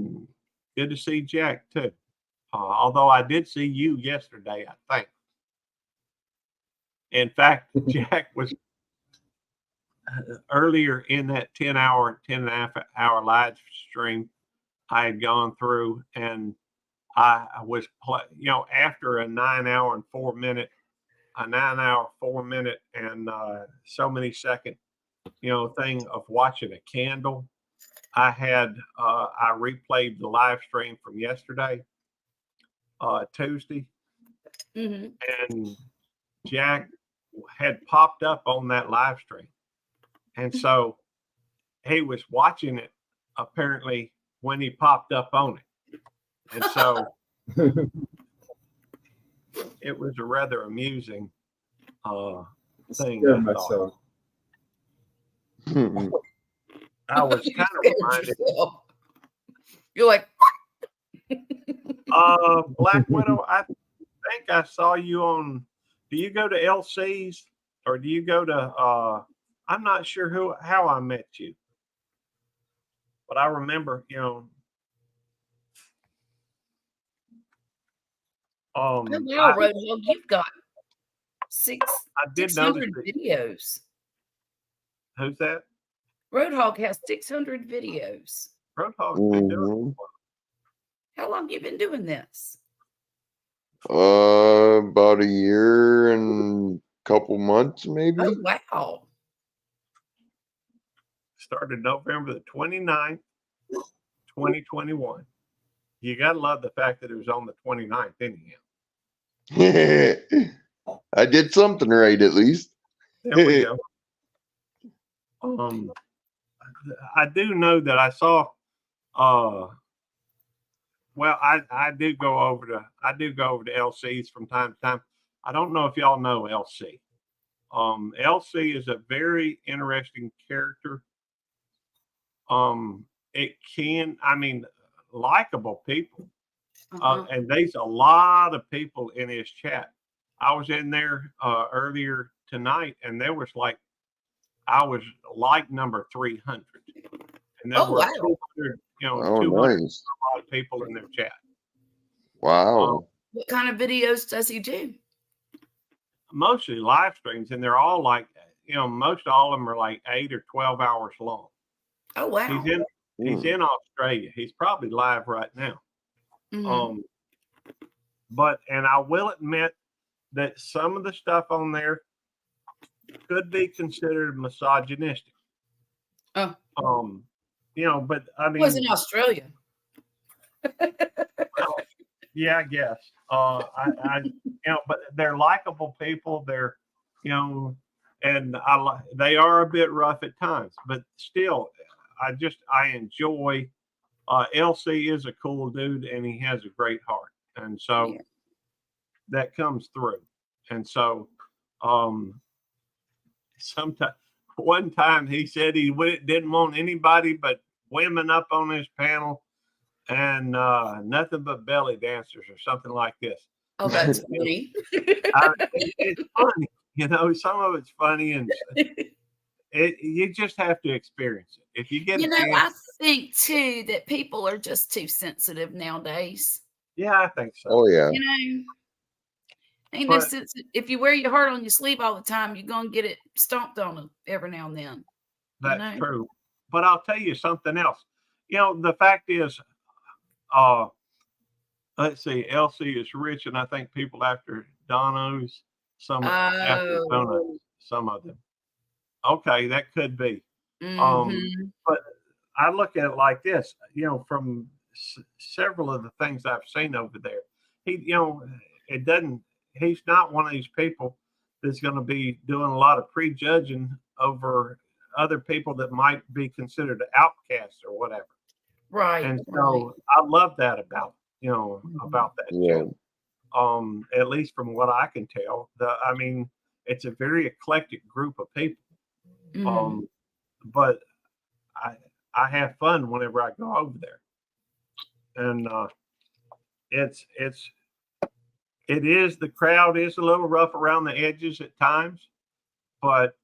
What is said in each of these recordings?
and good to see Jack too. Although I did see you yesterday, I think. In fact, Jack was earlier in that 10 and a half hour live stream I had gone through, and I was, after a 9 hour, 4 minute and so many second, thing of watching a candle. I replayed the live stream from yesterday, Tuesday, and Jack had popped up on that live stream. And so he was watching it apparently when he popped up on it. And so it was a rather amusing thing. Myself. I was kind of reminded. You're like, Black Widow, I think I saw you on, do you go to LC's or do you go to, I'm not sure how I met you, but I remember, oh, wow, Roadhog, you've got I did 600 notice videos. Who's that? Roadhog has 600 videos. Roadhog's been doing it. How long have you been doing this? About a year and a couple months, maybe. Oh, wow. Started November the 29th, 2021. You got to love the fact that it was on the 29th anyhow. I did something right, at least. There we go. I do know that I saw, well, I do go over to LC's from time to time. I don't know if y'all know LC. LC is a very interesting character. Likable people. And there's a lot of people in his chat. I was in there earlier tonight, and there was I was number 300. And there were 200, 200 nice. a lot of people in their chat. Wow. What kind of videos does he do? Mostly live streams, and they're all most all of them are 8 or 12 hours long. Oh, wow. He's in Australia. He's probably live right now. And I will admit that some of the stuff on there could be considered misogynistic. Oh. But I mean, was in Australia. Well, yeah, I guess. But they're likable people. They're, and they are a bit rough at times, but still, I enjoy. LC is a cool dude, and he has a great heart, and so that comes through. And so, one time he said he didn't want anybody but women up on his panel, and nothing but belly dancers or something like this. Oh, that's funny. It's funny, some of it's funny, and you just have to experience it. If you get, I think too that people are just too sensitive nowadays. Yeah, I think so. Oh yeah. Ain't no sense. If you wear your heart on your sleeve all the time, you're gonna get it stomped on every now and then. That's true. But I'll tell you something else. The fact is, let's see, LC is rich, and I think people after Dono's, after Dono's, some of them. Okay, that could be. But I look at it like this, from several of the things I've seen over there. He's not one of these people that's going to be doing a lot of prejudging over other people that might be considered outcasts or whatever. Right. And so I love that about that channel. At least from what I can tell, it's a very eclectic group of people. But I have fun whenever I go over there, and the crowd is a little rough around the edges at times, but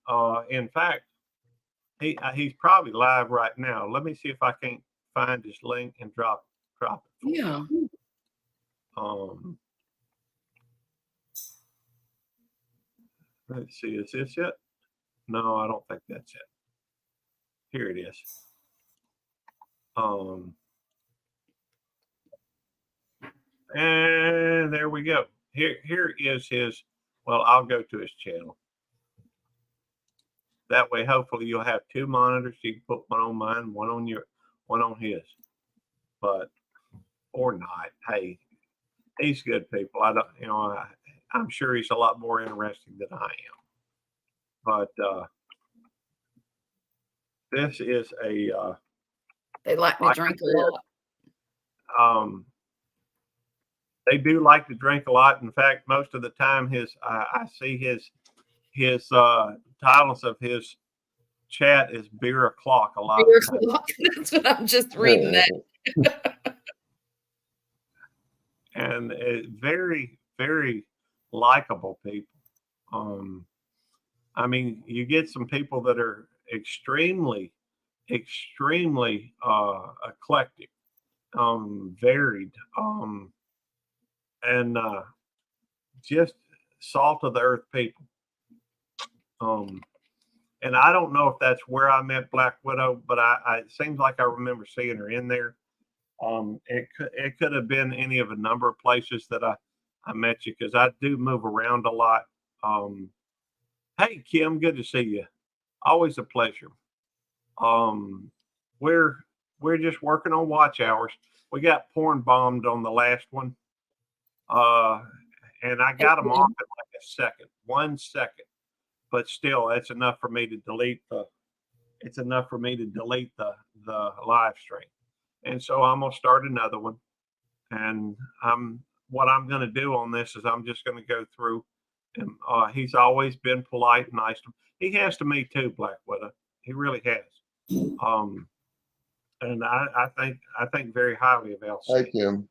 in fact, he's probably live right now. Let me see if I can't find his link and drop it. Yeah. Let's see, is this it? No, I don't think that's it. Here it is. And there we go. Here is his. Well, I'll go to his channel. That way, hopefully, you'll have two monitors. You can put one on mine, one on his. But or not. Hey, he's good people. I don't, I'm sure he's a lot more interesting than I am. But this is a. They like to drink a lot. They do like to drink a lot. In fact, most of the time, I see his titles of his chat is beer o'clock a lot. Beer o'clock. That's what I'm just reading that. And very, very likable people. I mean, you get some people that are extremely, extremely eclectic, varied, and just salt of the earth people. And I don't know if that's where I met Black Widow, but it seems like I remember seeing her in there. It could have been any of a number of places that I met you, because I do move around a lot. Hey Kim, good to see you. Always a pleasure. We're just working on watch hours. We got porn bombed on the last one. And I got them off in like 1 second. But still, that's enough for me to delete the live stream. And so I'm gonna start another one. And what I'm gonna do on this is I'm just gonna go through, and he's always been polite and nice to me. He has to me too, Black Widow. He really has. And I think very highly of LC. Hi, Kim.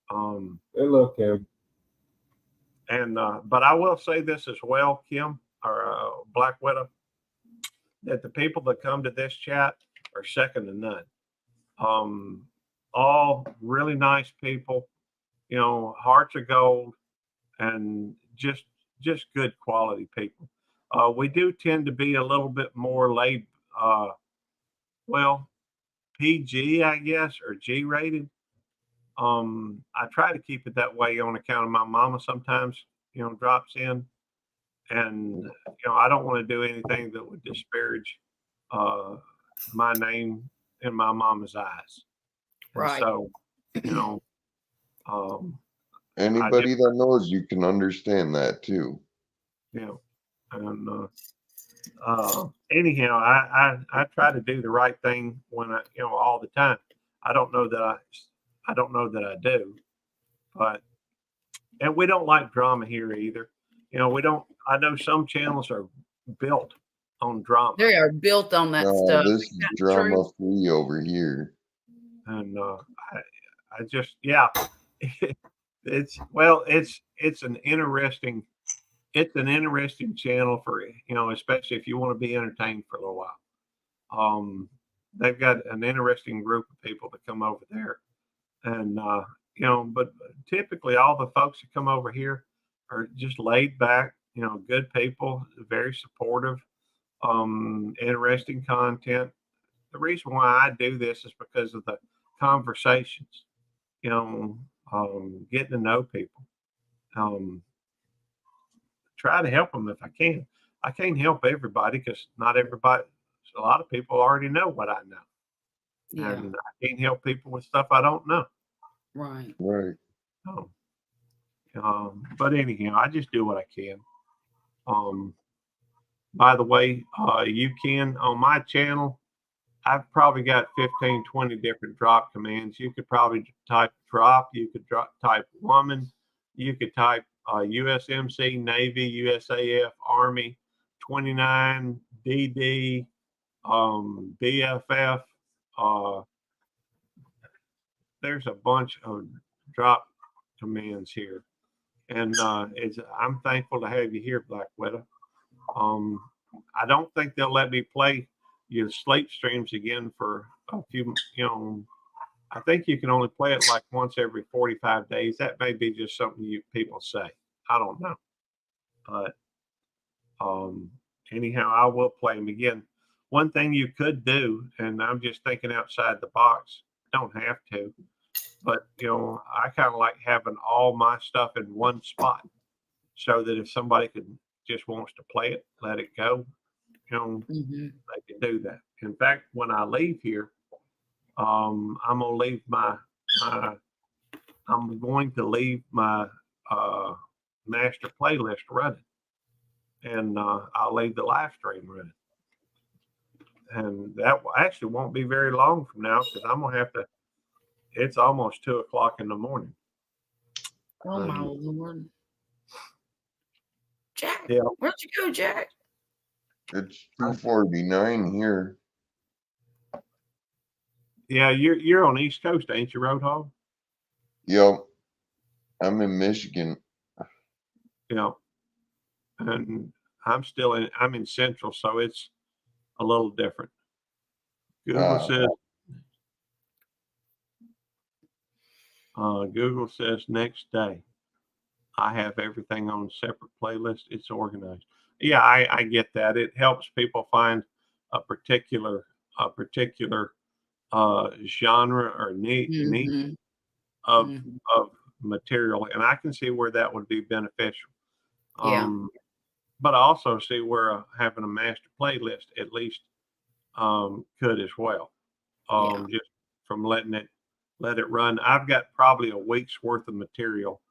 Hello, Kim. And but I will say this as well, Kim, or Black Widow, that the people that come to this chat are second to none. All really nice people, hearts of gold, and just good quality people. We do tend to be a little bit more laid, PG, I guess, or G rated. I try to keep it that way on account of my mama sometimes, drops in, and I don't want to do anything that would disparage my name in my mama's eyes. Right. So, Anybody that knows you can understand that too. Yeah. And anyhow, I try to do the right thing when all the time. I don't know that I do, and we don't like drama here either. We don't. I know some channels are built on drama. They are built on that No, stuff. this is drama free over here. And I just, yeah, it's an interesting channel for, especially if you want to be entertained for a little while. They've got an interesting group of people that come over there, and but typically all the folks that come over here are just laid back, good people, very supportive, interesting content. The reason why I do this is because of the conversations, getting to know people, try to help them if I can. I can't help everybody because not everybody, a lot of people already know what I know. Yeah. And I can't help people with stuff I don't know. Right. Right. But anyhow, I just do what I can. By the way, you can, on my channel, I've probably got 15, 20 different drop commands. You could probably type drop, you could type woman, you could type USMC, Navy, USAF, Army, 29, DD, BFF. There's a bunch of drop commands here. And I'm thankful to have you here, Black Widow. I don't think they'll let me play you sleep streams again for a few, I think you can only play it like once every 45 days. That may be just something people say. I don't know. But anyhow, I will play them again. One thing you could do, and I'm just thinking outside the box, don't have to, but I kind of like having all my stuff in one spot so that if somebody just wants to play it, let it go, they can do that. In fact, when I leave here, I'm going to leave my master playlist running, and I'll leave the live stream running. And that actually won't be very long from now, because I'm going to have to, it's almost 2:00 in the morning. Oh, my Lord. Jack, yeah. Where'd you go, Jack? It's 2:49 here. Yeah, you're on the East Coast, ain't you, Roadhog? Yep. I'm in Michigan. Yeah. And I'm in Central, so it's a little different. Google says next day. I have everything on separate playlists. It's organized. Yeah, I get that. It helps people find a particular genre or niche of material, and I can see where that would be beneficial. But I also see where having a master playlist at least could as well. Just from let it run. I've got probably a week's worth of material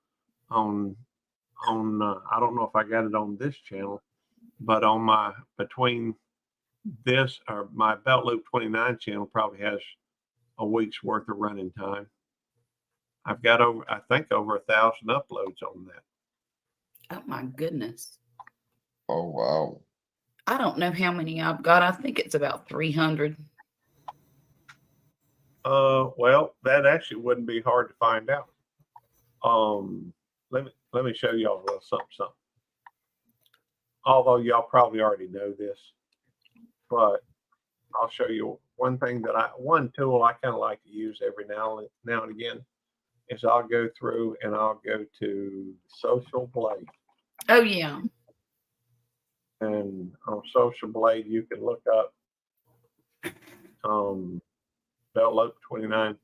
on I don't know if I got it on this channel, but on between this or my Belt Loop 29 channel probably has a week's worth of running time. I've got over 1,000 uploads on that. Oh my goodness. Oh wow. I don't know how many I've got. I think it's about 300. Well, that actually wouldn't be hard to find out. Let me show y'all a little something. Although y'all probably already know this, but I'll show you one tool I kind of like to use every now and again is I'll go through and I'll go to Social Blade. Oh yeah. And on Social Blade, you can look up Belt Loop 29.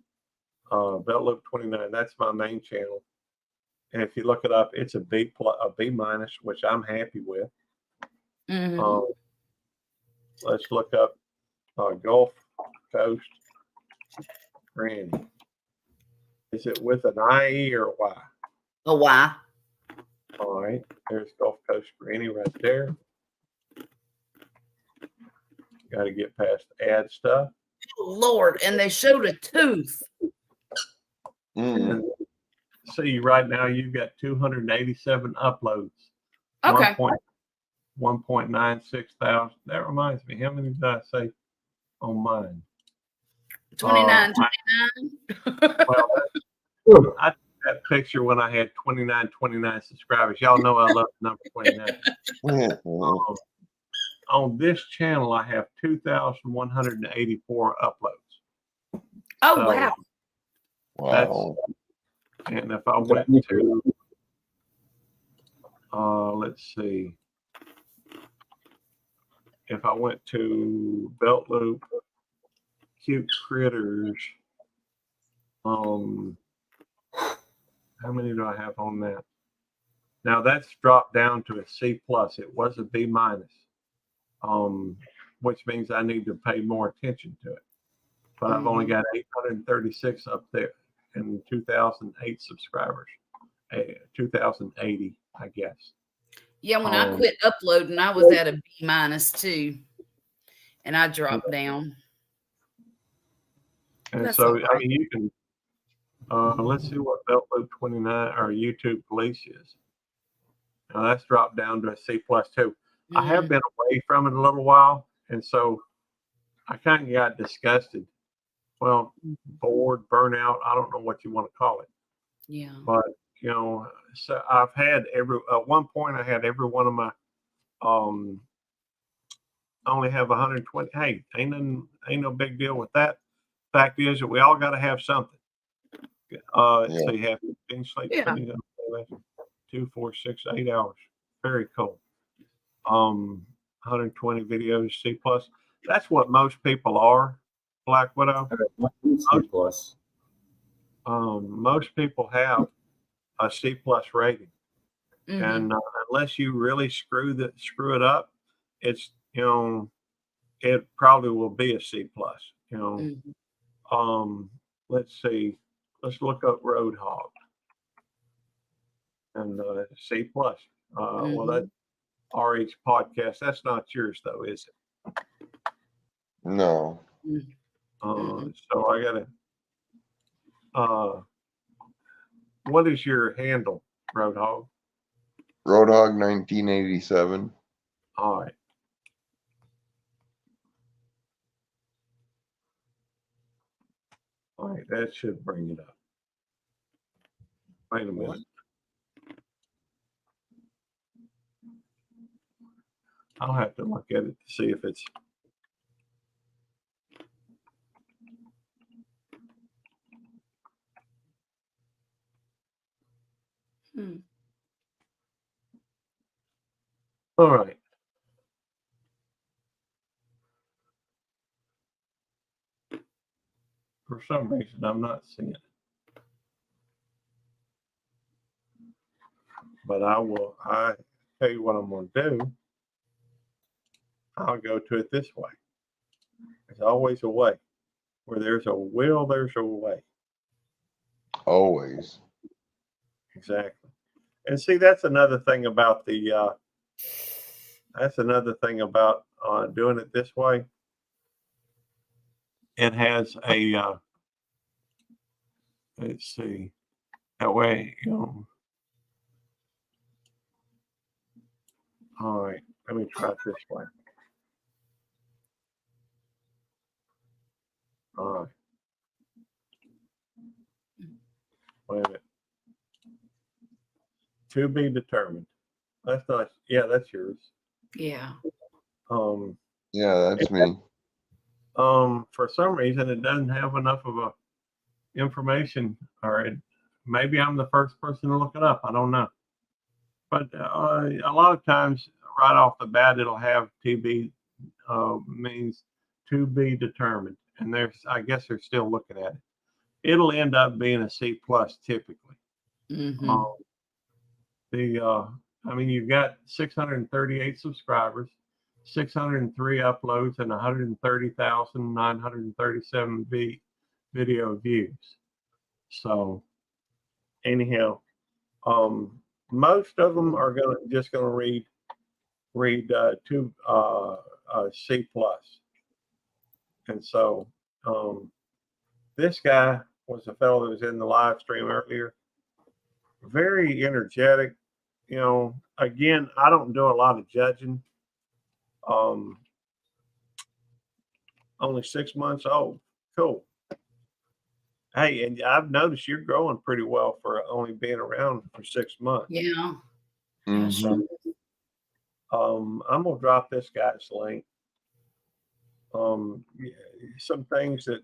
Belt Loop 29. That's my main channel. And if you look it up, it's a B minus, which I'm happy with. Let's look up Gulf Coast Granny. Is it with an IE or a Y? A Y. All right, there's Gulf Coast Granny right there. Got to get past ad stuff. Oh, Lord, and they showed a tooth. And see, right now you've got 287 uploads. Okay. 1.96 thousand. That reminds me, how many did I say on mine? 29. Well, I took that picture when I had 29 subscribers. Y'all know I love the number 29. On this channel, I have 2,184 uploads. Oh, so, wow. And if I went to, let's see, if I went to Belt Loop, Cute Critters, how many do I have on that? Now that's dropped down to a C+. It was a B minus, which means I need to pay more attention to it. But I've only got 836 up there and 2,008 subscribers, 2,080, I guess. Yeah, when I quit uploading, I was at a B minus too, and I dropped down. And that's so, I mean, you can, let's see what Belt Loop 29 or YouTube Police is. Now that's dropped down to a C+ too. I have been away from it a little while, and so I kind of got disgusted. Well, bored, burnout, I don't know what you want to call it. Yeah. But, so I've had at one point I had every one of my only have 120. Hey, ain't no big deal with that. Fact is that we all got to have something. So you have been sleep. Yeah. 2, 4, 6, 8 hours. Very cool. 120 videos, C+. That's what most people are, Black Widow. C+. Most people have a C+ rating. Mhm. And unless you really screw it up, it's, it probably will be a C+. Mhm. Let's see. Let's look up Roadhog and C+. Well, that's RH podcast. That's not yours though, is it? No. So I gotta. What is your handle, Roadhog? Roadhog 1987. All right. All right, that should bring it up. Wait a minute. I'll have to look at it to see if it's. All right. For some reason, I'm not seeing it. But I tell you what I'm going to do. I'll go to it this way. There's always a way. Where there's a will, there's a way. Always. Exactly. And see, that's another thing about doing it this way. It has a, let's see, that way, all right, let me try it this way. All right. Wait a minute. To be determined. That's not, yeah, that's yours. Yeah. Yeah, that's me. For some reason, it doesn't have enough of a information, or maybe I'm the first person to look it up. I don't know. But a lot of times, right off the bat, it'll have TB means to be determined, and I guess they're still looking at it. It'll end up being a C+ typically. I mean, you've got 638 subscribers, 603 uploads, and 130,937 video views. So, anyhow, most of them are just gonna read to C+. And so, this guy was a fellow that was in the live stream earlier. Very energetic. Again, I don't do a lot of judging. Only 6 months old. Cool. Hey, and I've noticed you're growing pretty well for only being around for 6 months. Yeah. Mhm. I'm gonna drop this guy's link. Some things that,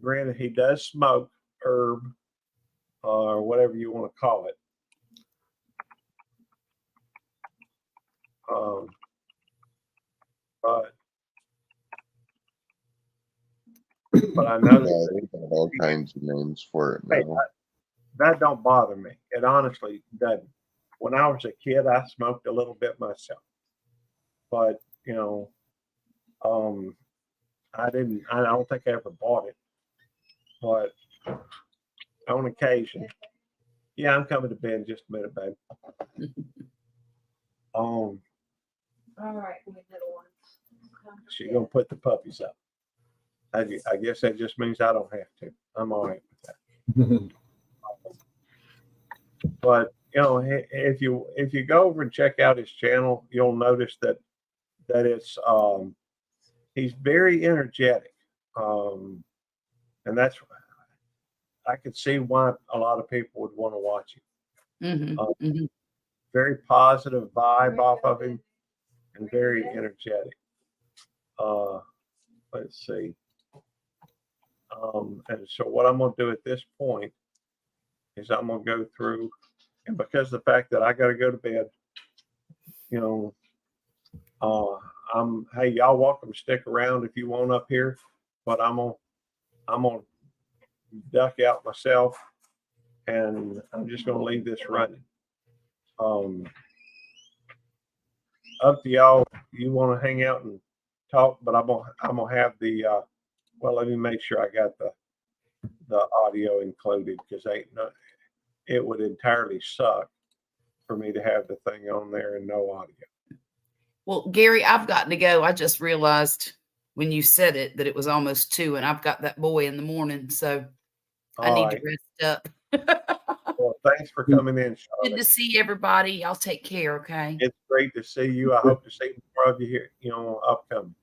granted, he does smoke herb, or whatever you want to call it. But I know they've got all kinds of names for it now. That don't bother me. It honestly doesn't. When I was a kid, I smoked a little bit myself, but I don't think I ever bought it, but on occasion. Yeah, I'm coming to bed in just a minute, babe. All right, my little ones. She's gonna put the puppies up. I guess that just means I don't have to. I'm all right with that. But if you go over and check out his channel, you'll notice that it's he's very energetic, and that's, I could see why a lot of people would want to watch him. Very positive vibe off of him, and very energetic. Let's see. And so what I'm going to do at this point is I'm going to go through, and because of the fact that I got to go to bed, you know, hey, y'all welcome to stick around if you want up here, but I'm gonna duck out myself, and I'm just gonna leave this running. Up to y'all. You want to hang out and talk, but I'm gonna have the well, let me make sure I got the audio included, because it would entirely suck for me to have the thing on there and no audio. Well, Gary, I've got to go. I just realized when you said it that it was almost 2, and I've got that boy in the morning, so I need to rest up. Well, thanks for coming in, Charlotte. Good to see everybody. I'll take care, okay? It's great to see you. I hope to see more of you here, upcoming.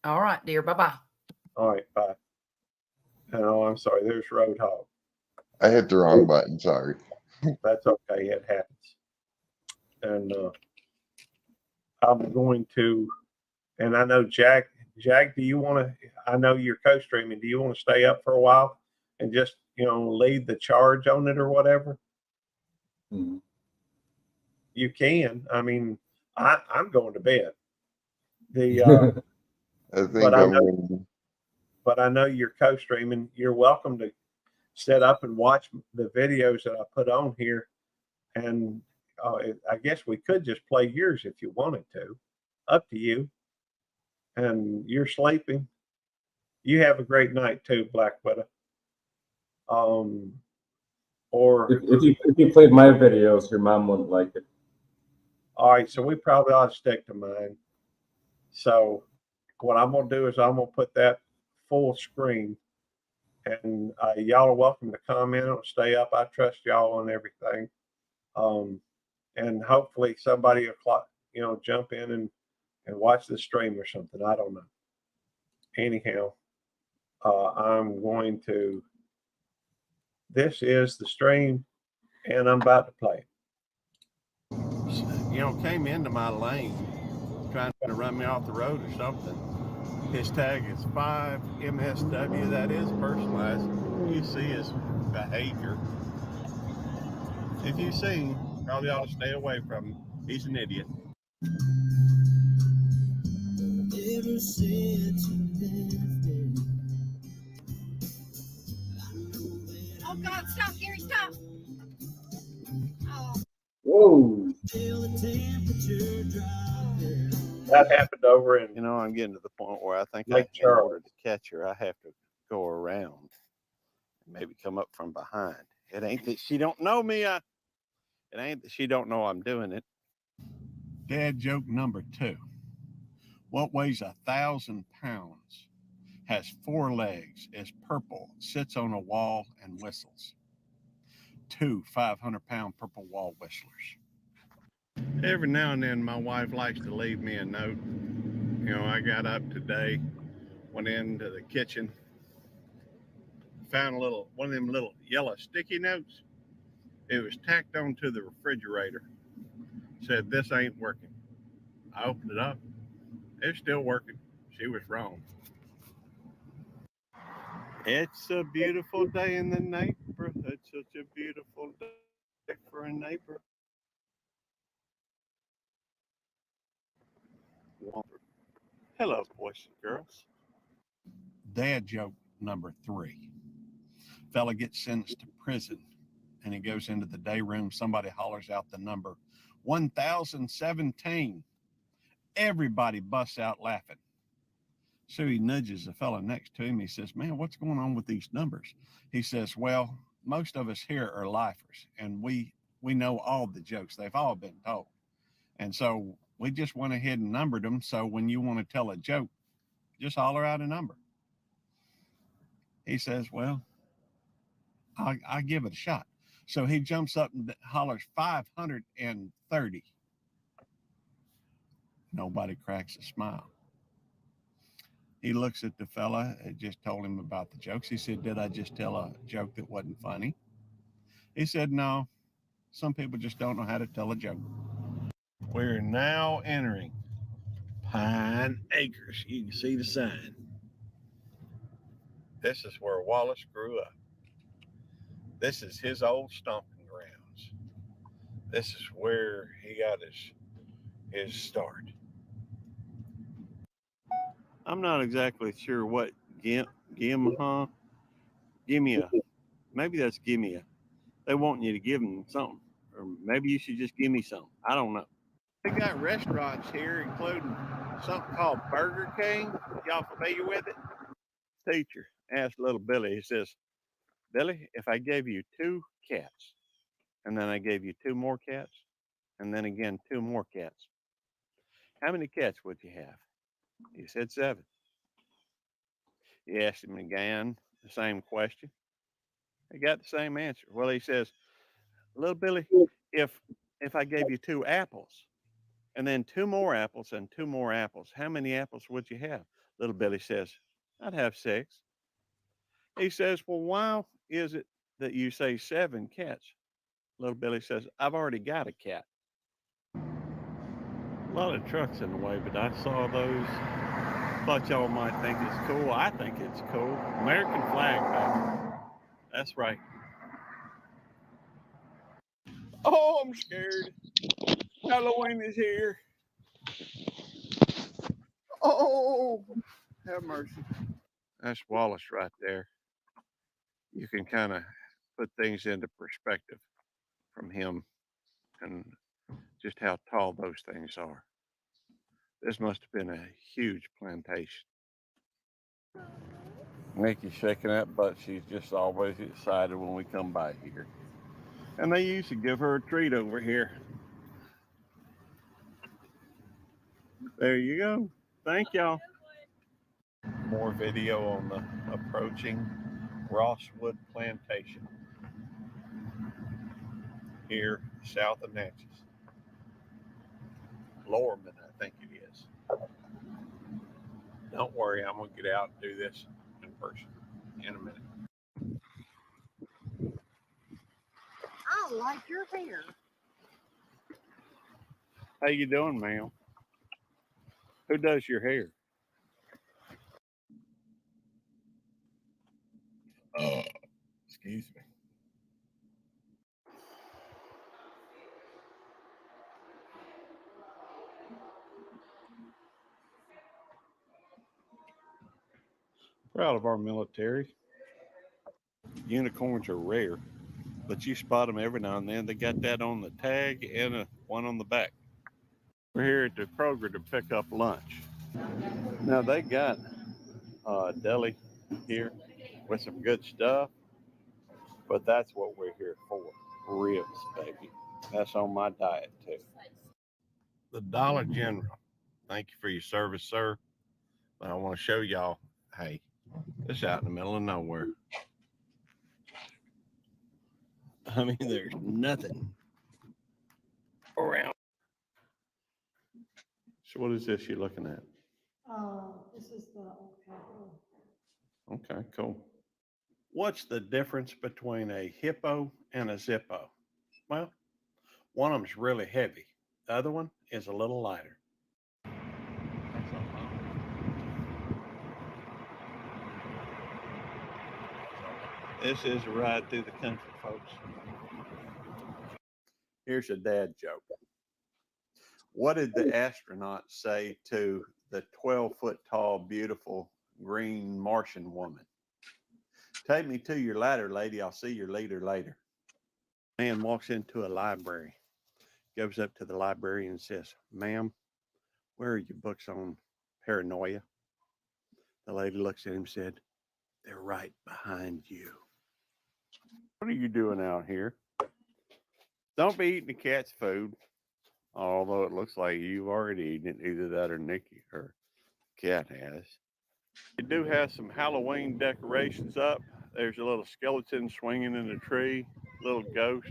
All right, dear. Bye-bye. All right, bye. Oh, I'm sorry. There's Roadhog. I hit the wrong button. Sorry. That's okay. It happens. And I'm going to, and I know Jack, do you want to, I know you're co-streaming. Do you want to stay up for a while and just, lead the charge on it or whatever? Mm-hmm. You can. I mean, I'm going to bed. But I know you're co-streaming. You're welcome to set up and watch the videos that I put on here. And I guess we could just play yours if you wanted to. Up to you. And you're sleeping. You have a great night too, Black Widow. Or if you played my videos, your mom wouldn't like it. All right, so we probably ought to stick to mine. So what I'm going to do is I'm going to put that full screen, and y'all are welcome to comment or stay up. I trust y'all on everything. And hopefully somebody will jump in and watch the stream or something. I don't know. Anyhow, I'm going to, this is the stream, and I'm about to play it. Came into my lane trying to run me off the road or something. His tag is 5MSW. That is personalized. You see his behavior. If you see him, probably ought to stay away from him. He's an idiot. Oh God, stop, Gary, stop. Oh. Whoa. That happened over in. I'm getting to the point where I think in order to catch her, I have to go around and maybe come up from behind. It ain't that she don't know me. It ain't that she don't know I'm doing it. Dad joke number 2. What weighs 1,000 pounds, has 4 legs, is purple, sits on a wall and whistles? 2 500-pound purple wall whistlers. Every now and then my wife likes to leave me a note. I got up today, went into the kitchen, found one of them little yellow sticky notes. It was tacked onto the refrigerator. Said, "This ain't working." I opened it up. It's still working. She was wrong. It's a beautiful day in the neighborhood. It's such a beautiful day for a neighbor. Hello, boys and girls. Dad joke number 3. Fella gets sentenced to prison, and he goes into the day room. Somebody hollers out the number 1017. Everybody busts out laughing. So he nudges the fella next to him. He says, "Man, what's going on with these numbers?" He says, "Well, most of us here are lifers, and we know all the jokes. They've all been told. And so we just went ahead and numbered them. So when you want to tell a joke, just holler out a number." He says, "Well, I'll give it a shot." So he jumps up and hollers 530. Nobody cracks a smile. He looks at the fella and just told him about the jokes. He said, "Did I just tell a joke that wasn't funny?" He said, "No, some people just don't know how to tell a joke." We're now entering Pine Acres. You can see the sign. This is where Wallace grew up. This is his old stomping grounds. This is where he got his start. I'm not exactly sure what Gimmia. Maybe that's Gimmia. They want you to give them something. Or maybe you should just give me something. I don't know. They got restaurants here, including something called Burger King. Y'all familiar with it? Teacher asked little Billy, he says, Billy, if I gave you 2 cats, and then I gave you 2 more cats, and then again 2 more cats, how many cats would you have? He said 7. He asked him again the same question. He got the same answer. Well, he says, little Billy, if I gave you 2 apples, and then 2 more apples and 2 more apples, how many apples would you have? Little Billy says, I'd have 6. He says, well, why is it that you say 7 cats? Little Billy says, I've already got a cat. A lot of trucks in the way, but I saw those. Thought y'all might think it's cool. I think it's cool. American flag, baby. That's right. Oh, I'm scared. Halloween is here. Oh, have mercy. That's Wallace right there. You can kind of put things into perspective from him and just how tall those things are. This must have been a huge plantation. Nikki's shaking that butt. She's just always excited when we come by here. And they used to give her a treat over here. There you go. Thank y'all. More video on the approaching Rosswood Plantation here south of Natchez. Lorman, I think it is. Don't worry, I'm going to get out and do this in person in a minute. I like your hair. How you doing, ma'am? Who does your hair? Excuse me. Proud of our military. Unicorns are rare, but you spot them every now and then. They got that on the tag and one on the back. We're here at the Kroger to pick up lunch. Now they got a deli here with some good stuff, but that's what we're here for. Ribs, baby. That's on my diet too. The Dollar General. Thank you for your service, sir. But I want to show y'all, hey, it's out in the middle of nowhere. I mean, there's nothing around. So what is this you're looking at? This is the old Capitol. Okay, cool. What's the difference between a hippo and a Zippo? Well, one of them's really heavy. The other one is a little lighter. This is a ride through the country, folks. Here's a dad joke. What did the astronaut say to the 12-foot tall, beautiful green Martian woman? Take me to your ladder, lady. I'll see your leader later. Man walks into a library, goes up to the librarian and says, ma'am, where are your books on paranoia? The lady looks at him and said, they're right behind you. What are you doing out here? Don't be eating the cat's food. Although it looks like you've already eaten it, either that or Nikki or cat has. We do have some Halloween decorations up. There's a little skeleton swinging in a tree, little ghost.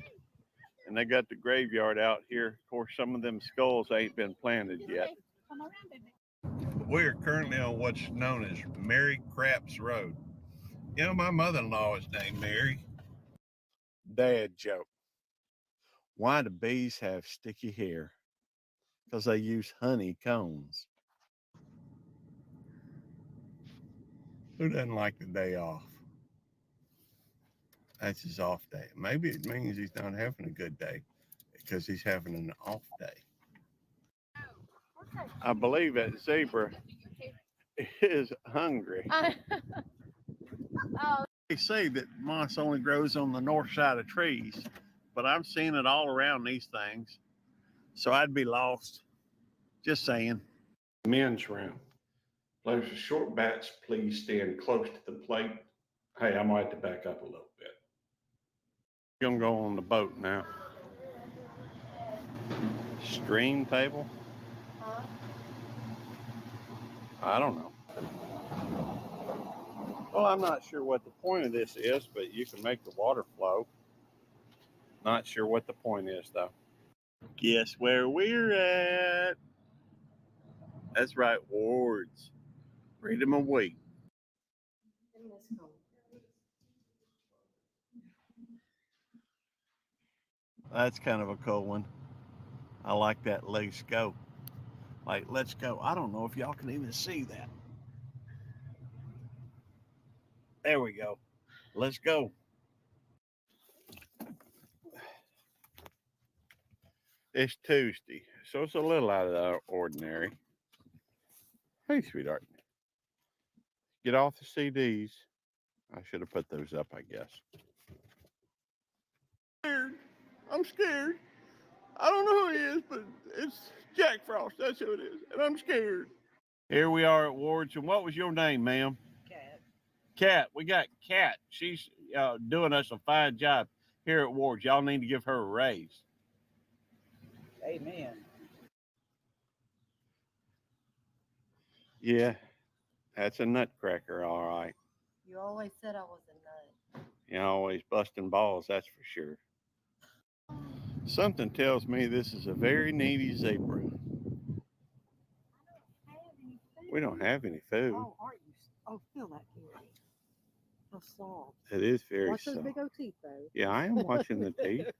And they got the graveyard out here. Of course, some of them skulls ain't been planted yet. We're currently on what's known as Mary Craps Road. You know, my mother-in-law is named Mary. Dad joke. Why do bees have sticky hair? Because they use honey combs. Who doesn't like the day off? That's his off day. Maybe it means he's not having a good day because he's having an off day. I believe that zebra is hungry. They say that moss only grows on the north side of trees, but I'm seeing it all around these things. So I'd be lost. Just saying. Men's room. Players with short bats, please stand close to the plate. Hey, I might have to back up a little bit. We're gonna go on the boat now. Stream table? I don't know. Well, I'm not sure what the point of this is, but you can make the water flow. Not sure what the point is, though. Guess where we're at? That's right, Ward's. Freedom of Week. That's kind of a cool one. I like that let's go. Like, let's go. I don't know if y'all can even see that. There we go. Let's go. It's Tuesday, so it's a little out of the ordinary. Hey, sweetheart. Get off the CDs. I should have put those up, I guess. I'm scared. I don't know who he is, but it's Jack Frost. That's who it is. And I'm scared. Here we are at Ward's. And what was your name, ma'am? Cat. Cat. We got Cat. She's doing us a fine job here at Ward's. Y'all need to give her a raise. Amen. Yeah, that's a nutcracker, all right. You always said I was a nut. You're always busting balls, that's for sure. Something tells me this is a very needy zebra. We don't have any food. Oh, aren't you? Oh, feel that, Gary. How soft. It is very Watch those soft. big old teeth, though. Yeah, I am watching the teeth.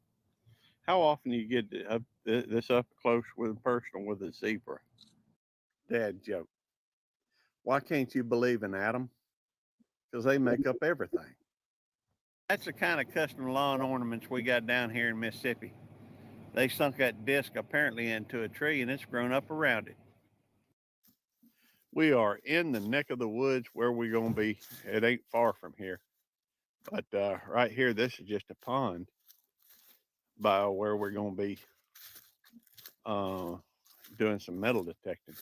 How often do you get this up close with a person with a zebra? Dad joke. Why can't you believe in Adam? Because they make up everything. That's the kind of custom lawn ornaments we got down here in Mississippi. They sunk that disc apparently into a tree and it's grown up around it. We are in the neck of the woods where we're going to be. It ain't far from here. But right here, this is just a pond by where we're going to be doing some metal detecting.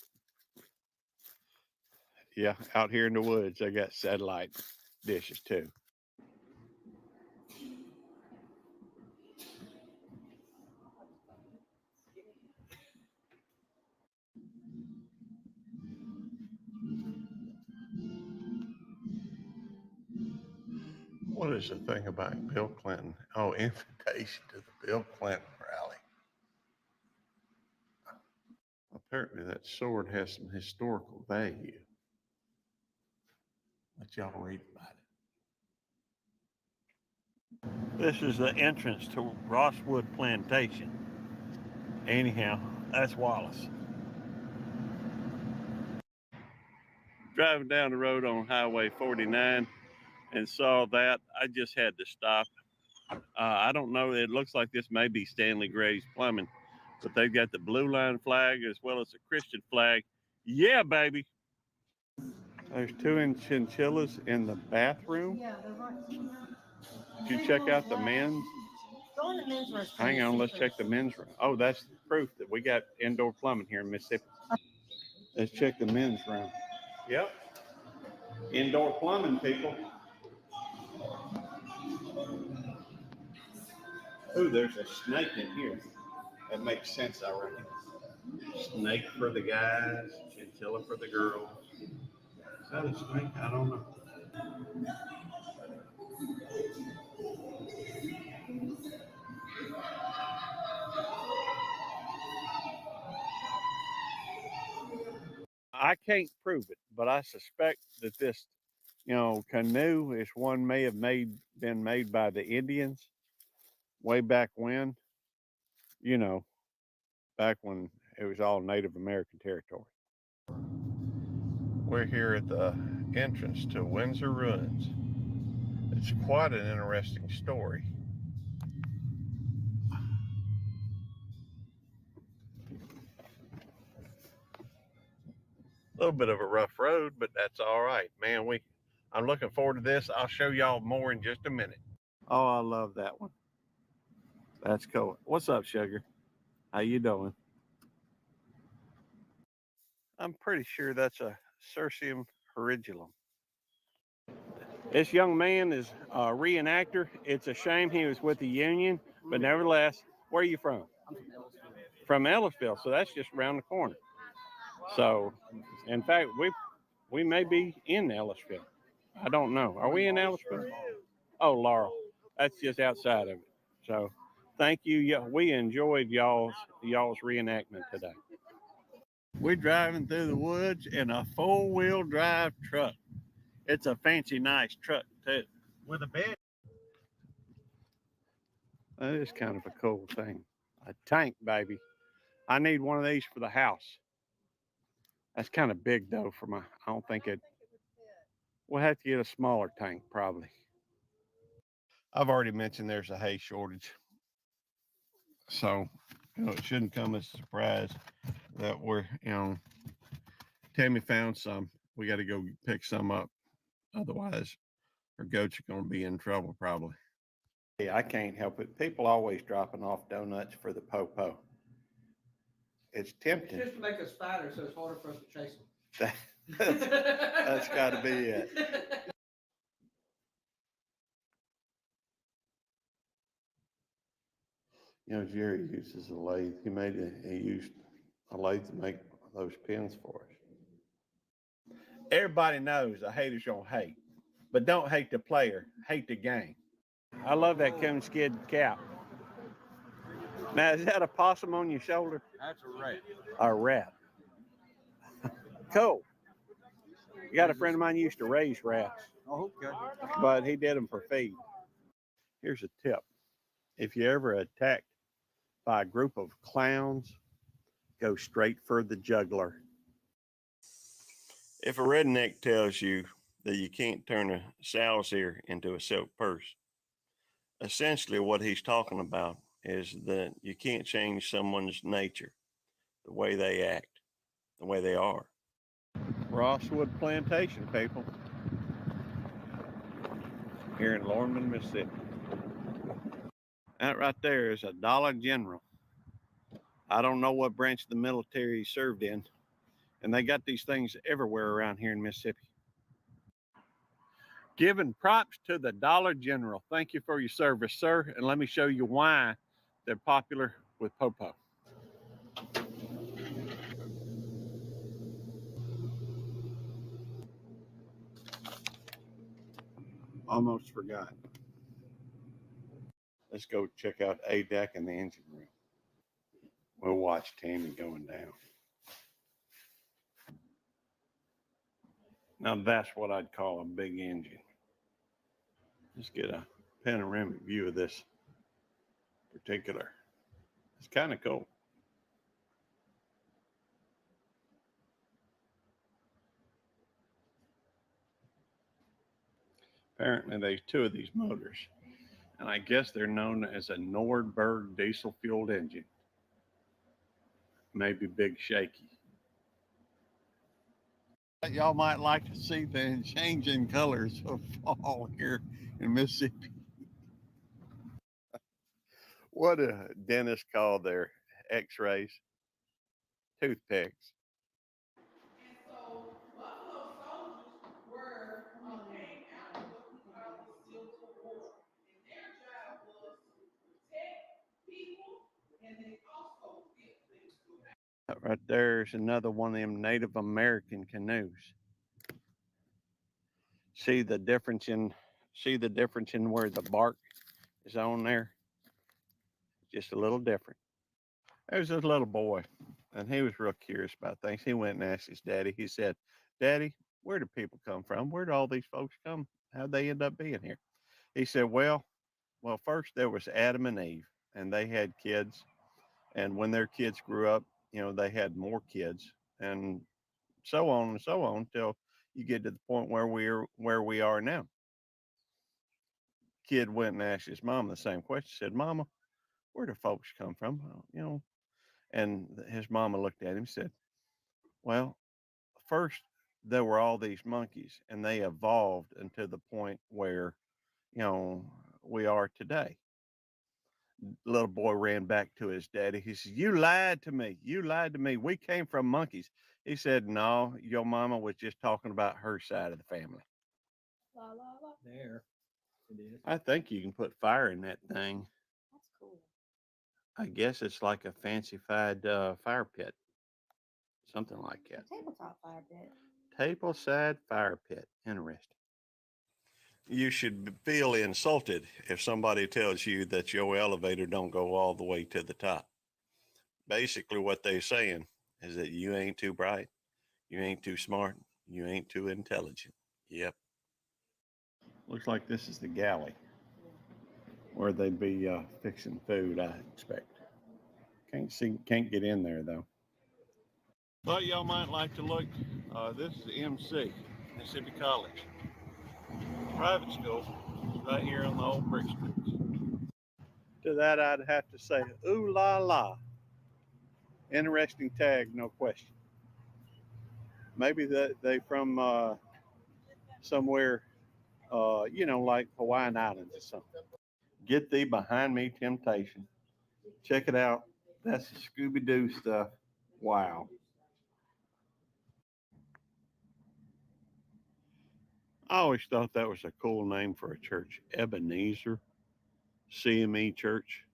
Yeah, out here in the woods, they got satellite dishes too. What is the thing about Bill Clinton? Oh, invitation to the Bill Clinton rally. Apparently that sword has some historical value. Let y'all read about it. This is the entrance to Rosswood Plantation. Anyhow, that's Wallace. Driving down the road on Highway 49 and saw that, I just had to stop. I don't know, it looks like this may be Stanley Gray's Plumbing, but they've got the blue line flag as well as the Christian flag. Yeah, baby. There's 2 chinchillas in the bathroom. Yeah, they're right. Did you check out the men's? Go in the men's restroom. Hang on, let's check the men's room. Oh, that's proof that we got indoor plumbing here in Mississippi. Let's check the men's room. Yep. Indoor plumbing, people. Ooh, there's a snake in here. That makes sense, I reckon. Snake for the guys, chinchilla for the girls. Is that a snake? I don't know. I can't prove it, but I suspect that this, canoe is one may have been made by the Indians way back when, back when it was all Native American territory. We're here at the entrance to Windsor Ruins. It's quite an interesting story. A little bit of a rough road, but that's all right, man. I'm looking forward to this. I'll show y'all more in just a minute. Oh, I love that one. That's cool. What's up, sugar? How you doing? I'm pretty sure that's a Cirsium Hirigillum. This young man is a reenactor. It's a shame he was with the Union, but nevertheless, where are you from? I'm from Ellisville. From Ellisville, so that's just around the corner. So, in fact, we may be in Ellisville. I don't know. Are we in Ellisville? Oh, Laurel. That's just outside of it. So, thank you. Yeah, we enjoyed y'all's reenactment today. We're driving through the woods in a four-wheel drive truck. It's a fancy, nice truck too. With a bed. That is kind of a cool thing. A tank, baby. I need one of these for the house. That's kind of big though for my, I don't think it, we'll have to get a smaller tank probably. I've already mentioned there's a hay shortage. So, it shouldn't come as a surprise that we're, Tammy found some. We got to go pick some up. Otherwise, our goats are going to be in trouble probably. Yeah, I can't help it. People always dropping off donuts for the po-po. It's tempting. It's just to make us fatter, so it's harder for us to chase them. That's got to be it. Jerry uses a lathe. He used a lathe to make those pins for us. Everybody knows a hater's gonna hate, but don't hate the player, hate the game. I love that coon skid cap. Now, is that a possum on your shoulder? That's a rat. A rat. Cool. You got a friend of mine who used to raise rats, Oh, okay. but he did them for feed. Here's a tip. If you're ever attacked by a group of clowns, go straight for the jugular. If a redneck tells you that you can't turn a sow's ear into a silk purse, essentially what he's talking about is that you can't change someone's nature, the way they act, the way they are. Rosswood Plantation, people, here in Lorman, Mississippi. That right there is a Dollar General. I don't know what branch of the military he served in, and they got these things everywhere around here in Mississippi. Giving props to the Dollar General. Thank you for your service, sir, and let me show you why they're popular with po-po. Almost forgot. Let's go check out ADAC in the engine room. We'll watch Tammy going down. Now that's what I'd call a big engine. Let's get a panoramic view of this particular. It's kind of cool. Apparently there's two of these motors, and I guess they're known as a Nordberg diesel fueled engine. Maybe big shaky. Y'all might like to see the changing colors of fall here in Mississippi. What do dentists call their x-rays? Toothpicks. And so Buffalo soldiers were hanging out in what we call the Civil War. And their job was to protect people, and they also did things to Right there's another one of them Native American canoes. See the difference in where the bark is on there? Just a little different. There's this little boy, and he was real curious about things. He went and asked his daddy. He said, "Daddy, where do people come from? Where do all these folks come? How'd they end up being here?" He said, well, first there was Adam and Eve, and they had kids. And when their kids grew up, they had more kids, and so on till, you get to the point where we are now. Kid went and asked his mom the same question. Said, "Mama, where do folks come from?" You know, and his mama looked at him and said, "Well, first there were all these monkeys, and they evolved until the point where, you know, we are today." The little boy ran back to his daddy. He said, "You lied to me. You lied to me. We came from monkeys." He said, "No, your mama was just talking about her side of the family." La, la, la. There, it is. I think you can put fire in that thing. That's cool. I guess it's like a fancified fire pit, something like A that. tabletop fire pit. Tableside fire pit. Interesting. You should feel insulted if somebody tells you that your elevator don't go all the way to the top. Basically, what they're saying is that you ain't too bright, you ain't too smart, you ain't too intelligent. Yep. Looks like this is the galley where they'd be fixing food, I expect. Can't get in there though. But y'all might like to look. This is MC, Mississippi College. Private school, right here on the old brick streets. To that, I'd have to say, ooh la la. Interesting tag, no question. Maybe they from somewhere, you know, like Hawaiian Islands or something. Get thee behind me, temptation. Check it out. That's the Scooby-Doo stuff. Wow. I always thought that was a cool name for a church. Ebenezer CME Church.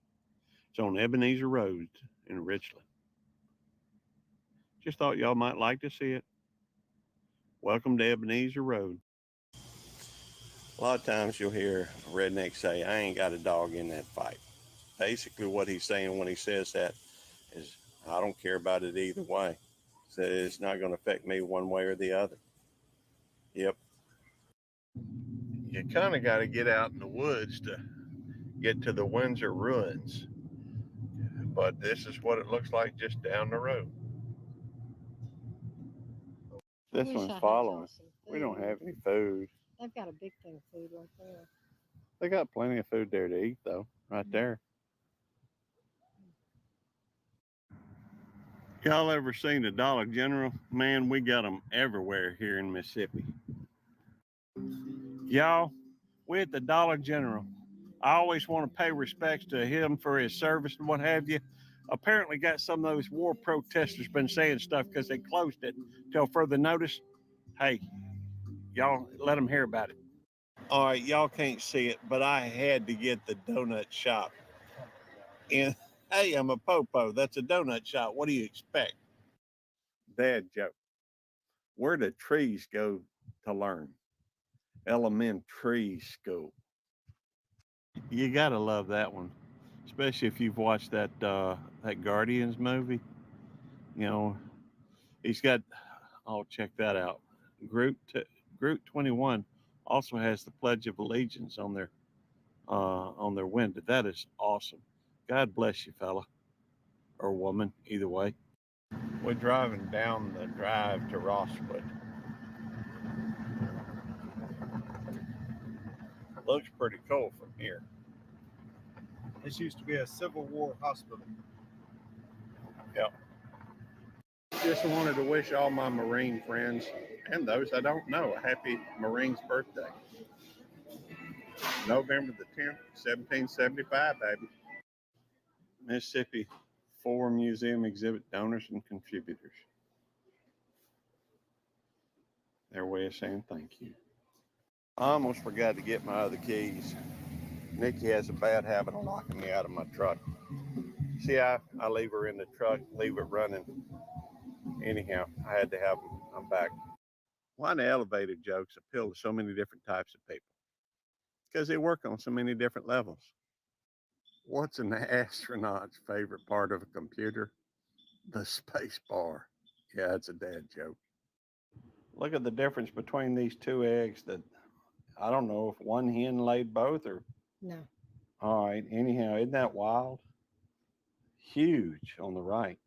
It's on Ebenezer Road in Richland. Just thought y'all might like to see it. Welcome to Ebenezer Road. A lot of times you'll hear rednecks say, "I ain't got a dog in that fight." Basically what he's saying when he says that is, I don't care about it either way. So it's not going to affect me one way or the other. Yep. You kind of got to get out in the woods to get to the Windsor ruins. But this is what it looks like just down the road. This Wish I one's had following. y'all some We don't food. have any food. They've got a big thing of food right there. They got plenty of food there to eat, though, right there. Y'all ever seen the Dollar General? Man, we got them everywhere here in Mississippi. Y'all, we at the Dollar General. I always want to pay respects to him for his service and what have you. Apparently got some of those war protesters been saying stuff because they closed it till further notice. Hey, y'all let them hear about it. All right, y'all can't see it, but I had to get the donut shop. And hey, I'm a popo. That's a donut shop. What do you expect? Dad joke. Where do trees go to learn? Elementary school. You gotta love that one, especially if you've watched that Guardians movie. You know, he's got. Oh, check that out. Group 21 also has the Pledge of Allegiance on their window. That is awesome. God bless you, fella or woman, either way. We're driving down the drive to Rosswood. Looks pretty cool from here. This used to be a Civil War hospital. Yep. Just wanted to wish all my Marine friends and those I don't know a happy Marine's birthday. November the 10th, 1775, baby. Mississippi 4 Museum exhibit donors and contributors. Their way of saying thank you. I almost forgot to get my other keys. Nikki has a bad habit of locking me out of my truck. See, I leave her in the truck, leave it running. Anyhow, I had to have them. I'm back. Why do elevator jokes appeal to so many different types of people? Because they work on so many different levels. What's an astronaut's favorite part of a computer? The space bar. Yeah, it's a dad joke. Look at the difference between these two eggs that I don't know if one hen laid both or. No. All right. Anyhow, isn't that wild? Huge on the right.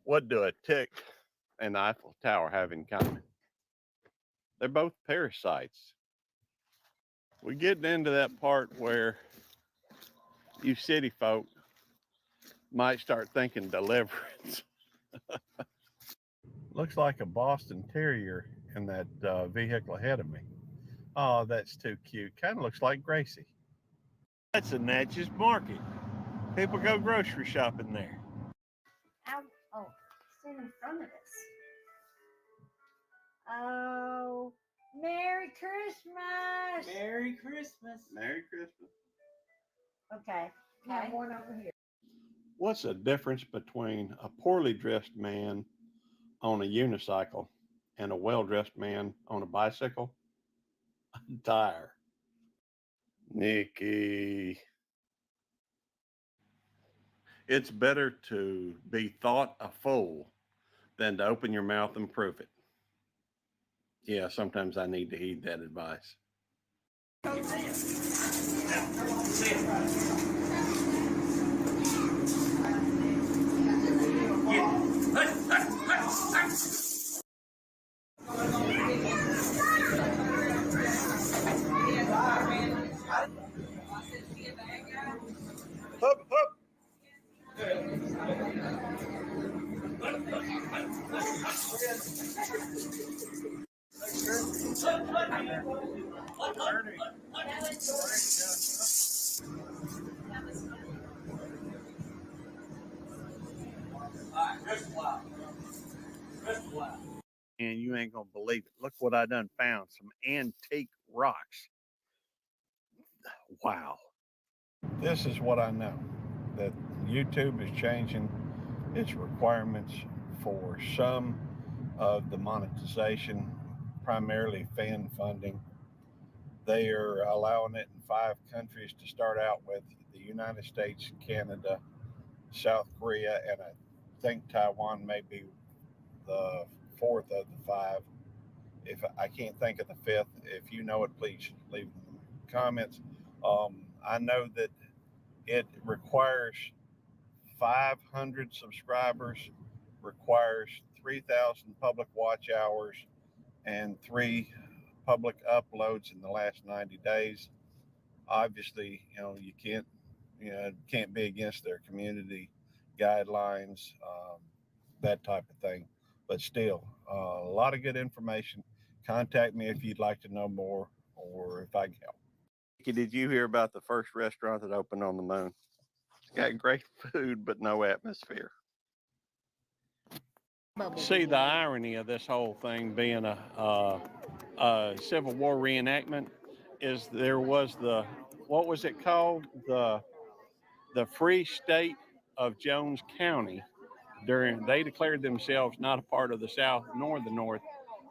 What do a tick and the Eiffel Tower have in common? They're both parasites. We're getting into that part where you city folk might start thinking deliverance. Looks like a Boston Terrier in that vehicle ahead of me. Oh, that's too cute. Kind of looks like Gracie. That's a Natchez Market. People go grocery shopping there. Ow. Oh, stand in front of us. Oh, Merry Christmas. Merry Christmas. Merry Christmas. Okay. Now one over here. What's the difference between a poorly dressed man on a unicycle and a well-dressed man on a bicycle? A tire. Nikki. It's better to be thought a fool than to open your mouth and prove it. Yeah, sometimes I need to heed that advice. Hup, hup. And you ain't gonna believe it. Look what I done found. Some antique rocks. Wow. This is what I know, that YouTube is changing its requirements for some of the monetization, primarily fan funding. They are allowing it in 5 countries to start out with: the United States, Canada, South Korea, and I think Taiwan may be the 4th of the 5. If I can't think of the 5th, if you know it, please leave in the comments. I know that it requires 500 subscribers, requires 3,000 public watch hours, and 3 public uploads in the last 90 days. Obviously, you can't be against their community guidelines, that type of thing. But still, a lot of good information. Contact me if you'd like to know more, or if I can help. Did you hear about the first restaurant that opened on the moon? It's got great food, but no atmosphere. See, the irony of this whole thing being a Civil War reenactment is there was what was it called? The Free State of Jones County. They declared themselves not a part of the South nor the North,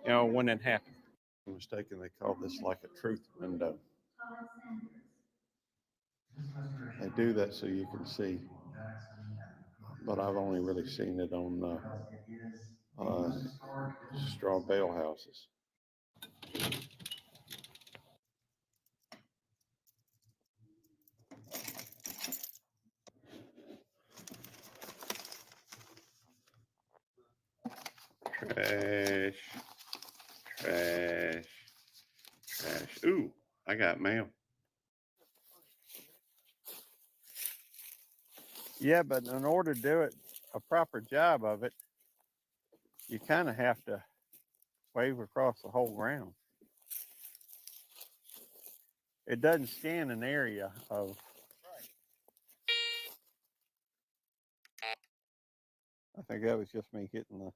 when it happened. I'm mistaken, they called this like a truth window. They do that so you can see, but I've only really seen it on straw bale houses. Trash, trash, trash. Ooh, I got mail. Yeah, but in order to do it, a proper job of it, you kind of have to wave across the whole ground. It doesn't scan an area of. I think that was just me hitting the.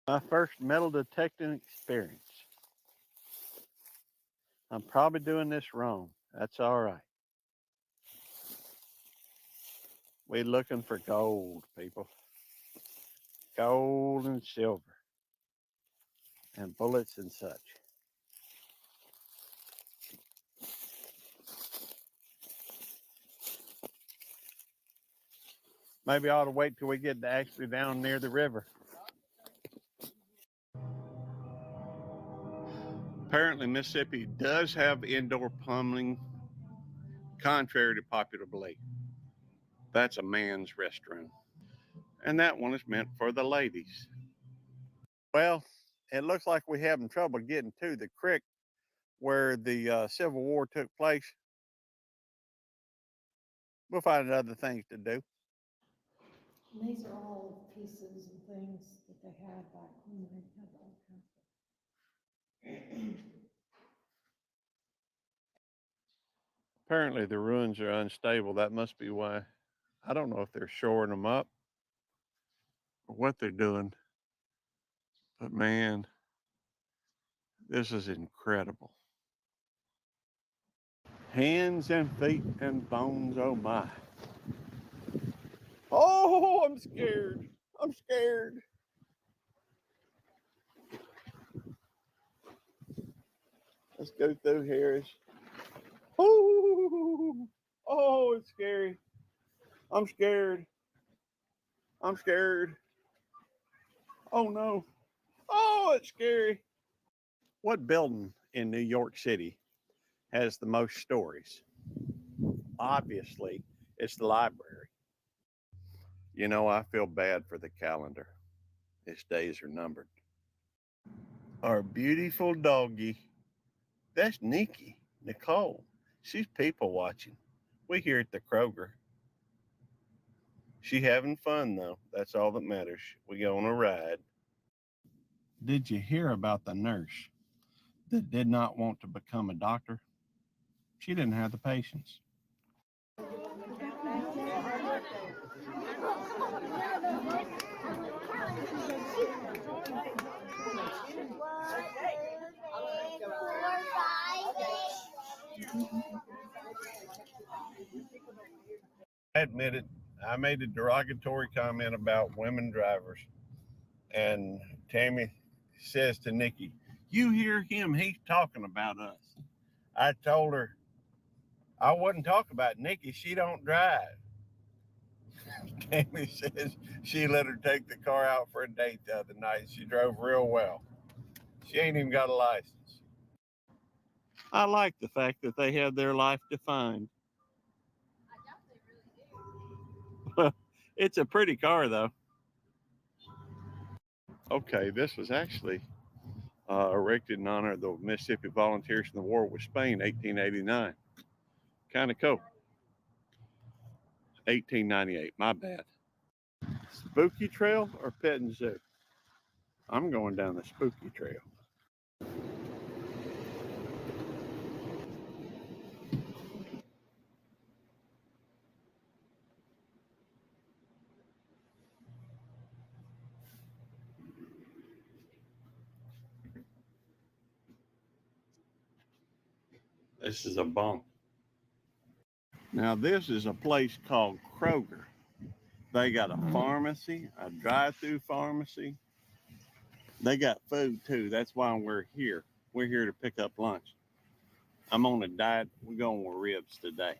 My first metal detecting experience. I'm probably doing this wrong. That's all right. We're looking for gold, people. Gold and silver. And bullets and such. Maybe I ought to wait till we get actually down near the river. Apparently, Mississippi does have indoor plumbing, contrary to popular belief. That's a man's restroom. And that one is meant for the ladies. Well, it looks like we're having trouble getting to the creek where the Civil War took place. We'll find other things to do. And these are all pieces and things that they had back when they had the old castle. Apparently the ruins are unstable. That must be why. I don't know if they're shoring them up or what they're doing. But man, this is incredible. Hands and feet and bones, oh my. Oh, I'm scared. I'm scared. Let's go through here. Oh, it's scary. I'm scared. I'm scared. Oh no. Oh, it's scary. What building in New York City has the most stories? Obviously, it's the library. You know, I feel bad for the calendar. Its days are numbered. Our beautiful doggie. That's Nikki, Nicole. She's people watching. We here at the Kroger. She having fun though. That's all that matters. We go on a ride. Did you hear about the nurse that did not want to become a doctor? She didn't have the patience. I admit it, I made a derogatory comment about women drivers. And Tammy says to Nikki, "You hear him, he's talking about us." I told her I wouldn't talk about Nikki, she don't drive. Tammy says she let her take the car out for a date the other night. She drove real well. She ain't even got a license. I like the fact that they have their life defined. It's a pretty car though. Okay, this was actually erected in honor of the Mississippi Volunteers in the War with Spain, 1889. Kind of cool. 1898, my bad. Spooky Trail or Petting Zoo? I'm going down the Spooky Trail. This is a bunk. Now this is a place called Kroger. They got a pharmacy, a drive-through pharmacy. They got food too. That's why we're here. We're here to pick up lunch. I'm on a diet. We're going with ribs today.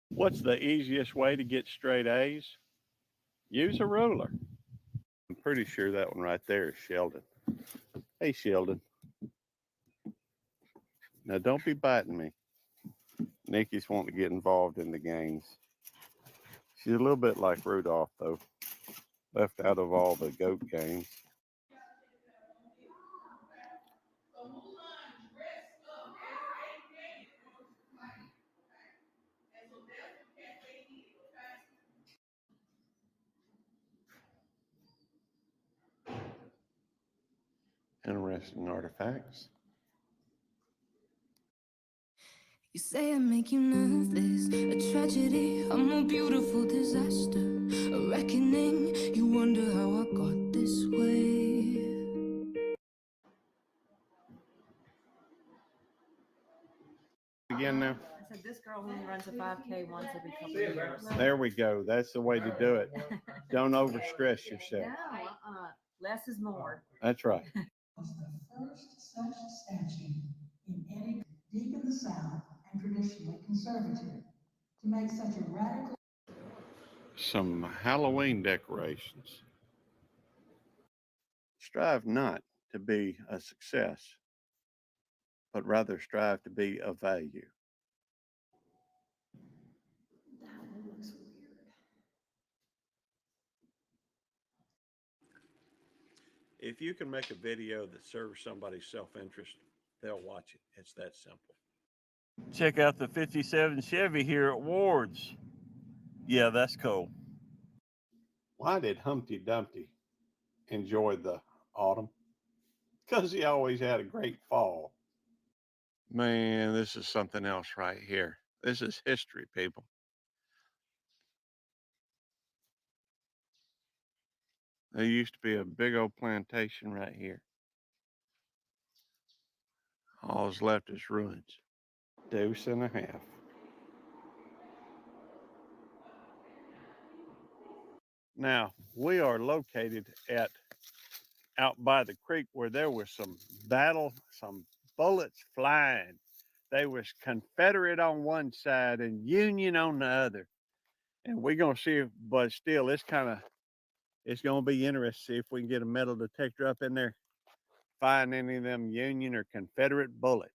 What's the easiest way to get straight A's? Use a ruler. I'm pretty sure that one right there is Sheldon. Hey, Sheldon. Now, don't be biting me. Nikki's wanting to get involved in the games. She's a little bit like Rudolph, though. Left out of all the goat games. Interesting artifacts. You say I make you nervous, a tragedy, a more beautiful disaster, a reckoning. You wonder how I got this way. Again now. I said this girl only runs a 5K once every couple of years. There we go. That's the way to do it. Don't overstress yourself. No, less is more. That's right. Was the first such statue in any deep in the South and traditionally conservative. To make such a radical. Some Halloween decorations. Strive not to be a success, but rather strive to be of value. That one looks weird. If you can make a video that serves somebody's self-interest, they'll watch it. It's that simple. Check out the 57 Chevy here at Ward's. Yeah, that's cool. Why did Humpty Dumpty enjoy the autumn? Because he always had a great fall. Man, this is something else right here. This is history, people. There used to be a big old plantation right here. All that's left is ruins. Deuce and a half. Now, we are located out by the creek where there was some battle, some bullets flying. They was Confederate on one side and Union on the other. And we're going to see, but still, it's going to be interesting to see if we can get a metal detector up in there, find any of them Union or Confederate bullets.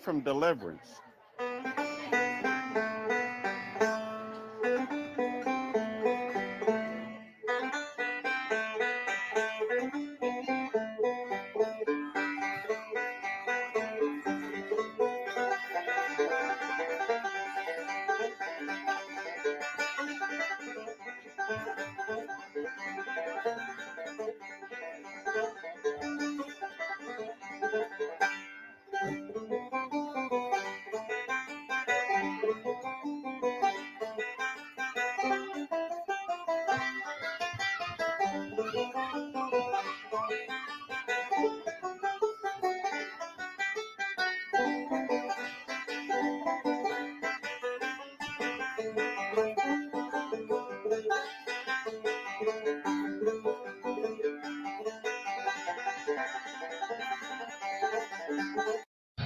From Deliverance.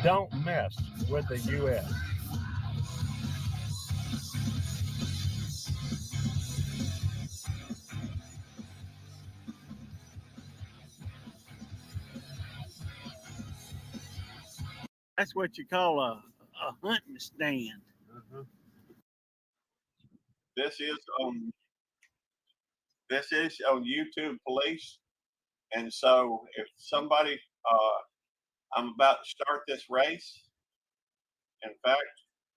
Don't mess with the U.S. That's what you call a hunting stand. This is on YouTube Police. And so if somebody, I'm about to start this race. In fact,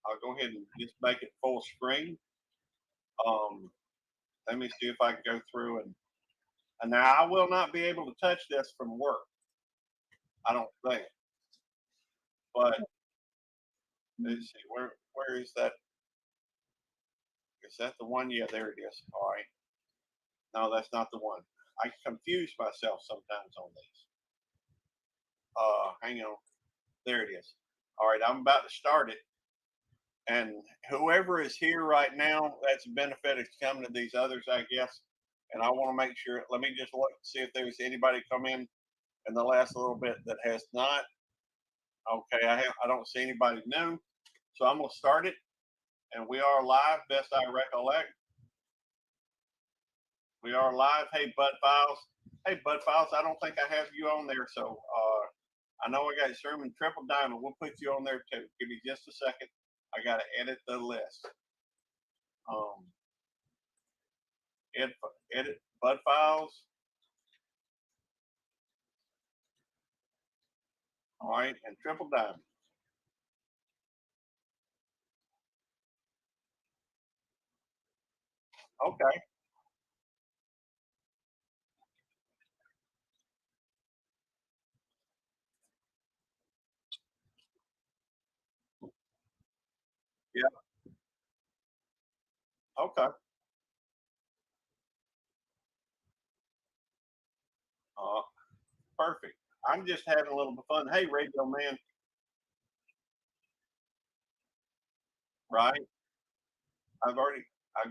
I'll go ahead and just make it full screen. Let me see if I can go through and now I will not be able to touch this from work. I don't think. But let's see, where is that? Is that the one? Yeah, there it is. All right. No, that's not the one. I confuse myself sometimes on these. Hang on. There it is. All right, I'm about to start it. And whoever is here right now, that's a benefit of coming to these others, I guess. And I want to make sure, let me just look, see if there's anybody come in the last little bit that has not. Okay, I don't see anybody new. So I'm going to start it. And we are live, best I recollect. We are live. Hey, Bud Files. Hey, Bud Files, I don't think I have you on there. So I know I got Sherman Triple Diamond. We'll put you on there too. Give me just a second. I got to edit the list. Edit Bud Files. All right, and Triple Diamond. Okay. Yeah. Okay. Perfect. I'm just having a little bit of fun. Hey, Radio Man. Right. I've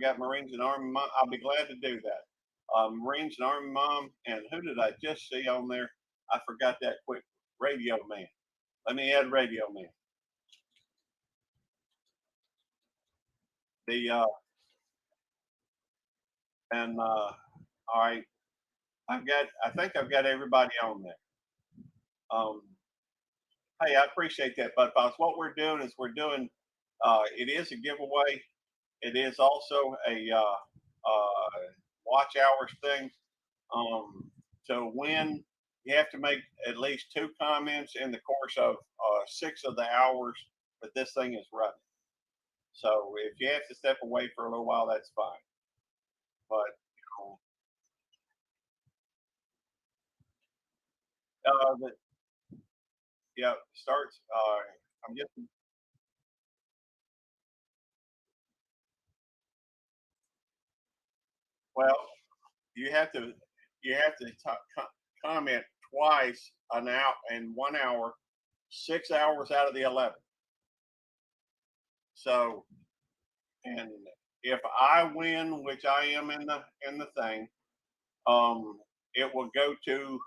got Marines and Army Mom. I'll be glad to do that. Marines and Army Mom. And who did I just see on there? I forgot that quick. Radio Man. Let me add Radio Man. The all right, I think I've got everybody on there. Hey, I appreciate that, Bud Pops. What we're doing is it is a giveaway. It is also a watch hours thing. To win, you have to make at least 2 comments in the course of 6 of the hours that this thing is running. So if you have to step away for a little while, that's fine. But yeah, starts. I'm just. Well, you have to comment twice an hour in 1 hour, 6 hours out of the 11. So, and if I win, which I am in the thing, it will go to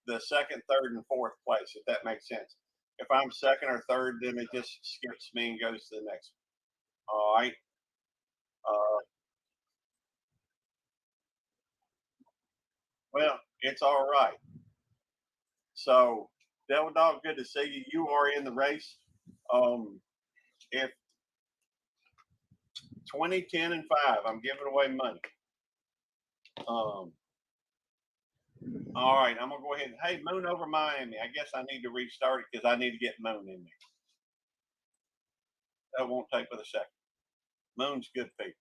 the second, third, and fourth place, if that makes sense. If I'm second or third, then it just skips me and goes to the next one. All right. Well, it's all right. So, Devil Dog, good to see you. You are in the race. If 20, 10, and 5, I'm giving away money. All right, I'm gonna go ahead and hey, Moon over Miami. I guess I need to restart it because I need to get Moon in there. That won't take but a second. Moon's good people,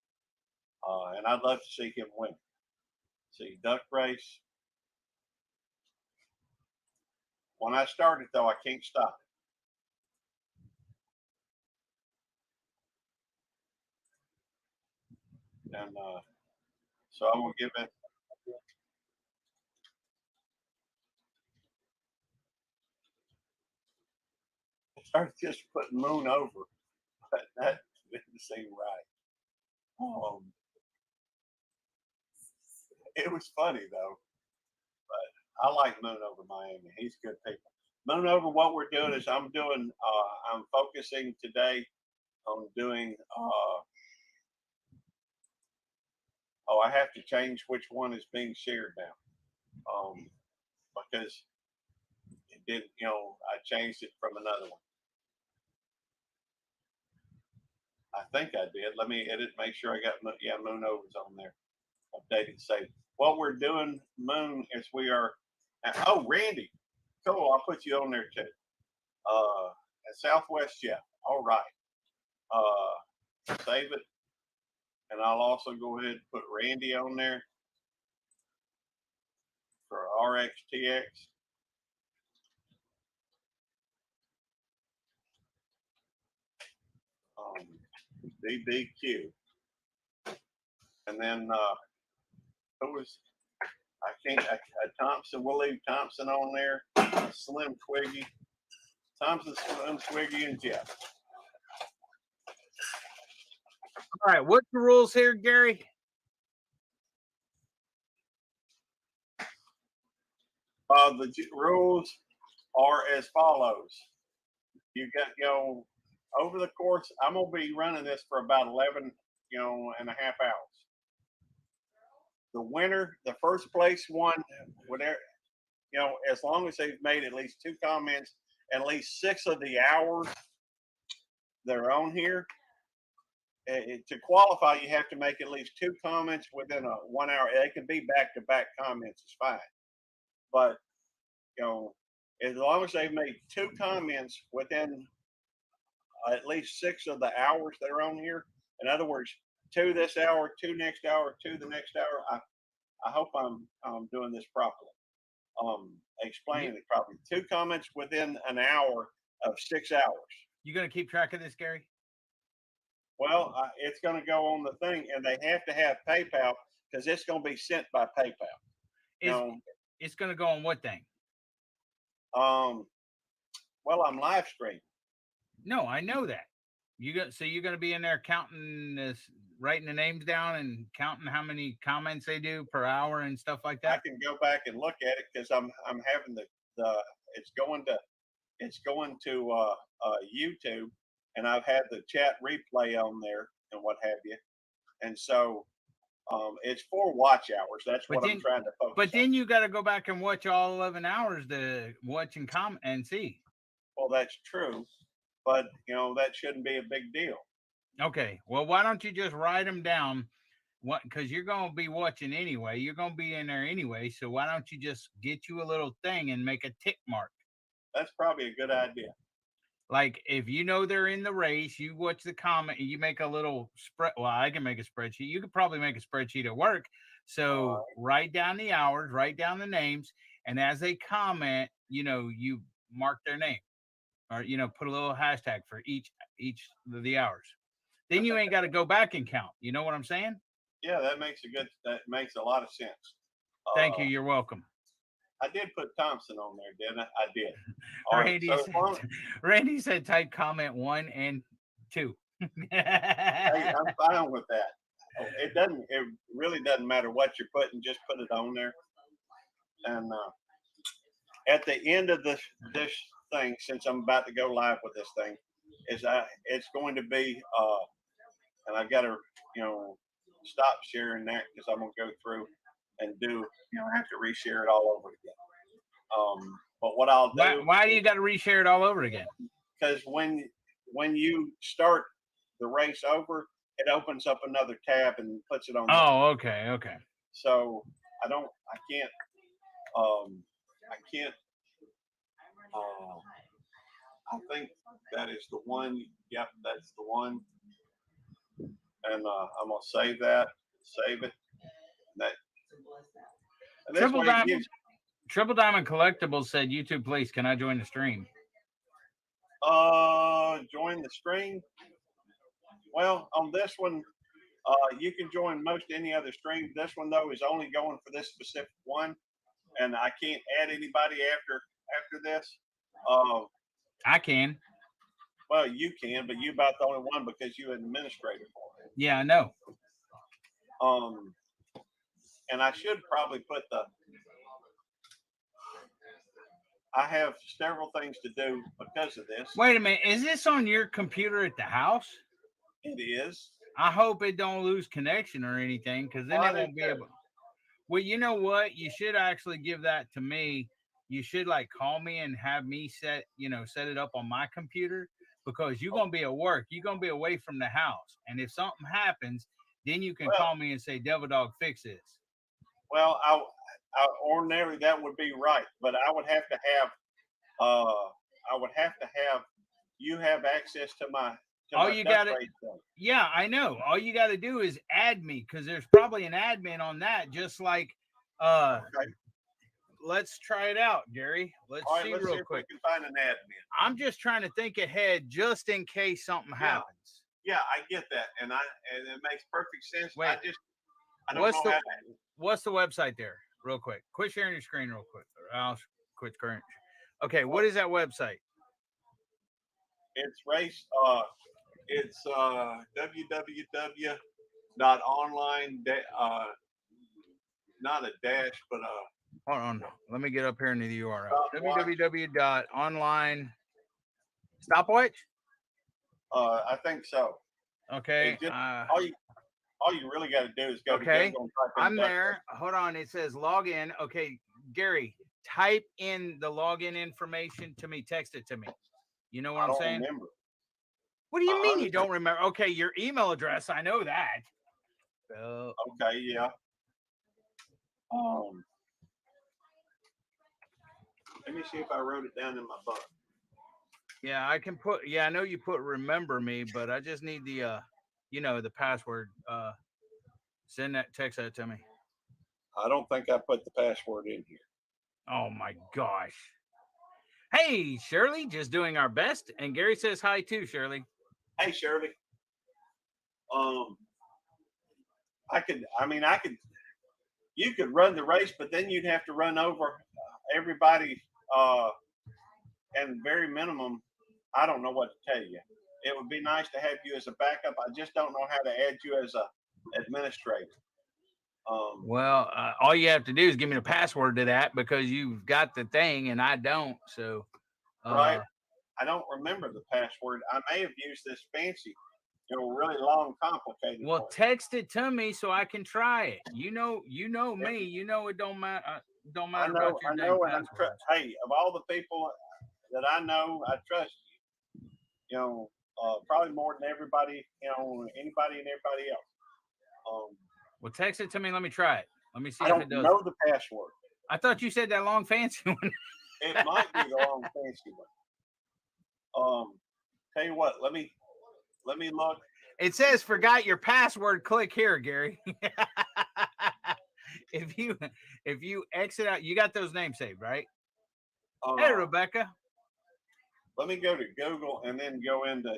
and I'd love to see him win. See, duck race. When I start it, though, I can't stop it. And so I'm gonna give it. I started just putting Moon over, but that didn't seem right. It was funny though, but I like Moon over Miami. He's good people. Moon over. What we're doing is I'm focusing today on doing. I have to change which one is being shared now, because it did. I changed it from another one. I think I did. Let me edit, make sure I got Moon Over's on there. Updated, save. What we're doing, Moon, is we are. Oh, Randy, cool. I'll put you on there too. At Southwest, yeah. All right. Save it, and I'll also go ahead and put Randy on there for RXTX. DDQ. And then who was Thompson? We'll leave Thompson on there. Slim Twiggy, Thompson, Slim Twiggy, and Jeff. All right, what's the rules here, Gary? The rules are as follows. You got over the course. I'm gonna be running this for about 11 and a half hours. The winner, the first place one, whatever, as long as they've made at least 2 comments, at least 6 of the hours they're on here. To qualify, you have to make at least 2 comments within a 1 hour. It can be back-to-back comments, it's fine. But as long as they've made 2 comments within at least 6 of the hours that are on here. In other words, 2 this hour, 2 next hour, 2 the next hour. I hope I'm doing this properly. Explaining it properly. 2 comments within an hour of 6 hours. You going to keep track of this, Gary? Well, it's going to go on the thing, and they have to have PayPal because it's going to be sent by PayPal. It's going to go on what thing? Well, I'm live streaming. No, I know that. So you're going to be in there counting this, writing the names down and counting how many comments they do per hour and stuff like that. I can go back and look at it because I'm having it's going to YouTube, and I've had the chat replay on there, and what have you. And so it's for watch hours. That's But what I'm trying to focus But on. then you got to go back and watch all 11 hours to watch and comment and see. Well, that's true, but that shouldn't be a big deal. Okay. Well, why don't you just write them down? What? Because you're going to be watching anyway. You're going to be in there anyway. So why don't you just get you a little thing and make a tick mark? That's probably a good idea. Like if you know they're in the race, you watch the comment and you make a little spread. Well, I can make a spreadsheet. You could probably make a spreadsheet at work. So write down the hours, write down the names, and as they comment, you mark their name, or put a little hashtag for each of the hours. Then you ain't got to go back and count. You know what I'm saying? Yeah, that makes a lot of sense. Thank you. You're welcome. I did put Thompson on there, didn't I? I did. Randy said type comment 1 and 2. Hey, I'm fine with that. It really doesn't matter what you're putting, just put it on there. And at the end of this thing, since I'm about to go live with this thing, it's going to be and I gotta stop sharing that because I'm gonna go through and I have to reshare it all over again. But what I'll do, why do you got to reshare it all over again? Because when you start the race over, it opens up another tab and puts it on. Oh, okay. So I can't. I think that is the one. Yep, that's the one. And I'm gonna save that. Save it. Triple Diamond Collectibles said, YouTube, please, can I join the stream? Join the stream. Well, on this one, you can join most any other stream. This one though is only going for this specific one, and I can't add anybody after this. I can. Well, you can, but you're about the only one because you're an administrator for it. Yeah, I know. And I should probably put I have several things to do because of this. Wait a minute. Is this on your computer at the house? It is. I hope it don't lose connection or anything, because then it won't be able. Well, you know what? You should actually give that to me. You should call me and have me set it up on my computer, because you're going to be at work. You're going to be away from the house. And if something happens, then you can call me and say, Devil Dog, fix this. Well, I ordinarily that would be right, but I would have to have you have access to my yeah, I know. All you got to do is add me, because there's probably an admin on that, just like let's try it out, Gary. Let's see real quick. We can find an admin. I'm just trying to think ahead just in case something happens. Yeah, I get that, and it makes perfect sense. Wait, I don't know what's the website there? Real quick. Quit sharing your screen real quick. I'll quit current. Okay, what is that website? It's race. It's www.online. Not a dash, but hold on. Let me get up here into the URL. www.online stopwatch. I think so. Okay. All you really got to do is go. Okay. I'm there. Hold on. It says login. Okay, Gary, type in the login information to me. Text it to me. You know what I'm saying? Remember. What do you mean you don't remember? Okay, your email address. I know that. Okay. Yeah. Let me see if I wrote it down in my book. Yeah, I can put. Yeah, I know you put remember me, but I just need the the password. Text that to me. I don't think I put the password in here. Oh my gosh. Hey, Shirley, just doing our best. And Gary says hi too, Shirley. Hey, Shirley. You could run the race, but then you'd have to run over everybody. And very minimum, I don't know what to tell you. It would be nice to have you as a backup. I just don't know how to add you as a administrator. Well, all you have to do is give me the password to that, because you've got the thing and I don't. So right. I don't remember the password. I may have used this fancy, really long, complicated. Well, ones. text it to me so I can try it. You know me. You know it don't matter. Don't I matter know, about your I dang know, and passwords. hey, of all the people that I know, I trust you. Probably more than everybody, anybody and everybody else. Well, text it to me. Let me try it. Let me see I if don't it does. know the password. I thought you said that long fancy one. It might be the long fancy one. Tell you what, let me look. It says forgot your password. Click here, Gary. if you exit out, you got those names saved, right? Hey, Rebecca. Let me go to Google and then go into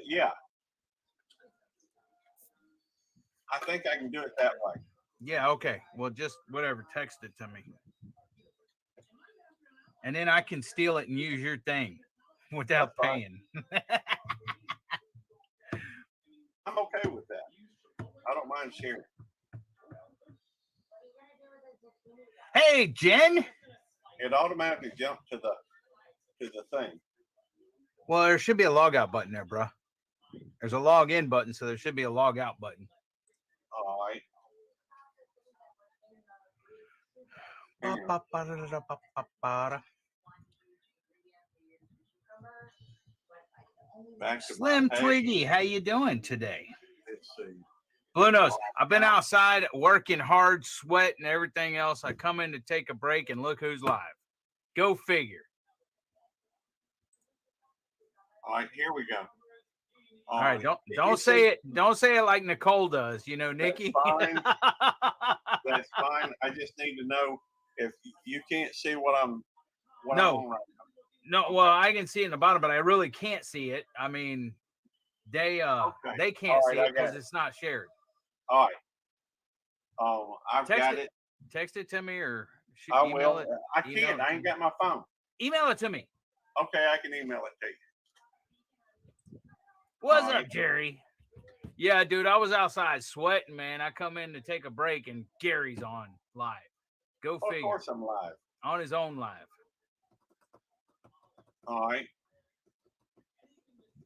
I think I can do it that way. Yeah, okay. Well, just whatever. Text it to me. And then I can steal it and use your thing without paying. I'm okay with that. I don't mind sharing. Hey, Jen. It automatically jumped to the thing. Well, there should be a log out button there, bro. There's a log in button, so there should be a log out button. All right. Slim Twiggy, how you doing today? Let's see. Blue Nose, I've been outside working hard, sweat and everything else. I come in to take a break and look who's live. Go figure. All right, here we go. All right, don't say it. Don't say it like Nicole does. You know, Nikki. That's fine. That's fine. I just need to know if you can't see what I'm on right now. No, well, I can see it in the bottom, but I really can't see it. I mean, they can't see it because it's not shared. All right. I've got it. Text it to me or I email will. it. I can't. I ain't got my phone. Email it to me. Okay, I can email it to you. What's up, Jerry? Yeah, dude, I was outside sweating, man. I come in to take a break and Gary's on live. Go figure. Of course I'm live. On his own live. All right.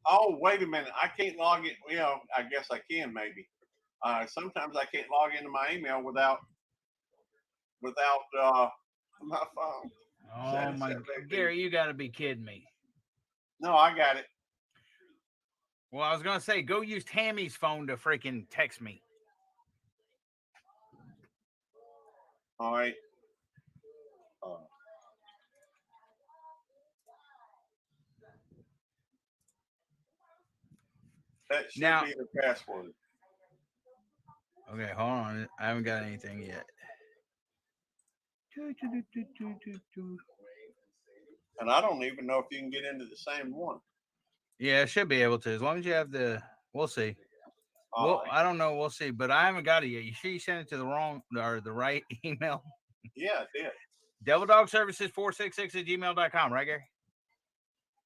Oh, wait a minute. I can't log in. I guess I can maybe. Sometimes I can't log into my email without my phone. Oh my God. Gary, you gotta be kidding me. No, I got it. Well, I was gonna say, go use Tammy's phone to freaking text me. All right. That should be the password. Okay, hold on. I haven't got anything yet. And I don't even know if you can get into the same one. Yeah, it should be able to, as long as you have the. We'll see. Well, I don't know. We'll see, but I haven't got it yet. You sure you sent it to the wrong or the right email? Yeah, it did. DevilDogServices466@gmail.com, right, Gary?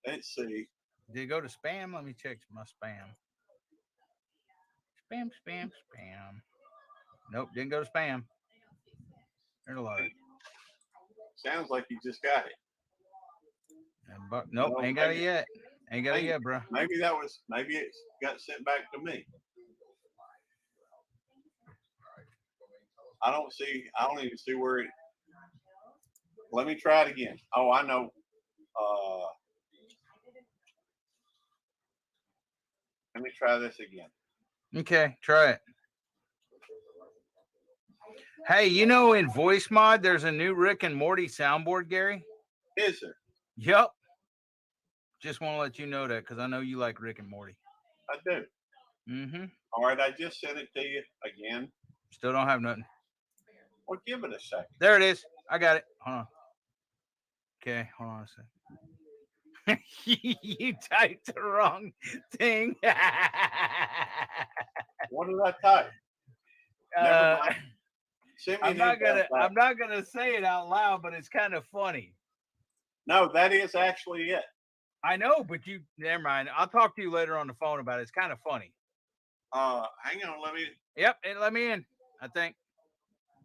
Let's see. Did it go to spam? Let me check my spam. Spam. Nope, didn't go to spam. There's a lot. Sounds like you just got it. Nope, ain't got it yet. Ain't got it yet, bro. Maybe it got sent back to me. I don't even see where it. Let me try it again. Oh, I know. Let me try this again. Okay, try it. Hey, in Voice Mod, there's a new Rick and Morty soundboard, Gary. Is there? Yep. Just want to let you know that because I know you like Rick and Morty. I do. Mm-hmm. All right, I just sent it to you again. Still don't have nothing. Well, give it a second. There it is. I got it. Hold on. Okay, hold on a second. You typed the wrong thing. What did I type? Never mind. I'm not gonna say it out loud, but it's kind of funny. No, that is actually it. I know, but never mind. I'll talk to you later on the phone about it. It's kind of funny. Hang on, let me. Yep, it let me in, I think.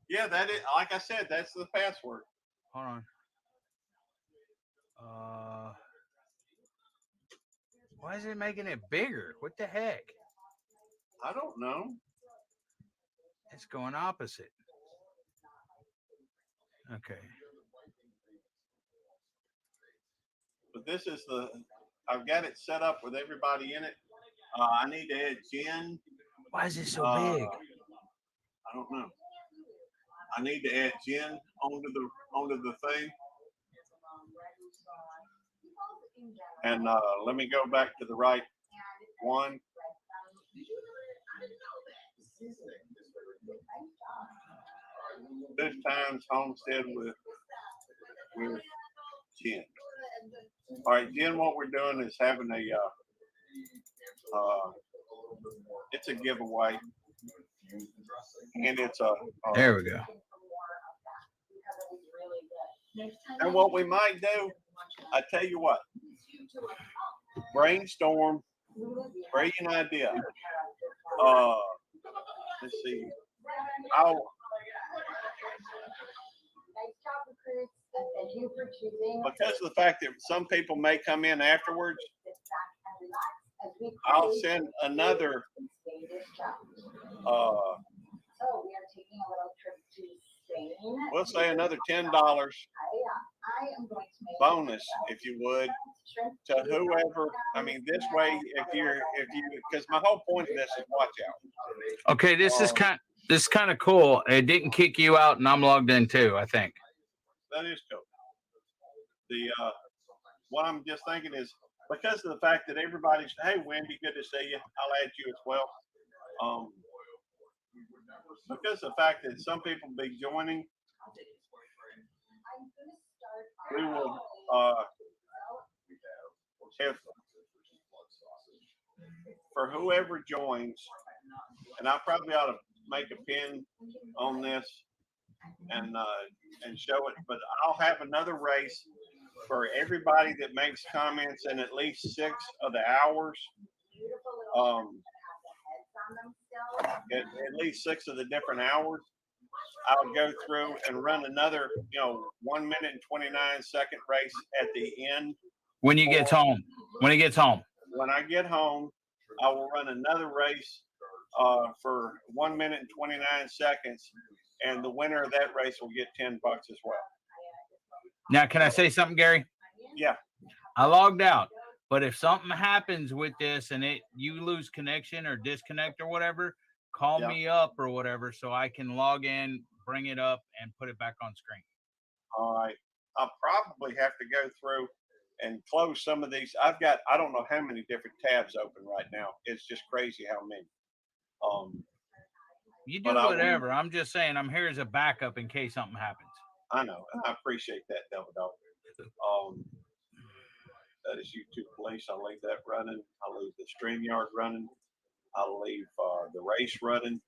Yeah, that is. Like I said, that's the password. Hold on. Why is it making it bigger? What the heck? I don't know. It's going opposite. Okay. But this is I've got it set up with everybody in it. I need to add Jen. Why is it so big? I don't know. I need to add Jen onto the thing. And let me go back to the right one. This time's Homestead with Jen. All right, Jen, what we're doing is having it's a giveaway. And it's there we go. And what we might do, I tell you what, brainstorm, brilliant idea. Let's see. Because of the fact that some people may come in afterwards, I'll send another we'll say another $10 bonus, if you would, to whoever. I mean, this way, if you, because my whole point of this is watch out. Okay, this is kind of cool. It didn't kick you out, and I'm logged in too, I think. That is cool. What I'm just thinking is because of the fact that everybody's, hey, Wendy, good to see you. I'll add you as well. Because of the fact that some people will be joining, we will if for whoever joins, and I probably ought to make a pin on this and show it, but I'll have another race for everybody that makes comments in at least 6 of the hours. At least 6 of the different hours, I'll go through and run another, 1 minute and 29-second race at the end. When he gets home. When I get home, I will run another race for 1 minute and 29 seconds, and the winner of that race will get $10 as well. Now, can I say something, Gary? Yeah. I logged out, but if something happens with this and you lose connection or disconnect or whatever, call me up or whatever so I can log in, bring it up, and put it back on screen. All right. I'll probably have to go through and close some of these. I don't know how many different tabs open right now. It's just crazy how many. You do whatever. I'm just saying I'm here as a backup in case something happens. I know. And I appreciate that, Devil Dog. That is YouTube Police. I'll leave that running. I'll leave the StreamYard running. I'll leave the race running.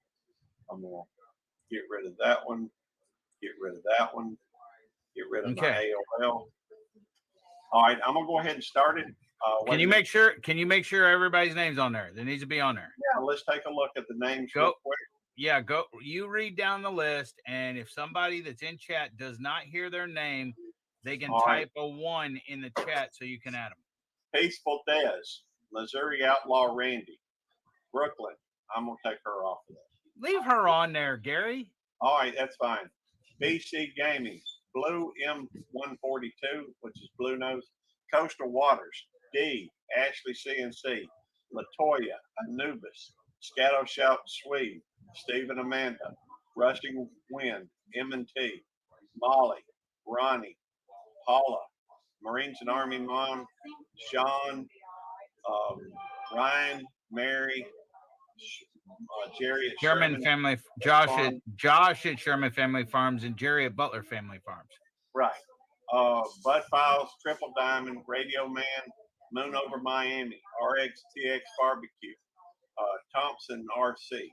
I'm going to get rid of that one. Get rid of that one. Get rid of my AOL. All right, I'm gonna go ahead and start it. Can you make sure everybody's name's on there? There needs to be on there. Yeah, let's take a look at the names. Go. Yeah, go. You read down the list, and if somebody that's in chat does not hear their name, they can type a 1 in the chat so you can add them. Peaceful Des, Missouri Outlaw Randy, Brooklyn. I'm gonna take her off of that. Leave her on there, Gary. All right, that's fine. BC Gaming, Blue M142, which is Blue Nose, Coastal Waters, D, Ashley CNC, Latoya, Anubis, Scatto Shout Swede, Stephen Amanda, Rushing Wind, M&T, Molly, Ronnie, Paula, Marines and Army Mom, Sean, Ryan, Mary, Jerry at Sherman Family, Josh at Sherman Family Farms, and Jerry at Butler Family Farms. Right. Bud Files, Triple Diamond, Radio Man, Moon Over Miami, RXTX Barbecue, Thompson RC,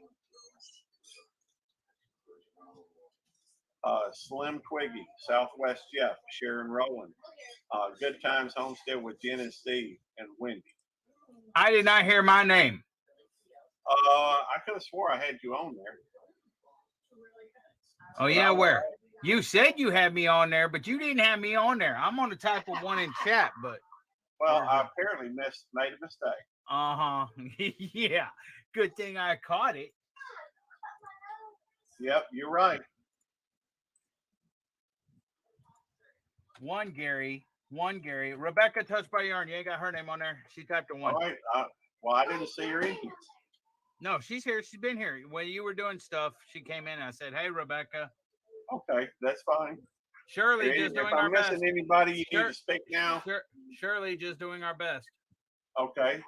Slim Twiggy, Southwest Jeff, Sharon Rowland, Good Times Homestead with Jen and Steve, and Wendy. I did not hear my name. I could have swore I had you on there. Oh yeah, where? You said you had me on there, but you didn't have me on there. I'm on the type of 1 in chat, but well, I apparently made a mistake. Yeah, Good thing I caught it. Yep, you're right. One Gary. Rebecca Touched by Yarn. You ain't got her name on there. She typed a 1. All right. Well, I didn't see her in here. No, she's here. She's been here. When you were doing stuff, she came in and I said, hey, Rebecca. Okay, that's fine. Shirley, If just doing I'm our best. missing anybody, you need to speak now. Shirley, just doing our best. Okay.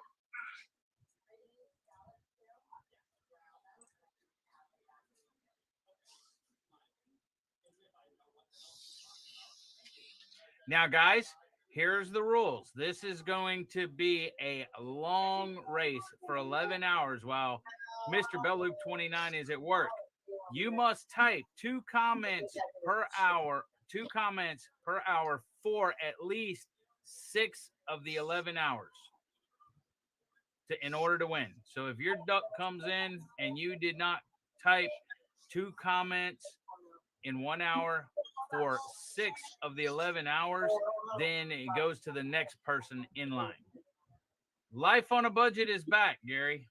Now, guys, here's the rules. This is going to be a long race for 11 hours while Mr. Belloop 29 is at work. You must type 2 comments per hour for at least 6 of the 11 hours in order to win. So if your duck comes in and you did not type 2 comments in 1 hour for 6 of the 11 hours, then it goes to the next person in line. Life on a Budget is back, Gary.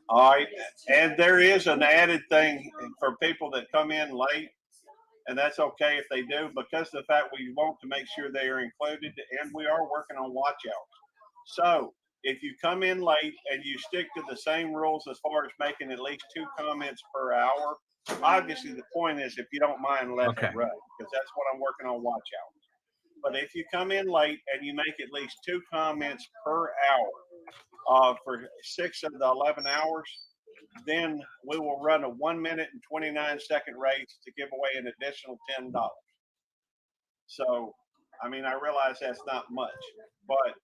All right. And there is an added thing for people that come in late, and that's okay if they do, because of the fact we want to make sure they are included, and we are working on watch hours. So if you come in late and you stick to the same rules as far as making at least 2 comments per hour, obviously the point is if you don't mind letting it run, because that's what I'm working on watch hours. But if you come in late and you make at least 2 comments per hour for 6 of the 11 hours, then we will run a 1 minute and 29-second race to give away an additional $10. So, I mean, I realize that's not much, but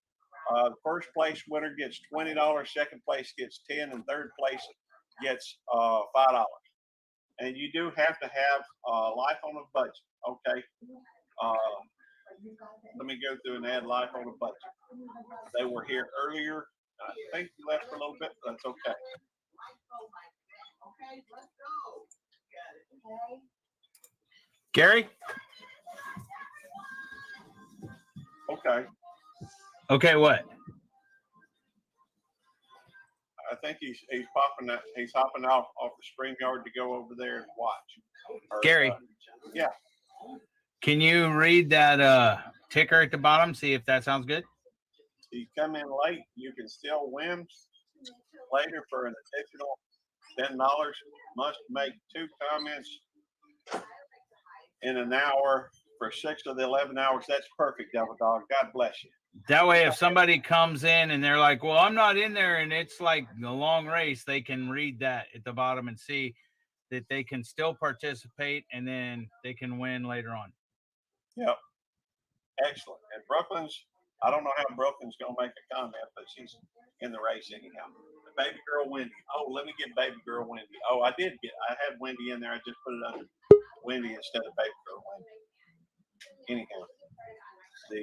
first place winner gets $20, second place gets $10, and third place gets $5. And you do have to have Life on a Budget. Okay. Let me go through and add Life on a Budget. They were here earlier. I think you left for a little bit, but that's okay. Gary? Okay. Okay, what? I think he's popping that. He's hopping off the StreamYard to go over there and watch. Gary? Yeah. Can you read that ticker at the bottom? See if that sounds good. If you come in late, you can still win later for an additional $10. Must make 2 comments in an hour for 6 of the 11 hours. That's perfect, Devil Dog. God bless you. That way, if somebody comes in and they're like, well, I'm not in there and it's like a long race, they can read that at the bottom and see that they can still participate and then they can win later on. Yep. Excellent. And Brooklyn's, I don't know how Brooklyn's going to make a comment, but she's in the race anyhow. Baby girl Wendy. Oh, let me get baby girl Wendy. Oh, I had Wendy in there. I just put it under Wendy instead of baby girl Wendy. Anyhow.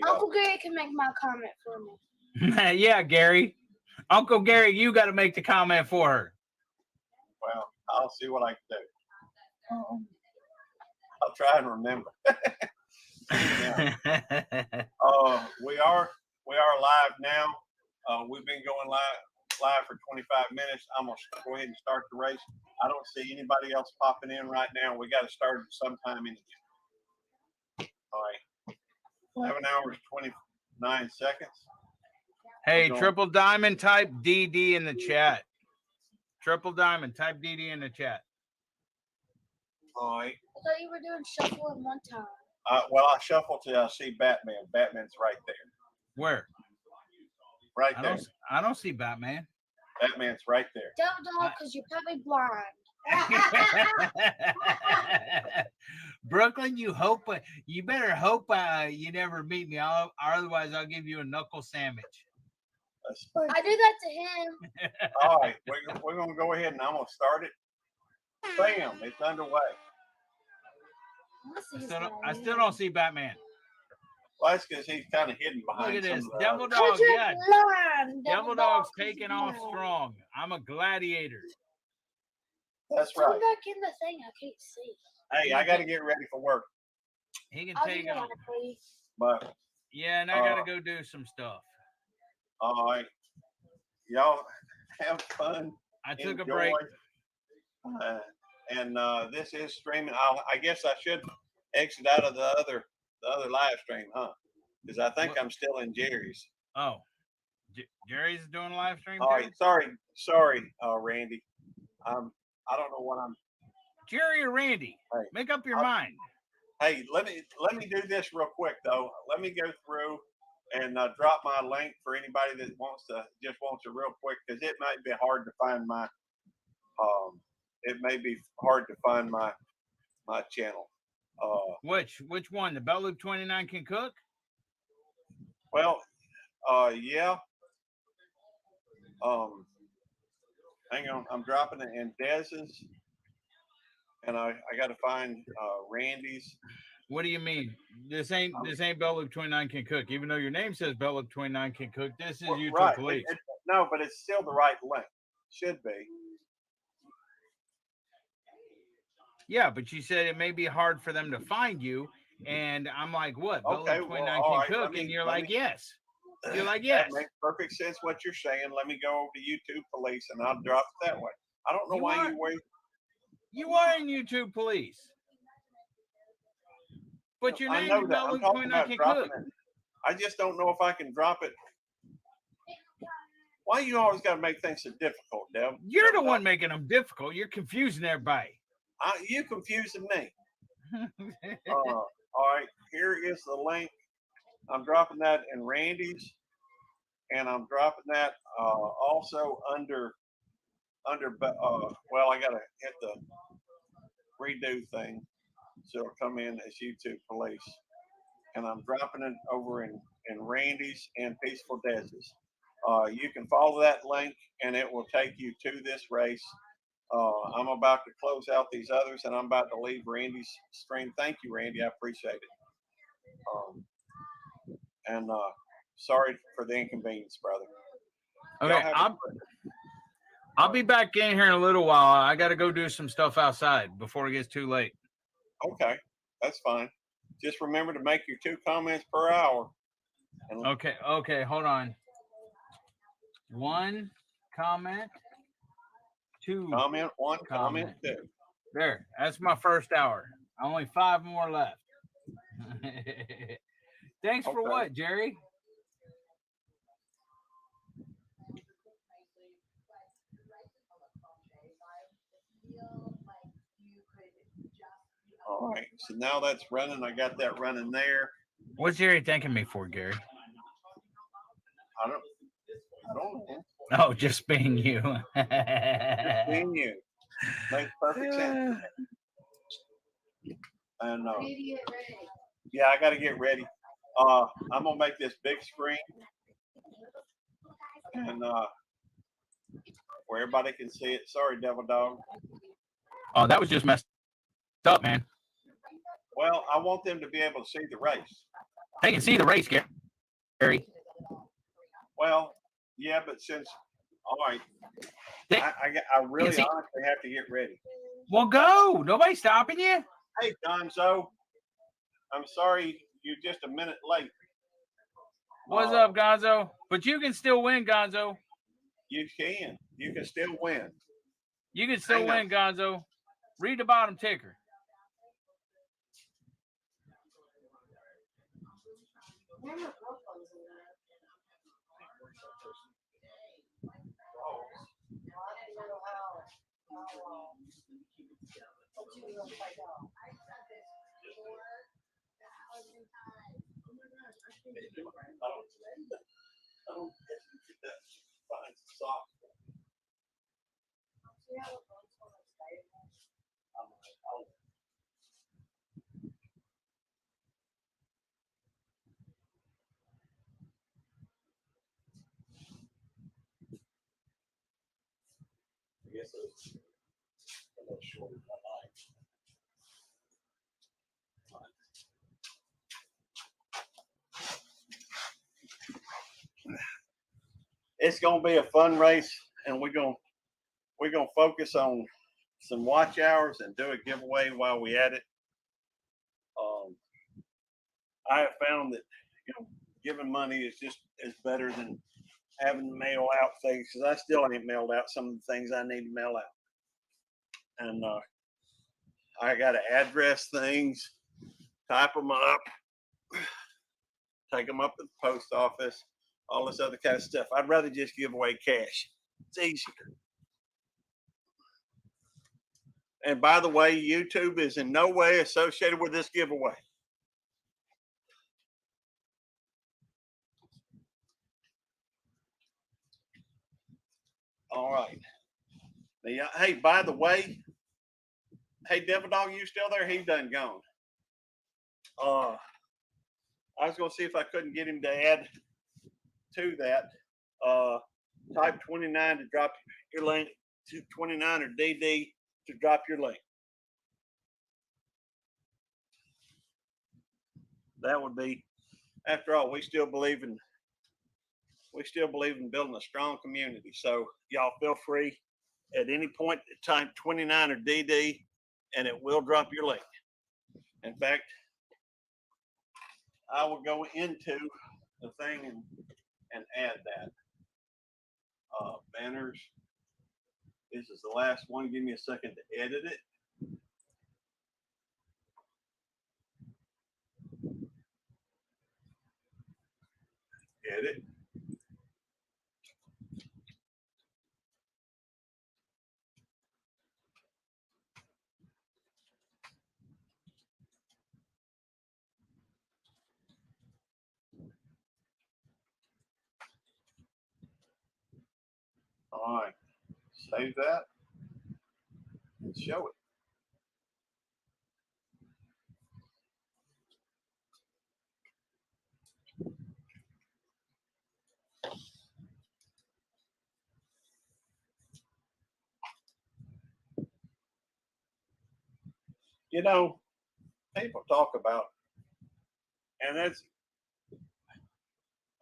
Uncle Gary can make my comment for me. Yeah, Gary. Uncle Gary, you got to make the comment for her. Well, I'll see what I can do. I'll try and remember. We are live now. We've been going live for 25 minutes. I'm gonna go ahead and start the race. I don't see anybody else popping in right now. We got to start sometime in the game. All right. 11 hours, 29 seconds. Hey, Triple Diamond, type DD in the chat. Triple Diamond, type DD in the chat. All right. I thought you were doing shuffling one time. Well, I shuffled till I see Batman. Batman's right there. Where? Right there. I don't see Batman. Batman's right there. Don't, because you're probably blind. Brooklyn, you better hope you never meet me. Otherwise, I'll give you a knuckle sandwich. I do that to him. All right, we're going to go ahead and I'm going to start it. Bam, it's underway. I still don't see Batman. Well, that's because he's kind of hidden behind. Look at this. Some Devil Dog, yeah. Devil Dog's taking off strong. I'm a gladiator. That's Come right. back in the thing. I can't see. Hey, I got to get ready for work. He can I'll take do it that, on. please. But yeah, and I got to go do some stuff. all right. y'all have fun. I took a enjoy. break. And this is streaming. I guess I should exit out of the other live stream, huh? Because I think I'm still in Jerry's. Oh, Jerry's doing a live stream. All right, sorry, Randy. I don't know what I'm. Jerry or Randy? Hey, make up your mind. Hey, let me do this real quick though. Let me go through and drop my link for anybody that wants to real quick, because it might be hard to find my channel. Which one? The Belt Loop 29 can cook? Well, yeah. Hang on, I'm dropping it in Dez's, and I got to find Randy's. What do you mean? This ain't Belt Loop 29 can cook. Even though your name says Belt Loop 29 can cook, this is YouTube right. Police. No, but it's still the right link. Should be. Yeah, but you said it may be hard for them to find you, and I'm like, what? Belt Loop 29 can cook, and you're like, yes. You're like, yes. That makes perfect sense what you're saying. Let me go over to YouTube Police, and I'll drop it that way. I don't know why you wait. You are in YouTube Police. But your name is Belt Loop 29 can cook. I just don't know if I can drop it. Why you always got to make things so difficult, Deb? You're the one making them difficult. You're confusing everybody. You confusing me. All right, here is the link. I'm dropping that in Randy's, and I'm dropping that also under. Well, I gotta hit the redo thing, so it'll come in as YouTube Police, and I'm dropping it over in Randy's and Peaceful Dez's. You can follow that link, and it will take you to this race. I'm about to close out these others, and I'm about to leave Randy's stream. Thank you, Randy. I appreciate it. And sorry for the inconvenience, brother. Okay, I'll be back in here in a little while. I got to go do some stuff outside before it gets too late. Okay, that's fine. Just remember to make your 2 comments per hour. Okay, hold on. 1 comment. 2 comment, 1 comment, 2. There, that's my first hour. Only 5 more left. Thanks for what, Jerry? All right, so now that's running. I got that running there. What's Jerry thanking me for, Gary? I don't know. Oh, just being you. Just being you. Makes perfect sense. And yeah, I got to get ready. I'm gonna make this big screen, and where everybody can see it. Sorry, Devil Dog. Oh, that was just messed up, man. Well, I want them to be able to see the race. They can see the race, Gary. Well, yeah, but since all right, I really honestly have to get ready. Well, go. Nobody's stopping you. Hey, Gonzo. I'm sorry you're just a minute late. What's up, Gonzo? But you can still win, Gonzo. You can. You can still win. You can still win, Gonzo. Read the bottom ticker. I guess it was a little short of my life. It's gonna be a fun race, and we're gonna focus on some watch hours and do a giveaway while we at it. I have found that giving money is better than having to mail out things because I still ain't mailed out some of the things I need to mail out. And I got to address things, type them up, take them up to the post office, all this other kind of stuff. I'd rather just give away cash. It's easier. And by the way, YouTube is in no way associated with this giveaway. All right. Now, hey, by the way, hey, Devil Dog, you still there? He done gone. I was going to see if I couldn't get him to add to that. Type 29 to drop your link, to 29 or DD to drop your link. That would be, after all, we still believe in building a strong community. So y'all feel free at any point to type 29 or DD and it will drop your link. In fact, I will go into the thing and add that. Banners. This is the last one. Give me a second to edit it. Edit. All right. Save that and show it. You know, people talk about, and that's,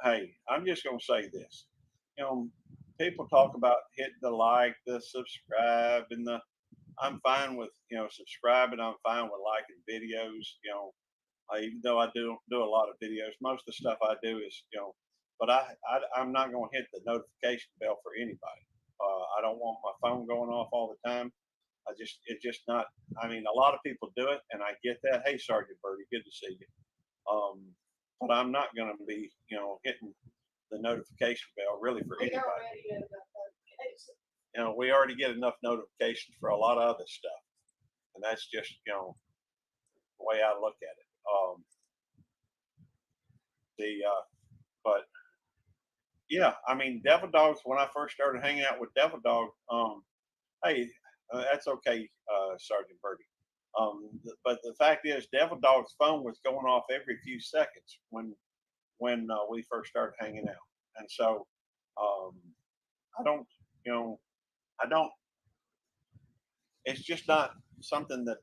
hey, I'm just going to say this. You know, people talk about hitting the like, the subscribe, and I'm fine with, subscribing. I'm fine with liking videos, even though I do a lot of videos. Most of the stuff I do is, but I'm not going to hit the notification bell for anybody. I don't want my phone going off all the time. It's just not, I mean, a lot of people do it and I get that. Hey, Sergeant Birdie, good to see you. But I'm not going to be, hitting the notification bell really for anybody. We already get enough notifications for a lot of other stuff. And that's just, the way I look at it. But yeah, I mean, Devil Dogs, when I first started hanging out with Devil Dog, hey, that's okay, Sergeant Birdie. But the fact is, Devil Dog's phone was going off every few seconds when we first started hanging out, and so I don't. It's just not something that.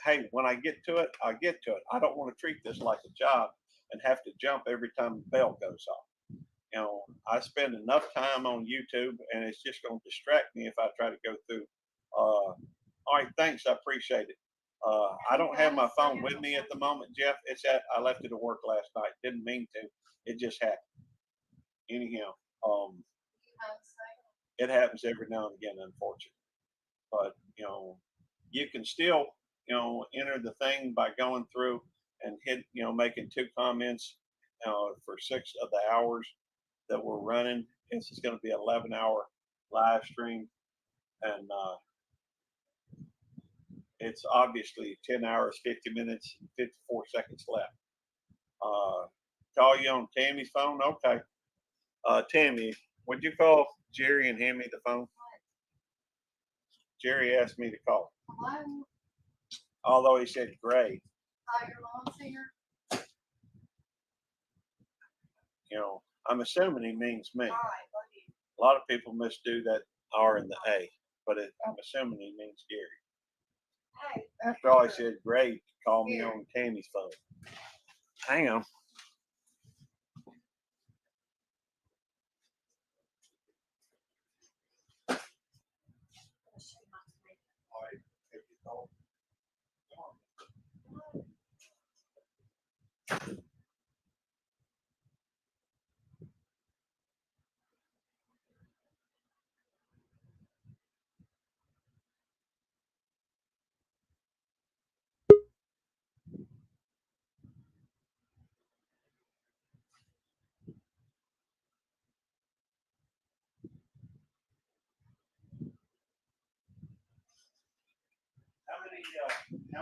Hey, when I get to it, I get to it. I don't want to treat this like a job and have to jump every time the bell goes off. I spend enough time on YouTube, and it's just going to distract me if I try to go through. All right, thanks. I appreciate it. I don't have my phone with me at the moment, Jeff. I left it at work last night. Didn't mean to. It just happened. Anyhow, it happens every now and again, unfortunately. But you can still enter the thing by going through and making 2 comments for 6 of the hours that we're running. This is going to be an 11-hour live stream, and it's obviously 10 hours, 50 minutes, and 54 seconds left. Call you on Tammy's phone? Okay. Tammy, would you call Jerry and hand me the phone? Jerry asked me to call. Hello? Although he said great. Your mom's here? I'm assuming he means me. All right, love you. A lot of people misdo that R and the A, but I'm assuming he means Gary. Hey. After all, he said great. Call me on Tammy's phone. Hang on.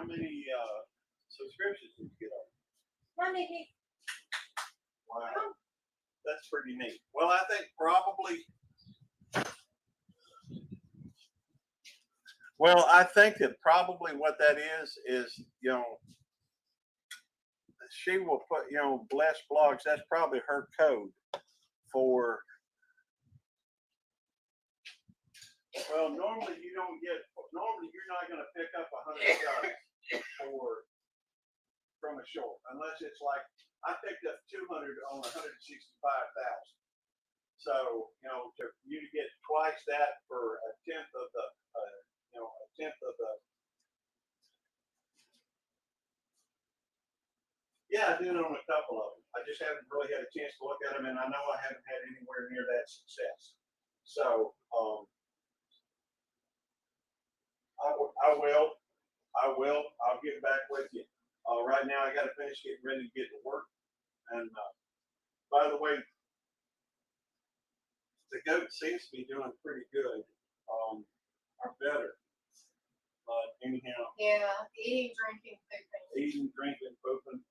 many subscriptions did you get on? Money. Wow, that's pretty neat. Well, I think probably. Well, I think that probably what that is she will put bless blogs. That's probably her code for. Well, normally you're not going to pick up 100 subs from a short unless it's like I picked up 200 on 165,000. So to get twice that for a tenth of the Yeah, I did on a couple of them. I just haven't really had a chance to look at them, and I know I haven't had anywhere near that success. So I'll get back with you. Right now, I got to finish getting ready to get to work. And by the way, the goat seems to be doing pretty good, or better. But anyhow. Yeah, eating, drinking, pooping. Eating, drinking, pooping.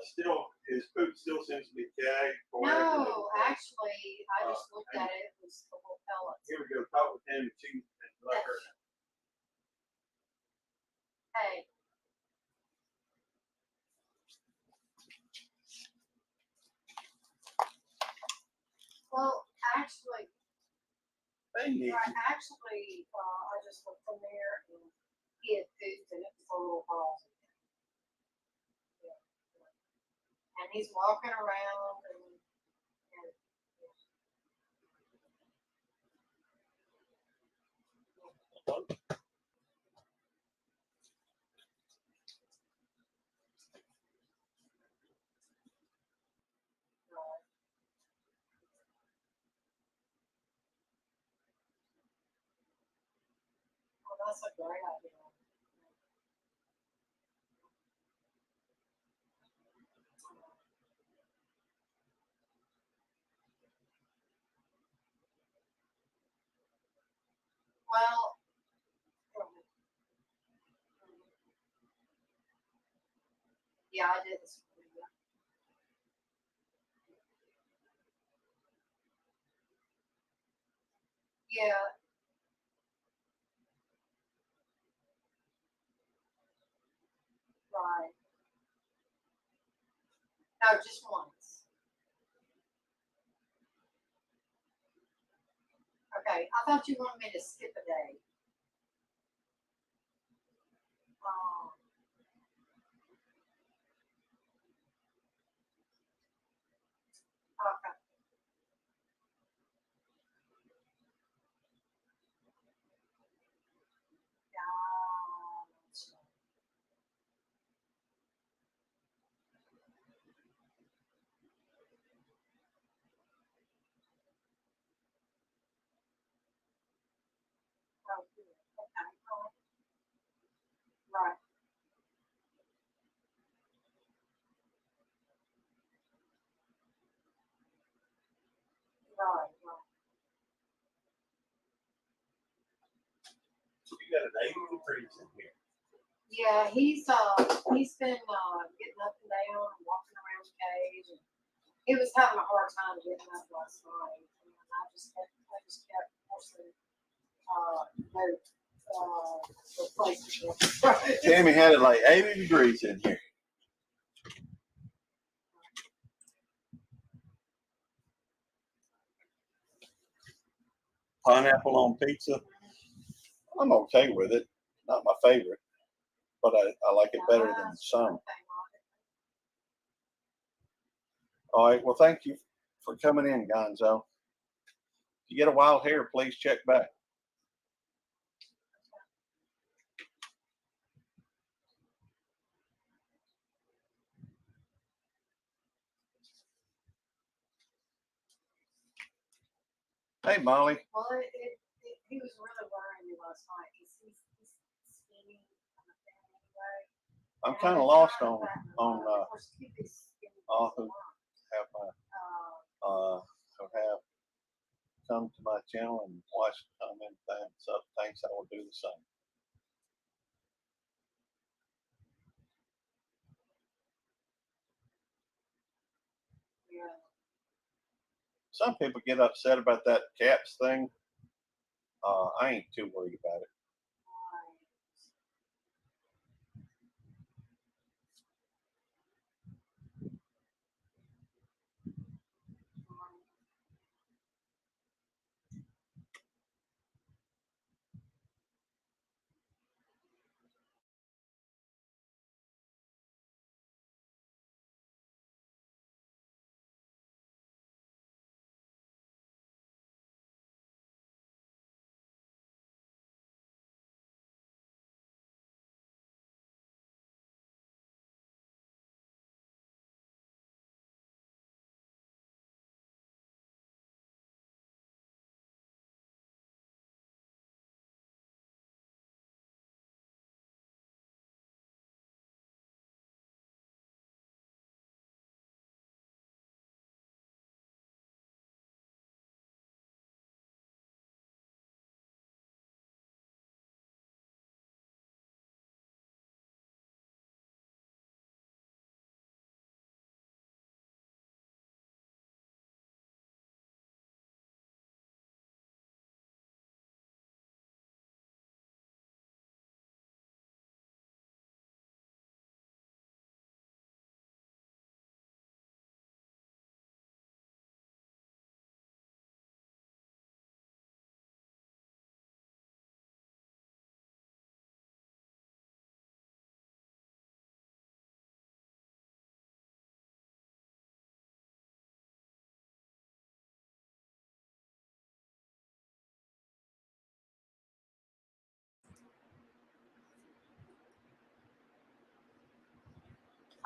Still, his poop still seems to be gagged. No, actually, I just looked at it. It was the whole pellets. Here we go. Talk with him and see. Let her know. Hey. Well, actually, I just looked in there and he had food and it was a little balls. Yeah. And he's walking around and that's a great idea. Well, yeah, I did this. Yeah. Right. No, just once. Okay, I thought you wanted me to skip a day. Okay. Right. Right. You got an 80 degrees in here. Yeah, he's been getting up and down and walking around the cage, and he was having a hard time getting up last night. And I just kept forcing replacement. Tammy had it like 80 degrees in here. Pineapple on pizza. I'm okay with it. Not my favorite, but I like it better than some. All right. Well, thank you for coming in, Gonzo. If you get a wild hair, please check back. Hey, Molly. Well, he was really worrying me last night because he's skinny anyway. I'm kind of lost on all who have come to my channel and watch, comment, thumbs up. Thanks. I will do the same. Some people get upset about that caps thing. I ain't too worried about it.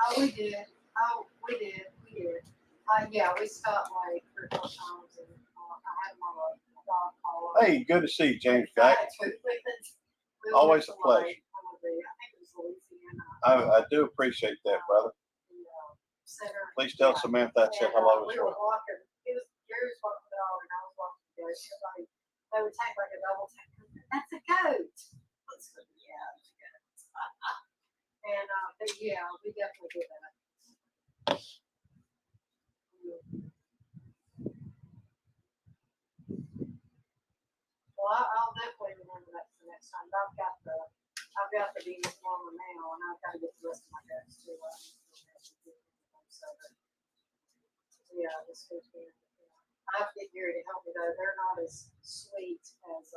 Oh, we did. Oh, we did. Yeah, we stopped like 3 or 4 times and I had my dog call. Hey, good to see you, James Jack. Always a pleasure. I think it was Louisiana. I do appreciate that, brother. Please tell Samantha I said hello as We were well. walking. Gary was walking the dog and I was walking the goat. They would take like a double take. That's a goat. Yeah, it's a goat. And but yeah, we definitely did that. Well, I'll definitely remember that for next time. I've got the Venus Mama now, and I've got to get the rest of my goats too. So, yeah, this weekend. I have to get Gary to help me though. They're not as sweet as.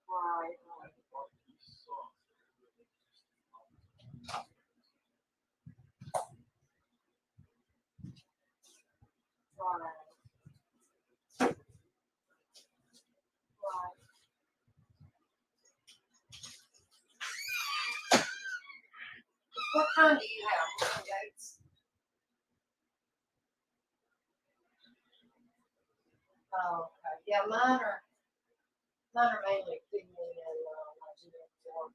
Right. What kind do you have? What kind of goats? Oh, okay. Yeah, mine are mainly pygmy and Nigerian form.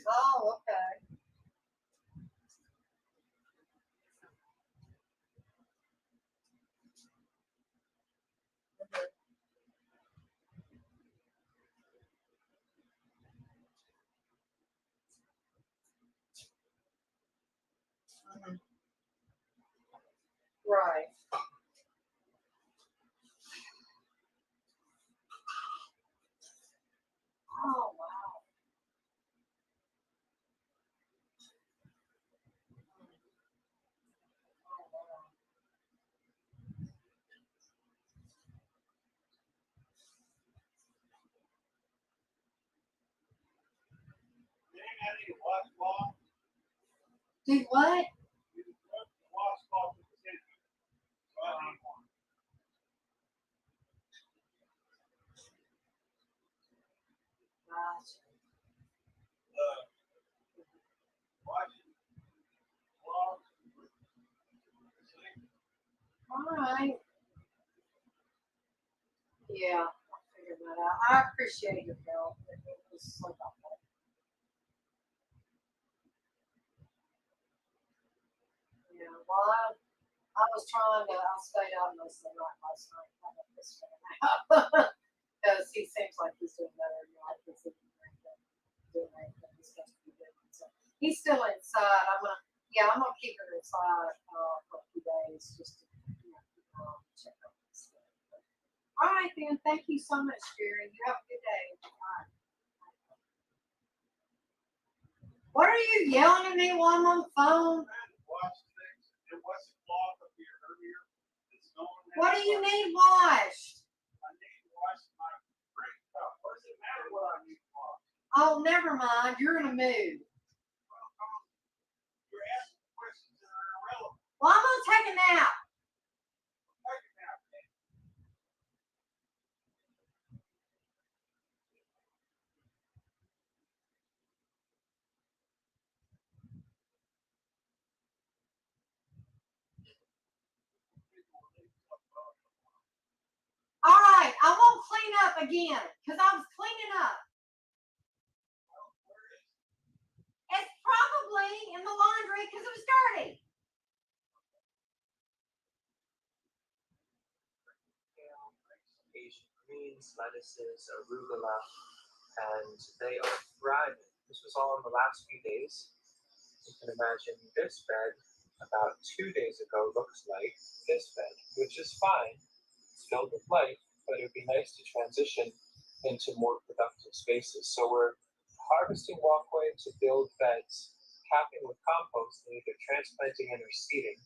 Oh, okay. Mhm. Right. Oh, wow. Do what? appreciate your help. It was so helpful. Yeah, well, I was trying to, I stayed out most of the night last night. I got this out because he seems like he's doing better. You know, he's doing anything he's supposed to be doing. So he's still inside. I'm gonna keep him inside for a few days just to check out this stuff. All right, then. Thank you so much, Jerry. You have a good day. Bye. What are you yelling at me while I'm on the phone? What do you need washed? Oh, never mind. You're in a mood. Well, I'm gonna take a nap. All right, I won't clean up again because I was cleaning up. It's probably in the laundry because it was dirty. Asian greens, lettuces, arugula, and they are thriving. This was all in the last few days. You can imagine this bed about 2 days ago looks like this bed, which is fine. It's filled with life, but it would be nice to transition into more productive spaces. So we're harvesting walkway to build beds, capping with compost, and either transplanting and or seeding.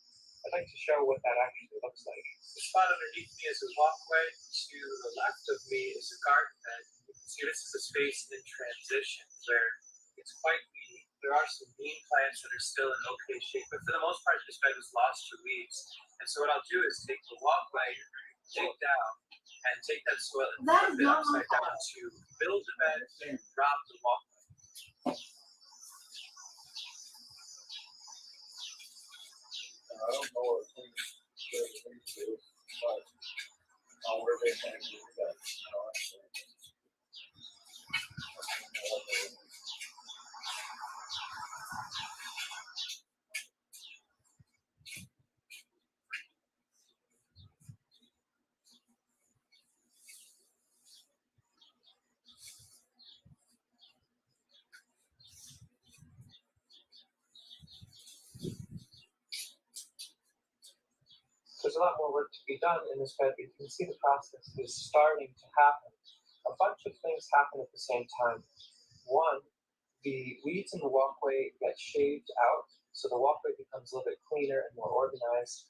I'd like to show what that actually looks like. The spot underneath me is a walkway. To the left of me is a garden bed. You can see this is a space in transition where it's quite weedy. There are some bean plants that are still in okay shape, but for the most part, this bed was lost to weeds. And so what I'll do is take the walkway, dig down, and take that soil and flip it upside down to build the bed and drop the walkway. I don't know what things to do, but where they can do that. There's a lot more work to be done in this bed, but you can see the process is starting to happen. A bunch of things happen at the same time. One, the weeds in the walkway get shaved out, so the walkway becomes a little bit cleaner and more organized.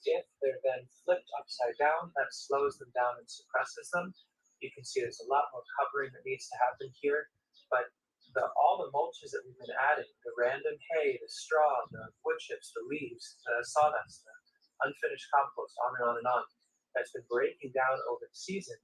If they're then flipped upside down, that slows them down and suppresses them. You can see there's a lot more covering that needs to happen here, but all the mulches that we've been adding, the random hay, the straw, the wood chips, the leaves, the sawdust, the unfinished compost, on and on, that's been breaking down over the season,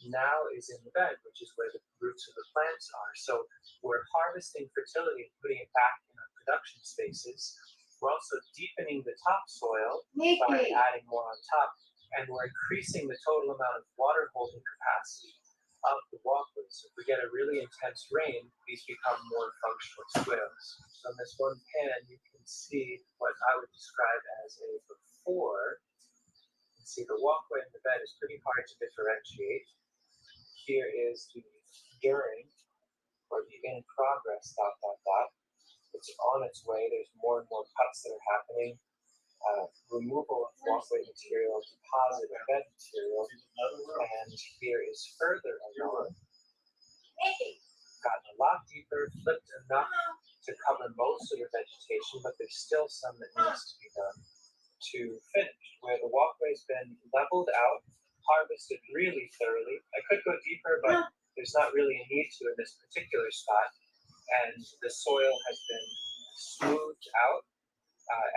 now is in the bed, which is where the roots of the plants are. So we're harvesting fertility and putting it back in our production spaces. We're also deepening the topsoil by adding more on top, and we're increasing the total amount of water holding capacity of the walkway. So if we get a really intense rain, these become more functional swales. So in this one pan, you can see what I would describe as a before. You can see the walkway and the bed is pretty hard to differentiate. Here is the during, or the in progress, ... It's on its way. There's more and more cuts that are happening. Removal of walkway material, deposit of bed material, and here is further along. Gotten a lot deeper, flipped enough to cover most of the vegetation, but there's still some that needs to be done to finish, where the walkway's been leveled out, harvested really thoroughly. I could go deeper, but there's not really a need to in this particular spot, and the soil has been smoothed out.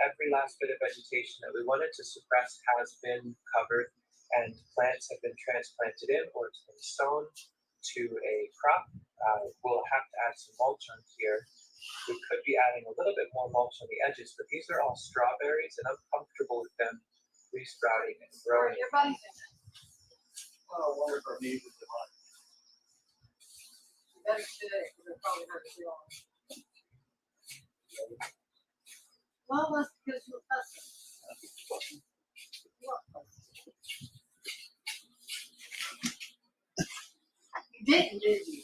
Every last bit of vegetation that we wanted to suppress has been covered, and plants have been transplanted in, or it's been sown to a crop. We'll have to add some mulch on here. We could be adding a little bit more mulch on the edges, but these are all strawberries, and I'm comfortable with them resprouting and growing. Oh, I wonder if our neighbors are on. Better today, because it probably hurt too long. Well, that's because you're fussing. You are fussing. You didn't, did you?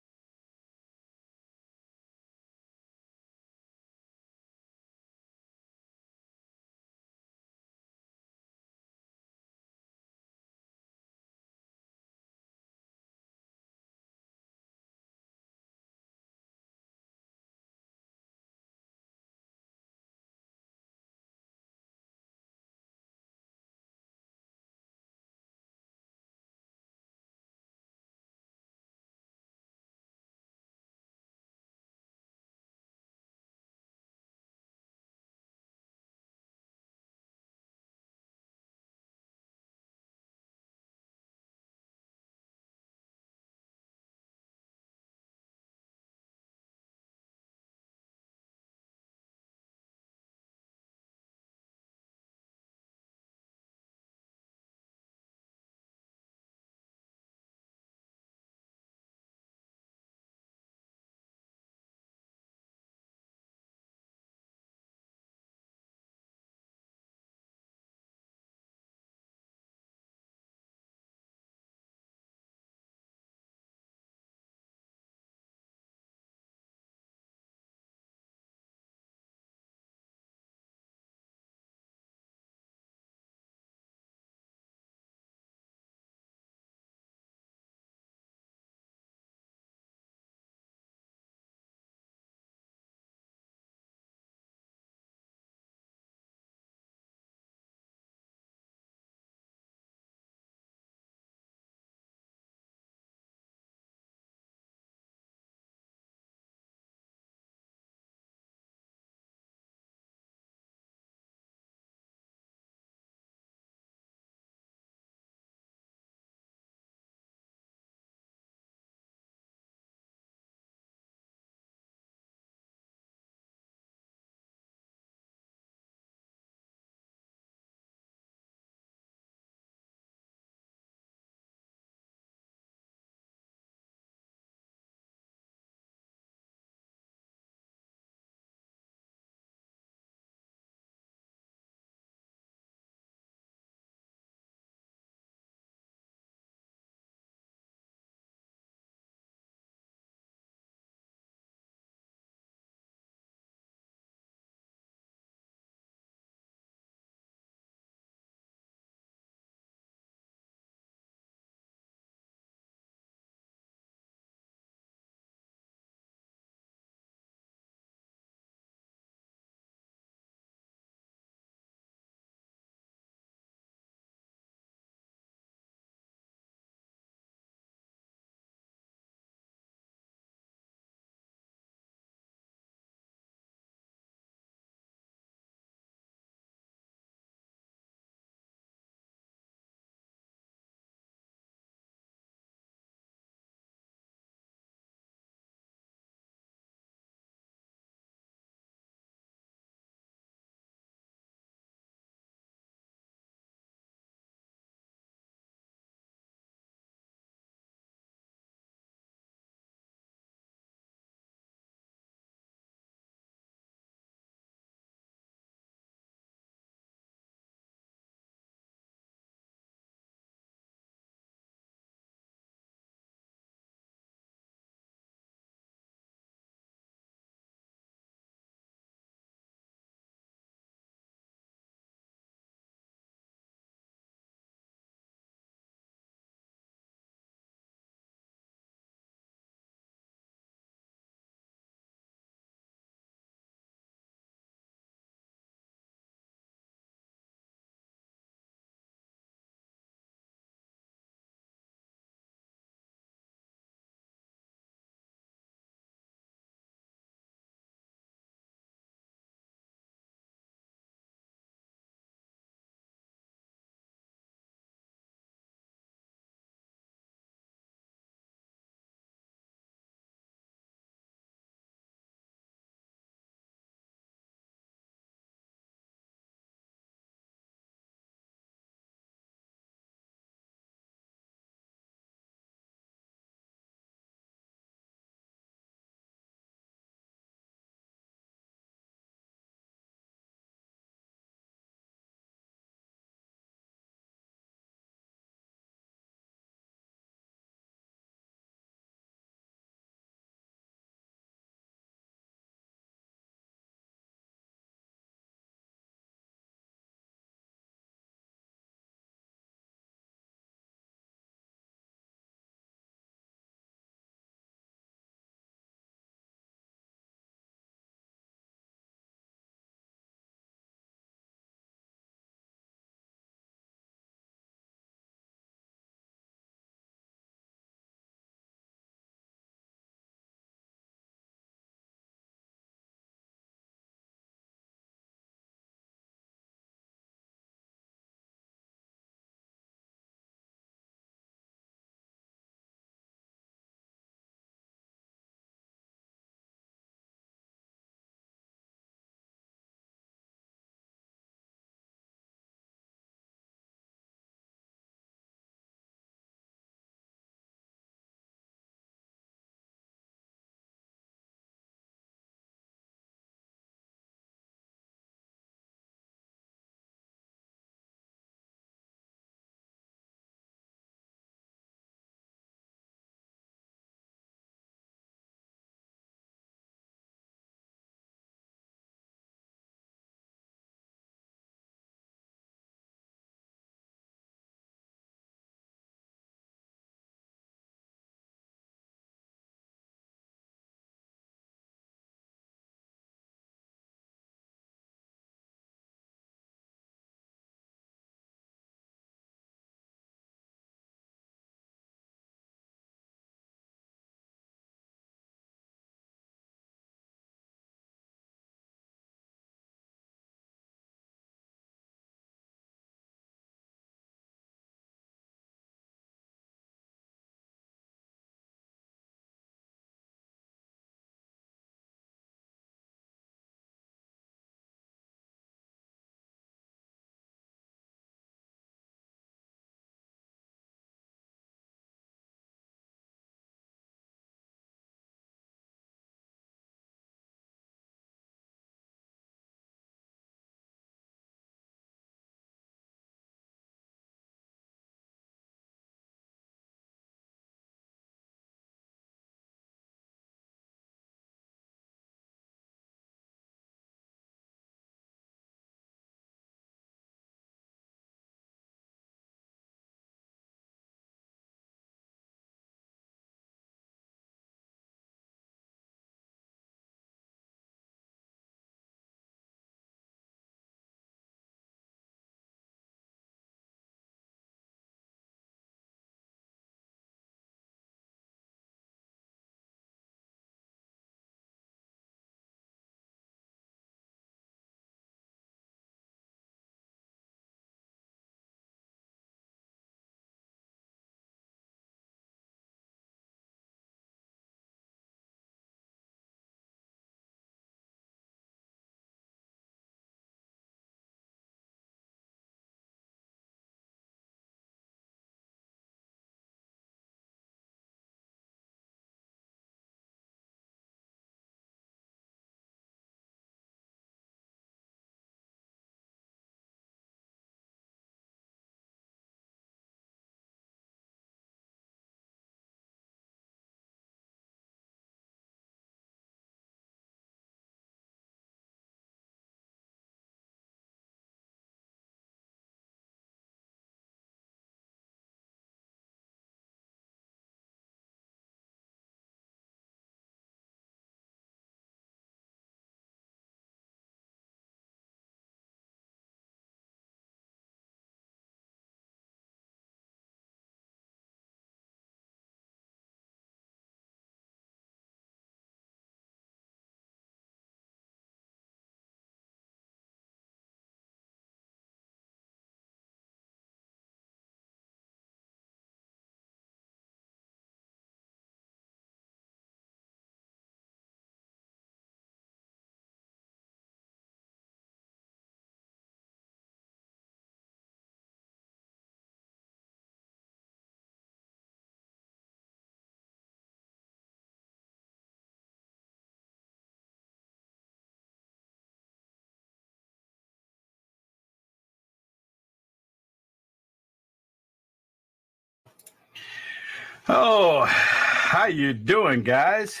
Oh, how you doing, guys?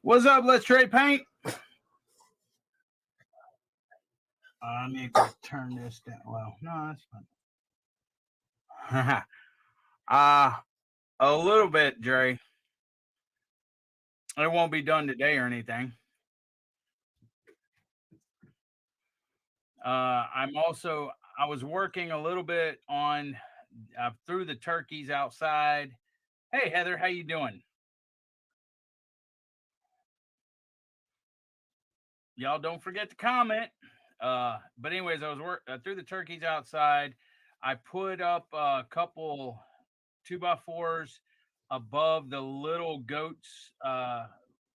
What's up? Let's trade paint. I need to turn this down. Well, no, that's fine. A little bit, Jerry. It won't be done today or anything. I was working a little bit on threw the turkeys outside. Hey, Heather, how you doing? Y'all don't forget to comment. But anyways, I threw the turkeys outside. I put up a couple 2x4s above the little goats,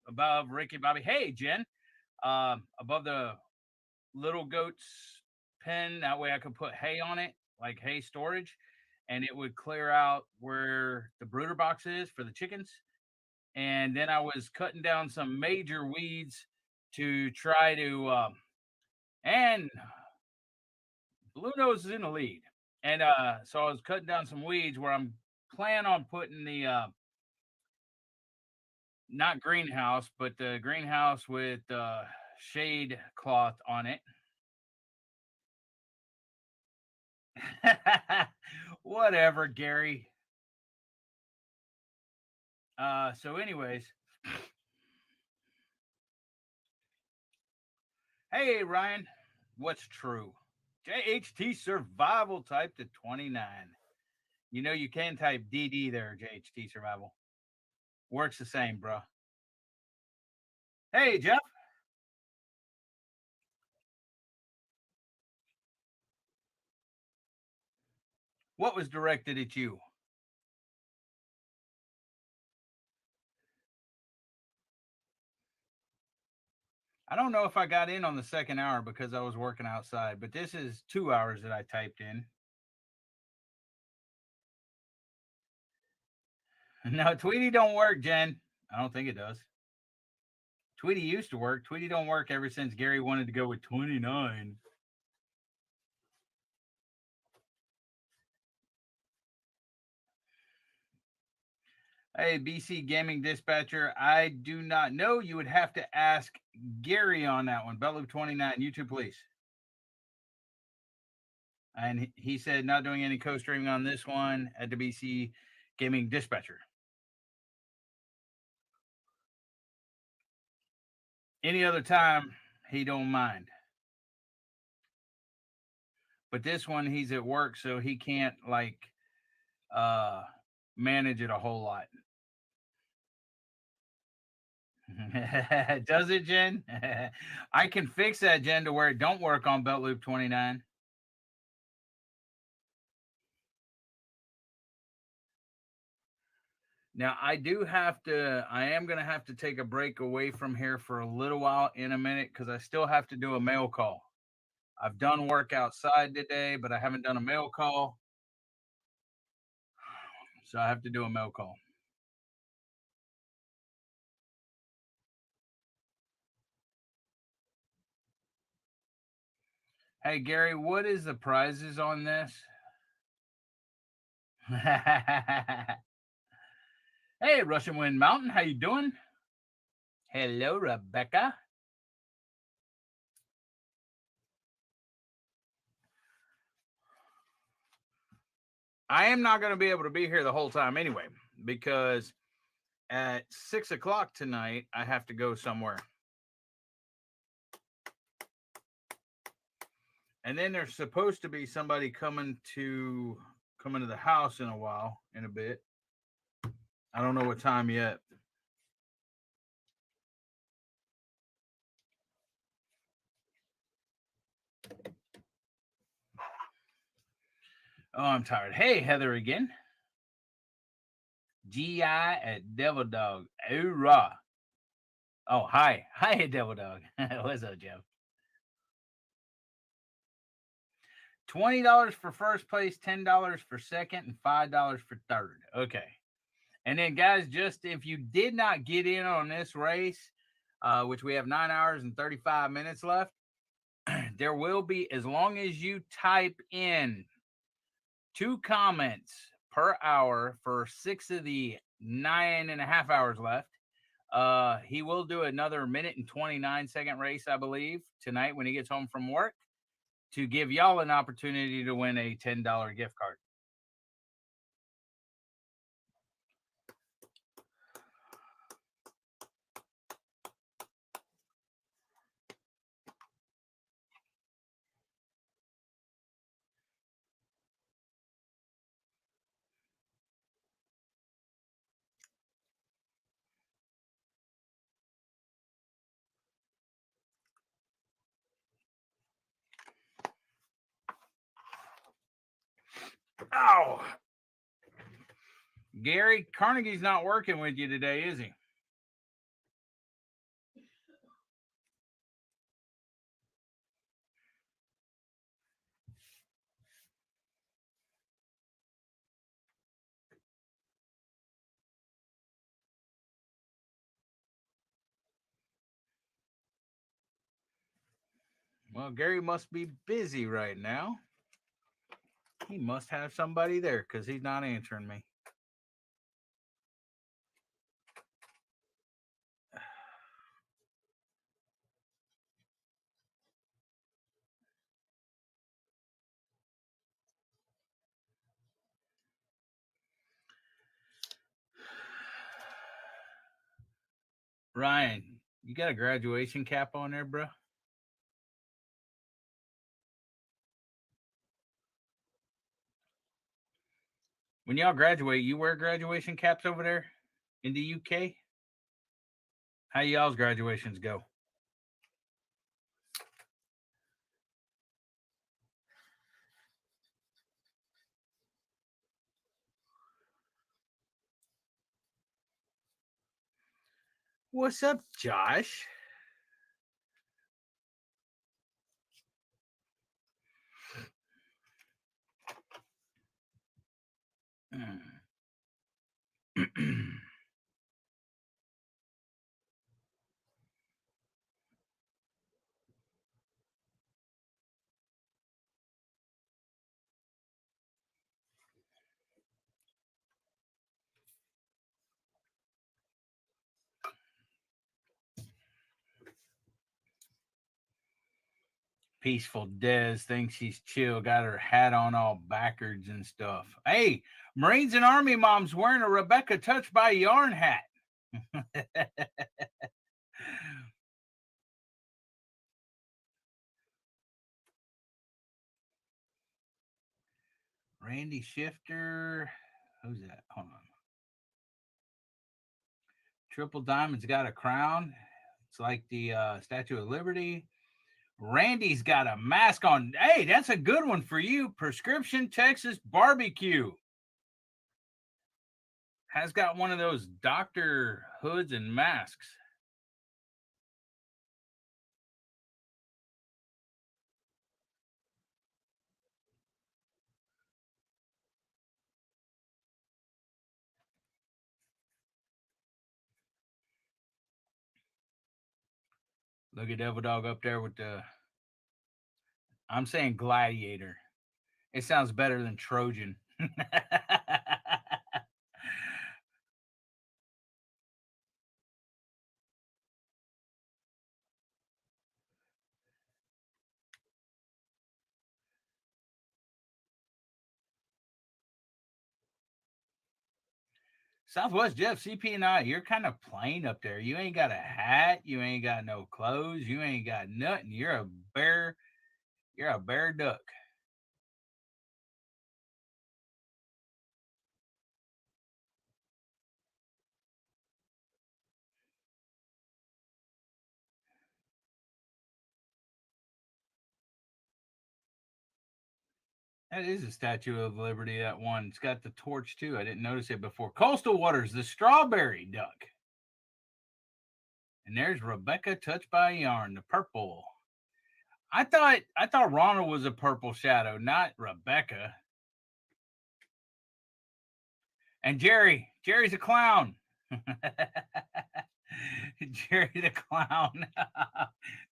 above Ricky Bobby. Hey, Jen, above the little goats pen. That way I could put hay on it, like hay storage, and it would clear out where the brooder box is for the chickens. And then I was cutting down some major weeds to try to, and Blue Nose is in the lead. And so I was cutting down some weeds where I'm planning on putting the, not greenhouse, but the greenhouse with shade cloth on it. Whatever, Gary. So anyways, hey, Ryan, what's true? JHT Survival typed to 29. You know, you can type DD there, JHT Survival. Works the same, bro. Hey, Jeff. What was directed at you? I don't know if I got in on the second hour because I was working outside, but this is 2 hours that I typed in. No, Tweety don't work, Jen. I don't think it does. Tweety used to work. Tweety don't work ever since Gary wanted to go with 29. Hey, BC Gaming Dispatcher, I do not know. You would have to ask Gary on that one. Belloop 29, YouTube, please. And he said not doing any co-streaming on this one at the BC Gaming Dispatcher. Any other time, he don't mind. But this one, he's at work, so he can't, like, manage it a whole lot. Does it, Jen? I can fix that, Jen, to where it don't work on Belt Loop 29. Now, I am going to have to take a break away from here for a little while in a minute because I still have to do a mail call. I've done work outside today, but I haven't done a mail call. So I have to do a mail call. Hey, Gary, what is the prizes on this? Hey, Russian Wind Mountain, how you doing? Hello, Rebecca. I am not going to be able to be here the whole time anyway, because at 6 o'clock tonight, I have to go somewhere. And then there's supposed to be somebody coming to the house in a bit. I don't know what time yet. Oh, I'm tired. Hey, Heather again. GI at Devil Dog. Hoorah. Oh, hi. Hi, Devil Dog. What's up, Joe? $20 for first place, $10 for second, and $5 for third. Okay. And then, guys, just if you did not get in on this race, which we have 9 hours and 35 minutes left, there will be, as long as you type in 2 comments per hour for 6 of the 9.5 hours left. He will do another 1:29 race, I believe, tonight when he gets home from work to give y'all an opportunity to win a $10 gift card. Ow! Gary, Carnegie's not working with you today, is he? Well, Gary must be busy right now. He must have somebody there because he's not answering me. Ryan, you got a graduation cap on there, bro? When y'all graduate, you wear graduation caps over there in the UK? How y'all's graduations go? What's up, Josh? Peaceful Des thinks she's chill, got her hat on all backwards and stuff. Hey, Marines and Army mom's wearing a Rebecca Touched by Yarn hat. Randy Shifter. Who's that? Hold on. Triple Diamond's got a crown. It's like the Statue of Liberty. Randy's got a mask on. Hey, that's a good one for you. Prescription Texas Barbecue. Has got one of those doctor hoods and masks. Look at Devil Dog up there with the... I'm saying gladiator. It sounds better than Trojan. Southwest Jeff, CP and I, you're kind of plain up there. You ain't got a hat. You ain't got no clothes. You ain't got nothing. You're a bear. You're a bear duck. That is a Statue of Liberty, that one. It's got the torch, too. I didn't notice it before. Coastal Waters, the strawberry duck. And there's Rebecca Touched by Yarn, the purple. I thought Ronald was a purple shadow, not Rebecca. And Jerry's a clown. Jerry the clown.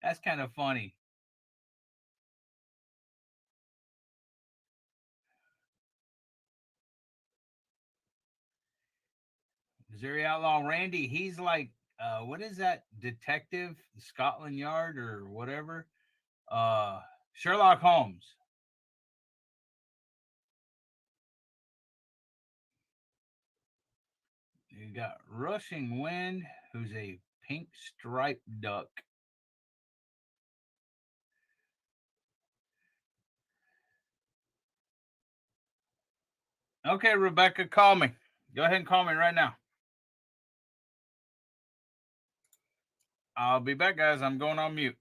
That's kind of funny. Missouri Outlaw Randy, he's like, what is that detective, Scotland Yard or whatever? Sherlock Holmes. You got Rushing Wind, who's a pink striped duck. Okay, Rebecca, call me. Go ahead and call me right now. I'll be back, guys. I'm going on mute.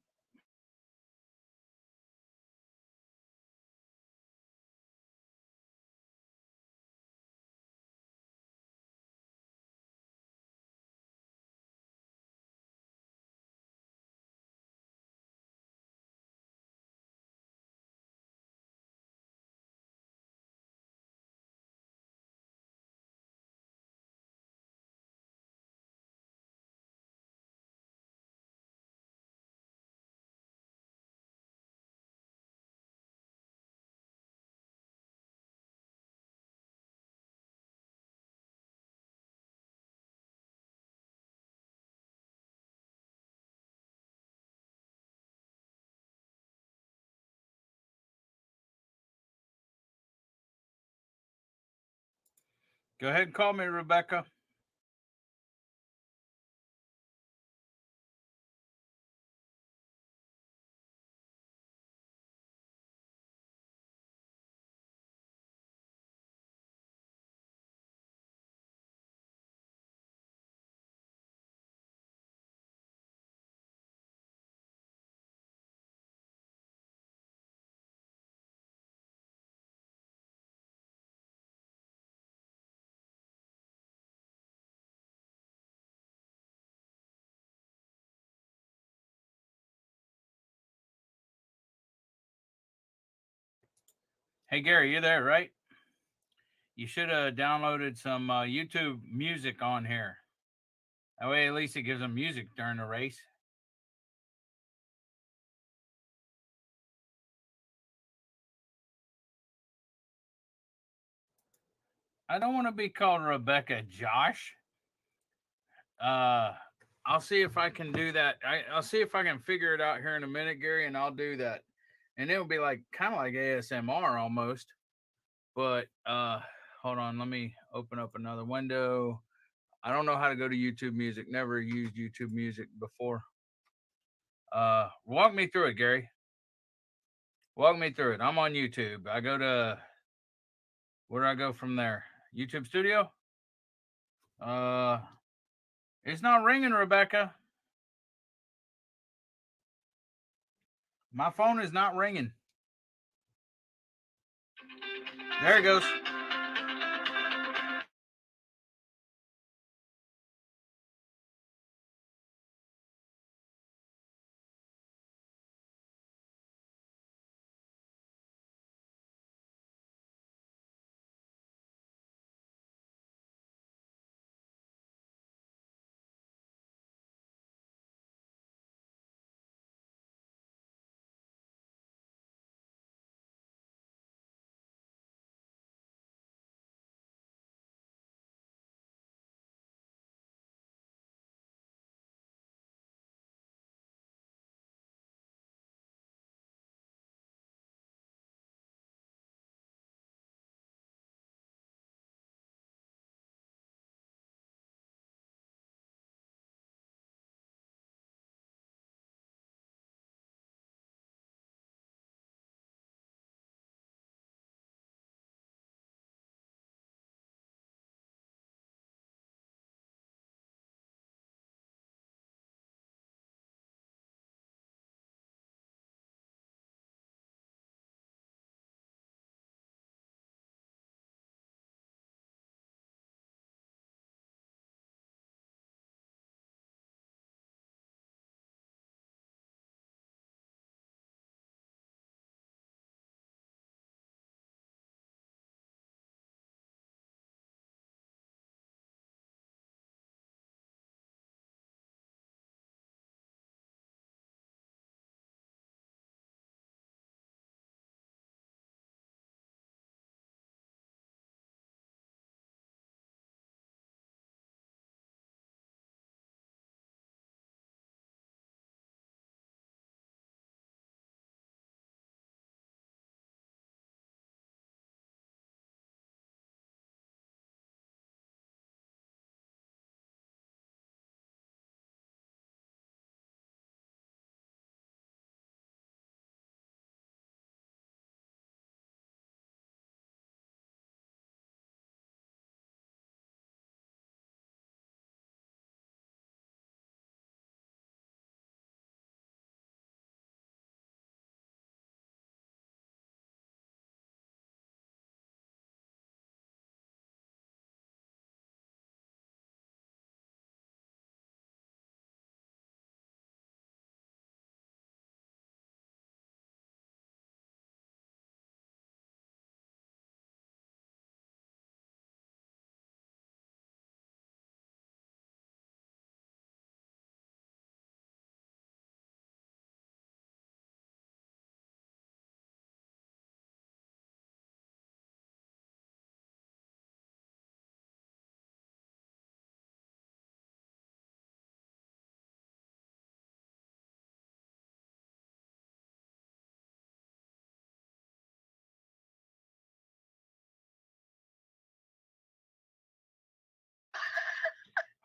Go ahead and call me, Rebecca. Hey, Gary, you there, right? You should have downloaded some YouTube music on here. That way, at least it gives them music during the race. I don't want to be called Rebecca Josh. I'll see if I can do that. I'll see if I can figure it out here in a minute, Gary, and I'll do that. And it'll be like kind of like ASMR almost. But hold on, let me open up another window. I don't know how to go to YouTube Music. Never used YouTube Music before. Walk me through it, Gary. Walk me through it. I'm on YouTube. I go to where do I go from there? YouTube Studio? It's not ringing, Rebecca. My phone is not ringing. There it goes.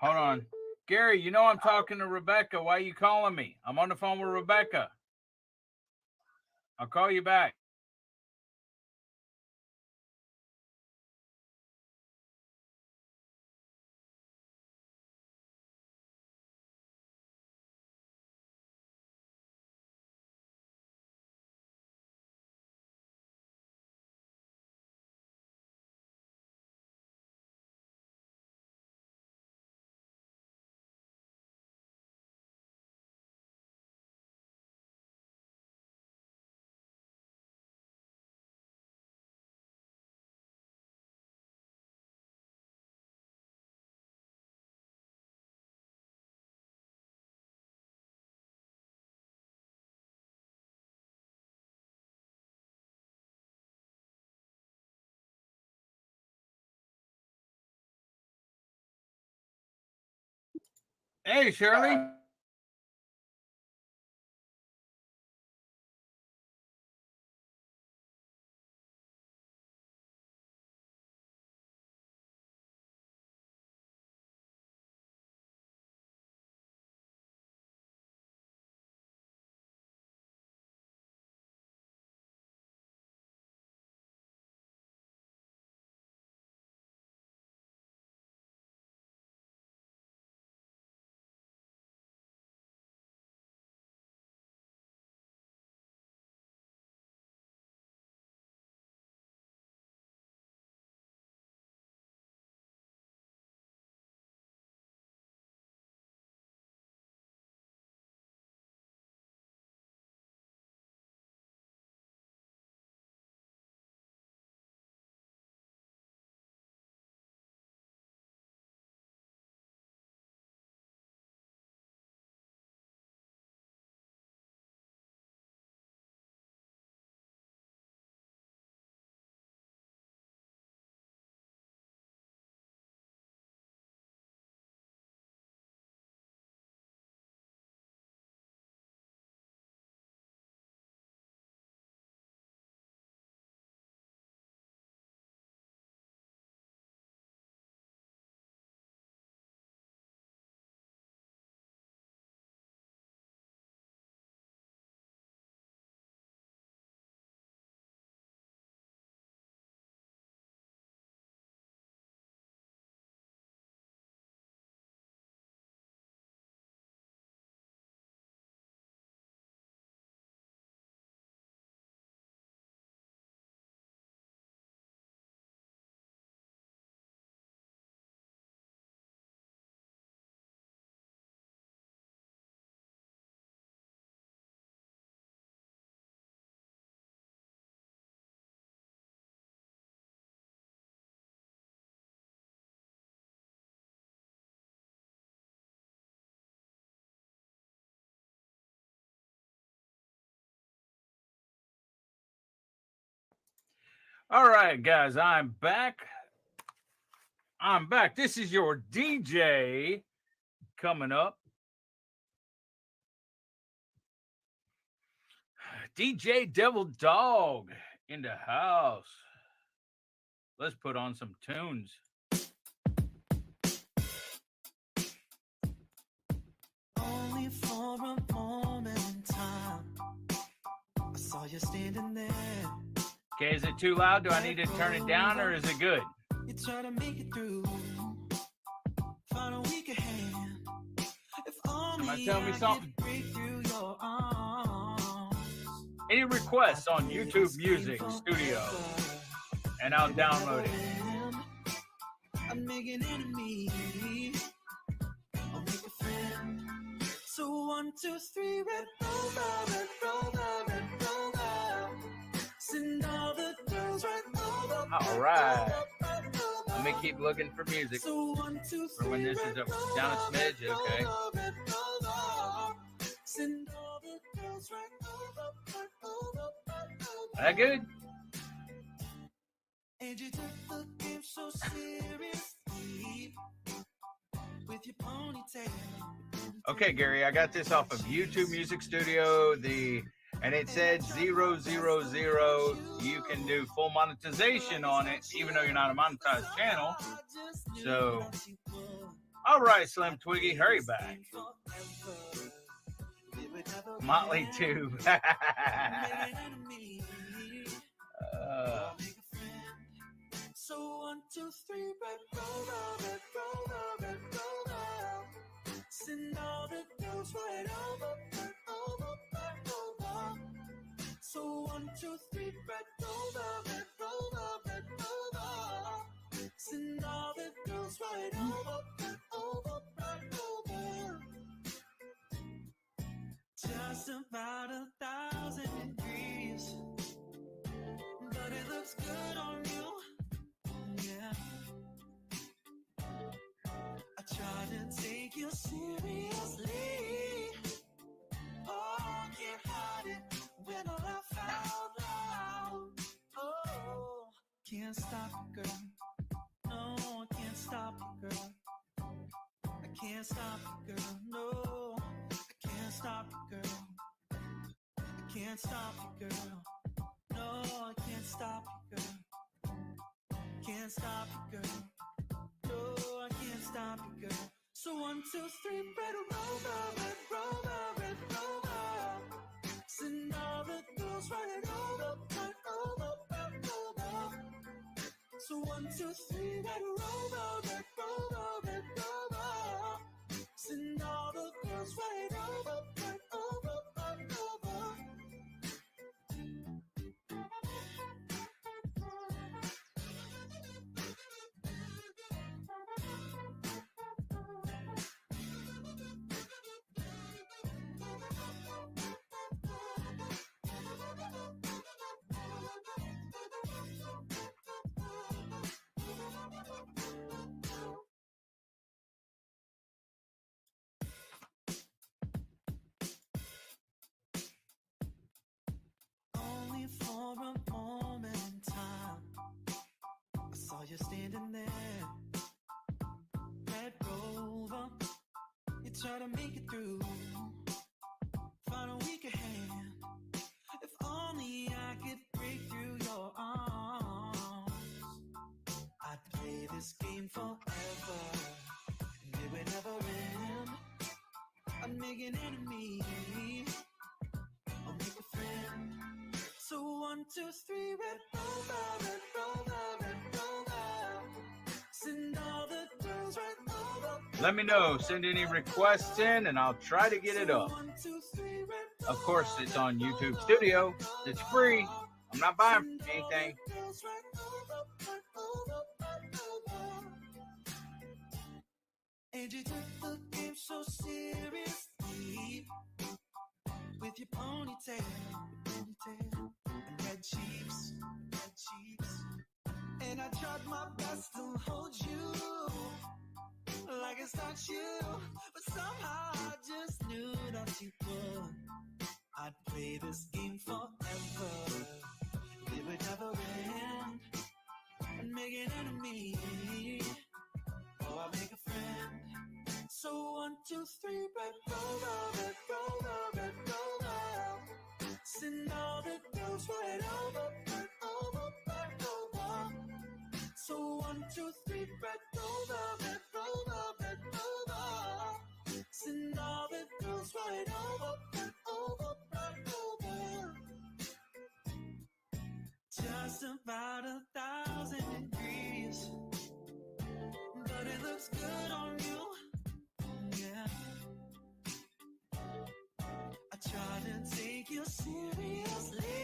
Hold on. Gary, you know I'm talking to Rebecca. Why are you calling me? I'm on the phone with Rebecca. I'll call you back. Hey, Shirley. All right, guys, I'm back. This is your DJ coming up. DJ Devil Dog in the house. Let's put on some tunes. Only for a moment in time, I saw you standing there. Okay, is it too loud? Do I need to turn it down or is it good? You try to make it through, find a weaker hand. If only Tell me something. break through your arms. Any requests on YouTube Music Studio? And I'll download it. I'd make an enemy, I'll make a friend. So 1, 2, 3, red rover, red rover, red rover. Send all the girls right over. All right. Let me keep looking for music. So 1, 2, 3, or when this is down a smidge, okay. Send all the girls right over. That good? And you took the game so seriously with your ponytail. Okay, Gary, I got this off of YouTube Music Studio. And it said 000. You can do full monetization on it, even though you're not a monetized channel. So All right, Slim Twiggy, hurry back. Motley too. So 1, 2, 3, red rover. Send all the girls right over. So 1, 2, 3, red rover. Send all the girls right over. Just about 1,000 degrees, but it looks good on you. Yeah. I try to take you seriously. Oh, can't hide it when I laugh out loud. Oh, can't stop it, girl. No, I can't stop it, girl. I can't stop it, girl. No, I can't stop it, girl. I can't stop it, girl. No, I can't stop it, girl. Can't stop it, girl. No, I can't stop it, girl. So 1, 2, 3, red rover. Send all the girls right over. So 1, 2, 3, red rover. Send all the girls right over. Only for a moment in time, I saw you standing there, Red Rover. You try to make it through, find a weaker hand. If only I could break through your arms, I'd play this game forever, and it would never end. I'd make an enemy, I'll make a friend. So 1, 2, 3, red rover. Send all the girls right over. Let me know. Send any requests in, and I'll try to get it up. Of course, it's on YouTube Studio. It's free. I'm not buying anything. And you took the game so seriously with your ponytail and red cheeks. And I tried my best to hold you like it's not you, but somehow I just knew that you would. I'd play this game forever, it would never end. I'd make an enemy, oh, I'd make a friend. So 1, 2, 3, red rover. Send all the girls right over. So 1, 2, 3, red rover. Send all the girls right over. Just about 1,000 degrees, but it looks good on you. Yeah. I try to take you seriously.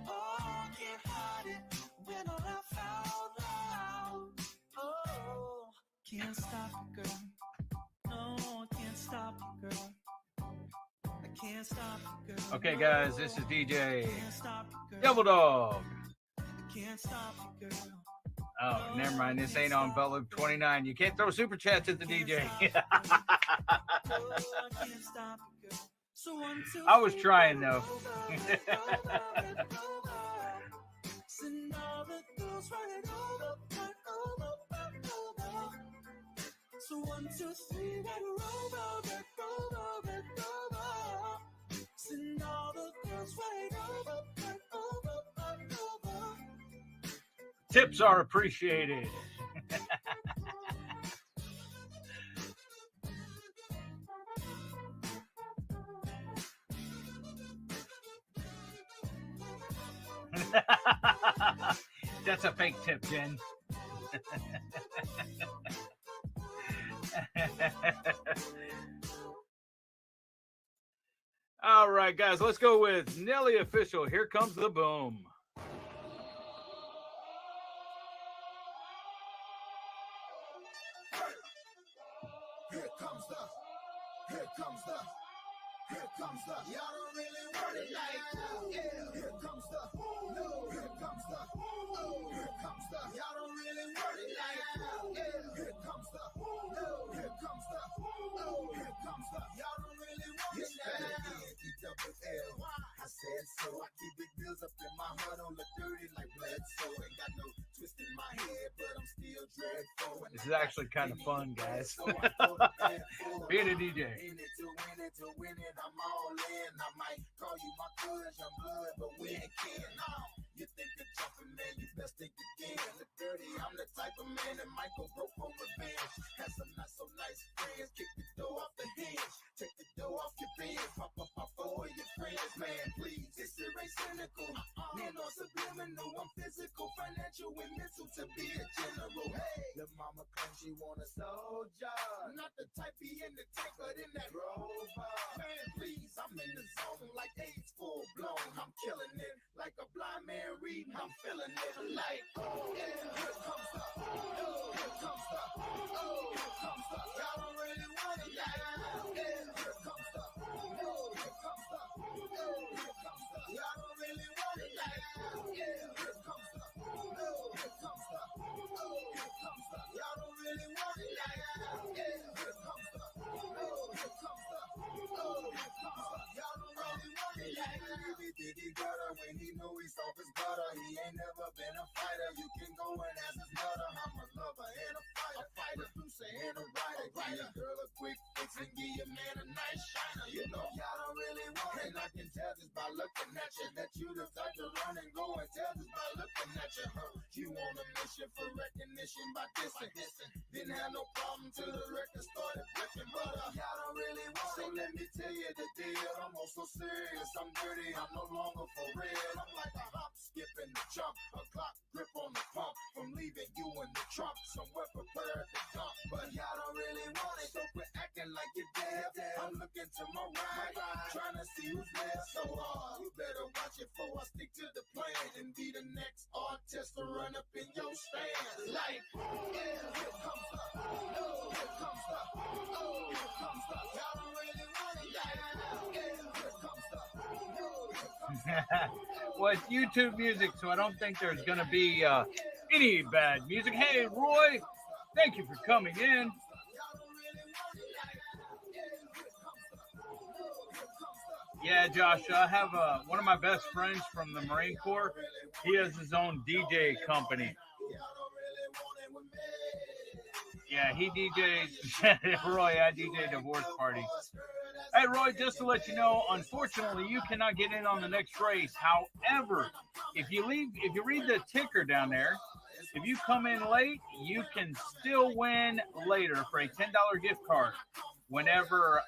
Oh, can't hide it when I laugh out loud. Oh, can't stop it, girl. No, I can't stop it, girl. I can't stop it, girl. Okay, guys, this is DJ Double Dog. Can't stop it, girl. Oh, never mind. This ain't on Bell Loop 29. You can't throw super chats at the DJ. I was trying, though. So 1, 2, 3, red rover. Send all the girls right over. Tips are appreciated. tip, Jen. All right, guys, let's go with Nelly Official. Here comes the boom. Here comes the, y'all don't really want it like, yeah. Here comes the, no. Here comes the, oh. Here comes the, y'all don't really want it like, yeah. Here comes the, no. Here comes the, oh. Here comes the, y'all don't really want it like, E-double-L. I said so. I keep big bills up in my heart on the dirty like Bledsoe. Ain't got no twist in my head, but I'm still dreadful. This is actually kind of fun, guys. Being a DJ. To win it, I'm all in. I might call you my cousin, young blood, but we ain't kin. You think you're jumping, man, you best think again. The dirty, I'm the type of man that might go broke for revenge. Have some not so nice friends, kick the door off the hinge. Take the door off your bed, pop up my four of your friends, man, please. This shit ain't cynical. Man, on subliminal, I'm physical, financial, and mental to be a general. Hey, the mama claims she want a soldier. Not the type be in the tank, but in that rover. Man, please, I'm in the zone like AIDS full blown. I'm killing it like a blind man reading. I'm feeling it like, oh, yeah. Here comes the, oh, here comes the, oh, here comes the. Y'all don't really want it like, yeah. Here comes the, oh, here comes the, oh, here comes the. Y'all don't really want it like, yeah. Here comes the, oh, here comes the, oh, here comes the. Y'all don't really want it like, yeah. Here comes the, oh, here comes the, oh, here comes the. Y'all don't really want it like, he gutter when he knew he's off his butter. He ain't never been a fighter. You can go and ask his mother. I'm a lover and a fighter, producer and a writer. Give your girl a quick fix and give your man a nice shiner. You know y'all don't really want it. And I can tell just by looking at you that you the type to run and go and tell just by looking at you. You on a mission for recognition by dissing. Didn't have no problem till the record started flipping. But y'all don't really want it. So let me tell you the deal. I'm also serious. I'm dirty. I'm no longer for real. I'm like a hop, skip, and a jump. A clock grip on the pump. From leaving you in the trunk. Somewhere prepared to dump. But y'all don't really want it. So quit acting like you're dead. I'm looking to my right. Trying to see who's left. So you better watch it before I stick to the plan. And be the next artist to run up in your stand. Like, yeah, here comes the, oh, here comes the, oh, here comes the. Y'all don't really want it. Yeah, here comes the, oh, here comes the. Well, it's YouTube music, so I don't think there's going to be any bad music. Hey, Roy, thank you for coming in. Yeah, Josh, I have one of my best friends from the Marine Corps. He has his own DJ company. Yeah, he DJs. Roy, I DJ divorce parties. Hey, Roy, just to let you know, unfortunately, you cannot get in on the next race. However, if you read the ticker down there, if you come in late, you can still win later for a $10 gift card. Whenever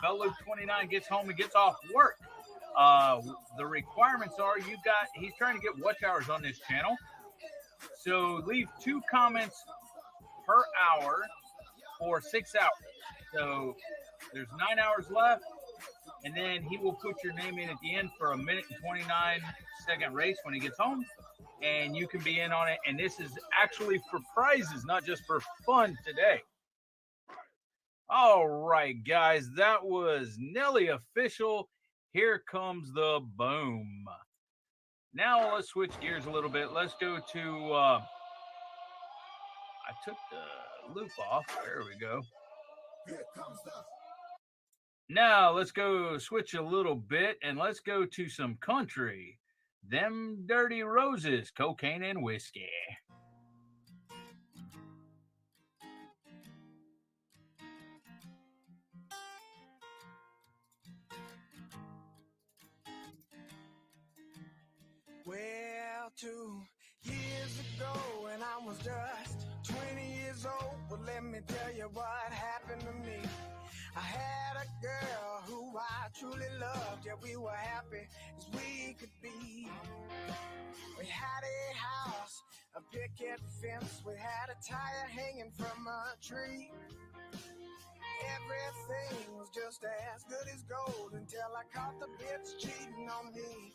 Bellou 29 gets home and gets off work, the requirements are he's trying to get watch hours on this channel. So leave 2 comments per hour for 6 hours. So there's 9 hours left, and then he will put your name in at the end for a 1:29 race when he gets home, and you can be in on it. And this is actually for prizes, not just for fun today. All right, guys, that was Nelly Official. Here comes the boom. Now let's switch gears a little bit. Let's go to I took the loop off. There we go. Now let's go switch a little bit and let's go to some country. Them Dirty Roses, Cocaine and Whiskey. Well, 2 years ago when I was just 20 years old, but let me tell you what happened to me. I had a girl who I truly loved, yeah, we were happy as we could be. We had a house, a picket fence. We had a tire hanging from a tree. Everything was just as good as gold until I caught the bitch cheating on me.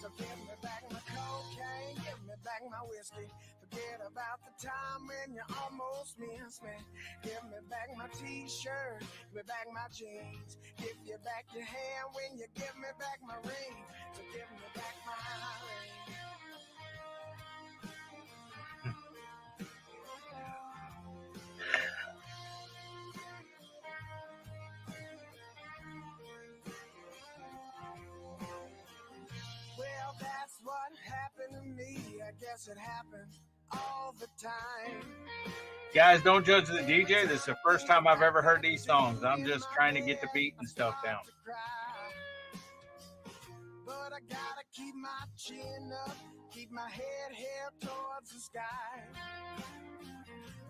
So give me back my cocaine, give me back my whiskey. Forget about the time when you almost missed me. Give me back my t-shirt, give me back my jeans. Give you back your hand when you give me back my ring. So give me back my ring. Well, that's what happened to me. I guess it happened all the time. Guys, don't judge the DJ. This is the first time I've ever heard these songs. I'm just trying to get the beat and stuff down. But I gotta keep my chin up, keep my head held towards the sky.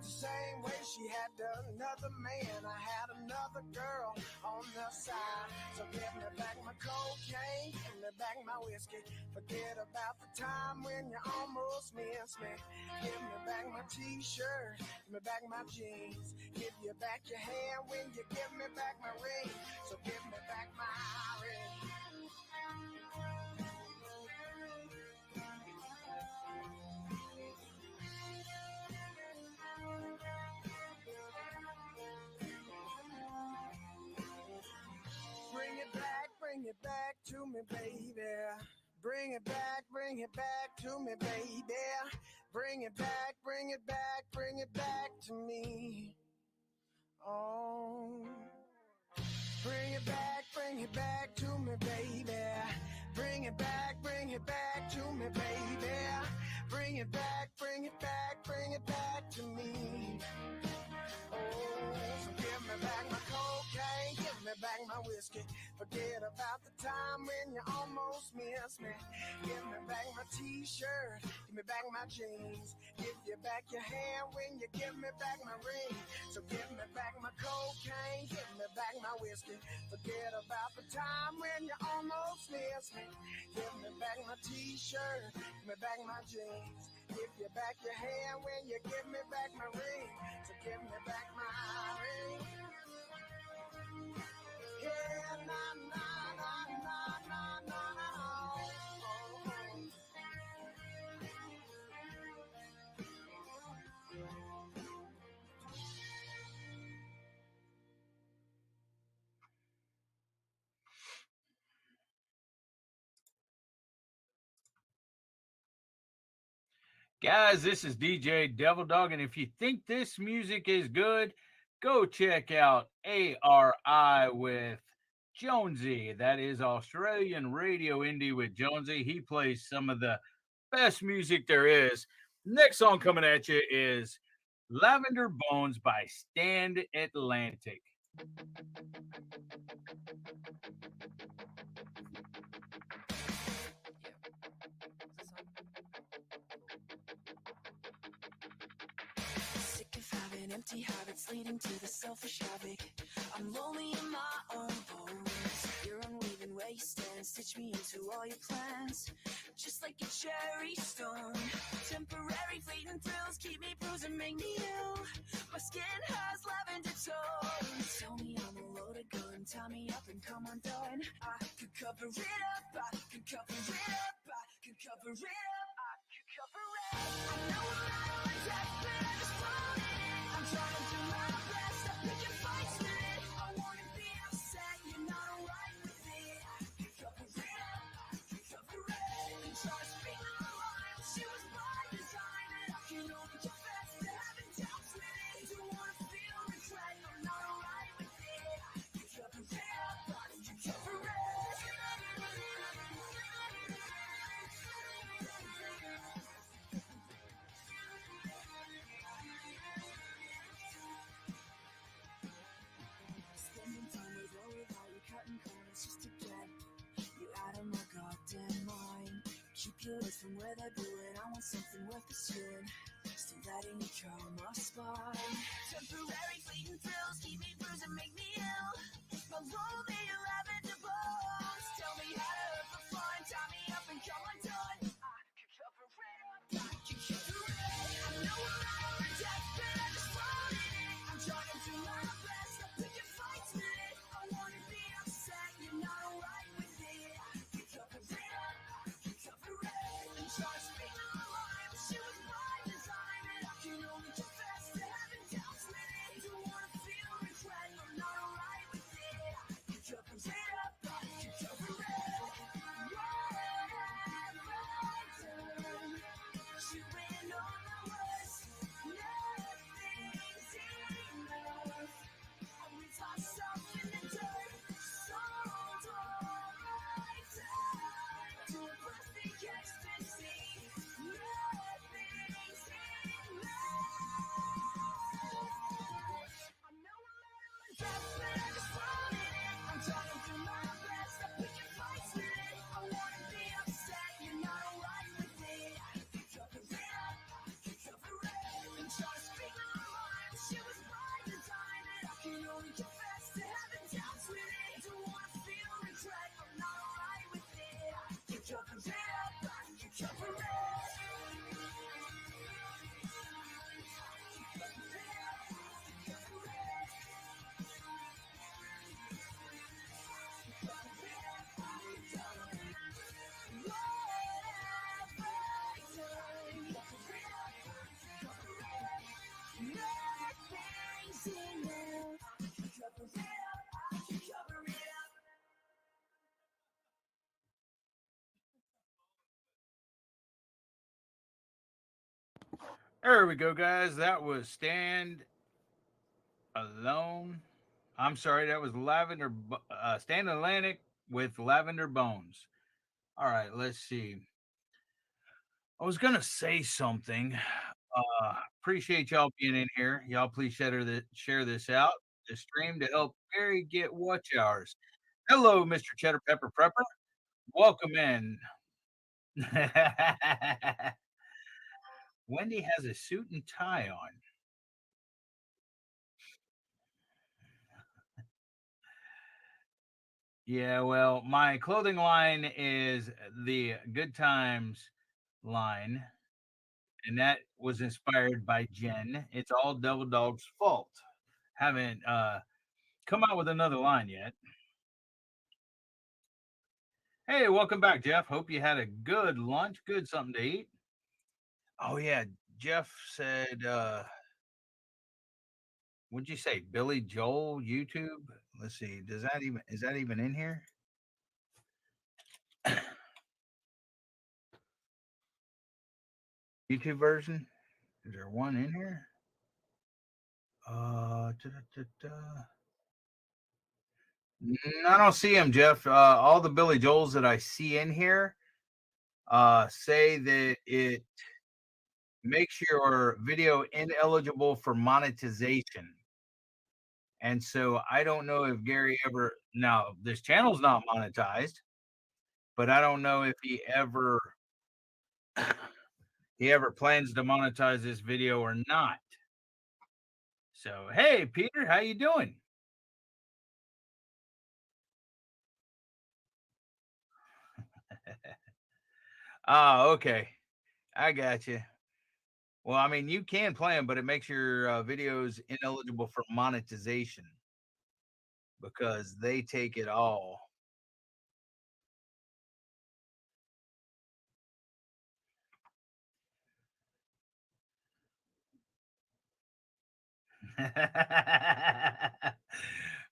The same way she had another man, I had another girl on the side. So give me back my cocaine, give me back my whiskey. Forget about the time when you almost missed me. Give me back my t-shirt, give me back my jeans. Give you back your hand when you give me back my ring. So give me back my ring. Bring it back to me, baby. Bring it back to me, baby. Bring it back to me. Oh. Bring it back to me, baby. Bring it back to me, baby. Bring it back to me. Oh, so give me back my cocaine, give me back my whiskey. Forget about the time when you almost missed me. Give me back my t-shirt, give me back my jeans. Give you back your hand when you give me back my ring. So give me back my cocaine, give me back my whiskey. Forget about the time when you almost missed me. Give me back my t-shirt, give me back my jeans. Give you back your hand when you give me back my ring. So give me back my ring. Yeah, na na na na na na na. Guys, this is DJ Devil Dog, and if you think this music is good, go check out ARI with Jonesy. That is Australian Radio Indie with Jonesy. He plays some of the best music there is. Next song coming at you is Lavender Bones by Stand Atlantic. Sick of having empty habits leading to the selfish havoc. I'm lonely in my own bones. You're unweaving where you stand. Stitch me into all your plans, just like a cherry stone. Temporary fleeting thrills keep me bruised and make me ill. My skin has lavender tones. Tell me I'm a loaded gun. Tie me up and come undone. I could cover it up. I could cover it up. I could cover it up. I could cover it up. I know I'm not on death, but I just want it. I'm trying to do my best. I pick your fights with it. I wanna be upset. You're not alright with it. I could cover it up. I could cover it up. And try to speak my mind. She was by design, and I can only confess to having doubts with it. Don't wanna feel regret. I'm not alright with it. I could cover it up. I could cover it up. Spending time with or without you, cutting corners just to get you out of my goddamn mind. Keep your lips from where they blew it. I want something worth pursuing. Still letting you curl my spine. Temporary fleeting thrills keep me bruised and make me ill. My lonely lavender bones tell me how to hurt for fun. Tie me up and come undone. I could cover it up. I could cover it up. There we go, guys. That was Stand Alone. I'm sorry, that was Stand Atlantic with Lavender Bones. All right, let's see. I was gonna say something. Appreciate y'all being in here. Y'all please share this out, the stream, to help Gary get watch hours. Hello, Mr. Cheddar Pepper Prepper. Welcome in. Wendy has a suit and tie on. Yeah, well, my clothing line is the Good Times line, and that was inspired by Jen. It's all Double Dog's fault. Haven't come out with another line yet. Hey, welcome back, Jeff. Hope you had a good lunch, good something to eat. Oh yeah, Jeff said, what'd you say? Billy Joel YouTube? Let's see. Is that even in here? YouTube version? Is there one in here? I don't see him, Jeff. All the Billy Joels that I see in here say that it makes your video ineligible for monetization. And so I don't know if Gary ever, now this channel's not monetized, but I don't know if he ever plans to monetize this video or not. So, hey, Peter, how you doing? Okay. I got you. Well, I mean, you can play them, but it makes your videos ineligible for monetization because they take it all.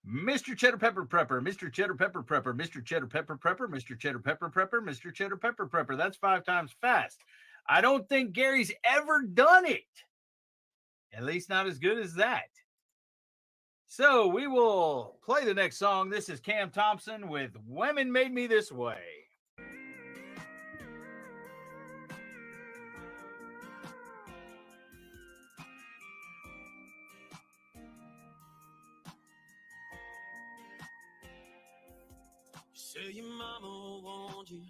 Mr. Cheddar Pepper Prepper, Mr. Cheddar Pepper Prepper, Mr. Cheddar Pepper Prepper, Mr. Cheddar Pepper Prepper, Mr. Cheddar Pepper Prepper. That's 5 times fast. I don't think Gary's ever done it. At least not as good as that. So we will play the next song. This is Cam Thompson with Women Made Me This Way. Say your mama warned you,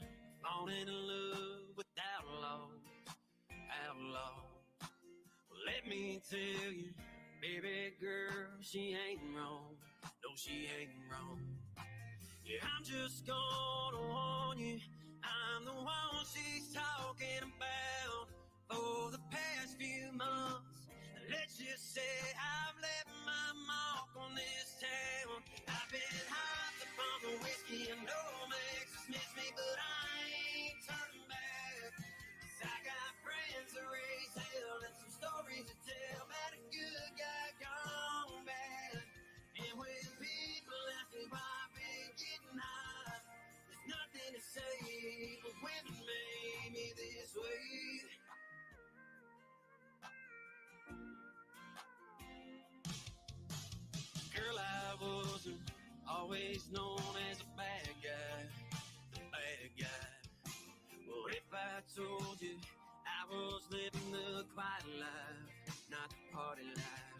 falling in love with outlaws. Well, let me tell you, baby girl, she ain't wrong. No, she ain't wrong. Yeah, I'm just gonna warn you, I'm the one she's talking about. For the past few months, let's just say I've left my mark on this town. I've been high up on the whiskey and no makes miss me, but I ain't turning back. 'Cause I got friends that raise hell and some stories to tell about a good guy gone bad. And when people ask me why I've been getting high, there's nothing to say, but women made me this way. Girl, I wasn't always known as a bad guy. Well, if I told you I was living the quiet life, not the party life,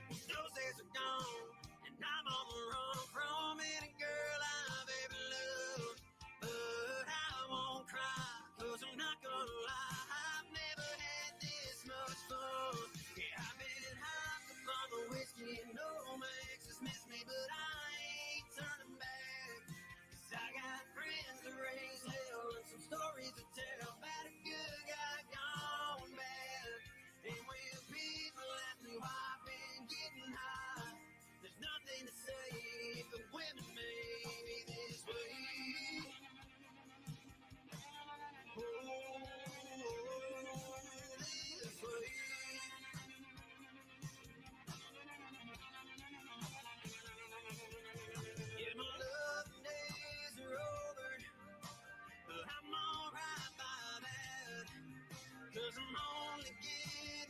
well, those days are gone, and I'm on the run from any girl I've ever loved. But I won't cry, 'cause I'm not gonna lie, I've never had this much fun. Yeah, I've been high up on the whiskey and no makes miss me, but I ain't turning back. 'Cause I got friends that raise hell and some stories to tell about a good guy gone bad. And when people ask me why I've been getting high, there's nothing to say, but women made me this way. Oh, this way. Yeah, my loving days are over, but I'm alright by that. 'Cause I'm only getting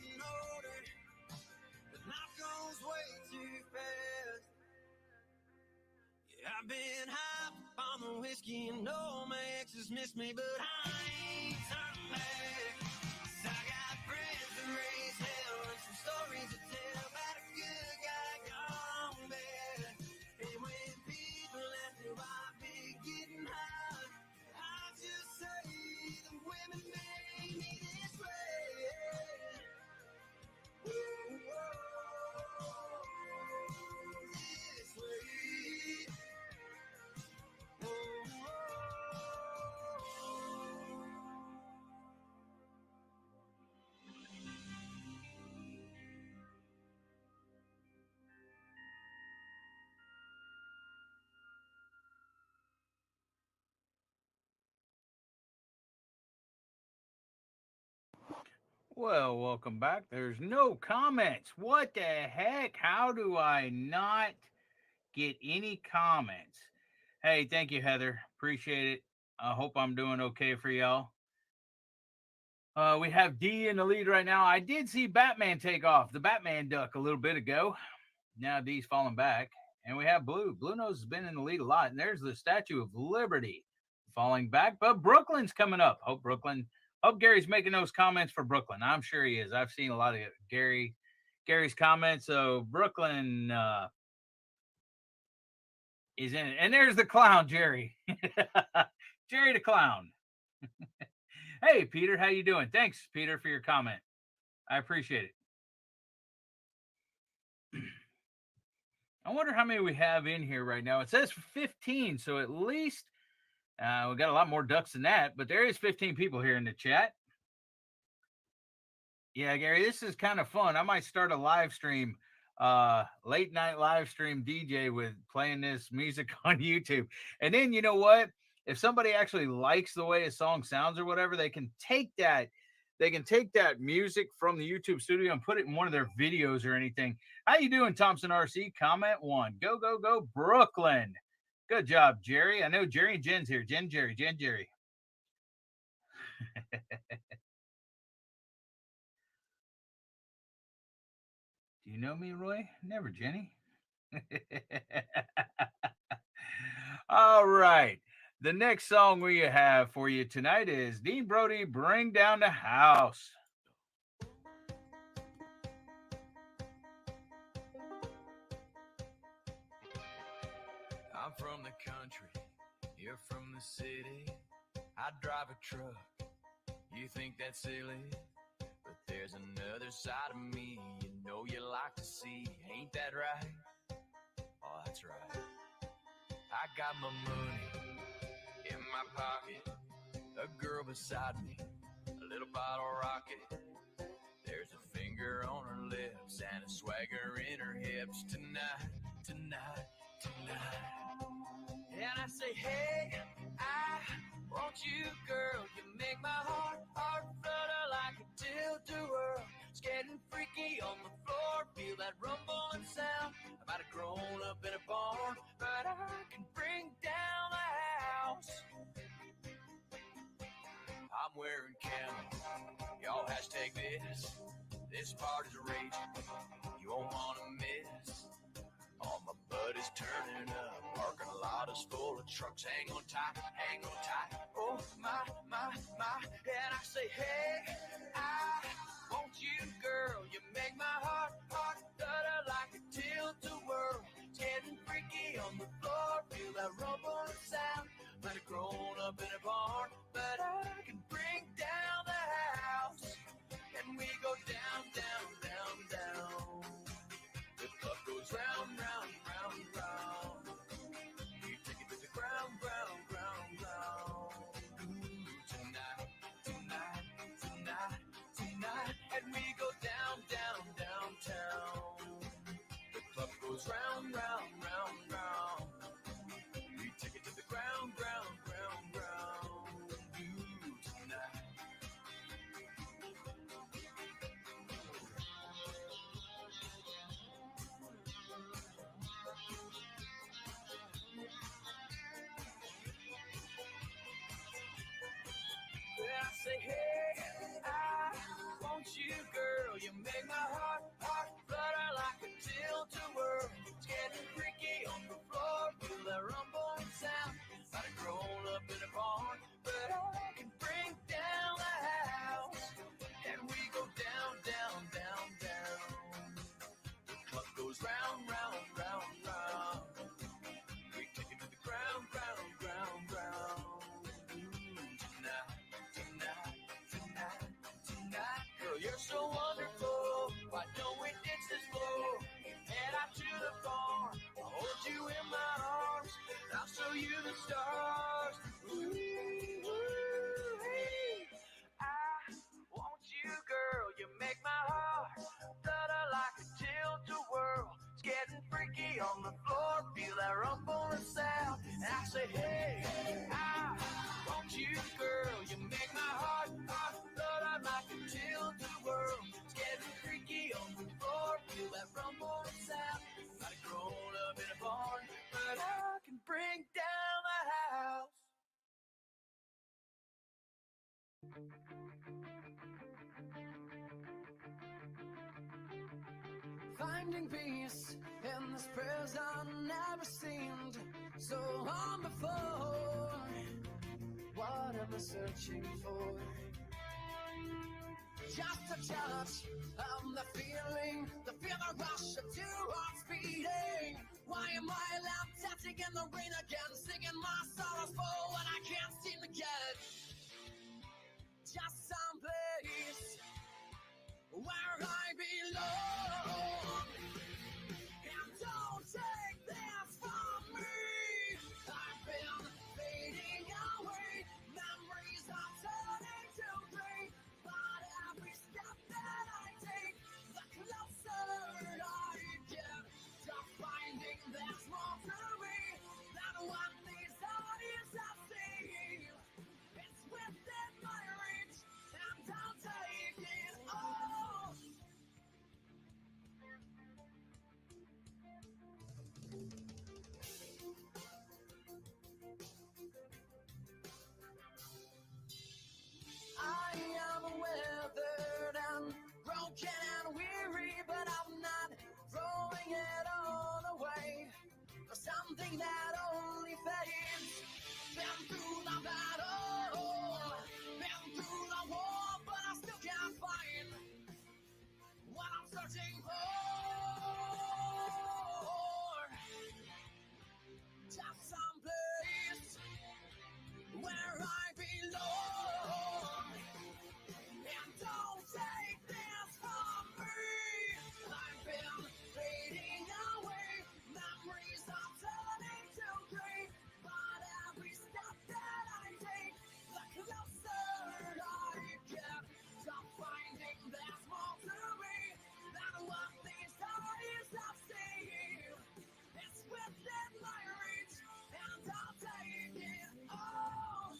I've been high on the whiskey and all my exes miss me, but I ain't turning back. 'Cause I got friends to raise hell and some stories to tell about a good guy gone bad. And when people ask me why I be getting high, I just say the women made me this way. Ooh, this way. Well, welcome back. There's no comments. What the heck? How do I not get any comments? Hey, thank you, Heather. Appreciate it. I hope I'm doing okay for y'all. We have D in the lead right now. I did see Batman take off the Batman duck a little bit ago. Now D's falling back. And we have Blue. Blue Nose has been in the lead a lot. And there's the Statue of Liberty falling back. But Brooklyn's coming up. Hope Gary's making those comments for Brooklyn. I'm sure he is. I've seen a lot of Gary's comments. So Brooklyn is in it. And there's the clown, Jerry. Jerry the clown. Hey, Peter, how you doing? Thanks, Peter, for your comment. I appreciate it. I wonder how many we have in here right now. It says 15, so at least we got a lot more ducks than that, but there is 15 people here in the chat. Yeah, Gary, this is kind of fun. I might start a live stream, late night live stream DJ with playing this music on YouTube. And then you know what? If somebody actually likes the way a song sounds or whatever, they can take that music from the YouTube studio and put it in one of their videos or anything. How you doing, Thompson RC? Comment 1. Go, go, go, Brooklyn. Good job, Jerry. I know Jerry and Jen's here. Jen, Jerry. Do you know me, Roy? Never, Jenny. All right. The next song we have for you tonight is Dean Brody, Bring Down the House. I'm from the country, you're from the city. I drive a truck, you think that's silly, but there's another side of me you know you like to see. Ain't that right? Oh, that's right. I got my money in my pocket, a girl beside me, a little bottle rocket. There's a finger on her lips and a swagger in her hips. Tonight, tonight, tonight. And I say, hey, I want you, girl. You make my heart flutter like a tilt-a-whirl. It's getting freaky on the floor. Feel that rumbling sound. I might have grown up in a barn, but I can bring down the house. I'm wearing camo. Y'all hashtag this. This party's raging. You won't want to miss. All my buddies turning up. Parking lot is full of trucks. Hang on tight, hang on tight. Oh, my. And I say, hey, I want you, girl. You make my heart flutter like a tilt-a-whirl. It's getting freaky on the floor. Feel that rumbling sound. Might have grown up in a barn, but I can bring down the house. And we go down, down, down, down. The club goes round, round, round, round. We take it to the ground, ground, ground, ground. Ooh, tonight, tonight, tonight. freaky on the floor, feel that rumble and sound. And I say, hey, I want you, girl. You make my heart pop, but I'd like to chill the world. It's getting freaky on the floor, feel that rumble and sound. Not grown up in a barn, but I can bring down the house. Finding peace in this prison never seemed so long before. What am I searching for? Just a touch of the feeling rush of two hearts beating. Why am I left dancing in the rain again, singing my sorrows for what I can't seem to get? Just some place where I belong. And don't take this from me. I've been fading away. Memories are turning to gray. But every step that I take, the closer I get to finding there's more to me than what these eyes have seen. It's within my reach, and I'll take it all. I am weathered and broken and weary, but I'm not throwing it all away for something that only fades. Been through the battle, been through the war, but I still can't find what I'm searching for. Just some place where I belong. And don't take this from me. I've been fading away. Memories are turning to gray. But every step that I take, the closer I get to finding there's more to me than what these eyes have seen. It's within my reach, and I'll take it all.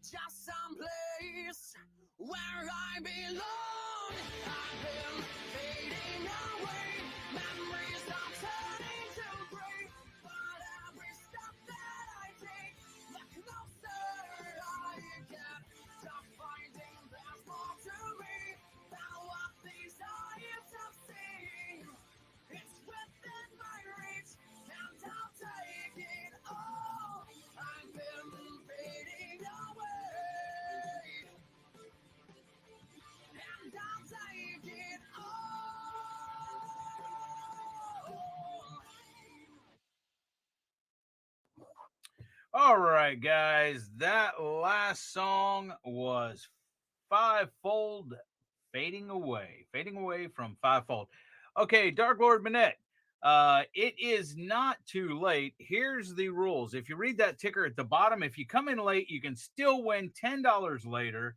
Just some place where I belong. I've been fading away. Memories are turning to gray. But every step that I take, the closer I get to finding there's more to me than what these eyes have seen. It's within my reach, and I'll take it all. I've been fading away, and I'll take it all. All right, guys, that last song was Fivefold, fading away from Fivefold. Okay, Dark Lord Manette, it is not too late. Here's the rules. If you read that ticker at the bottom, if you come in late, you can still win $10 later.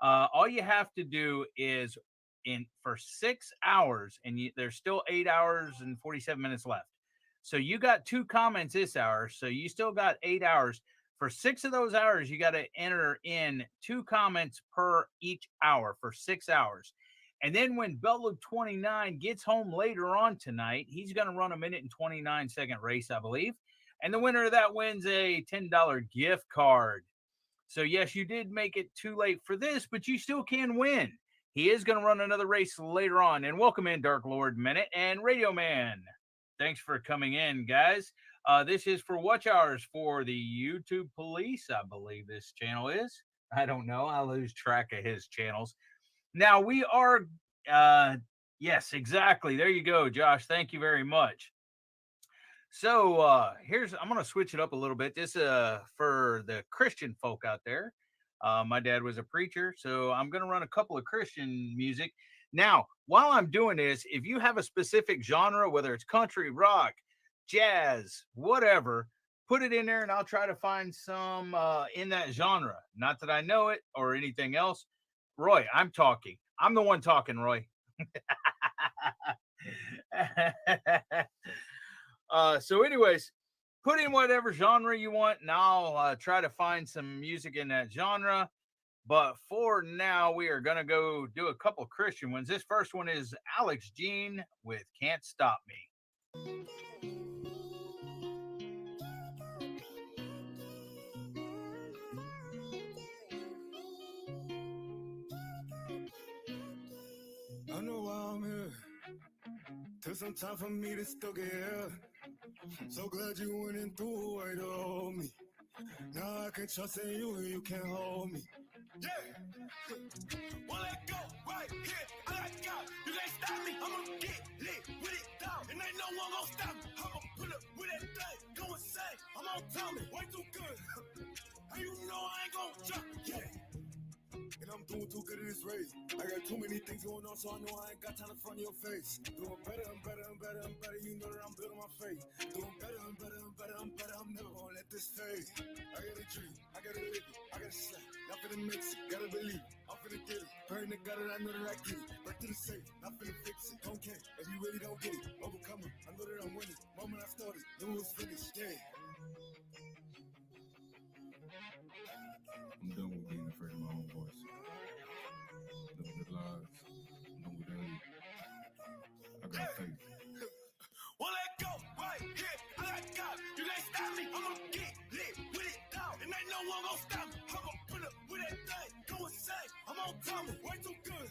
All you have to do is for 6 hours, and there's still 8 hours and 47 minutes left. So you got 2 comments this hour, so you still got 8 hours. For 6 of those hours, you got to enter in 2 comments per each hour for 6 hours. And then when Bellow 29 gets home later on tonight, he's going to run a 1:29 race, I believe. And the winner of that wins a $10 gift card. So, yes, you did make it too late for this, but you still can win. He is going to run another race later on. And welcome in, Dark Lord Minute and Radio Man. Thanks for coming in, guys. This is for watch hours for the YouTube police, I believe this channel is. I don't know. I lose track of his channels. Now we are, yes, exactly. There you go, Josh. Thank you very much. So I'm going to switch it up a little bit. This for the Christian folk out there. My dad was a preacher, so I'm going to run a couple of Christian music. Now, while I'm doing this, if you have a specific genre, whether it's country, rock, jazz, whatever, put it in there and I'll try to find some in that genre. Not that I know it or anything else. Roy, I'm talking. I'm the one talking, Roy. So anyways, put in whatever genre you want and I'll try to find some music in that genre. But for now, we are going to go do a couple Christian ones. This first one is Alex Jean with Can't Stop Me. I know why I'm here. Took some time for me to still get here. So glad you went and threw away to hold me. Now I can trust in you and you can't hold me. Yeah. Well, let go right here. I like God. You can't stop me. I'm gonna get lit with it down. And ain't no one gonna stop me. I'm gonna pull up with that thing. Go insane. I'm on Tommy. Way too good. And you know I ain't gonna drop it. Yeah. And I'm doing too good in this race. I got too many things going on, so I know I ain't got time to front of your face. Doing better and better and better and better. You know that I'm building my faith. Doing better and better and better and better. I'm never gonna let this fade. I got a dream, I gotta live it, I gotta slap. Not finna mix it, gotta believe it. I'm finna get it. Praying to God that I know that I get it. Back to the safe, not finna fix it. Don't care if you really don't get it. Overcome it, I know that I'm winning. Moment I started, knew it was finished. Yeah. I'm done with being afraid of my own voice. Done with lies. Done with hate. I got faith. Well, let go right here. I got God. You can't stop me. I'm gonna get lit with it down. And ain't no one gonna stop me. I'm gonna pull up with that thing. Go insane. I'm on Tommy. Way too good.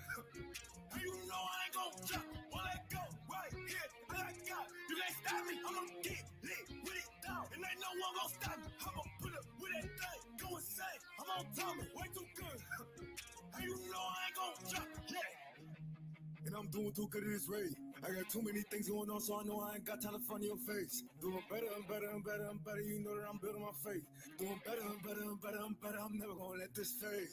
And you know I ain't gonna drop it. Well, let go right here. I got God. You can't stop me. I'm gonna get lit with it down. And ain't no one gonna stop me. I'm gonna pull up with that thing. Go insane. I'm on Tommy. Way too good. And you know I ain't gonna drop it. Yeah. And I'm doing too good in this race. I got too many things going on, so I know I ain't got time to front of your face. Doing better and better and better and better. You know that I'm building my faith. Doing better and better and better and better. I'm never gonna let this fade.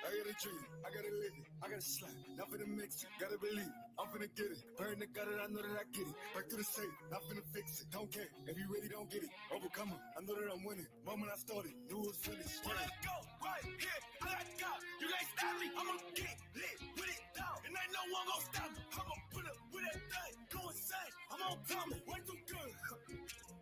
I got a dream, I gotta live it, I gotta slap. Not finna mix it, gotta believe it. I'm finna get it. Praying to God that I know that I get it. Back to the safe, not finna fix it. Don't care if you really don't get it. Overcome it, I know that I'm winning. Moment I started, knew it was finished. Yeah. Let go right here. I got God. You can't stop me. I'm gonna get lit with it down. And ain't no one gonna stop me. I'm gonna pull up with that thing. Go insane. I'm on Tommy. Way too good.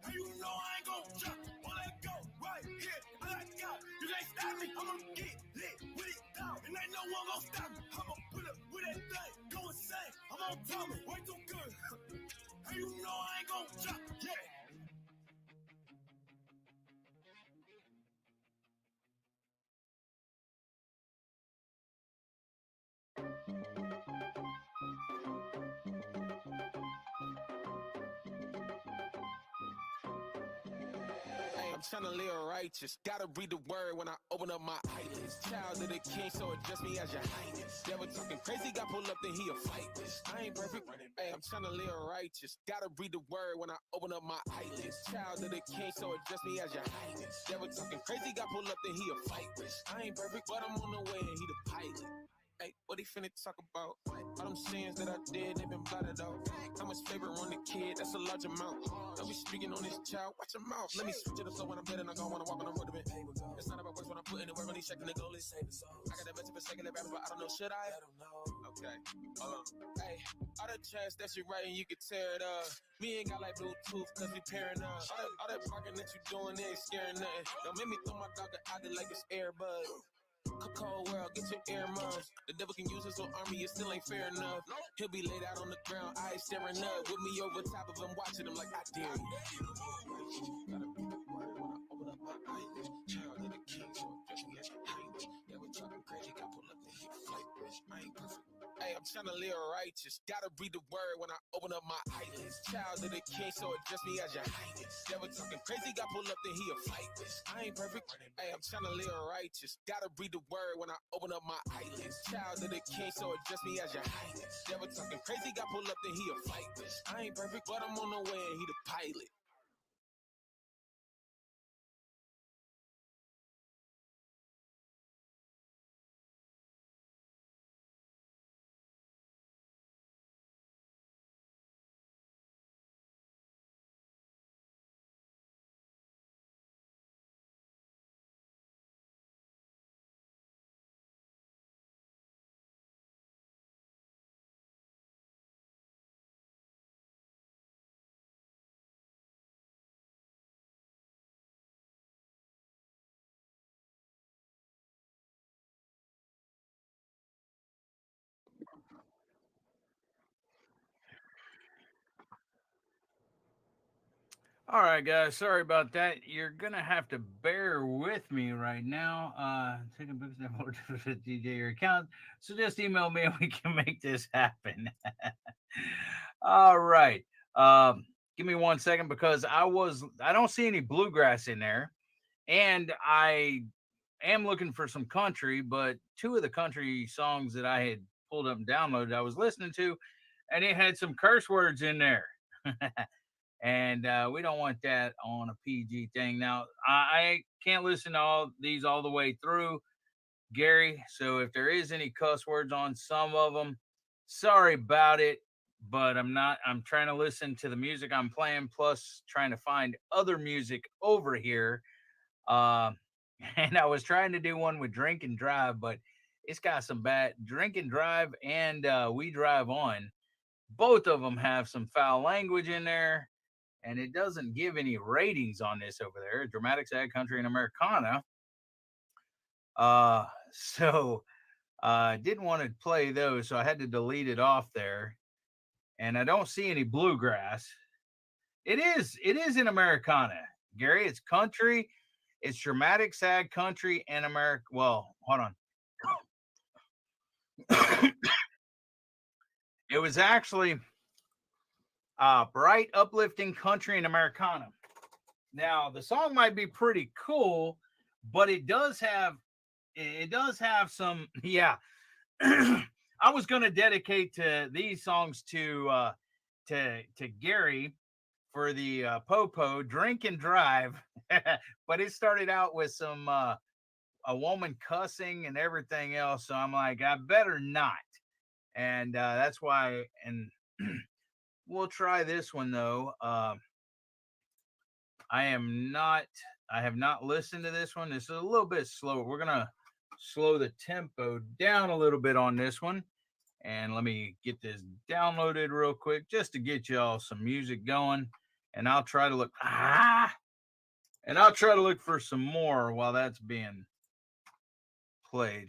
And you know I ain't gonna drop it. Well, let go right here. I got God. You can't stop me. I'm gonna get lit with it down. And ain't no one gonna stop me. I'm gonna pull up with that thing. Go insane. I'm on Tommy. Way too good. And you know I ain't gonna drop it. Yeah. I'm trying to live righteous. Gotta read the word when I open up my eyelids. Child of the king, so address me as your highness. Devil talking crazy, got pulled up, then he a fight. I ain't perfect. Hey, I'm trying to live righteous. Gotta read the word when I open up my eyelids. Child of the king, so address me as your highness. Devil talking crazy, got pulled up, then he a fight. I ain't perfect, but I'm on the way and he the pilot. Hey, what he finna talk about? All them sins that I did, they been blotted out. How much favor on the kid? That's a large amount. Don't be speaking on this child, watch your mouth. Let me switch it up so when I'm dead and I don't wanna walk on the road a bit. It's not about works when I'm putting the work on these checking the goal list. I got that message for second rappers, but I don't know, should I? Okay, hold on. Hey, all the chats that you writing, you can tear it up. Me ain't got like Bluetooth, cause we pairing up. All that barking that you doing, they ain't scaring nothing. Don't make me throw my dog out there like it's Airbud. Cold world, get your earmuffs. The devil can use his whole army, it still ain't fair enough. He'll be laid out on the ground, eyes staring up. With me over top of him, watching him like I dare you. Gotta be the word when I open up my eyelids. Child of the king, so address me as your highness. Yeah, we're talking crazy, got pulled up and hit flight, bitch. I ain't perfect. Hey, Hey, I'm trying to live righteous. Gotta read the word when I open up my eyelids. Child of the king, so address me as your highness. Never talking crazy, got pulled up, then he a flight risk. I ain't perfect. Hey, I'm trying to live righteous. Gotta read the word when I open up my eyelids. Child of the king, so address me as your highness. Never talking crazy, got pulled up, then he a flight risk. I ain't perfect, but I'm on the way and he the pilot. All right, guys. Sorry about that. You're gonna have to bear with me right now. Taking books down for DJ your account. So just email me and we can make this happen. All right. Give me 1 second because I don't see any bluegrass in there, and I am looking for some country, but two of the country songs that I had pulled up and downloaded, I was listening to, and it had some curse words in there. And we don't want that on a PG thing. Now, I can't listen to all these all the way through, Gary. So if there is any cuss words on some of them, sorry about it. But I'm trying to listen to the music I'm playing, plus trying to find other music over here. Uh, and I was trying to do one with Drink and Drive, but it's got some bad Drink and Drive and We Drive On. Both of them have some foul language in there, and it doesn't give any ratings on this over there. Dramatic, Sad, Country, and Americana. So didn't want to play those, so I had to delete it off there. And I don't see any bluegrass. It is in Americana, Gary. It's country, it's dramatic, sad, country, and America. Well, hold on. It was actually bright, uplifting country and Americana. Now, the song might be pretty cool, but it does have some, yeah. I was going to dedicate to these songs to Gary for the Popo Drink and Drive, but it started out with some a woman cussing and everything else, so I'm like, I better not, and that's why. And we'll try this one though. I have not listened to this one. This is a little bit slower. We're gonna slow the tempo down a little bit on this one. And let me get this downloaded real quick just to get y'all some music going. And I'll try to look for some more while that's being played.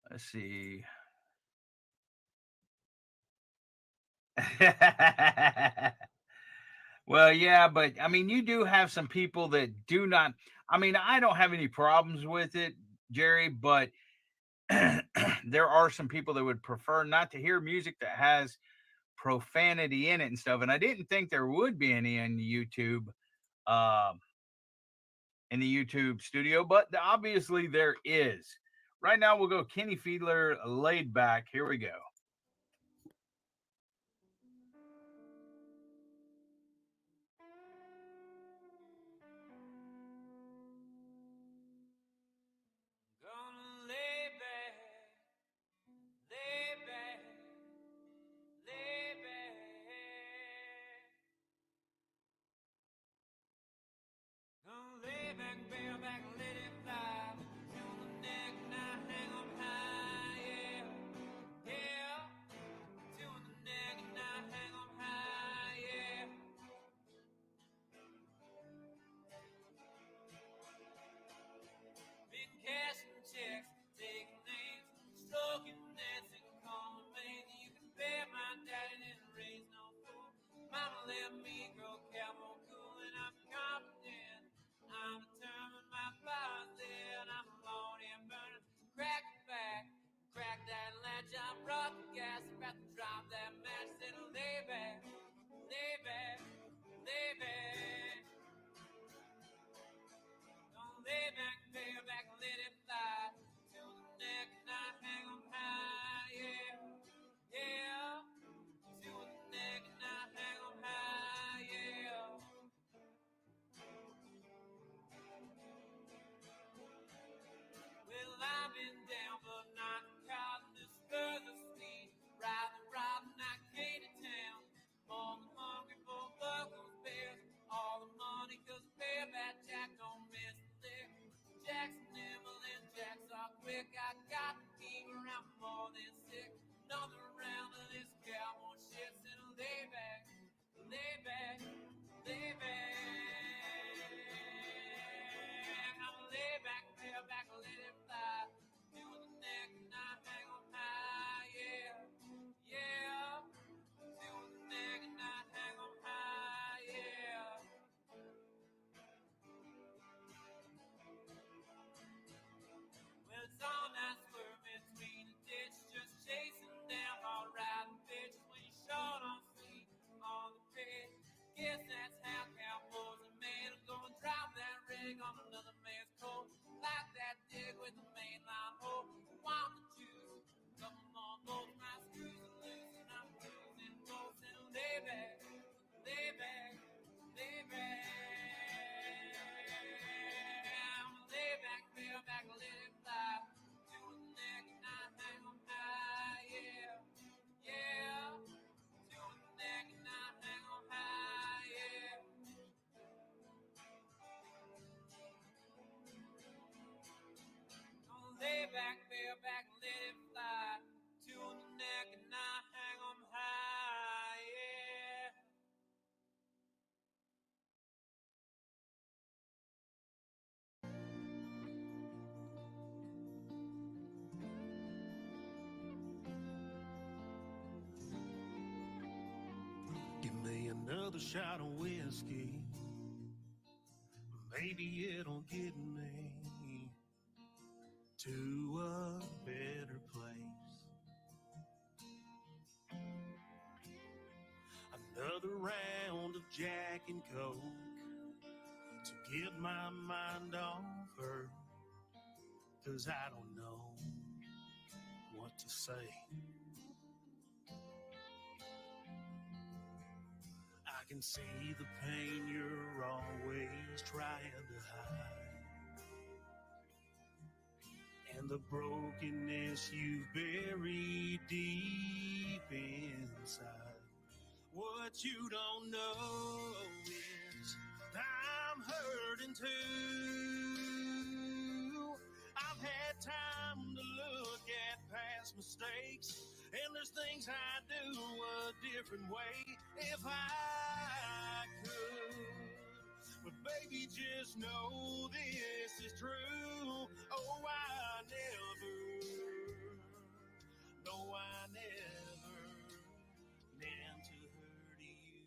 Let's see. Well, yeah, but I mean, you do have some people that do not. I mean, I don't have any problems with it, Jerry, but there are some people that would prefer not to hear music that has profanity in it and stuff. And I didn't think there would be any in YouTube, in the YouTube studio, but obviously there is. Right now, we'll go Kenny Fiedler, Laid Back. Here we go. Gonna lay back, lay back, lay back. Gonna lay back, bareback, let it fly. Feel the neck, now hang on high, yeah. Yeah, shot of whiskey. Maybe it'll get me to a better place. Another round of Jack and Coke to get my mind off her, 'cause I don't know what to say. I can see the pain you're always trying to hide, and the brokenness you bury deep inside. What you don't know is I'm hurting too. I've had time to look at past mistakes, and there's things I'd do a different way if I could. But baby, just know this is true. Oh, I never meant to hurt you.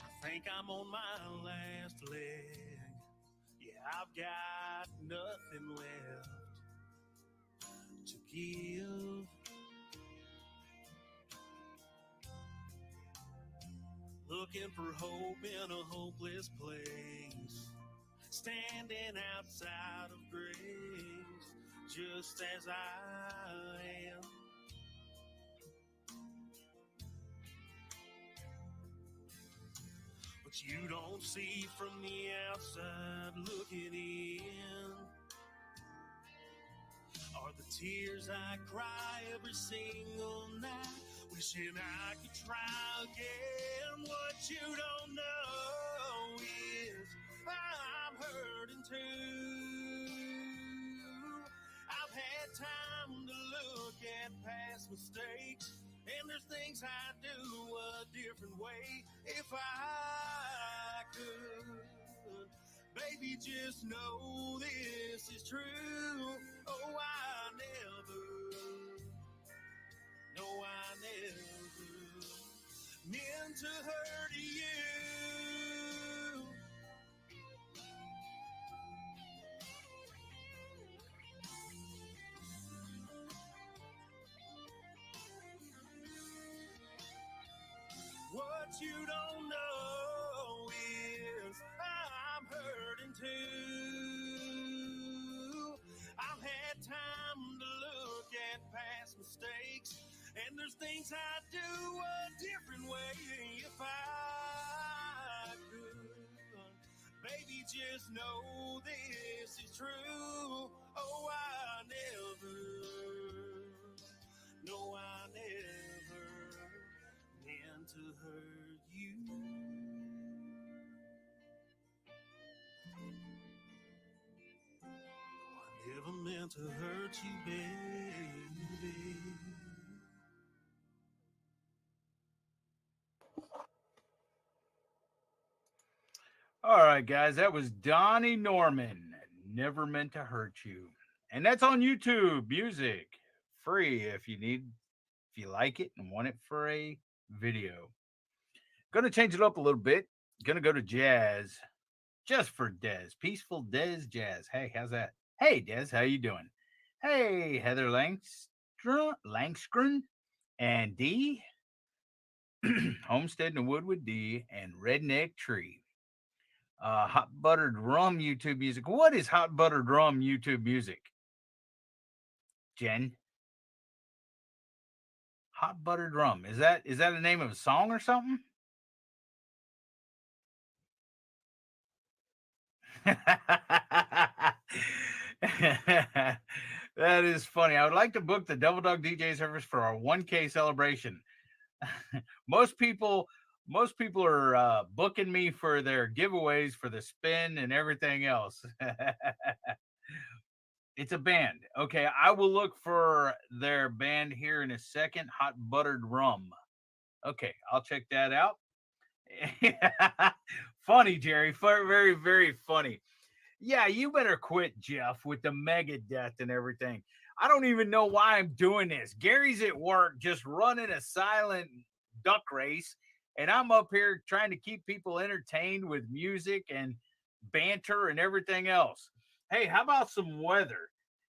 I think I'm on my last leg. Yeah, I've got nothing left to give. Looking for hope in a hopeless place, standing outside of grace, just as I am. But you don't see from the outside looking in are the tears I cry every single night, wishing I could try again. What you don't know is I'm hurting too. I've had time to look at past mistakes, and there's things I'd do a different way if I could. Baby, just know this is true. Oh, I never meant to hurt you. What you don't know is I'm hurting too. I've had time to look at past mistakes, and there's things I'd do a different way if I could. Baby, just know this is true. Oh, I never meant to hurt you. I never meant to hurt you, baby. All right, guys, that was Donnie Norman. Never meant to hurt you. And that's on YouTube Music. Free if you like it and want it for a video. Gonna change it up a little bit. Gonna go to jazz. Just for Dez. Peaceful Dez Jazz. Hey, how's that? Hey, Dez, how you doing? Hey, Heather Langskren and D. Homestead in the Wood with D and Redneck Tree. Hot Buttered Rum YouTube Music. What is Hot Buttered Rum YouTube Music? Jen? Hot Buttered Rum. Is that a name of a song or something? That is funny. I would like to book the Double Dog DJ service for our 1K celebration. Most people are booking me for their giveaways for the spin and everything else. It's a band. Okay, I will look for their band here in a second. Hot Buttered Rum. Okay, I'll check that out. Funny, Jerry. Very, very funny. Yeah, you better quit, Jeff, with the mega death and everything. I don't even know why I'm doing this. Gary's at work just running a silent duck race, and I'm up here trying to keep people entertained with music and banter and everything else. Hey, how about some weather?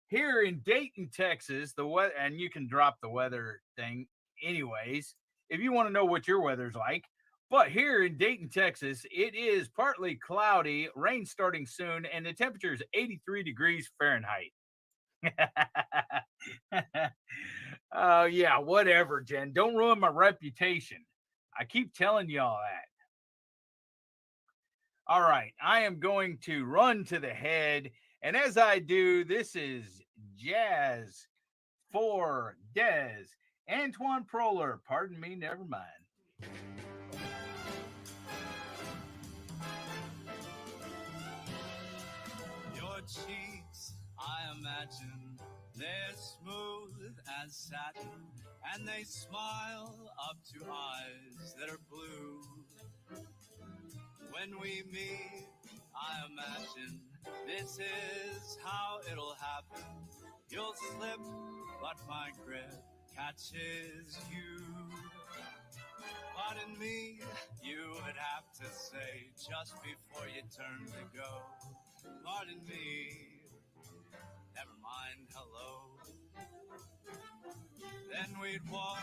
Here in Dayton, Texas, the weather, and you can drop the weather thing anyways, if you want to know what your weather's like. But here in Dayton, Texas, it is partly cloudy, rain starting soon, and the temperature is 83 degrees Fahrenheit. Oh, yeah, whatever, Jen. Don't ruin my reputation. I keep telling y'all that. All right, I am going to run to the head. And as I do, this is Jazz for Dez. Antoine Proler, pardon me, never mind. Your cheeks, I imagine, they're smooth as satin, and they smile up to eyes that are blue. When we meet, I imagine this is how it'll happen. You'll slip, but my grip catches you. Pardon me, you would have to say just before you turn to go. Pardon me, never mind, hello. Then we'd walk,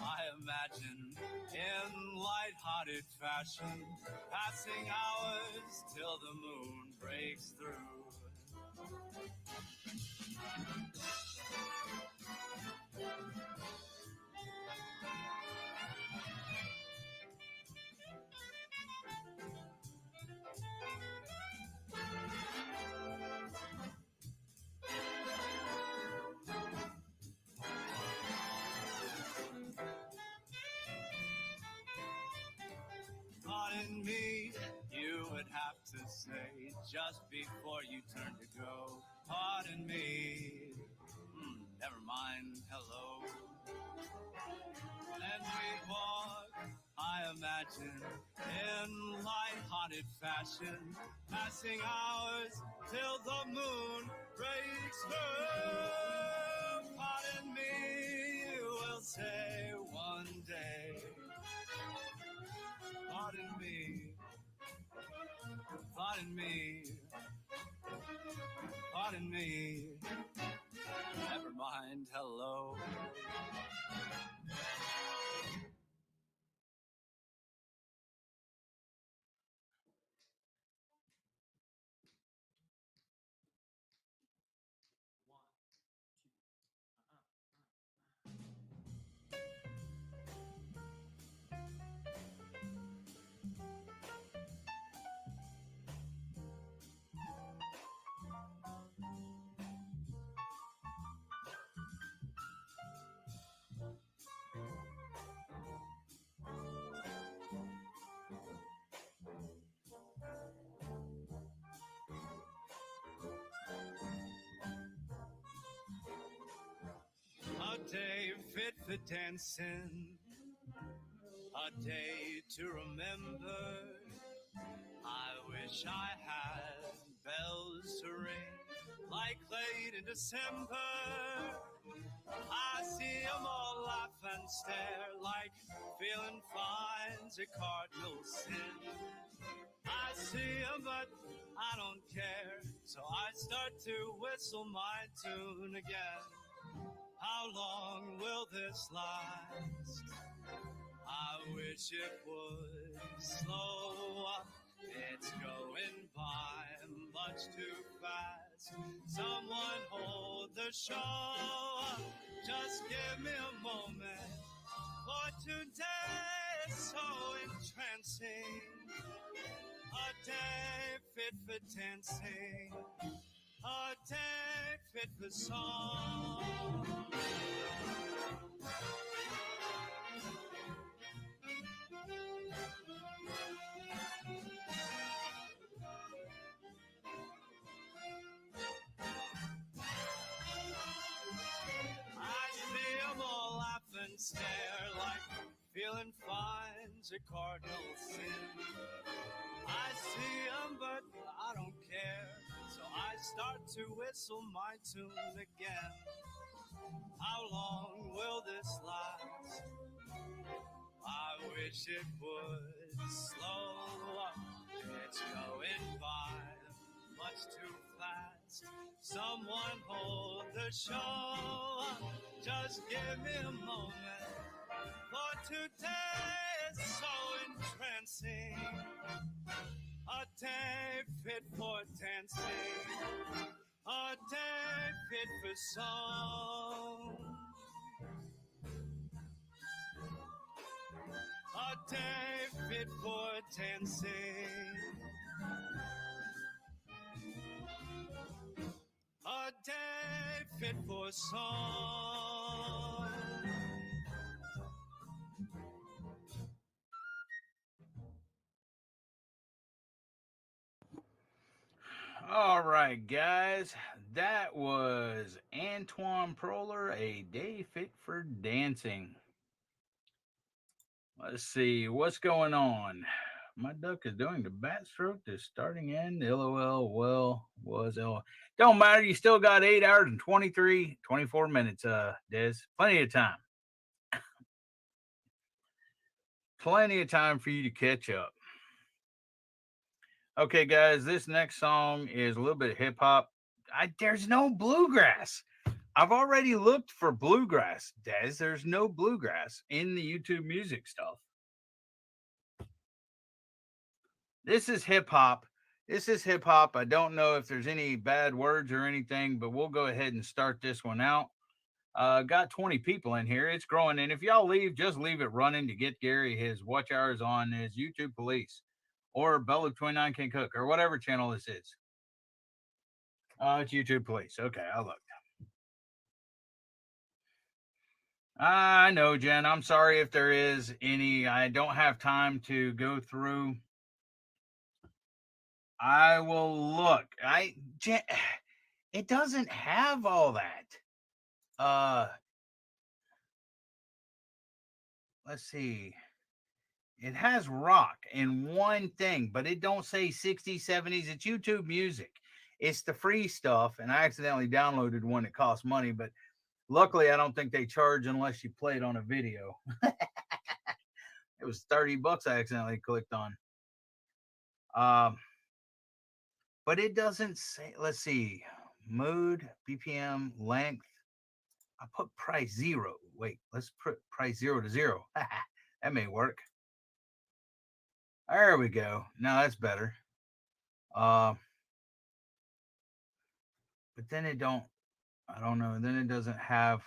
I imagine, in light-hearted fashion, passing hours till the moon breaks through. Pardon me, you would have to say just before you turn to go. Pardon me, never mind, hello. Then we'd walk, I imagine, in light-hearted fashion, passing hours till the moon breaks through. Pardon me, you will say one day. Pardon me, pardon me, pardon me, never mind, hello. A day fit for dancing, a day to remember. I wish I had bells to ring like late in December. I see 'em all laugh and stare like feeling fine's a cardinal sin. I see 'em but I don't care, so I start to whistle my tune again. How long will this last? I wish it would slow up. It's going by much too fast. Someone hold the show. Just give me a moment, for today is so entrancing. A day fit for dancing, a day fit for song. I see 'em all laugh and stare like feeling fine's a cardinal sin. I see 'em but I don't care, I start to whistle my tune again. How long will this last? I wish it would slow up. It's going by much too fast. Someone hold the show up. Just give me a moment. For today is so entrancing. A day fit for dancing. A day fit for song. A day fit for dancing. A day fit for song. All right, guys, that was Antoine Proler, A Day Fit for Dancing. Let's see what's going on. My duck is doing the backstroke. Is starting in. LOL. Well, was L. Don't matter. You still got 8 hours and 24 minutes. Des, plenty of time. Plenty of time for you to catch up. Okay, guys, this next song is a little bit of hip hop. There's no bluegrass. I've already looked for bluegrass, Des. There's no bluegrass in the YouTube music stuff. This is hip hop. This is hip hop. I don't know if there's any bad words or anything, but we'll go ahead and start this one out. Got 20 people in here. It's growing. And if y'all leave, just leave it running to get Gary his watch hours on his YouTube Police or Bella 29 Can Cook or whatever channel this is. It's YouTube Police. Okay, I looked. I know, Jen. I'm sorry if there is any. I don't have time to go through. I will look. It doesn't have all that. Let's see. It has rock in one thing, but it don't say 60s, 70s. It's YouTube music. It's the free stuff, and I accidentally downloaded one that costs money, but luckily I don't think they charge unless you play it on a video. It was $30 I accidentally clicked on. But it doesn't say, let's see, mood, BPM, length. I put price 0. Wait, let's put price 0 to 0. That may work. There we go. Now that's better. But then I don't know. Then it doesn't have,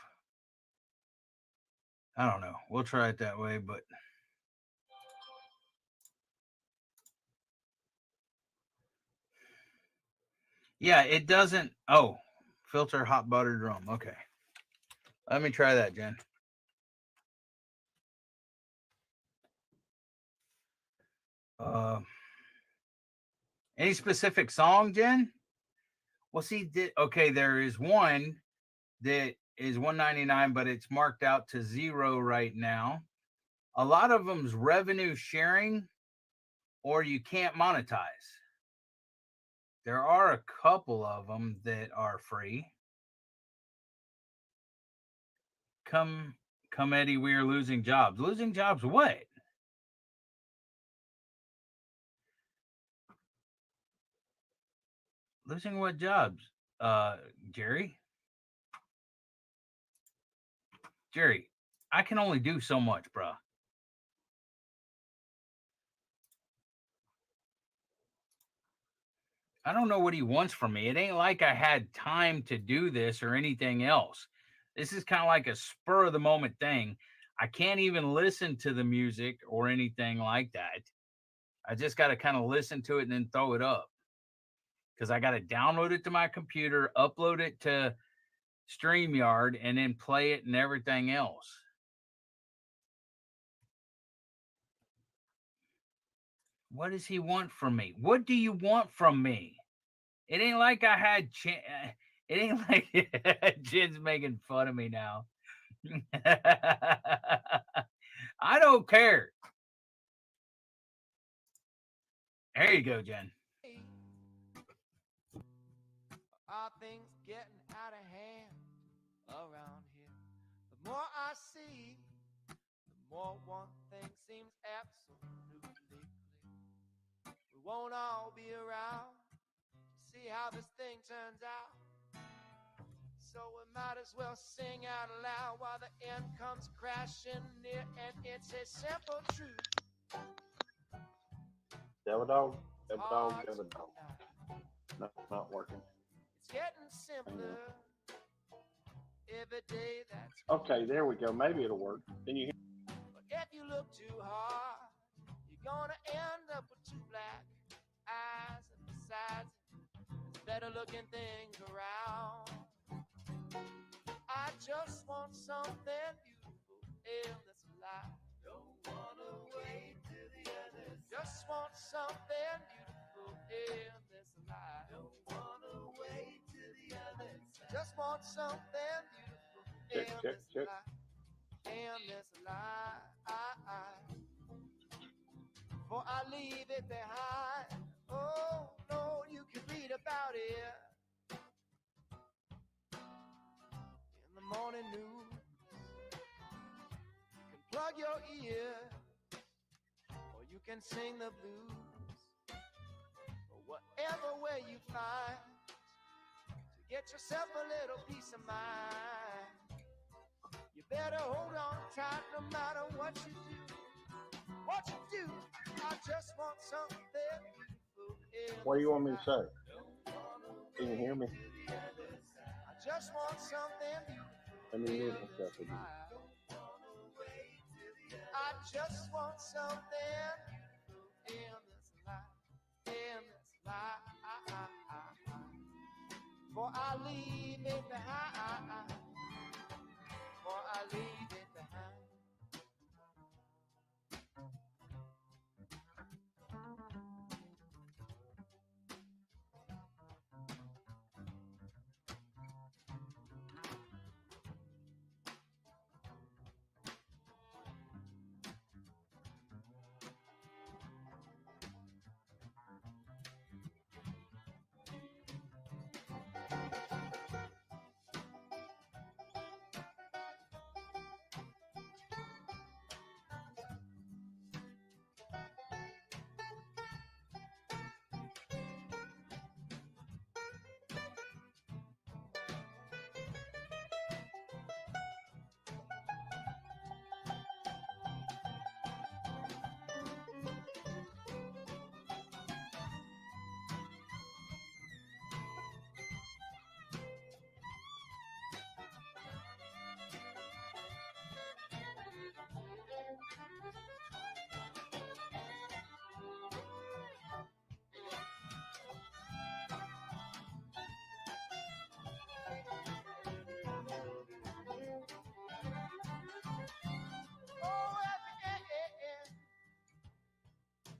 I don't know. We'll try it that way, but yeah, it doesn't. Oh, filter hot butter drum. Okay. Let me try that, Jen. Any specific song, Jen? Well, see, okay, there is one that is $1.99, but it's marked out to 0 right now. A lot of them's revenue sharing, or you can't monetize. There are a couple of them that are free. Come, Eddie, we are losing jobs. Losing jobs what? Losing what jobs? Jerry? Jerry, I can only do so much, bruh. I don't know what he wants from me. It ain't like I had time to do this or anything else. This is kind of like a spur of the moment thing. I can't even listen to the music or anything like that. I just got to kind of listen to it and then throw it up because I got to download it to my computer, upload it to StreamYard, and then play it and everything else. What does he want from me? What do you want from me? It ain't like I had it ain't like Jen's making fun of me now. I don't care. There you go, Jen. are things getting out of hand around here? The more I see, the more one thing seems absolutely clear. We won't all be around to see how this thing turns out. So we might as well sing out loud while the end comes crashing near. And it's a simple truth. Devil dog, devil dog, devil dog. No, not working. It's getting simpler every day. That's Okay, there we go. Maybe it'll work. Can you hear? But if you look too hard, you're gonna end up with two black eyes. And besides, there's better looking things around. I just want something beautiful in this life. Don't wanna wait till the others. Just want something beautiful in this life. Don't wanna wait till the others. Just want something beautiful in this life. In this life. Before I leave it behind. Oh no, you can read about it in the morning news. You can plug your ear, or you can sing the blues, or whatever way you find to get yourself a little peace of mind. You better hold on tight no matter what you do. What you do, I just want something beautiful. What do you want me to say? Can you hear me? I just want something beautiful. Let me mute myself again. I just want something beautiful in this life. In this life. For I leave it behind. For I leave it behind.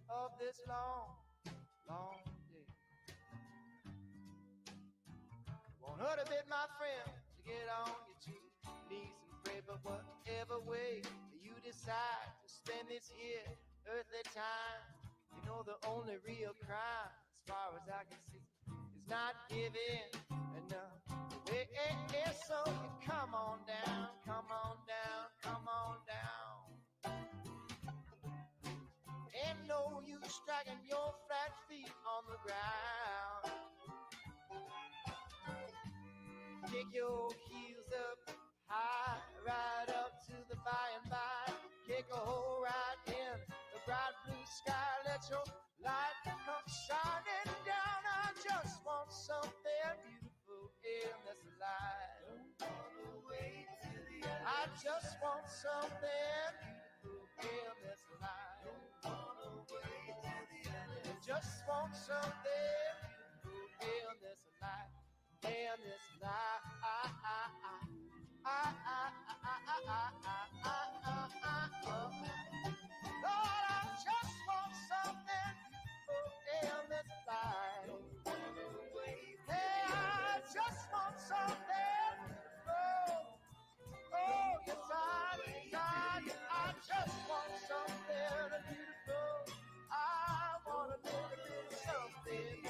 Of this long, long day. Won't hurt a bit, my friend, to get on your two knees and pray, but whatever way you decide to spend this here earthly time, you know the only real crime, as far as I can see, is not giving enough. So you come on down, come on down, come on down. Ain't no use dragging your flat feet on the ground. Kick your heels up high, right up to the by and by. Kick a hole right in the bright blue sky. Let your light come shining down. I just want something beautiful in this life. I just want something beautiful in this life. Just want something beautiful in this life. In this life. Lord, I just want something beautiful in this life. Hey, I just want something beautiful. Oh, yes, I just want something beautiful. I want a little bit of something.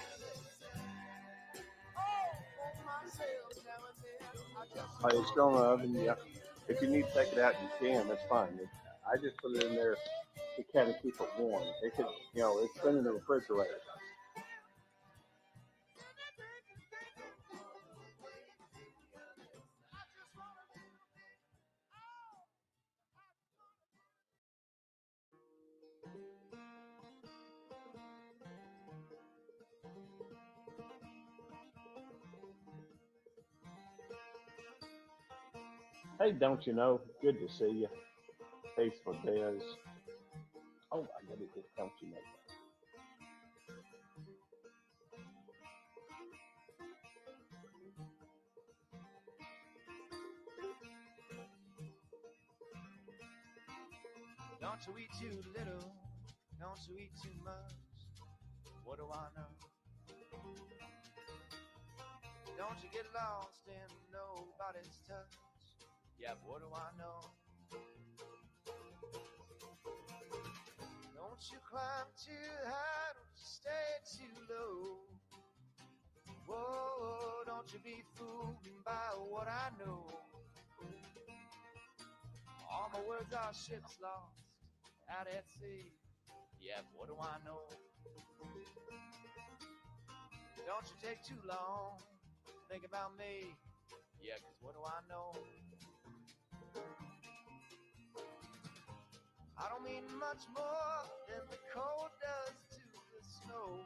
Oh, It's still in the oven. Yeah. If you need to take it out, you can. That's fine. I just put it in there to kind of keep it warm. It could, it's been in the refrigerator. Hey, don't you know? Good to see you. Peaceful Des. Oh my goodness, don't you know? Don't you eat too little, don't you eat too much. What do I know? Don't you get lost in nobody's touch. Yeah, but what do I know? Don't you climb too high, don't you stay too low. Whoa, don't you be fooled by what I know. All my words are ships lost out at sea. Yeah, but what do I know? Don't you take too long to think about me. Yeah, 'cause what do I know? I don't mean much more than the cold does to the snow.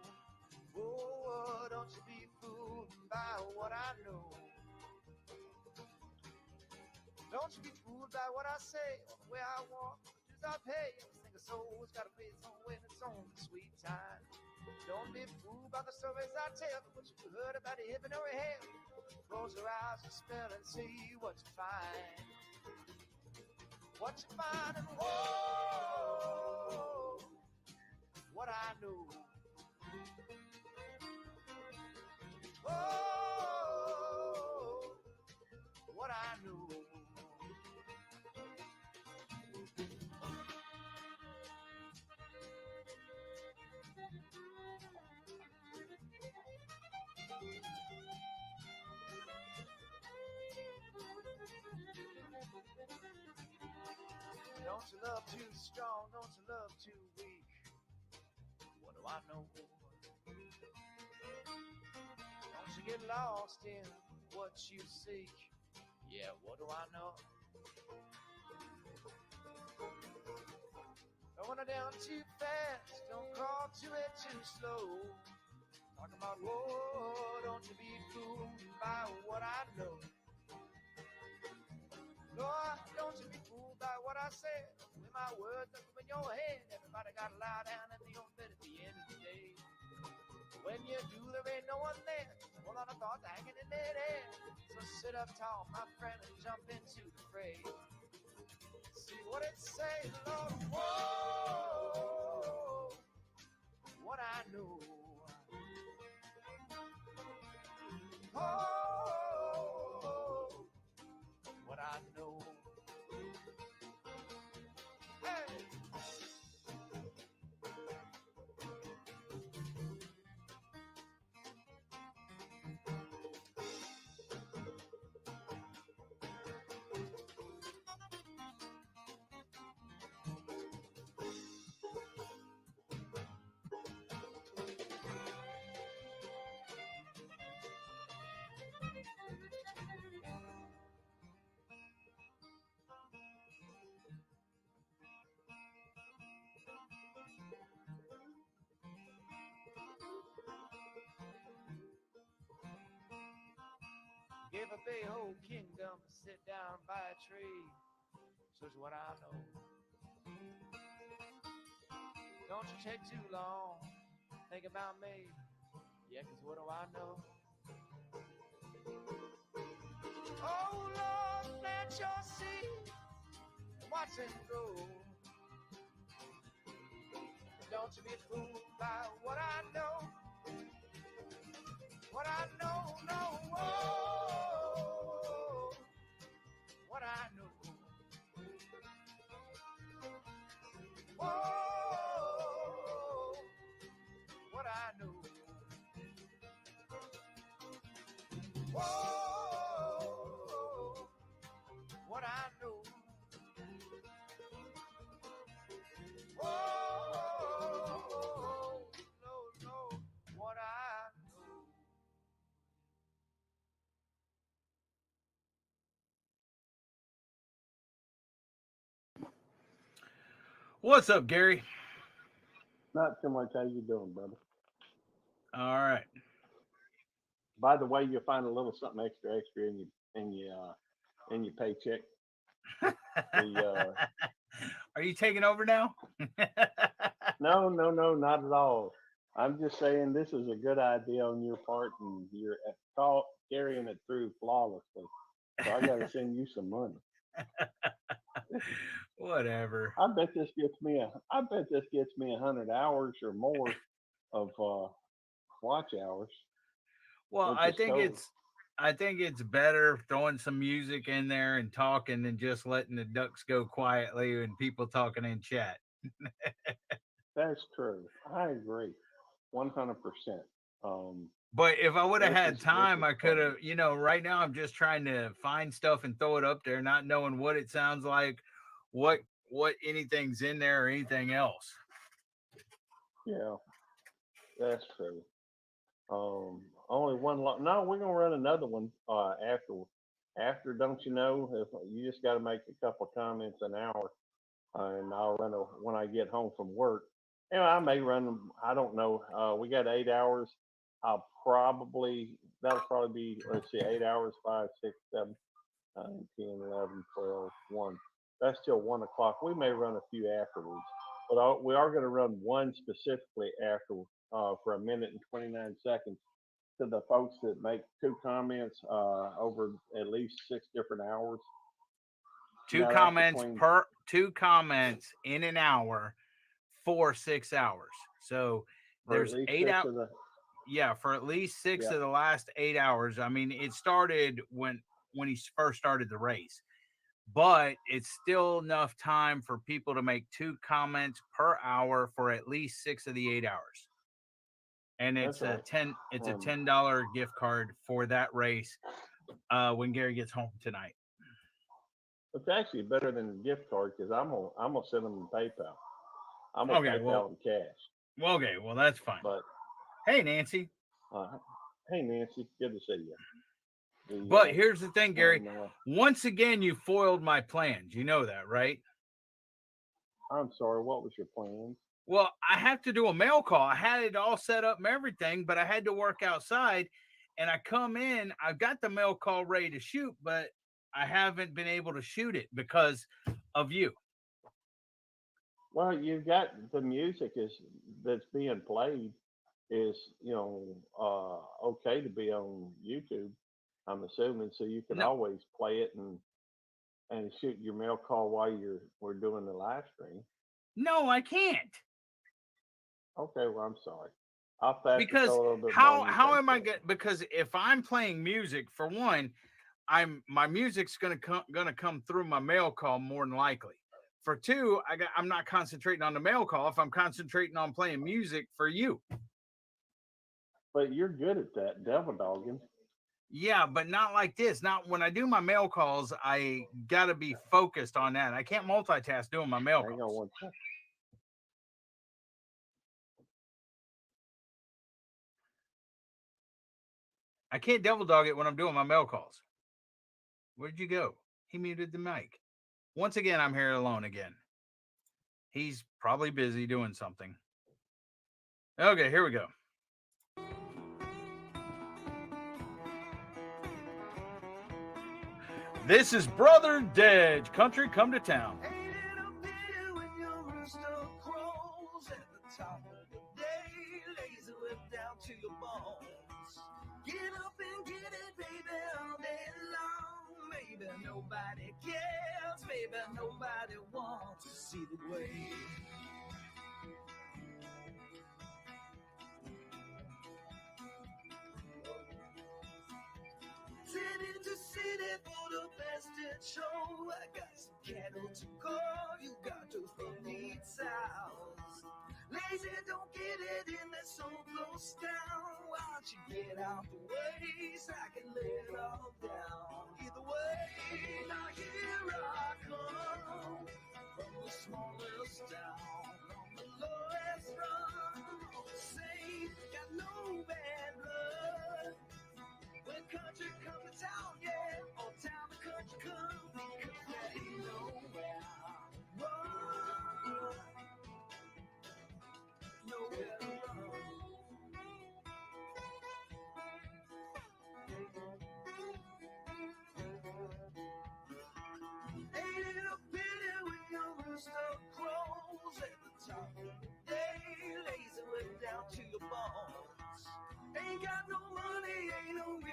Whoa, don't you be fooled by what I know. Don't you be fooled by what I say or the way I walk, the dues I pay. Every single soul's gotta pay its own way in its own sweet time. Don't be fooled by the stories I tell, but what you heard about the heaven or hell. Close your eyes and smell and see what you find. What you find and whoa, what I know. Oh, what I know. Don't you love too strong, don't you love too weak. What do I know? Don't you get lost in what you seek. Yeah, what do I know? Don't run it down too fast, don't crawl to it too slow. Talking about whoa, don't you be fooled by what I know. Lord, don't you be fooled by what I said. With my words up in your head, everybody gotta lie down in the old bed at the end of the day. When you do, there ain't no one there. Hold on, a thought hanging in midair. So sit up tall, my friend, and jump into the fray. See what it say, Lord. Whoa, what I know. Oh, what I know. Hey. Gave up a whole kingdom to sit down by a tree. Such what I know. Don't you take too long. Think about me. Yeah, 'cause what do I know? Oh, Lord, plant your seed and watch it grow. Don't you be fooled by what I know. What I know, no, whoa, what I know. Whoa, what I know. Whoa, What's up, Gary? Not too much. How you doing, brother? All right. By the way, you'll find a little something extra in your paycheck. Are you taking over now? No, not at all. I'm just saying this is a good idea on your part, and you're carrying it through flawlessly. So I got to send you some money. Whatever. I bet this gets me 100 hours or more of watch hours. Well, I think it's better throwing some music in there and talking than just letting the ducks go quietly and people talking in chat. That's true. I agree, 100%. But if I would have had time, I could have, right now I'm just trying to find stuff and throw it up there, not knowing what it sounds like, what anything's in there or anything else. Yeah, that's true. Only one. No, we're gonna run another one after. Don't you know? If you just got to make a couple of comments an hour, and I'll run when I get home from work. And I may run them. I don't know. We got 8 hours. That'll probably be, let's see, 8 hours, 5, 6, 7, 9, 10, 11, 12, 1. That's till 1 o'clock. We may run a few afterwards, but we are going to run one specifically after for 1 minute and 29 seconds to the folks that make 2 comments over at least 6 different hours. Two comments in an hour for 6 hours. So there's 8 hours. Yeah, for at least 6 of the last 8 hours. I mean, it started when he first started the race, but it's still enough time for people to make 2 comments per hour for at least 6 of the 8 hours. And it's a $10 gift card for that race when Gary gets home tonight. It's actually better than a gift card because I'm gonna send them PayPal. I'm gonna PayPal them cash. Well, okay, well that's fine. But hey, Nancy. Hey, Nancy. Good to see you. But here's the thing, Gary. Once again, you foiled my plans. You know that, right? I'm sorry. What was your plan? Well, I have to do a mail call. I had it all set up and everything, but I had to work outside. And I come in, I've got the mail call ready to shoot, but I haven't been able to shoot it because of you. Well, you've got the music that's being played is, okay to be on YouTube, I'm assuming, so you can always play it and shoot your mail call while we're doing the live stream. No, I can't. Okay, well, I'm sorry. I'll fast because a little bit how am I going? Because if I'm playing music, for one, my music's gonna come through my mail call more than likely. For two, I'm not concentrating on the mail call if I'm concentrating on playing music for you. But you're good at that, devil dogging. Yeah, but not like this. Not when I do my mail calls, I gotta be focused on that. I can't multitask doing my mail calls. Hang on one second. I can't devil dog it when I'm doing my mail calls. Where'd you go? He muted the mic. Once again, I'm here alone again. He's probably busy doing something. Okay, here we go. This is Brother Dedge, Country Come to Town. Get up and get it, baby, all day long. Maybe nobody cares, maybe nobody wants to see the way. City to city for the best show. I got some cattle to call, you got those funny sounds. Lazy don't get it in, that's so close down. Why don't you get out the way so I can lay it all down? Either way, now here I come from the smallest town on the lowest run. Say, got no bad blood. When country come to town, yeah, all town to country come, because there ain't nowhere. Whoa.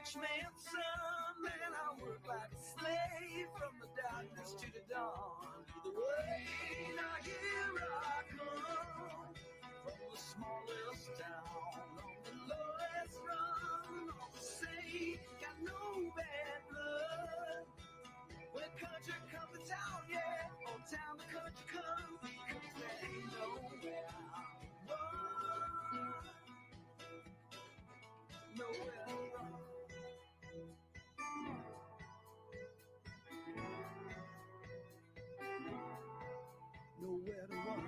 rich man's son, man, I work like a slave from the darkness to the dawn. Either way, now here I come from the smallest town on the lowest run. All the same, got no bad blood. When country comes to town, yeah, old town the country comes, because there ain't nowhere to run. Nowhere to run. Nowhere to run.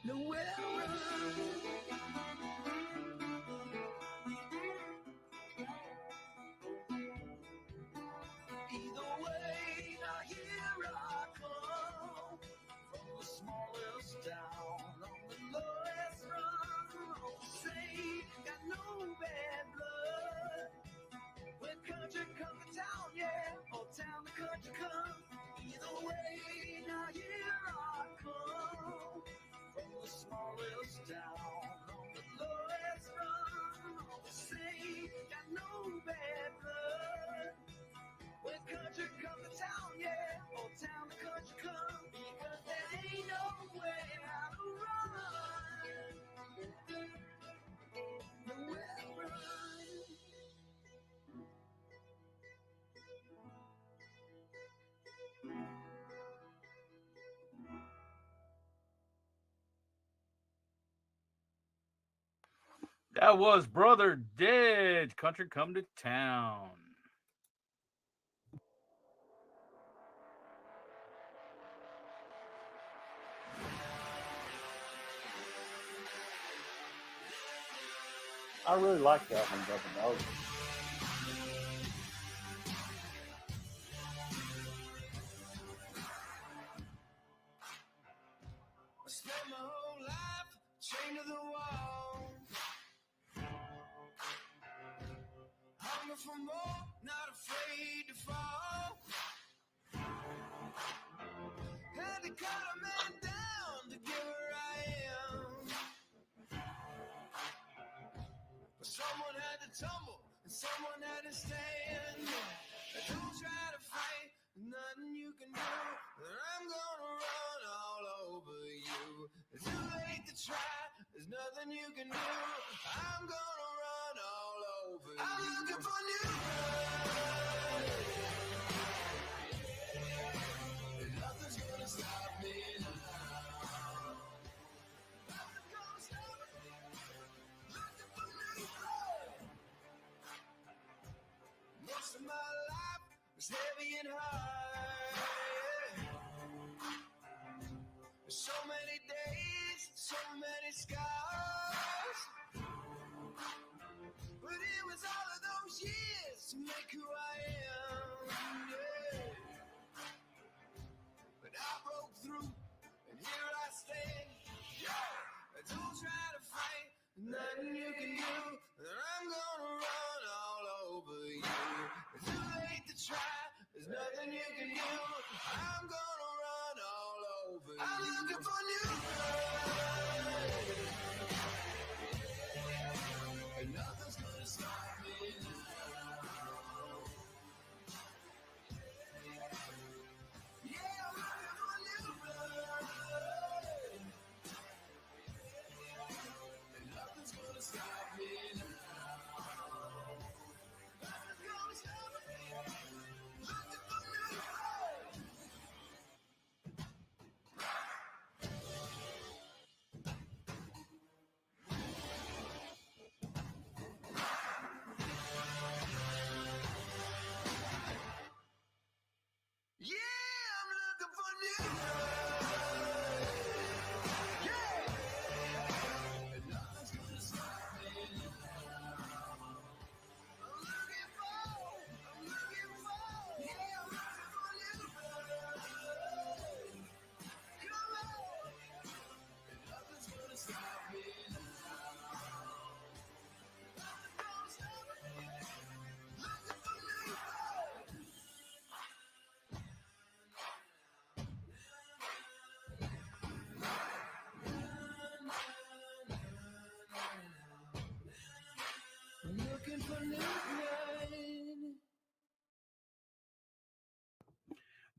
Nowhere to run. Either way, now here I come from the smallest town on the lowest run. All the same, got no bad blood. When country comes to town, yeah, old town the country comes. Either way, now here I come from the smallest town on the lowest run. All the same, got no bad blood. When country comes to town, yeah, old town the country comes, because there ain't nowhere to run. Nowhere to run. That was Brother Dead, Country Come to Town. I really like that one, Brother Dog. I spent my whole life chained to the wall. Hungry for more, not afraid to fall. Had to cut a man down to get where I am. But someone had to tumble and someone had to stand. Don't try to fight, there's nothing you can do. I'm gonna run all over you. It's too late to try, there's nothing you can do. I'm gonna run all over you. I'm looking for new blood. Nothing's gonna stop me now. Nothing's gonna stop me. Looking for new blood. Most of my life was heavy and hard. So many days, so many scars.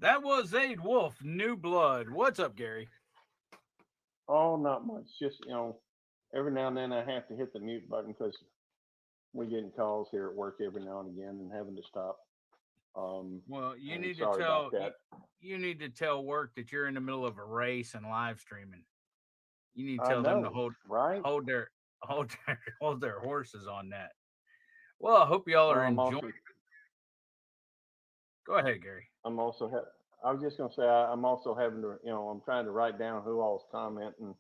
That was Zaid Wolf, New Blood. What's up, Gary? Oh, not much. Just, every now and then I have to hit the mute button because we're getting calls here at work every now and again and having to stop. Well, you and need to sorry tell about that. you need to tell work that you're in the middle of a race and live streaming. You need to I tell them to know, hold their horses on that. Well, I hope y'all are I'm enjoying. also, Go ahead, Gary. I'm also, I was just going to say, I'm also having to, I'm trying to write down who all's commenting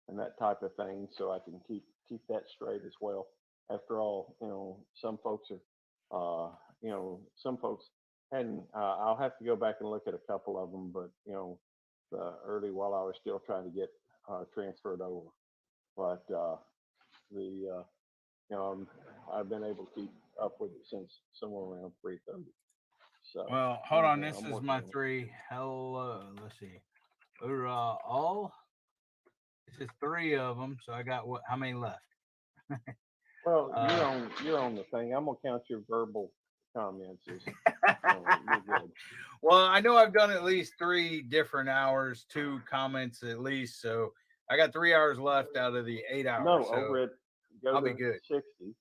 and that type of thing so I can keep that straight as well. After all, some folks are, some folks hadn't, I'll have to go back and look at a couple of them, but, early while I was still trying to get transferred over. But I've been able to keep up with it since somewhere around 3:30. So, Well, hold on. I'm This is working my on it. 3. Hello. Let's see. All. This is 3 of them. So I got how many left? Well, you're on the thing. I'm gonna count your verbal comments as you're good. Well, I know I've done at least 3 different hours, 2 comments at least. So I got 3 hours left out of the 8 hours. No, so over at go I'll to be good. 60. You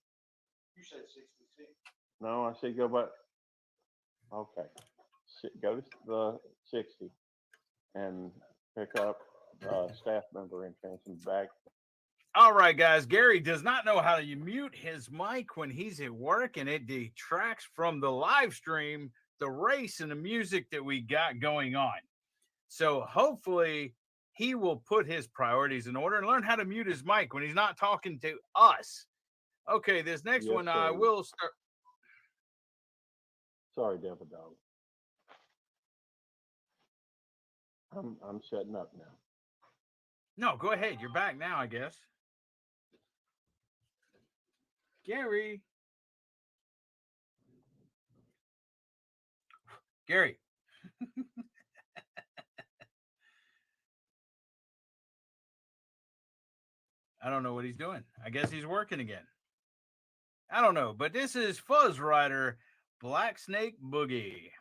said 66. No, I said go back. Okay, go to the 60 and pick up staff member entrance and back. All right, guys. Gary does not know how to mute his mic when he's at work, and it detracts from the live stream, the race, and the music that we got going on. So hopefully he will put his priorities in order and learn how to mute his mic when he's not talking to us. Okay, this next Yes, one I sir. will start. Sorry, Devil Dog. I'm setting up now. No, go ahead. You're back now, I guess. Gary. Gary. I don't know what he's doing. I guess he's working again. I don't know, but this is Fuzz Rider, Black Snake Boogie.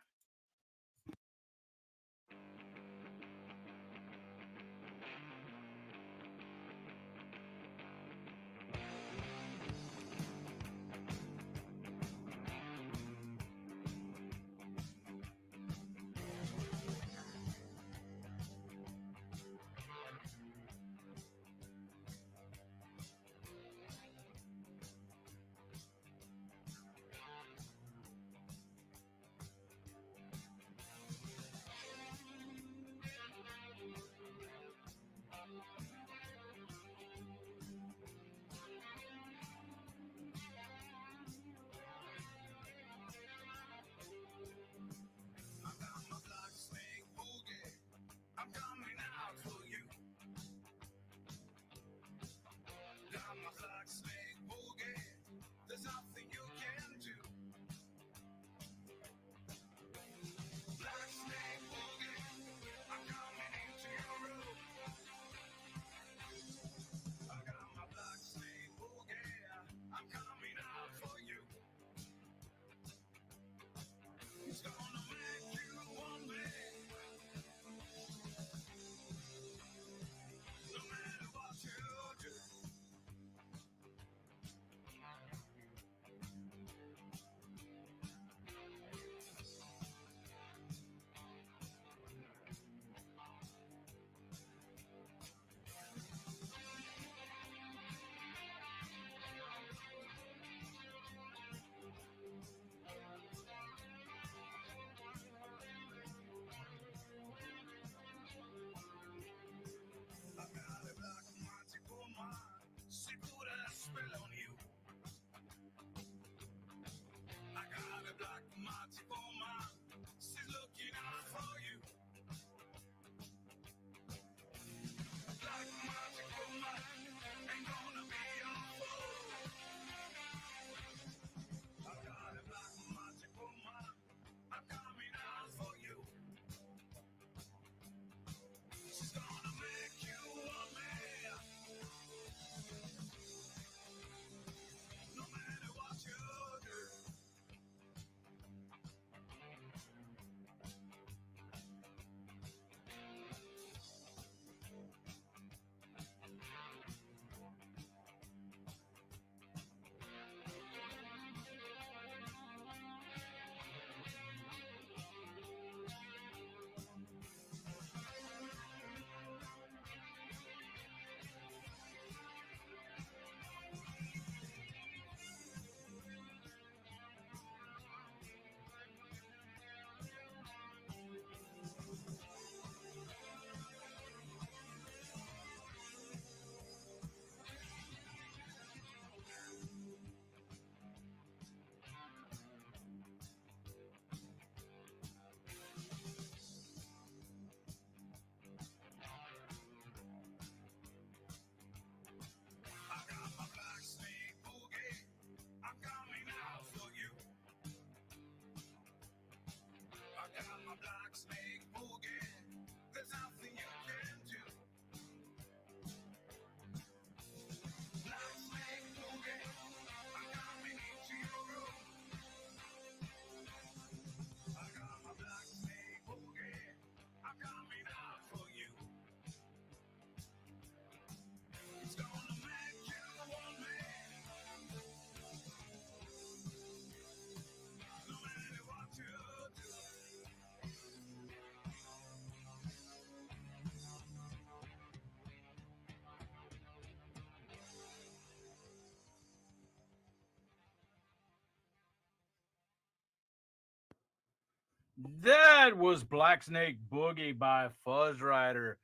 That was Black Snake Boogie by Fuzz Rider.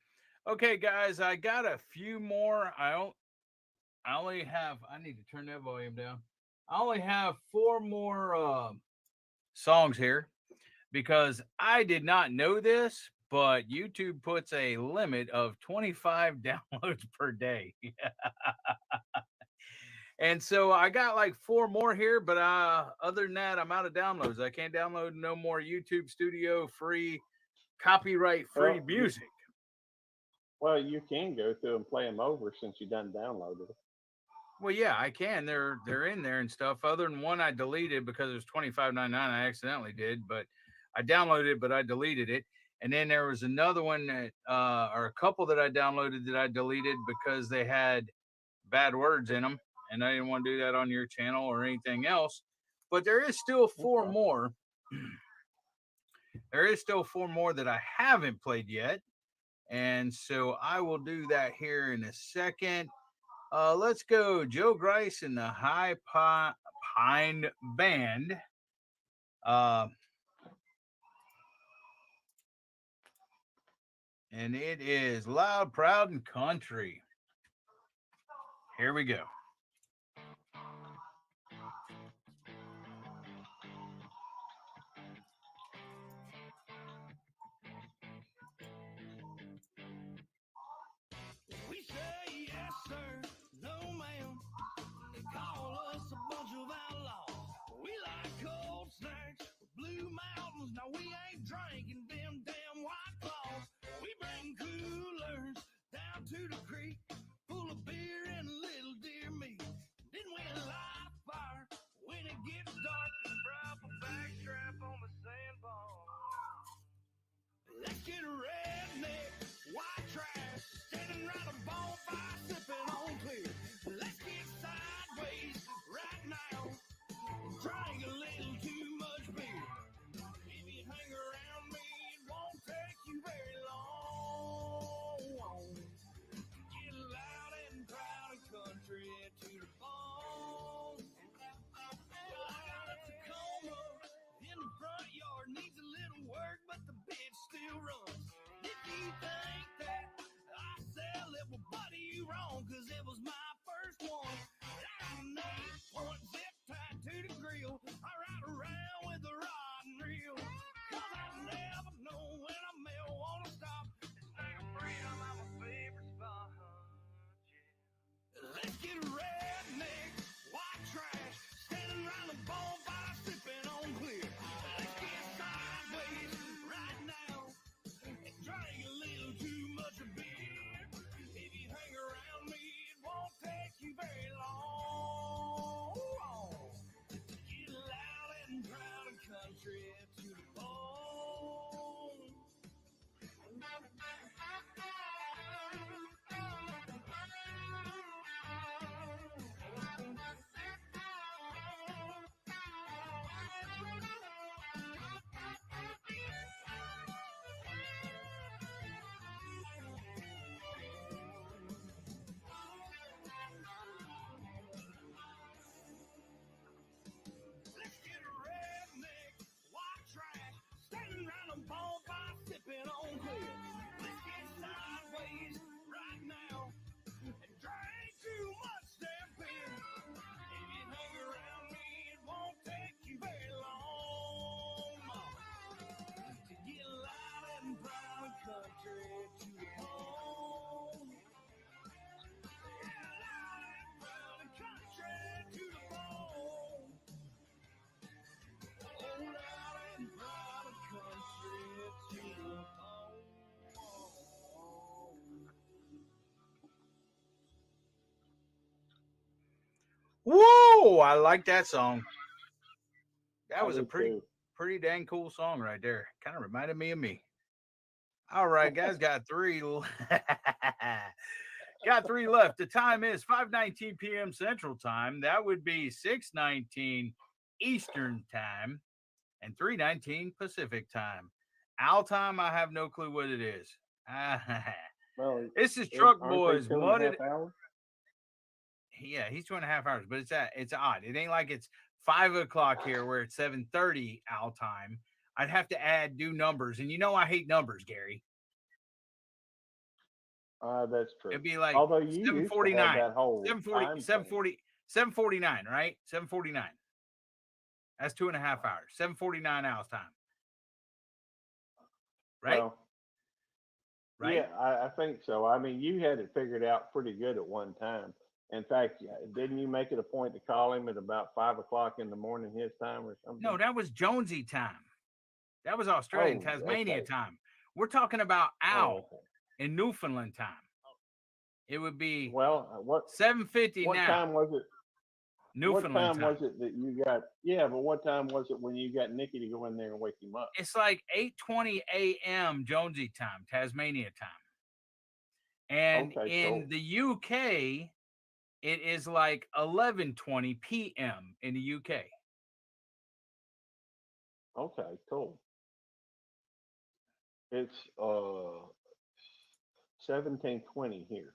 Okay, guys, I got a few more. I need to turn that volume down. I only have 4 more songs here because I did not know this, but YouTube puts a limit of 25 downloads per day. And so I got like 4 more here, but other than that, I'm out of downloads. I can't download no more YouTube Studio free, copyright free music. Well, you can go through and play them over since you done downloaded them. Well, yeah, I can. They're in there and stuff. Other than one I deleted because it was $25.99. I accidentally did, but I downloaded it, but I deleted it. And then there was another one that, or a couple that I downloaded that I deleted because they had bad words in them, and I didn't want to do that on your channel or anything else. But there is still 4 more. There is still 4 more that I haven't played yet, and so I will do that here in a second. Let's go Joe Grice and the High Pine Band. And it is Loud, Proud, and Country. Here we go. We say yes, sir, no, ma'am. They call us a bunch of outlaws. We like cold snacks, blue mountains. Now we ain't drinking them damn White Claws. We bring coolers down to the creek, full of beer and a little deer meat. Then we light a fire when it gets dark and drop a backstrap on the sandbar. Let's get a redneck, white trash, standing around a bonfire, sipping on clear. Let's get sideways right now, drink a little too much beer. If you hang around me, it won't take you very long. Get loud and proud and country to the bone. Out at Tacoma, in the front yard, needs a little work, but the bitch still runs. If you think that I sell it, well, buddy, you wrong, cause it was my first one. I'm an 8-point zip tied to the grill. I ride around with a rod and reel, cause I never know when I may wanna stop. It's like freedom, I'm a favorite spot. Let's get redneck, white trash, standing around the bonfire, sipping on clear. Let's get sideways right now and drink a little too much beer. If you hang around me, it won't take you very long. Get loud and proud and country to the bone. Let's get a redneck, white trash, standing around a bonfire, sipping on clear. Let's get sideways right now and drink too much damn beer. If you hang around me, it won't take you very long, mama, to get loud and proud and country to the bone. Yeah, loud and proud and country to the bone. Oh, loud and proud and country to the bone. Whoa, I like that song. That I was a do pretty too. pretty dang cool song right there. Kind of reminded me of me. All right, guys, got 3 got 3 left. The time is 5:19 p.m. Central Time. That would be 6:19 Eastern Time and 3:19 Pacific Time. Owl time, I have no clue what it is. Well, This is Truck aren't they Boys 2.5 Mudded. hours? Yeah, he's 2.5 hours, but it's odd. It ain't like it's 5 o'clock here where it's 7:30 owl time. I'd have to do numbers, and I hate numbers, Gary. That's true. It'd be like although you 7:49, that whole 7:49, right? 7:49. That's 2.5 hours. 7:49 hours time. Right? Well, right? Yeah, I think so. I mean, you had it figured out pretty good at one time. In fact, didn't you make it a point to call him at about 5 o'clock in the morning his time or something? No, that was Jonesy time. That was Australian Tasmania time. We're talking about Al in Newfoundland time. It would be 7:50 what now. What time was it? Newfoundland was it that you got? Yeah, but what time was it when you got Nikki to go in there and wake him up? It's like 8:20 a.m. Jonesy time, Tasmania time. And in the UK, it is like 11:20 p.m. in the UK. Okay, cool. It's 17:20 here.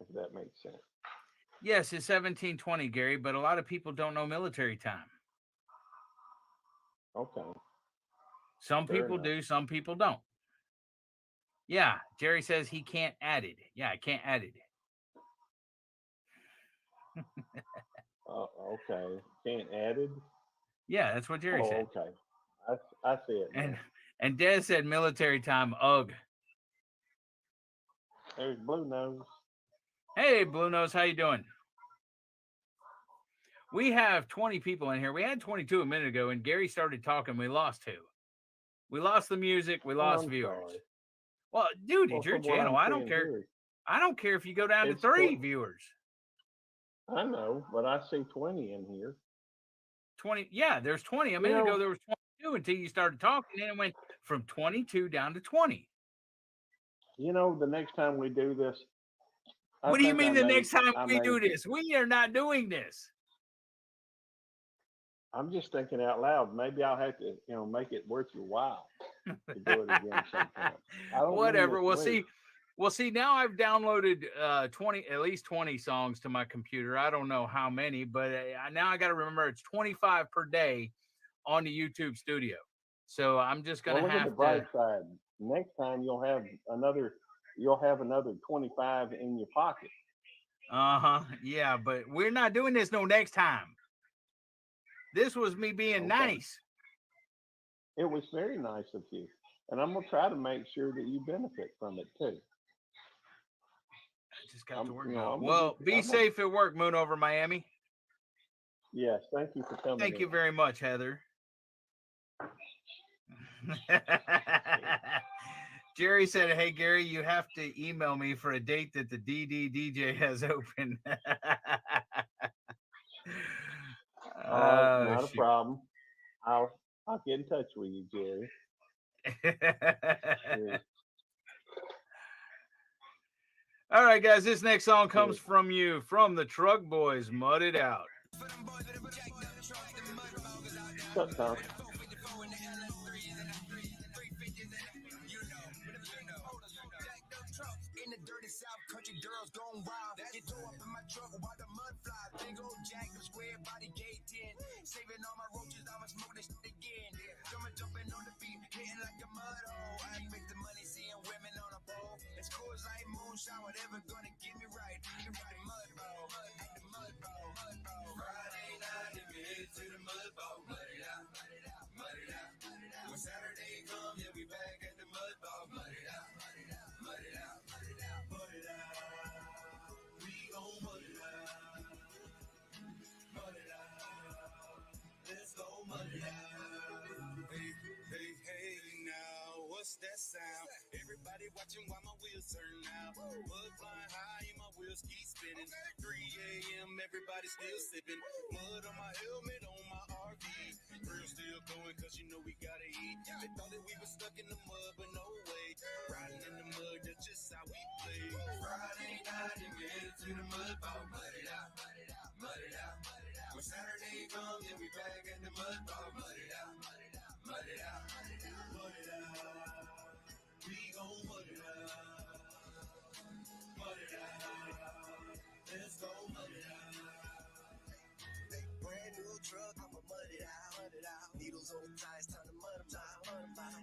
If that makes sense. Yes, it's 17:20, Gary, but a lot of people don't know military time. Okay. Some people do, some people don't. Yeah, Jerry says he can't add it. Yeah, I can't add it. Okay. Can't add it? Yeah, that's what Jerry said. Okay. I see it now. And Des said military time, ugh. There's Blue Nose. Hey, Blue Nose, how you doing? We have 20 people in here. We had 22 a minute ago, and Gary started talking. We lost 2. We lost the music. We lost viewers. Sorry. Well, dude, it's your channel. I don't care. I don't care if you go down to 3 viewers. I know, but I see 20 in here. 20. Yeah, there's 20. A minute ago, there was 22 until you started talking, and it went from 22 down to 20. The next time we do this. What do you mean the next time we do this? We are not doing this. I'm just thinking out loud. Maybe I'll have to, make it worth your while to do it again sometime. Whatever. We'll see. Now I've downloaded at least 20 songs to my computer. I don't know how many, but now I got to remember it's 25 per day on the YouTube studio. So I'm just gonna look have at the bright side. Next time you'll have another 25 in your pocket. Yeah, but we're not doing this next time. This was me being nice. It was very nice of you. And I'm going to try to make sure that you benefit from it too. I just got to work out. Well, be safe at work, Moon over Miami. Yes, thank you for coming. Thank you very much, Heather. Jerry said, hey, Gary, you have to email me for a date that the DJ has open. Not a problem. I'll get in touch with you, Jerry. Yeah. All right, guys, this next song comes from the Truck Boys, Mud It Out. What's up, Tom? In the dirty South country, girls gone wild. Get tore up in my truck while the mud flies. Big old jack, the square body gate 10. Saving all my roaches, I'ma smoke this shit again. Jumping on the beat, hitting like a mud hole. I make the money seeing women on a pole. It's cool like moonshine, whatever gonna get me right. Get me right, mud bowl, at the mud bowl, mud bowl. Friday night, if we head to the mud bowl, mud it out, mud it out, mud it out, mud it out. When Saturday come, yeah, we back at the mud bowl, mud it out, mud it out, mud it out, mud it out, mud it out. We gon' mud it out, mud it out. Let's go mud it out. Hey, now, what's that sound? Everybody watching while my wheels turn now. Mud flying high and my wheels keep spinning. 3 a.m., everybody still sipping. Mud on my helmet, on my RV. Grill still going cause you know we gotta eat. They thought that we were stuck in the mud, but no way. Riding in the mud, that's just how we play. Friday night and we headed to the mud ball. Mud it out, mud it out, mud it out, mud it out. When Saturday comes, then we back at the mud ball. Mud it out, mud it out, mud it out, mud it out, mud it out. We gon' mud it out, mud it out. Let's go mud it out. Brand new truck, so tight, it's time to multiply.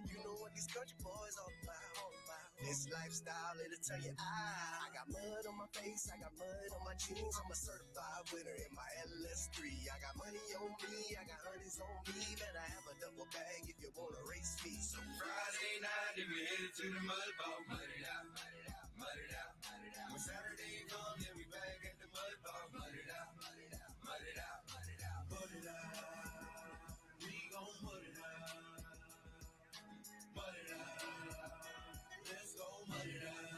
You know what these country boys all about. This lifestyle, it'll tell you I got mud on my face, I got mud on my jeans. I'm a certified winner in my LS3. I got money on me, I got honeys on me. Better have a double bag if you wanna race me. So Friday night, if we headed to the mud ball, mud it out, mud it out, mud it out, mud it out. When Saturday comes, then we back at the mud ball, mud it out, mud it out, mud it out, mud it out, mud it out. We gon' mud it out, mud it out. Let's go mud it out.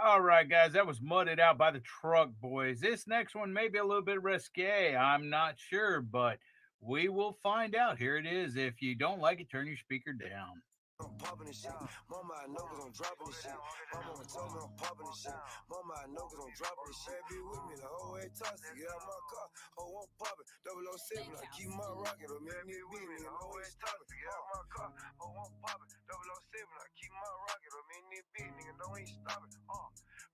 All right, guys, that was mudded out by the Truck Boys. This next one may be a little bit risque. I'm not sure, but we will find out. Here it is. If you don't like it, turn your speaker down. I'm popping this shit. Mama, I know cause I'm dropping this shit. Mama told me I'm popping this shit. Mama, I know cause I'm dropping this shit. Be with me the whole way tossed to get out my car. Oh, I'm popping. 007, I keep my rocket. Or make me beat me and always stopping to get out my car. Oh, I'm popping. 007, I keep my rocket. Or make me beat me and don't ain't stopping.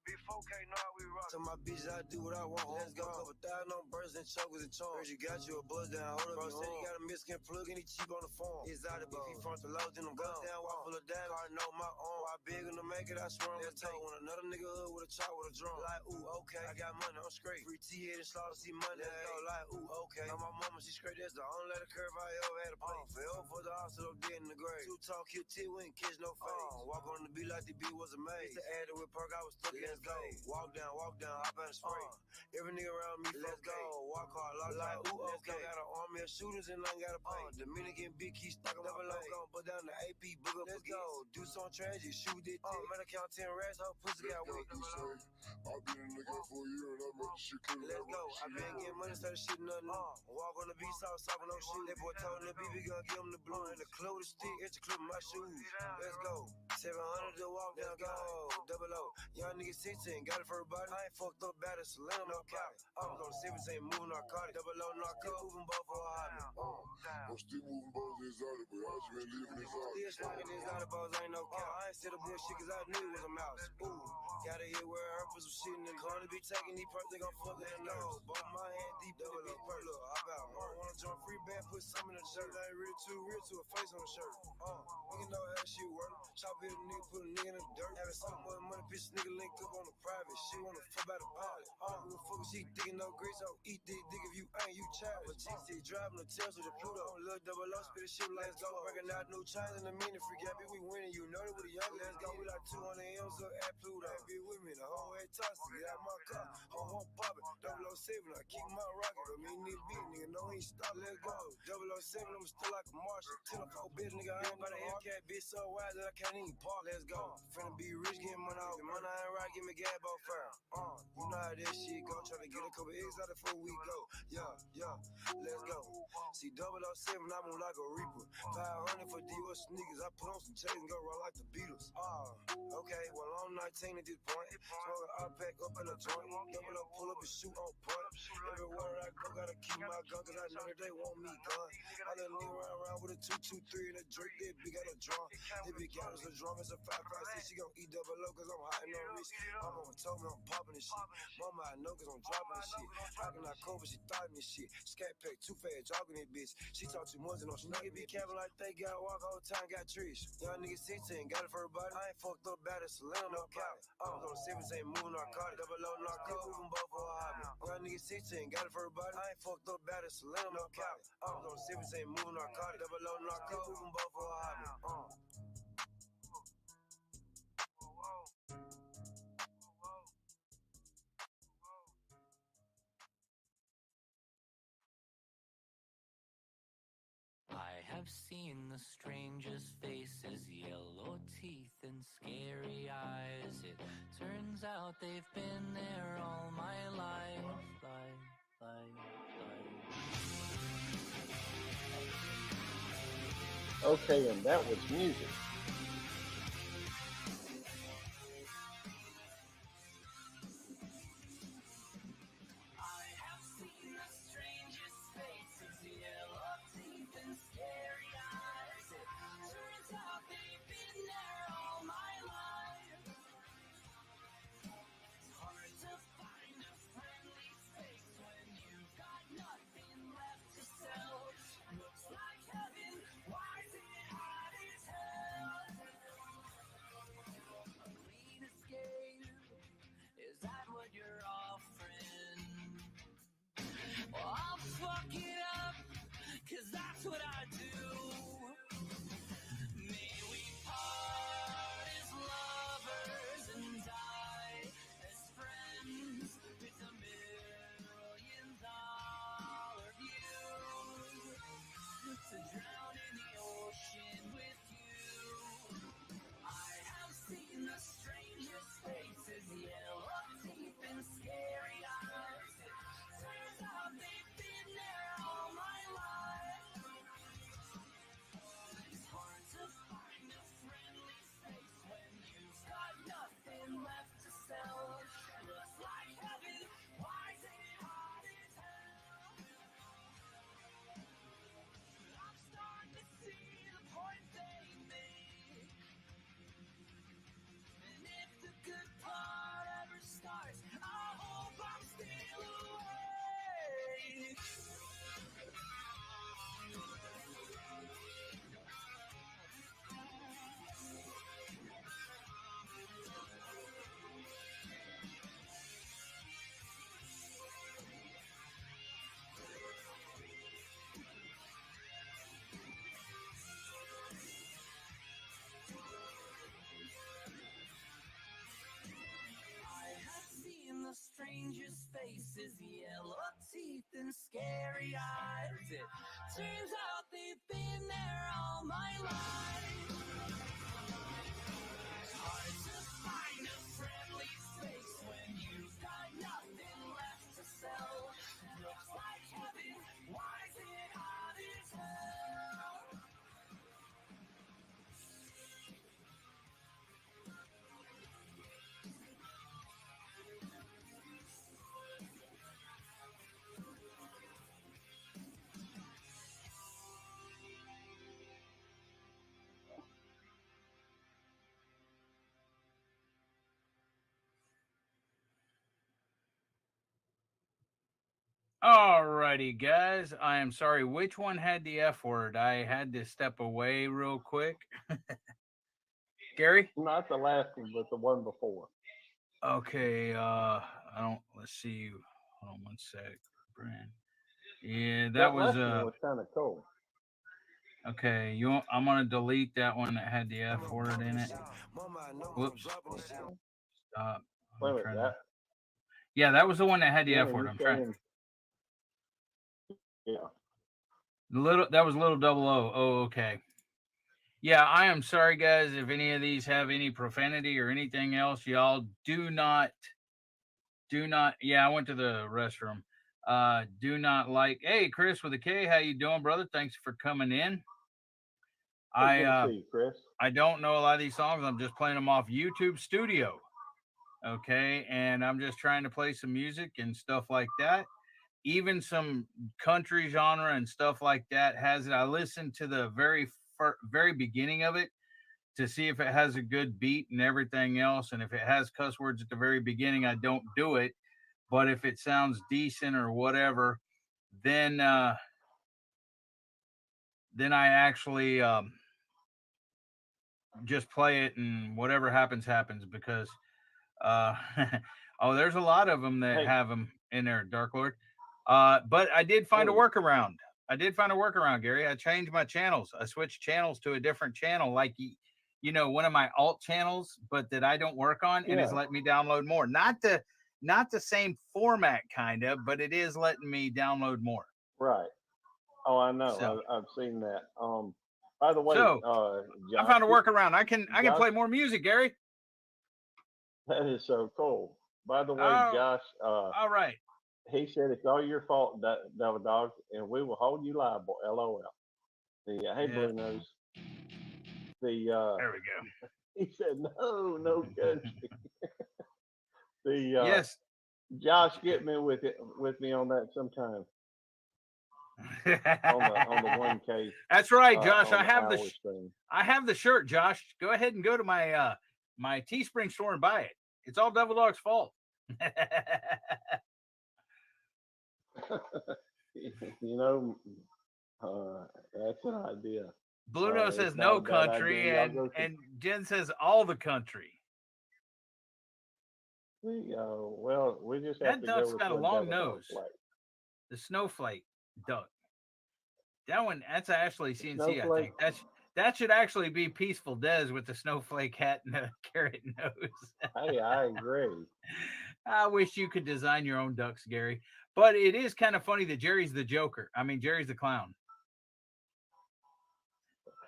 Before K, nah, we rock. To my bitch, I do what I want. Let's go. Couple thousand on bursts and chokers and charms. Heard you got you a buzz down. Hold up, bro. Said he got a Mexican plug and he cheap on the phone. It's out of if he front the lows, then I'm gone. Down, walk full of data. I know my own. I big on to make it, I swear I'm gonna take. When another nigga hood with a chop with a drum. Like, ooh, okay. I got money, I'm straight. Free T-head and slaughter, see money. Let's go. Like, ooh, okay. Now my mama, she straight. That's the only letter curve I ever had to play. Fell for the hospital, dead in the grave. Too tall, cute T, we ain't catch no face. Walk on the beat like the beat was a maze. To add it with perk, I was stuck. Let's go. Walk down, hop out and spray. Every nigga around me, let's go. Walk hard, like, ooh, okay. Got an army of shooters and I ain't gotta pay. Dominican big key stuck on my logo. Put down the AP, book up, let's go. Do some tragic, shoot it. Man, I count 10 rats, her pussy got weak. I've been a nigga for a year and I made shit clear. Let's go. I been getting money, started shit, nothing. Walk on the beach, talking no shit. That boy told the BB gun, give him the blue. And the clue, the stick, it's the clip of my shoes. Let's go. 700 to walk down, go. Double O. Young nigga 16, got it for everybody. I ain't fucked up bad as Selena, no cap. I was on 17, moving narcotic. Double O, narcotic, moving both for a hobby. I'm still moving balls exotic, but I just been living exotic. Still slanging exotic balls, ain't no cap. I ain't said a bullshit cause I knew it was a mouse. Ooh, gotta hit where I heard for some shit in the corner. Be taking these perks, they gon' fuck that nose. Both my hand deep in the big perk. Look, hop out. Wanna jump free band, put something in the shirt. I ain't really too real to a face on the shirt. Nigga know how that shit work. Chop hit a nigga, put a nigga in the dirt. Having so much money, bitch, nigga linked up on the private. She wanna fuck by the pilot. Who the fuck is she digging no grits? Oh, eat this dick if you ain't, you child. But TC driving the Tesla to Pluto. Little double O, spit a shit, let's go. Breaking out new chains in a minute, free gap, we winning. You know that with a young, let's go. We like 200 M's up at Pluto. Be with me, the whole way tossed to get out my car. I'm popping, 007, I keep my rocket. I mean, this beat, nigga, no, he stop, let's go. 007, I'm still like a Martian. 10-4 bitch, nigga, I ain't by the Hellcat, bitch, so wide that I can't even park, let's go. Finna be rich, getting money off. Money I ain't right, give me gas, both fair. You know how this shit go, try to get a couple eggs out before we go. Yeah, let's go. See, 007, I move like a Reaper. 500 for D.O.S. sneakers, I put on some chains and go run like the Beatles. Okay, well, I'm 19 at this point. Smoking I pack up in a joint. Double up, pull up and shoot on point. Everywhere I go, gotta keep my gun, cause I know that they want me gone. I let a nigga run around with a 223 and a drink, that big got a drum. That big got us a drum, it's a 556. She gon' eat double O, cause I'm hot and no rich. My mama told me I'm popping this shit. Mama, I know cause I'm dropping this shit. I can not cover, she thought this shit. Scat pack, too fast, jogging that bitch. She talk too much and no nigga be capping like they got walk all the time, got trees. Young nigga 16, got it for everybody. I ain't fucked up bad as Selena, no cap. I was on 17, moving narcotic. Double O, narcotic, moving both for a hobby. Young nigga 16, got it for everybody. I ain't fucked up bad as Selena, no cap. I was on 17, moving narcotic. Double O, narcotic, moving both for a hobby. I have seen the strangest faces, yellow teeth and scary eyes. It turns out they've been there all my life. Okay, and that was music. Is that what you're offering? Well, I'll fuck it up, 'cause that's what I do. May we part as lovers and die as friends with $1,000,000 view. To drown in the ocean with you. I have seen the strangest faces, yellow teeth and scary eyes. Turns out they've been there all my life. It's hard to find a friendly face when you've got nothing left to sell. Looks like heaven, why is it hot as hell? I'm starting to see the point they made. And if the good part ever starts, I hope I'm still awake. I have seen the strangest faces, yellow teeth and scary eyes. It turns out they've been there all my life. It's hard to find a friendly face when you've got nothing left to sell. Looks like heaven, why is it hot as hell? Alrighty, guys. I am sorry. Which one had the F word? I had to step away real quick. Gary? Not the last one, but the one before. Okay. I don't. Let's see. Hold on one sec. Brand. Yeah, that was last one was kind of cool. Okay. I'm gonna delete that one that had the F word in it. Whoops. Stop. Wait a minute, that. Yeah, that was the one that had the Yeah, F word. you I'm trying. saying- Yeah. That was little double O. Oh, okay. Yeah, I am sorry, guys. If any of these have any profanity or anything else, y'all do not. Yeah, I went to the restroom. Do not like. Hey, Chris with a K, how you doing, brother? Thanks for coming in. Hey, good to see you, Chris. I don't know a lot of these songs. I'm just playing them off YouTube Studio. Okay, and I'm just trying to play some music and stuff like that. Even some country genre and stuff like that has it. I listened to the very beginning of it to see if it has a good beat and everything else. And if it has cuss words at the very beginning, I don't do it. But if it sounds decent or whatever, then I actually just play it, and whatever happens happens, because oh, there's a lot of them that have them in there, Dark Lord. But I did find a workaround. Gary. I changed my channels. I switched channels to a different channel, like one of my alt channels, but that I don't work on, and it's letting me download more. Not the same format, kind of, but it is letting me download more. Right. Oh, I know. So- I've seen that. By the way, So, I found a Josh, workaround. I can play more music, Gary. That is so cool. By the way, Oh, Josh, all right. he said it's all your fault, Devil Dog, and we will hold you liable. LOL. Yeah. Hey, Yeah. Blue Nose. There we go. He said, no country. Yes. Josh, get me with me on that sometime. on the 1K. That's right, Josh. on I have hour stream. I have the shirt, Josh. Go ahead and go to my my Teespring store and buy it. It's all Devil Dog's fault. You know, that's an idea. Bluto says it's no not a bad country, idea. Y'all go and Jen says all the country. Well, we just have That to duck's go with got a what long Devil Dog nose. likes. The snowflake duck. That one, that's actually CNC, Snowflake. I think. That should actually be Peaceful Des with the snowflake hat and the carrot nose. Hey, I agree. I wish you could design your own ducks, Gary. But it is kind of funny that Jerry's the Joker. I mean, Jerry's the clown.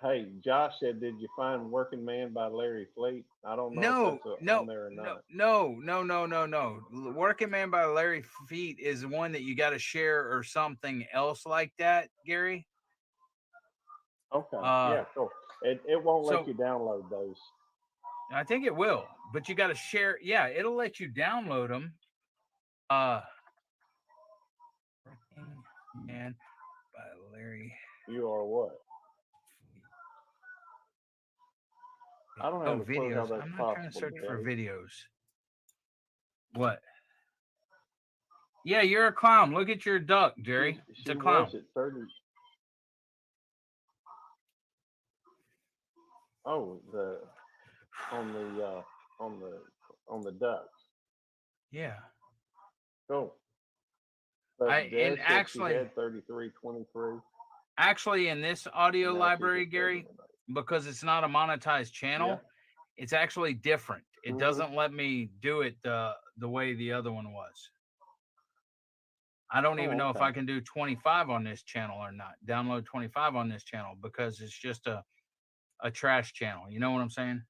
Hey, Josh said, did you find Working Man by Larry Fleet? I don't know if that's on there or not. No. Working Man by Larry Feet is one that you got to share or something else like that, Gary. Okay. Yeah, cool. It won't let you download those. I think it will, but you got to share. Yeah, it'll let you download them. Man by Larry. You are what? I don't have a clue how videos. that's I'm not possible. trying to search for Gary. videos. What? Yeah, you're a clown. Look at your duck, Jerry. It's a clown. Was at 30. Oh, on the ducks. Yeah. Cool. But and actually, 3323. Actually, in this audio library, Gary, because it's not a monetized channel, it's actually different. It doesn't let me do it the way the other one was. I don't even know if I can do 25 on this channel or not. Download 25 on this channel because it's just a trash channel. You know what I'm saying?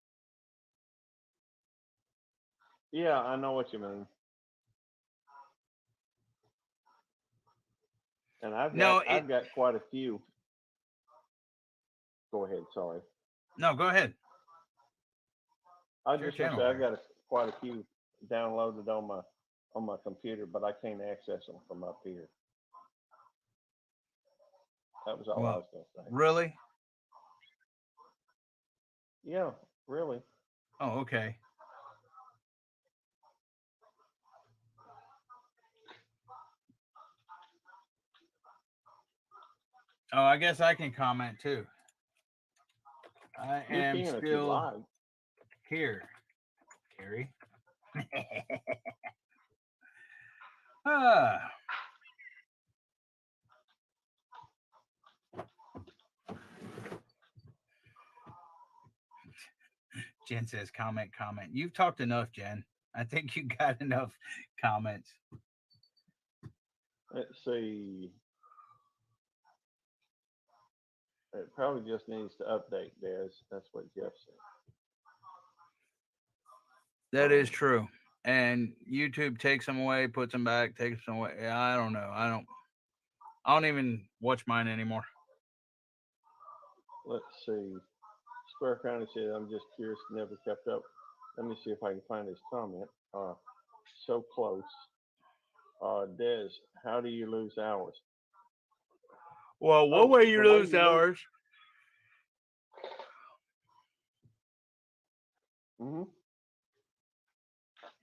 Yeah, I know what you mean. And I've got quite a few. Go ahead, sorry. No, go ahead. I just want to say I got quite a few downloaded on my computer, but I can't access them from up here. That was all I was going to say. Really? Yeah, really. Oh, okay. Oh, I guess I can comment too. I am still here, Gary. Jen says, comment. You've talked enough, Jen. I think you got enough comments. Let's see. It probably just needs to update, Des. That's what Jeff said. That is true. And YouTube takes them away, puts them back, takes them away. I don't know. I don't even watch mine anymore. Let's see. Square County said, I'm just curious, never kept up. Let me see if I can find his comment. So close. Des, how do you lose hours? Well, one way you lose hours. Mm-hmm.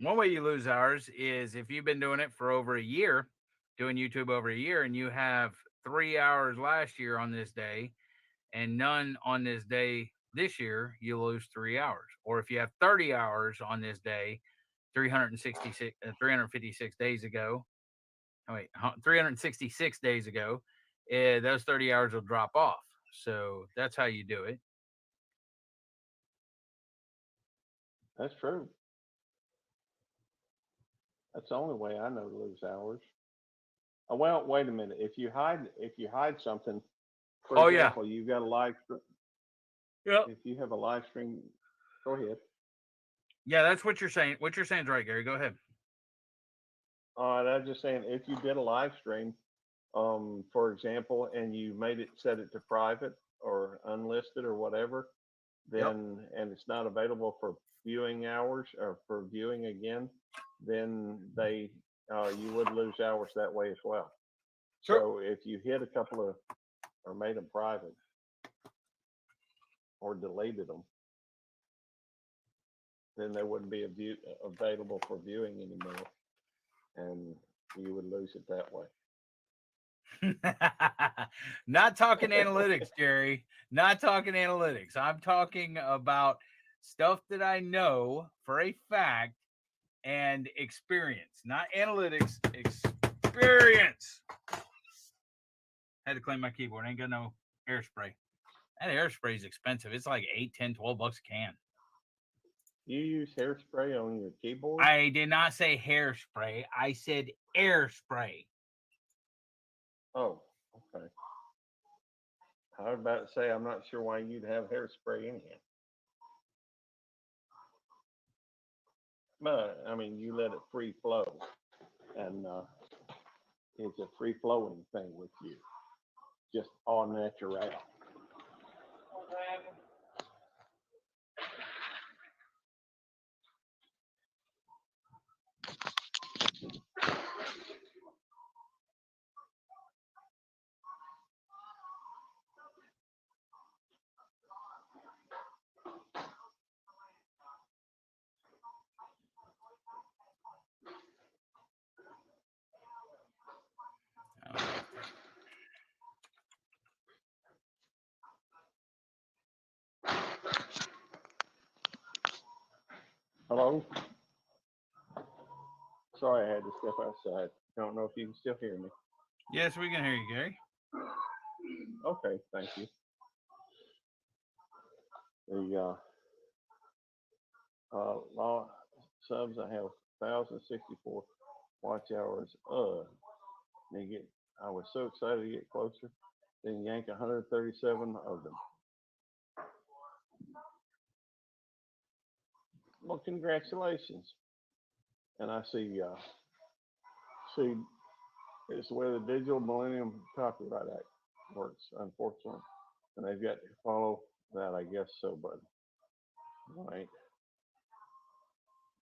One way you lose hours is if you've been doing it for over a year, doing YouTube over a year, and you have 3 hours last year on this day and none on this day this year, you lose 3 hours. Or if you have 30 hours on this day, 356 days ago, 366 days ago, those 30 hours will drop off. So that's how you do it. That's true. That's the only way I know to lose hours. Well, wait a minute. If you hide something, for example, you've got a live stream. Yep. If you have a live stream, go ahead. Yeah, that's what you're saying. What you're saying is right, Gary. Go ahead. All right, I'm just saying, if you did a live stream, for example, and you set it to private, or unlisted or whatever, then and it's not available for viewing hours or for viewing again, then you would lose hours that way as well. So if you hit a couple of or made them private or deleted them, then they wouldn't be available for viewing anymore, and you would lose it that way. Not talking analytics, Jerry. Not talking analytics. I'm talking about stuff that I know for a fact and experience, not analytics, experience. Had to clean my keyboard. Ain't got no hairspray. That hairspray is expensive. It's like $8, $10, $12 a can. You use hairspray on your keyboard? I did not say hairspray. I said air spray. Oh, okay. I was about to say, I'm not sure why you'd have hairspray in here. But, I mean, you let it free flow. And it's a free flowing thing with you. Just all natural. Hello? Sorry, I had to step outside. Don't know if you can still hear me. Yes, we can hear you, Gary. Okay, thank you. The law subs, I have 1,064 watch hours. I was so excited to get closer. Then yank 137 of them. Well, congratulations. And I see it's the way the Digital Millennium Copyright Act works, unfortunately. And they've got to follow that, I guess so, buddy. Right.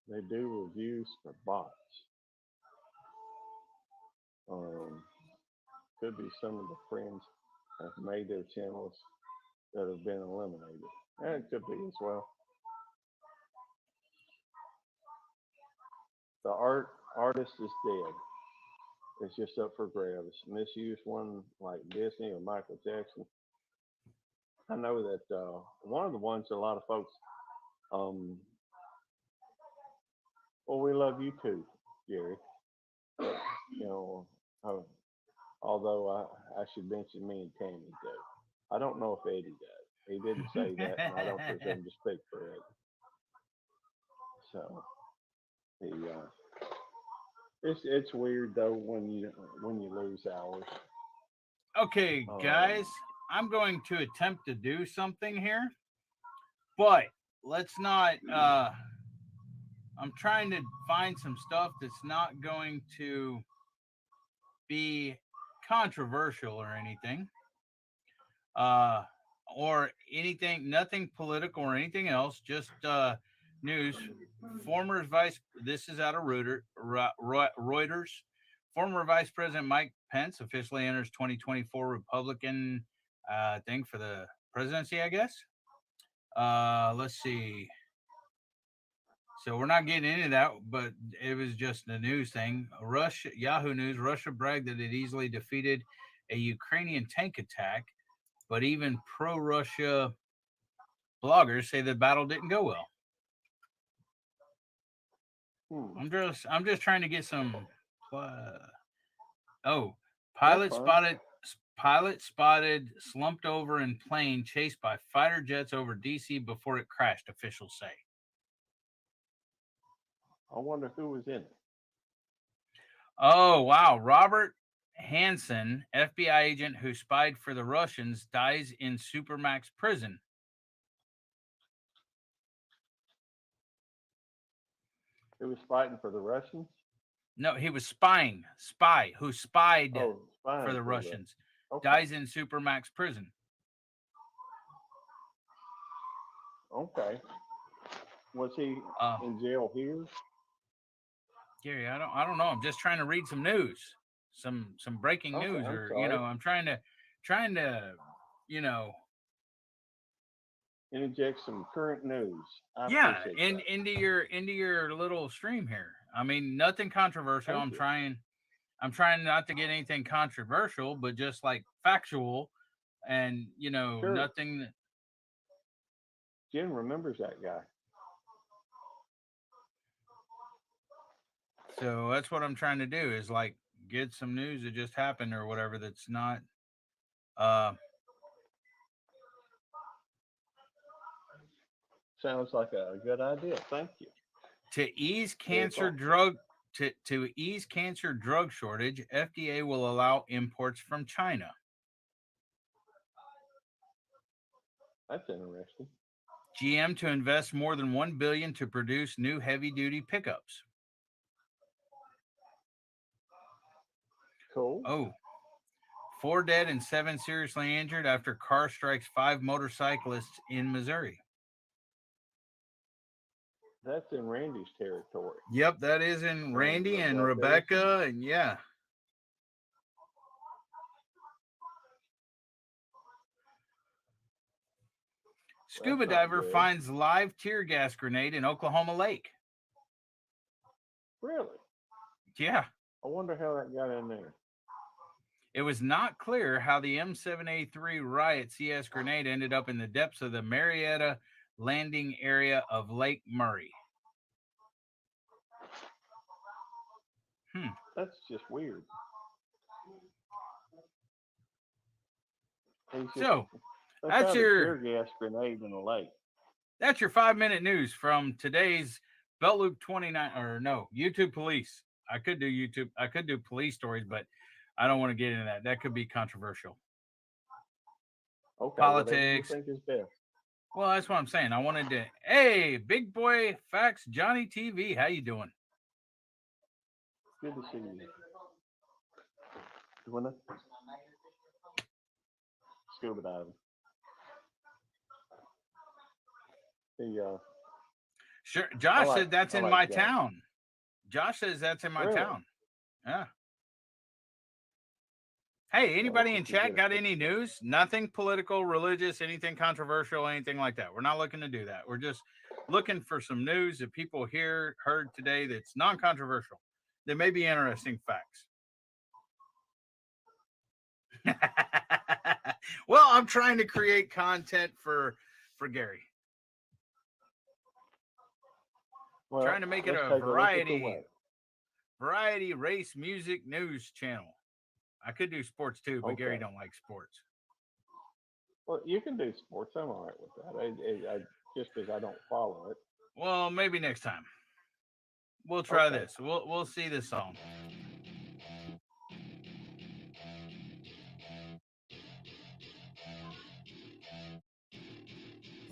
They do reviews for bots. Could be some of the friends have made their channels that have been eliminated. And it could be as well. The artist is dead. It's just up for grabs. Misuse one like Disney or Michael Jackson. I know that one of the ones a lot of folks, well, we love you too, Jerry. But, you know, although I should mention me and Tammy do. I don't know if Eddie does. He didn't say that, and I don't presume to speak for Eddie. So it's weird though when you lose hours. Okay, guys, I'm going to attempt to do something here, but let's not. I'm trying to find some stuff that's not going to be controversial or anything, nothing political or anything else, just news. This is out of Reuters. Former Vice President Mike Pence officially enters 2024 Republican thing for the presidency, I guess. Let's see. So we're not getting into that, but it was just a news thing. Yahoo News, Russia bragged that it easily defeated a Ukrainian tank attack, but even pro-Russia bloggers say the battle didn't go well. I'm just trying to get some. Pilot spotted slumped over in plane chased by fighter jets over DC before it crashed, officials say. I wonder who was in it. Oh, wow. Robert Hansen, FBI agent who spied for the Russians, dies in Supermax prison. He was fighting for the Russians? No, he was spy who spied for the Russians. Okay. Dies in Supermax prison. Okay. Was he in jail here? Gary, I don't know. I'm just trying to read some news, some breaking Okay, news, I'm or sorry. I'm trying to, Interject some current news. I yeah, appreciate that. into your little stream here. I mean, nothing controversial. Thank you. I'm trying not to get anything controversial, but just like factual, and Sure. nothing that. Jim remembers that guy. So that's what I'm trying to do, is like get some news that just happened or whatever that's not Sounds like a good idea. Thank you. to ease Very cancer thoughtful. drug to ease cancer drug shortage. FDA will allow imports from China. That's interesting. GM to invest more than $1 billion to produce new heavy-duty pickups. Cool. Oh, 4 dead and 7 seriously injured after car strikes 5 motorcyclists in Missouri. That's in Randy's territory. Yep, that is in Randy and Rebecca. Rebecca, and yeah. Scuba That's not diver good. finds live tear gas grenade in Oklahoma Lake. Really? Yeah. I wonder how that got in there. It was not clear how the M7A3 riot CS grenade ended up in the depths of the Marietta landing area of Lake Murray. That's just weird. So, they that's found a your tear gas grenade in the lake. That's your 5-minute news from today's Belt Loop 29, or no, YouTube police. I could do police stories, but I don't want to get into that. That could be controversial. Okay. Politics. Whatever you think is best. Well, that's what I'm saying. I wanted to. Hey, Big Boy Facts, Johnny TV. How you doing? Good to see you. You wanna scuba diving? Sure. Josh said that's in my Josh. town. Josh says that's in my Really? town. Yeah. Hey, anybody in chat got any news? Nothing political, religious, anything controversial, anything like that. We're not looking to do that. We're just looking for some news that people heard today that's non-controversial. That may be interesting facts. Well, I'm trying to create content for Gary. Well, trying to make it a variety race music news channel. I could do sports too, but Gary don't like sports. Well, you can do sports. I'm all right with that. I just because I don't follow it. Well, maybe next time. We'll try this. We'll see this song.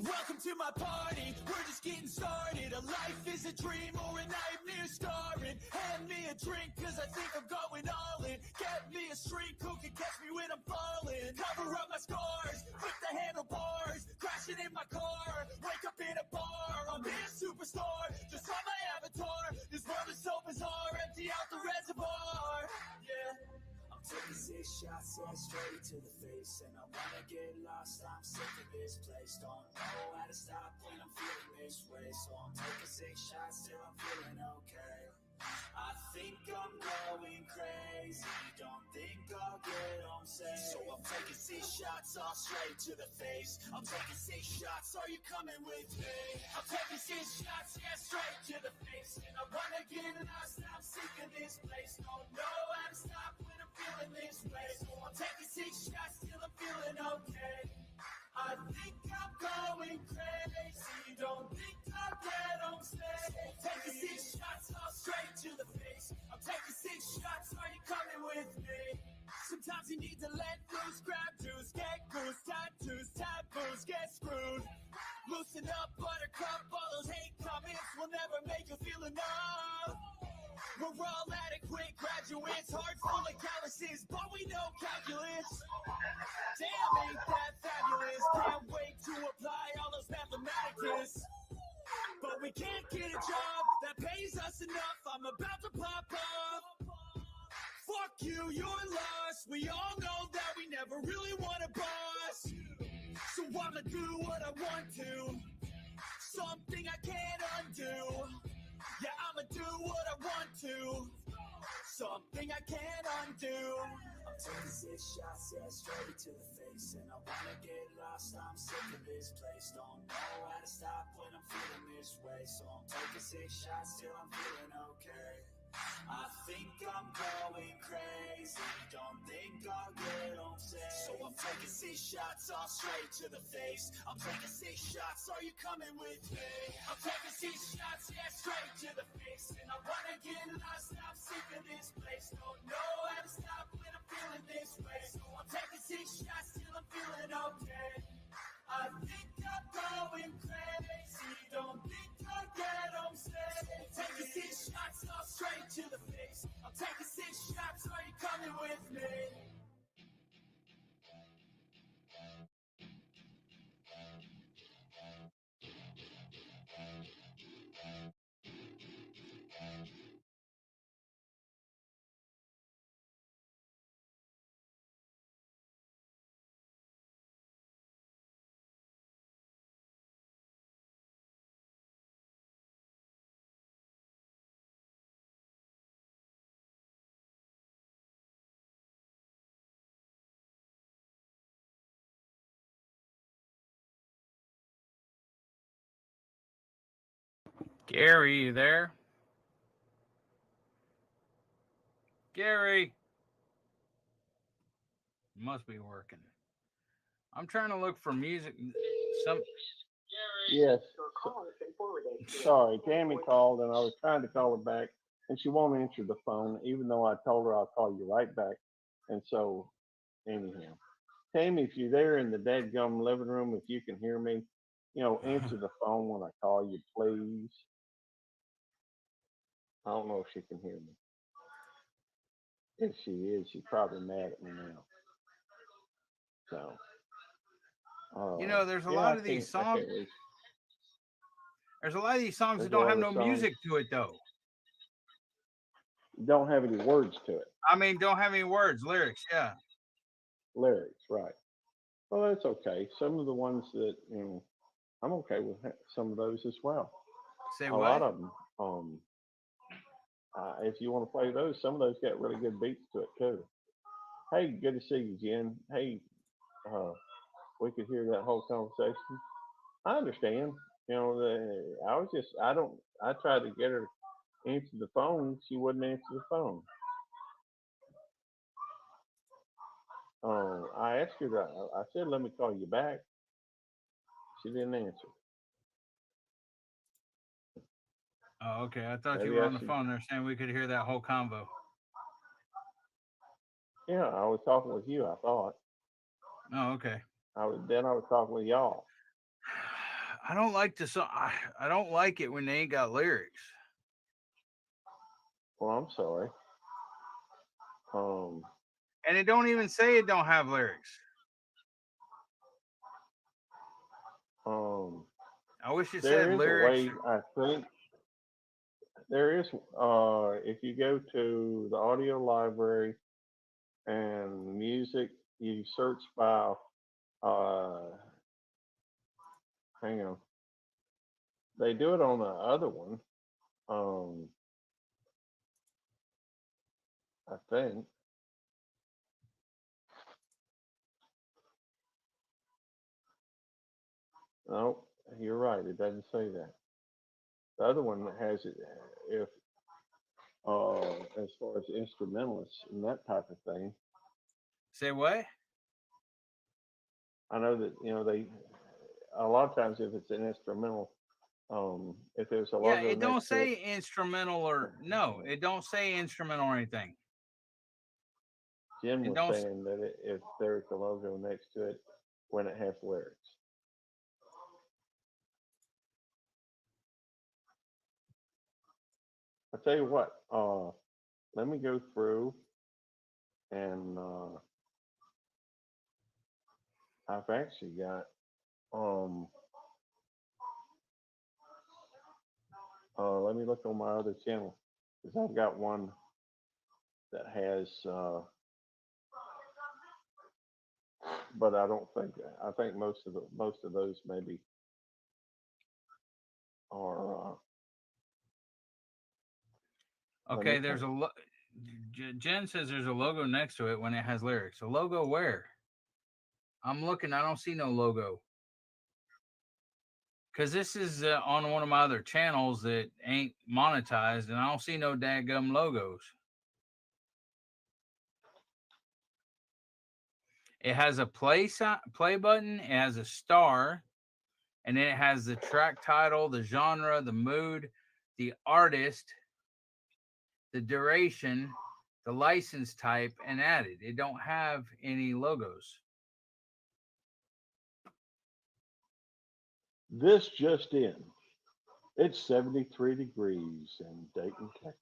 Welcome to my party, we're just getting started. A life is a dream or a nightmare starring. Hand me a drink cause I think I'm going all in. Get me a shrink who can catch me when I'm falling. Cover up my scars, flip the handlebars. Crashing in my car, wake up in a bar. I'm a superstar, just on my avatar. This world is so bizarre, empty out the reservoir. Yeah. Taking 6 shots, yeah, straight to the face. And I wanna get lost, I'm sick of this place. Don't know how to stop when I'm feeling this way. So I'm taking 6 shots till I'm feeling okay. I think I'm going crazy. Don't think I'll get on safe. So I'm taking 6 shots all straight to the face. I'm taking 6 shots, are you coming with me? I'm taking 6 shots, yeah, straight to the face. And I wanna get lost, I'm sick of this place. Don't know how to stop when I'm feeling this way. So I'm taking 6 shots till I'm feeling okay. I think I'm going crazy. Don't think I'll get on stage. Taking 6 shots all straight to the face. I'm taking 6 shots, are you coming with me? Sometimes you need to let loose, grab juice, get goose, tattoos, taboos, get screwed. Loosen up, buttercup, all those hate comments will never make you feel enough. We're all adequate graduates, hearts full of calluses, but we know calculus. Damn, ain't that fabulous? Can't wait to apply all those math mathematicus. But we can't get a job that pays us enough. I'm about to pop up. Fuck you, you're lost. We all know that we never really want a boss. So I'ma do what I want to. Something I can't undo. Yeah, I'ma do what I want to. Something I can't undo. I'm taking 6 shots, yeah, straight to the face. And I wanna get lost, I'm sick of this place. Don't know how to stop when I'm feeling this way. So I'm taking 6 shots till I'm feeling okay. I think I'm going crazy. Don't think I'll get on safe. So I'm taking 6 shots all straight to the face. I'm taking 6 shots, are you coming with me? I'm taking 6 shots, yeah, straight to the face. And I wanna get lost, I'm sick of this place. Don't know how to stop when I'm feeling this way. So I'm taking 6 shots till I'm feeling okay. I think I'm going crazy. Don't think I'll get on safe. Taking 6 shots all straight to the face. I'm taking 6 shots, are you coming with me? Gary, you there? Gary. Must be working. I'm trying to look for music. Some. Yes. Sorry, Tammy called and I was trying to call her back and she won't answer the phone, even though I told her I'll call you right back. And so, anyhow, Tammy, if you're there in the dadgum living room, if you can hear me, answer the phone when I call you, please. I don't know if she can hear me. If she is, she's probably mad at me now. So, There's a yeah, lot of these songs. There's a lot of these songs that don't have no music to it, though. Don't have any words to it. I mean, don't have any words, lyrics, yeah. Lyrics, right. Well, that's okay. Some of the ones that, I'm okay with some of those as well. Say a what? lot of them. If you want to play those, some of those got really good beats to it too. Hey, good to see you, Jen. Hey, we could hear that whole conversation. I understand. I tried to get her to answer the phone. She wouldn't answer the phone. I asked her that. I said, let me call you back. She didn't answer. Oh, okay. I thought Maybe you were I on the should- phone there saying we could hear that whole convo. Yeah, I was talking with you, I thought. Oh, okay. I was talking with y'all. I don't like the song. I don't like it when they ain't got lyrics. Well, I'm sorry. And it don't even say it don't have lyrics. I wish it There said is lyrics. a way, I think. There is, if you go to the audio library and music, you search by, hang on. They do it on the other one. I think. No, you're right. It doesn't say that. The other one has it if as far as instrumentalists and that type of thing. Say what? I know that they a lot of times if it's an instrumental, if there's a logo. Yeah, it don't next to say it, instrumental or no, it don't say instrumental or anything. Jim It was don't. saying that if there's a logo next to it, when it has lyrics. I tell you what, let me go through and I've actually got Let me look on my other channel because I've got one that has, but I don't think. I think most of those maybe are. Okay, there's a Jen says there's a logo next to it when it has lyrics. A logo where? I'm looking. I don't see no logo. Because this is on one of my other channels that ain't monetized, and I don't see no dadgum logos. It has a play button. It has a star, and then it has the track title, the genre, the mood, the artist, the duration, the license type, and added. It don't have any logos. This just in. It's 73 degrees in Dayton, Texas.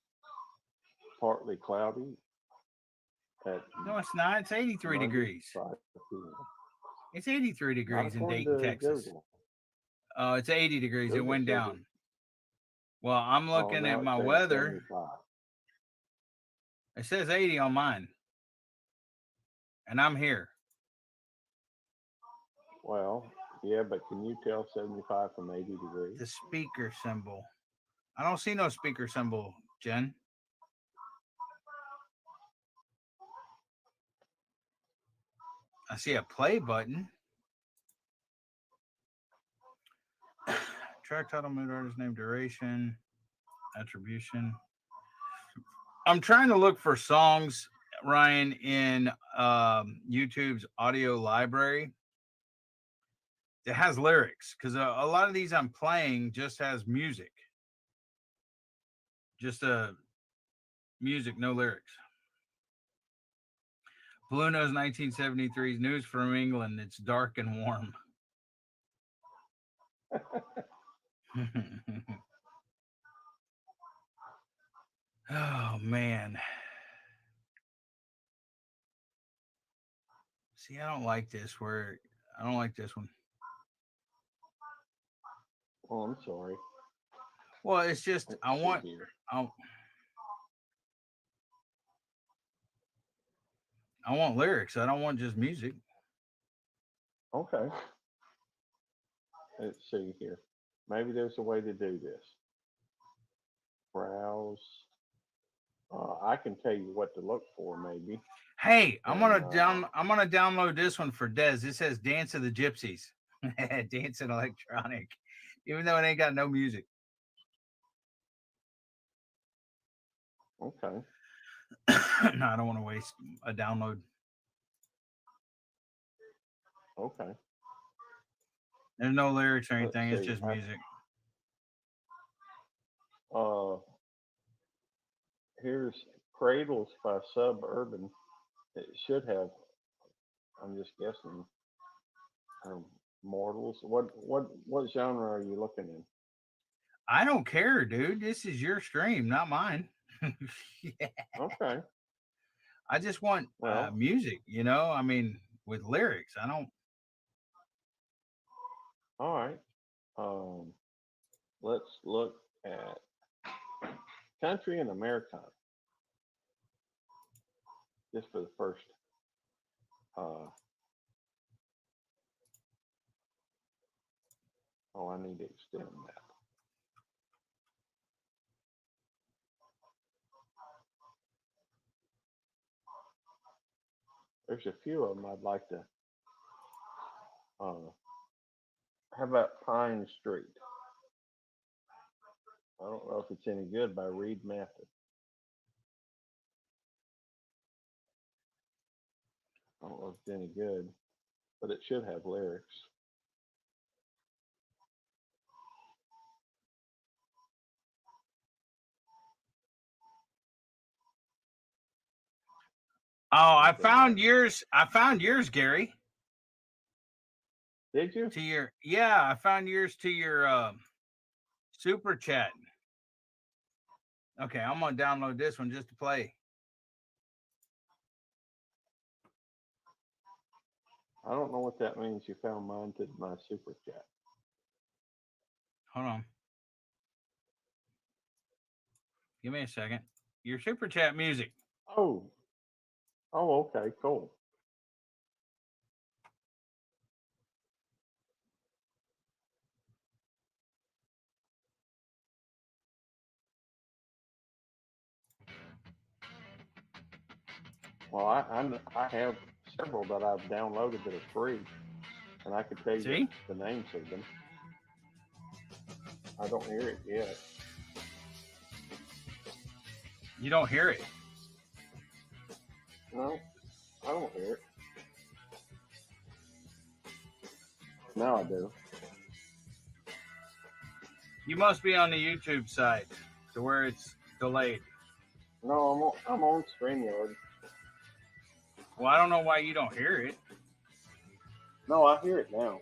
Partly cloudy. No, it's not. It's 83 degrees. It's 83 degrees in Dayton, Texas. Oh, it's 80 degrees. It went down. Well, I'm looking at my weather. 75. It says 80 on mine. And I'm here. Well, yeah, but can you tell 75 from 80 degrees? The speaker symbol. I don't see no speaker symbol, Jen. I see a play button. Track title, mood, artist name, duration, attribution. I'm trying to look for songs, Ryan, in YouTube's audio library that has lyrics, because a lot of these I'm playing just has music. Just music, no lyrics. Blue Nose 1973's News from England. It's dark and warm. Oh, man. See, I don't like this I don't like this one. Oh, I'm sorry. Well, it's just, I want lyrics. I don't want just music. Okay. Let's see here. Maybe there's a way to do this. Browse. I can tell you what to look for, maybe. Hey, I'm gonna download this one for Dez. It says Dance of the Gypsies. Dancing electronic. Even though it ain't got no music. Okay. No, I don't want to waste a download. Okay. There's no lyrics or anything. It's just music. Here's Cradles by Suburban. It should have. I'm just guessing. Mortals. What genre are you looking in? I don't care, dude. This is your stream, not mine. Yeah. Okay. I just want music, you know. I mean, with lyrics. I don't. All right. Let's look at country and Americana. Just for the first. I need to extend that. There's a few of them I'd like to. How about Pine Street? I don't know if it's any good by Reed Mathis. I don't know if it's any good, but it should have lyrics. Oh, I found yours. Gary. Did you? I found yours to your super chat. Okay, I'm gonna download this one just to play. I don't know what that means. You found mine to my super chat. Hold on. Give me a second. Your super chat music. Oh, okay, cool. Well, I have several that I've downloaded that are free, and I could tell you the names of them. I don't hear it yet. You don't hear it? No, I don't hear it. Now I do. You must be on the YouTube side to where it's delayed. No, I'm on StreamYard. Well, I don't know why you don't hear it. No, I hear it now.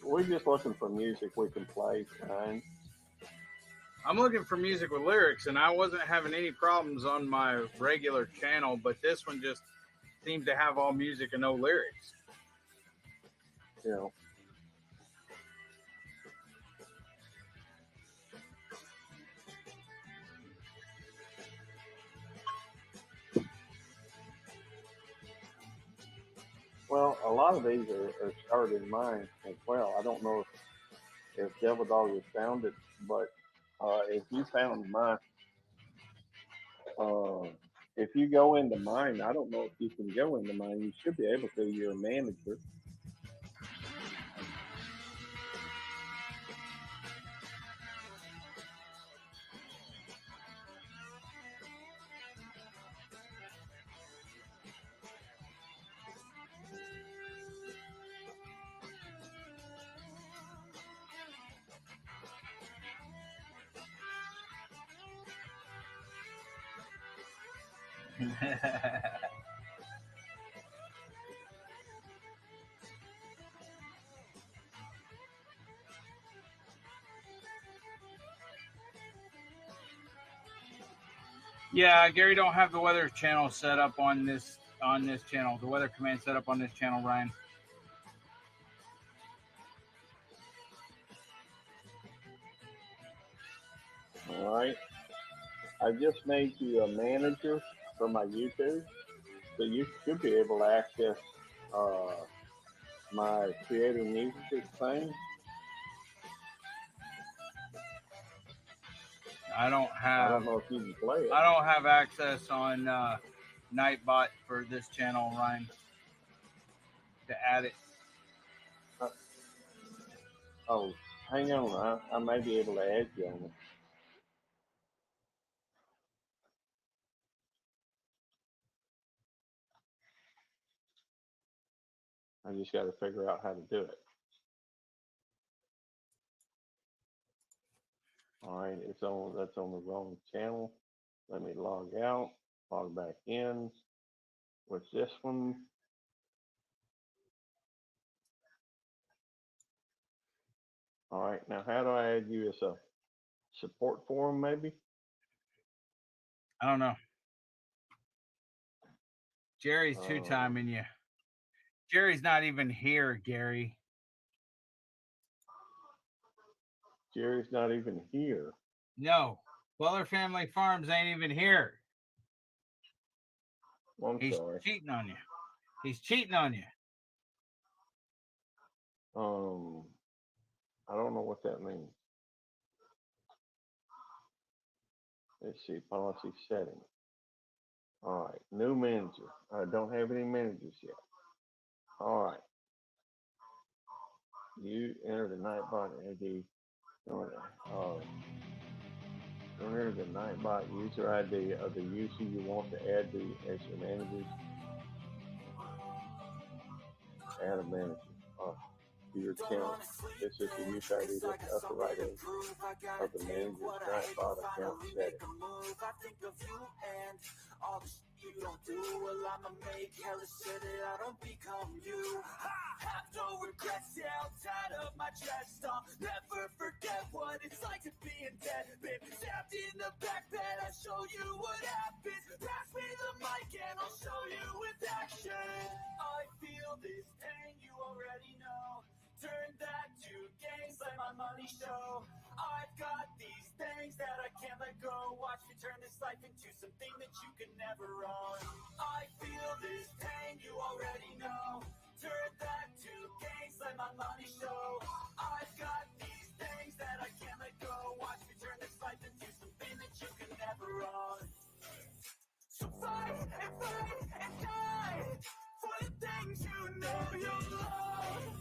We're just looking for music we can play, Ryan. I'm looking for music with lyrics, and I wasn't having any problems on my regular channel, but this one just seems to have all music and no lyrics. Yeah. Well, a lot of these are started in mine as well. I don't know if Devil Dog has found it, but if you found mine, if you go into mine, I don't know if you can go into mine. You should be able to. You're a manager. Yeah, Gary don't have the weather channel set up on this channel. The weather command set up on this channel, Ryan. All right. I just made you a manager for my YouTube, so you should be able to access my creating music thing. I don't know if you can play it. I don't have access on Nightbot for this channel, Ryan, to add it. Oh, hang on. I may be able to add you on it. I just got to figure out how to do it. All right, that's on the wrong channel. Let me log out, log back in. What's this one? All right, now how do I add you as a support forum, maybe? I don't know. Jerry's two-timing you. Jerry's not even here, Gary. Jerry's not even here. No. Butler Family Farms ain't even here. I'm He's sorry. cheating on you. He's cheating on you. I don't know what that means. Let's see, policy settings. All right, new manager. I don't have any managers yet. All right. You enter the Nightbot ID. Enter the Nightbot user ID of the user you want to add as your managers. Add a manager. To your account. This is the user ID that's upper right end of the manager's Nightbot account setting. You don't do, well, I'ma make hella sure that I don't become you. Have no regrets, yeah, outside of my chest. I'll never forget what it's like to be in debt. Been stabbed in the back bed, I show you what happens money show. I've got these things that I can't let go. Watch me turn this life into something that you can never own. I feel this pain, you already know. Turn that to gains, let my money show. I've got these things that I can't let go. Watch me turn this life into something that you can never own. So fight and die for the things you know you love.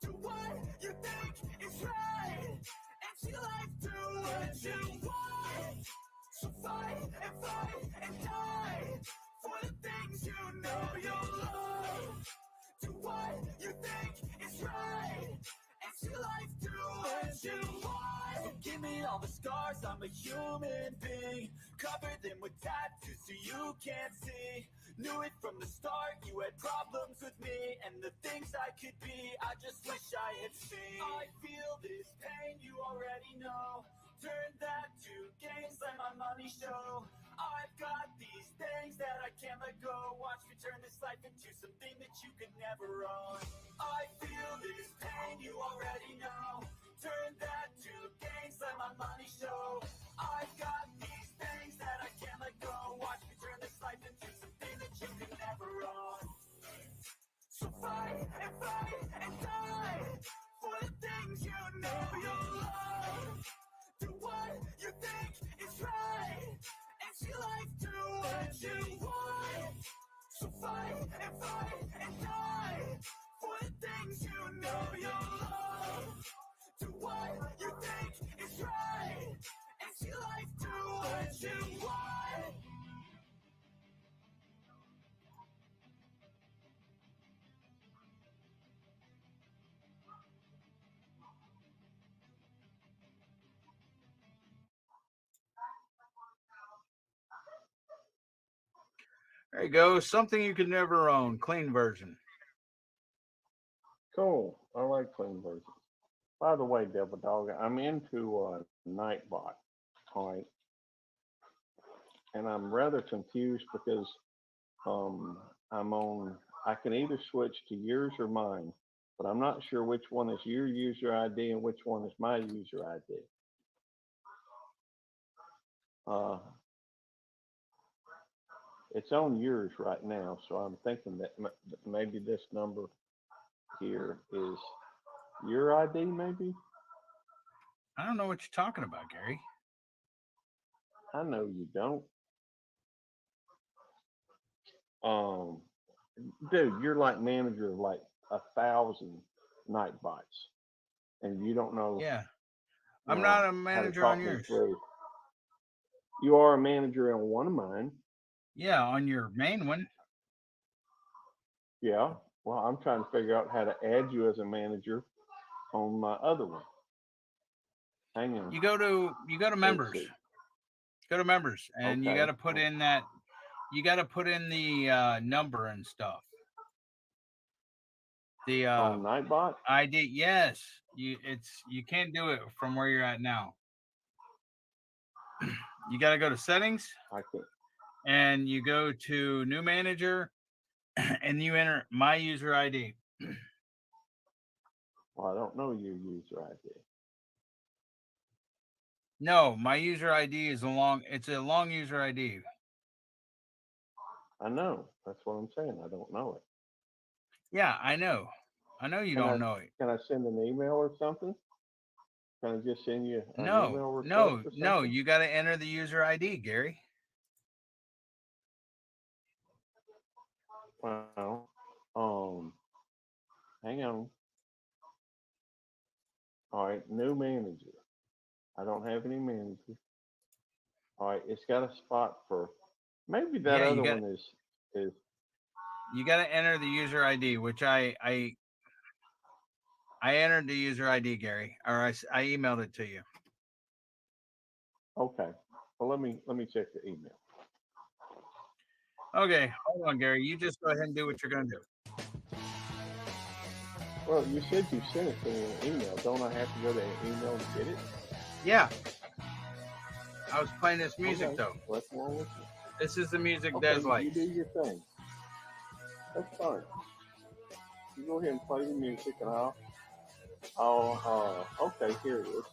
Do what you think is right, and see life do what you want. So fight and die for the things you know you love. Do what you think is right, and see life do what you want. So give me all the scars, I'm a human being. Cover them with tattoos so you can't see. Knew it from the start, you had problems with me. And the things I could be, I just wish I had seen. I feel this pain, you already know. Turn that to gains, let my money show. I've got these things that I can't let go. Watch me turn this life into something that you could never own. I feel this pain, you already know. Turn that to gains, let my money show. I've got these things that I can't let go. Watch me turn this life into something that you could never own. So fight and die for the things you know you love. Do what you think is right, and see life do what you want. So fight and die for the things you know you love. Do what you think is right, and see life do what you want. There you go. Something you could never own. Clean version. Cool. I like clean versions. By the way, Devil Dog, I'm into Nightbot. All right. And I'm rather confused because I can either switch to yours or mine, but I'm not sure which one is your user ID and which one is my user ID. It's on yours right now, so I'm thinking that maybe this number here is your ID, maybe? I don't know what you're talking about, Gary. I know you don't. Dude, you're like manager of like 1,000 Nightbots, and you don't know. Yeah. I'm not a manager on yours. You are a manager on one of mine. Yeah, on your main one. Yeah. Well, I'm trying to figure out how to add you as a manager on my other one. Hang on. You go to members. Go to members, and you got to put in that. You got to put in the number and stuff. The on Nightbot ID. Yes, you can't do it from where you're at now. You got to go to settings. I can. And you go to new manager, and you enter my user ID. Well, I don't know your user ID. No, my user ID is it's a long user ID. I know. That's what I'm saying. I don't know it. Yeah, I know. I know you don't know it. Can I send an email or something? Can I just send you an email request no, or something? no. You got to enter the user ID, Gary. Well, hang on. All right, new manager. I don't have any manager. All right, it's got a spot for maybe that other one is. You got to enter the user ID, which I entered the user ID, Gary, or I emailed it to you. Okay. Well, let me check the email. Okay, hold on, Gary. You just go ahead and do what you're going to do. Well, you said you sent it to me in an email. Don't I have to go to an email and get it? Yeah. I was playing this music, though. What's wrong with you? This is the music Des likes. You do your thing. That's fine. You go ahead and play the music, and Oh, okay, here it is.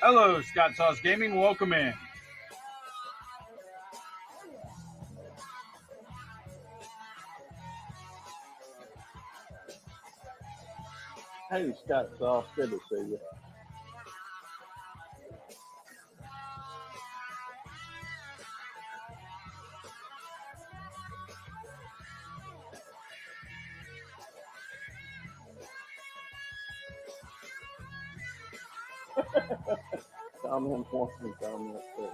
Hello, Scott Sauce Gaming. Welcome in. Hey, Scott Sauce, good to see you. Comment one, comment two.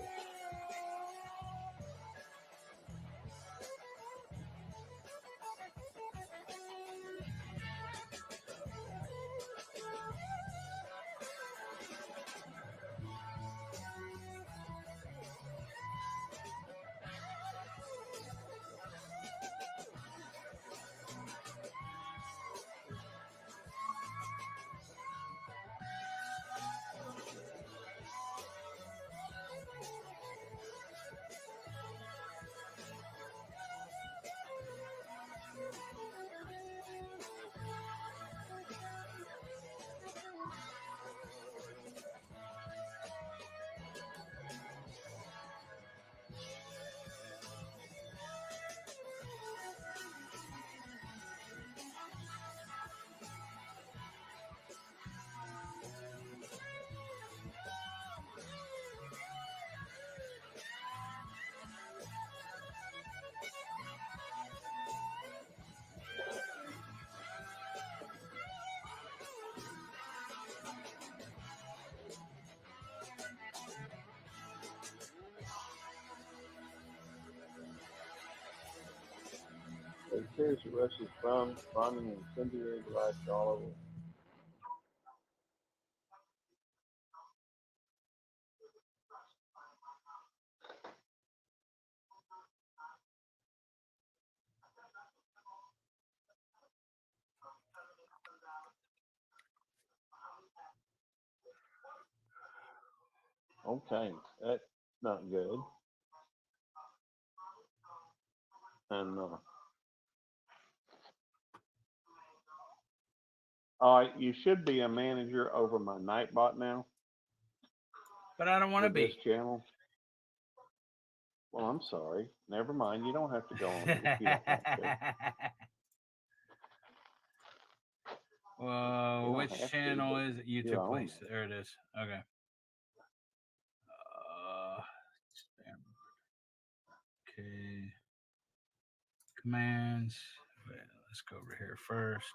A series of Russia's bombing and incendiary device all over. Okay, that's not good. And all right, you should be a manager over my Nightbot now. But I don't want to be. This channel. Well, I'm sorry. Never mind. You don't have to go on it if you don't want to. Well, which channel is it? YouTube, please. It. There it is. Okay. Okay. Commands. Wait, let's go over here first.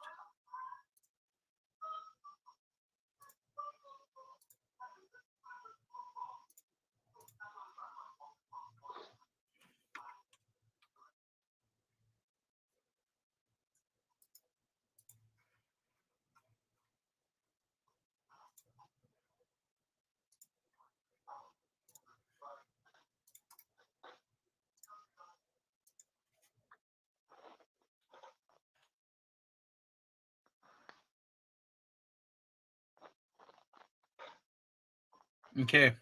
Okay.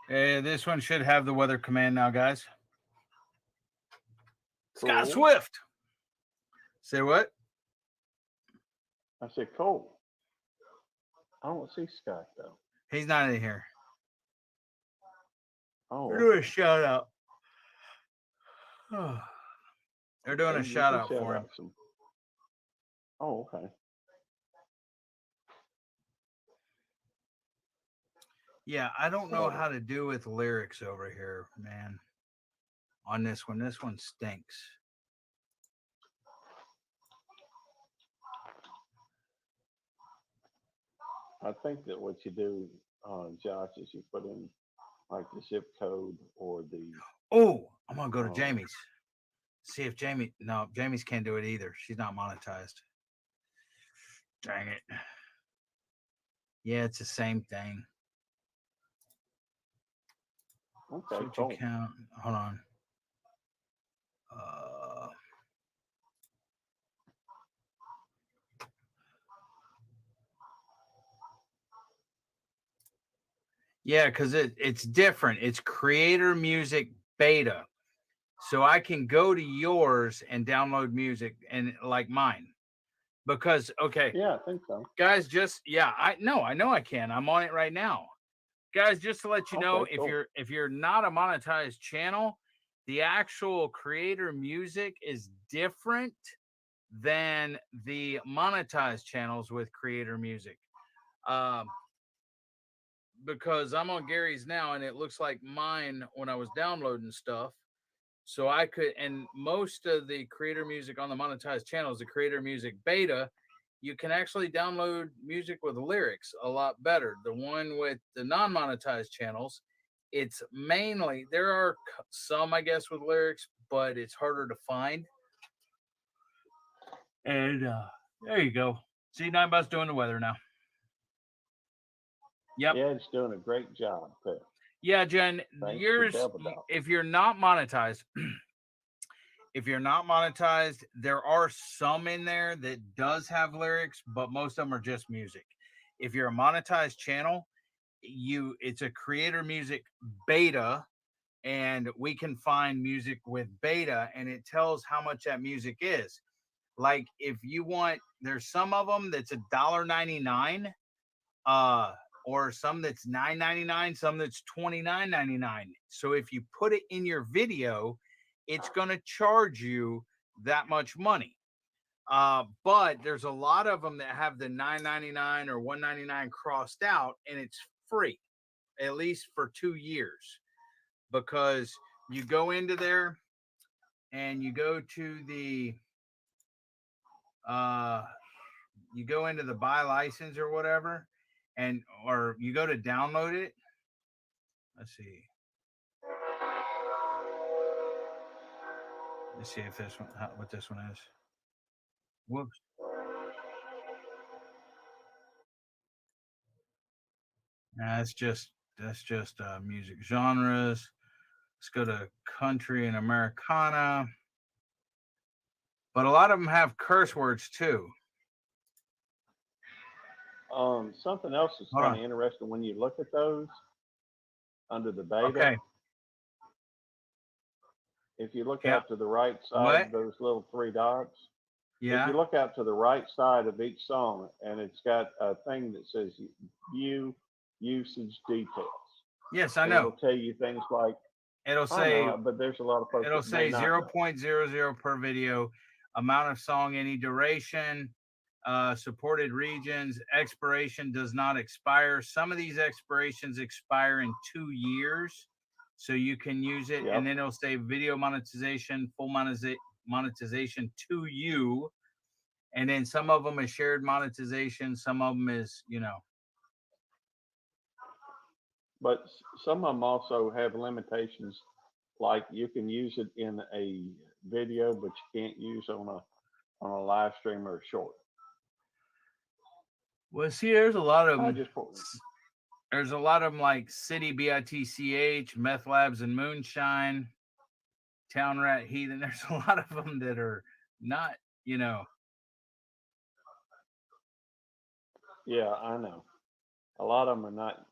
This one should have the weather command now, guys. Cool. Scott Swift. Say what? I said, Cole. I don't see Scott though. He's not in here. Oh, We're doing a shout out. They're doing a you shout can out for him. some. Oh, okay. Yeah, I don't know how to do with lyrics over here, man. On this one stinks. I think that what you do, Josh, is you put in like the zip code or the. Oh, I'm gonna go to Jamie's. See if Jamie's can't do it either. She's not monetized. Dang it. Yeah, it's the same thing. Okay, Switch cool. account. Hold on. Yeah, because it's different. It's Creator Music Beta. So I can go to yours and download music and like mine. Because yeah, I think so. Guys, I know I can. I'm on it right now. Guys, just to let you know, cool. if you're not a monetized channel, the actual Creator Music is different than the monetized channels with Creator Music. Because I'm on Gary's now and it looks like mine when I was downloading stuff. So I could, and most of the Creator Music on the monetized channels, the Creator Music Beta, you can actually download music with lyrics a lot better. The one with the non-monetized channels, it's mainly, there are some, I guess, with lyrics, but it's harder to find. And there you go. See, Ninebot's doing the weather now. Yep. Yeah, it's doing a great job, Pep. Yeah, Jen, yours, if you're not monetized, there are some in there that does have lyrics, but most of them are just music. If you're a monetized channel, it's a Creator Music Beta, and we can find music with beta, and it tells how much that music is. Like if you want, there's some of them that's $1.99, or some that's $9.99, some that's $29.99. So if you put it in your video, it's going to charge you that much money. But there's a lot of them that have the $9.99 or $1.99 crossed out, and it's free, at least for 2 years, because you go into there and you go to the buy license or whatever, or you go to download it. Let's see if this one, what this one is. Whoops. That's just music genres. Let's go to country and Americana. But a lot of them have curse words too. Something else is kind of interesting when you look at those under the beta. Okay. If you look out to the right side of those little 3 dots. Yeah. If you look out to the right side of each song, and it's got a thing that says view usage details. Yes, I know. It'll tell you things like. It'll say, but there's a lot of folks. It'll say 0.00 per video, amount of song, any duration, supported regions, expiration does not expire. Some of these expirations expire in 2 years, so you can use it. And then it'll say video monetization, full monetization to you. And then some of them is shared monetization. Some of them is, But some of them also have limitations, like you can use it in a video, but you can't use it on a live stream or a short. Well, see, there's a lot of them. There's a lot of them like City, BITCH, Meth Labs and Moonshine, Town Rat Heathen. There's a lot of them that are not, Yeah, I know. A lot of them are not,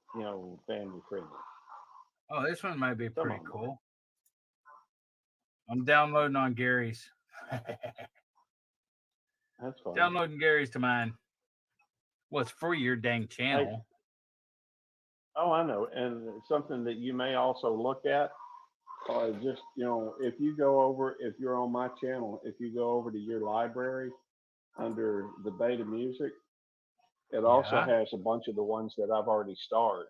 family friendly. Oh, this one might be pretty cool. I'm downloading on Gary's. That's fine. Downloading Gary's to mine. Well, it's for your dang channel. Oh, I know. And something that you may also look at, just, if you're on my channel, if you go over to your library under the beta music, it also Yeah. has a bunch of the ones that I've already starred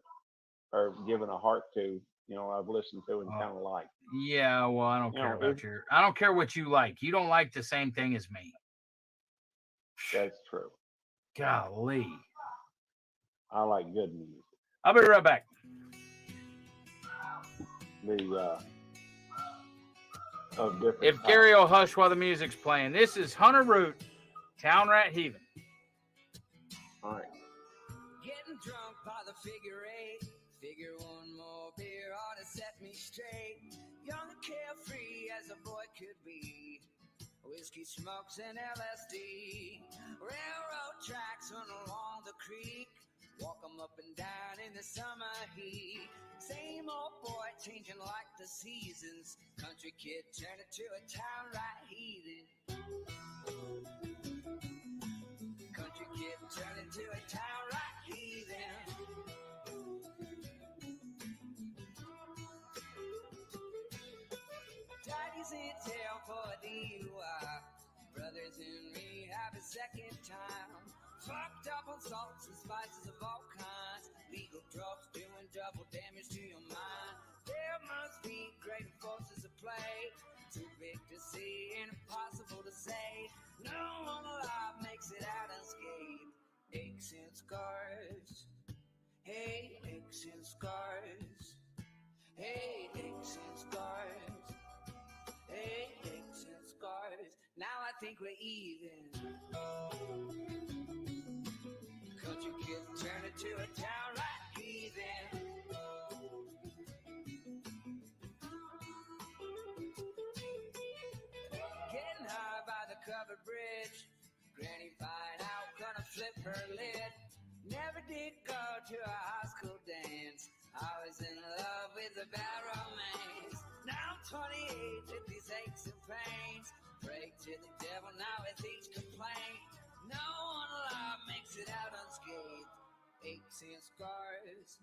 or given a heart to, I've listened to and kind of like. Yeah, well, I don't care about I don't care what you like. You don't like the same thing as me. That's true. Golly. I like good music. I'll be right back. Of different If Gary will hush while the music's playing. This is Hunter Root, Town Rat Heathen. All right. Getting drunk by the figure eight. Figure one more beer ought to set me straight. Young and carefree as a boy could be. Whiskey smokes and LSD. Railroad tracks run along the creek. Walk 'em up and down in the summer heat. Same old boy changing like the seasons. Country kid turning to a town rat heathen. Country kid turning to a town rat heathen. Daddy's in jail for a DUI. Brothers in rehab a second time. Fucked up on salts and spices of all kinds. Legal drugs doing double damage to your mind. There must be greater forces at play. Too big to see and impossible to say. No one alive makes it out unscathed. Aches and scars. Hey, aches and scars. Hey, aches and scars. Hey, aches and scars. Now I think we're even. Country kid turning to a town rat heathen. Getting high by the covered bridge. Granny find out, gonna flip her lid. Never did go to a high school dance. I was in love with a bad romance. Now I'm 28 with these aches and pains. Pray to the devil now with each complaint. No one alive makes it out unscathed. Aches and scars.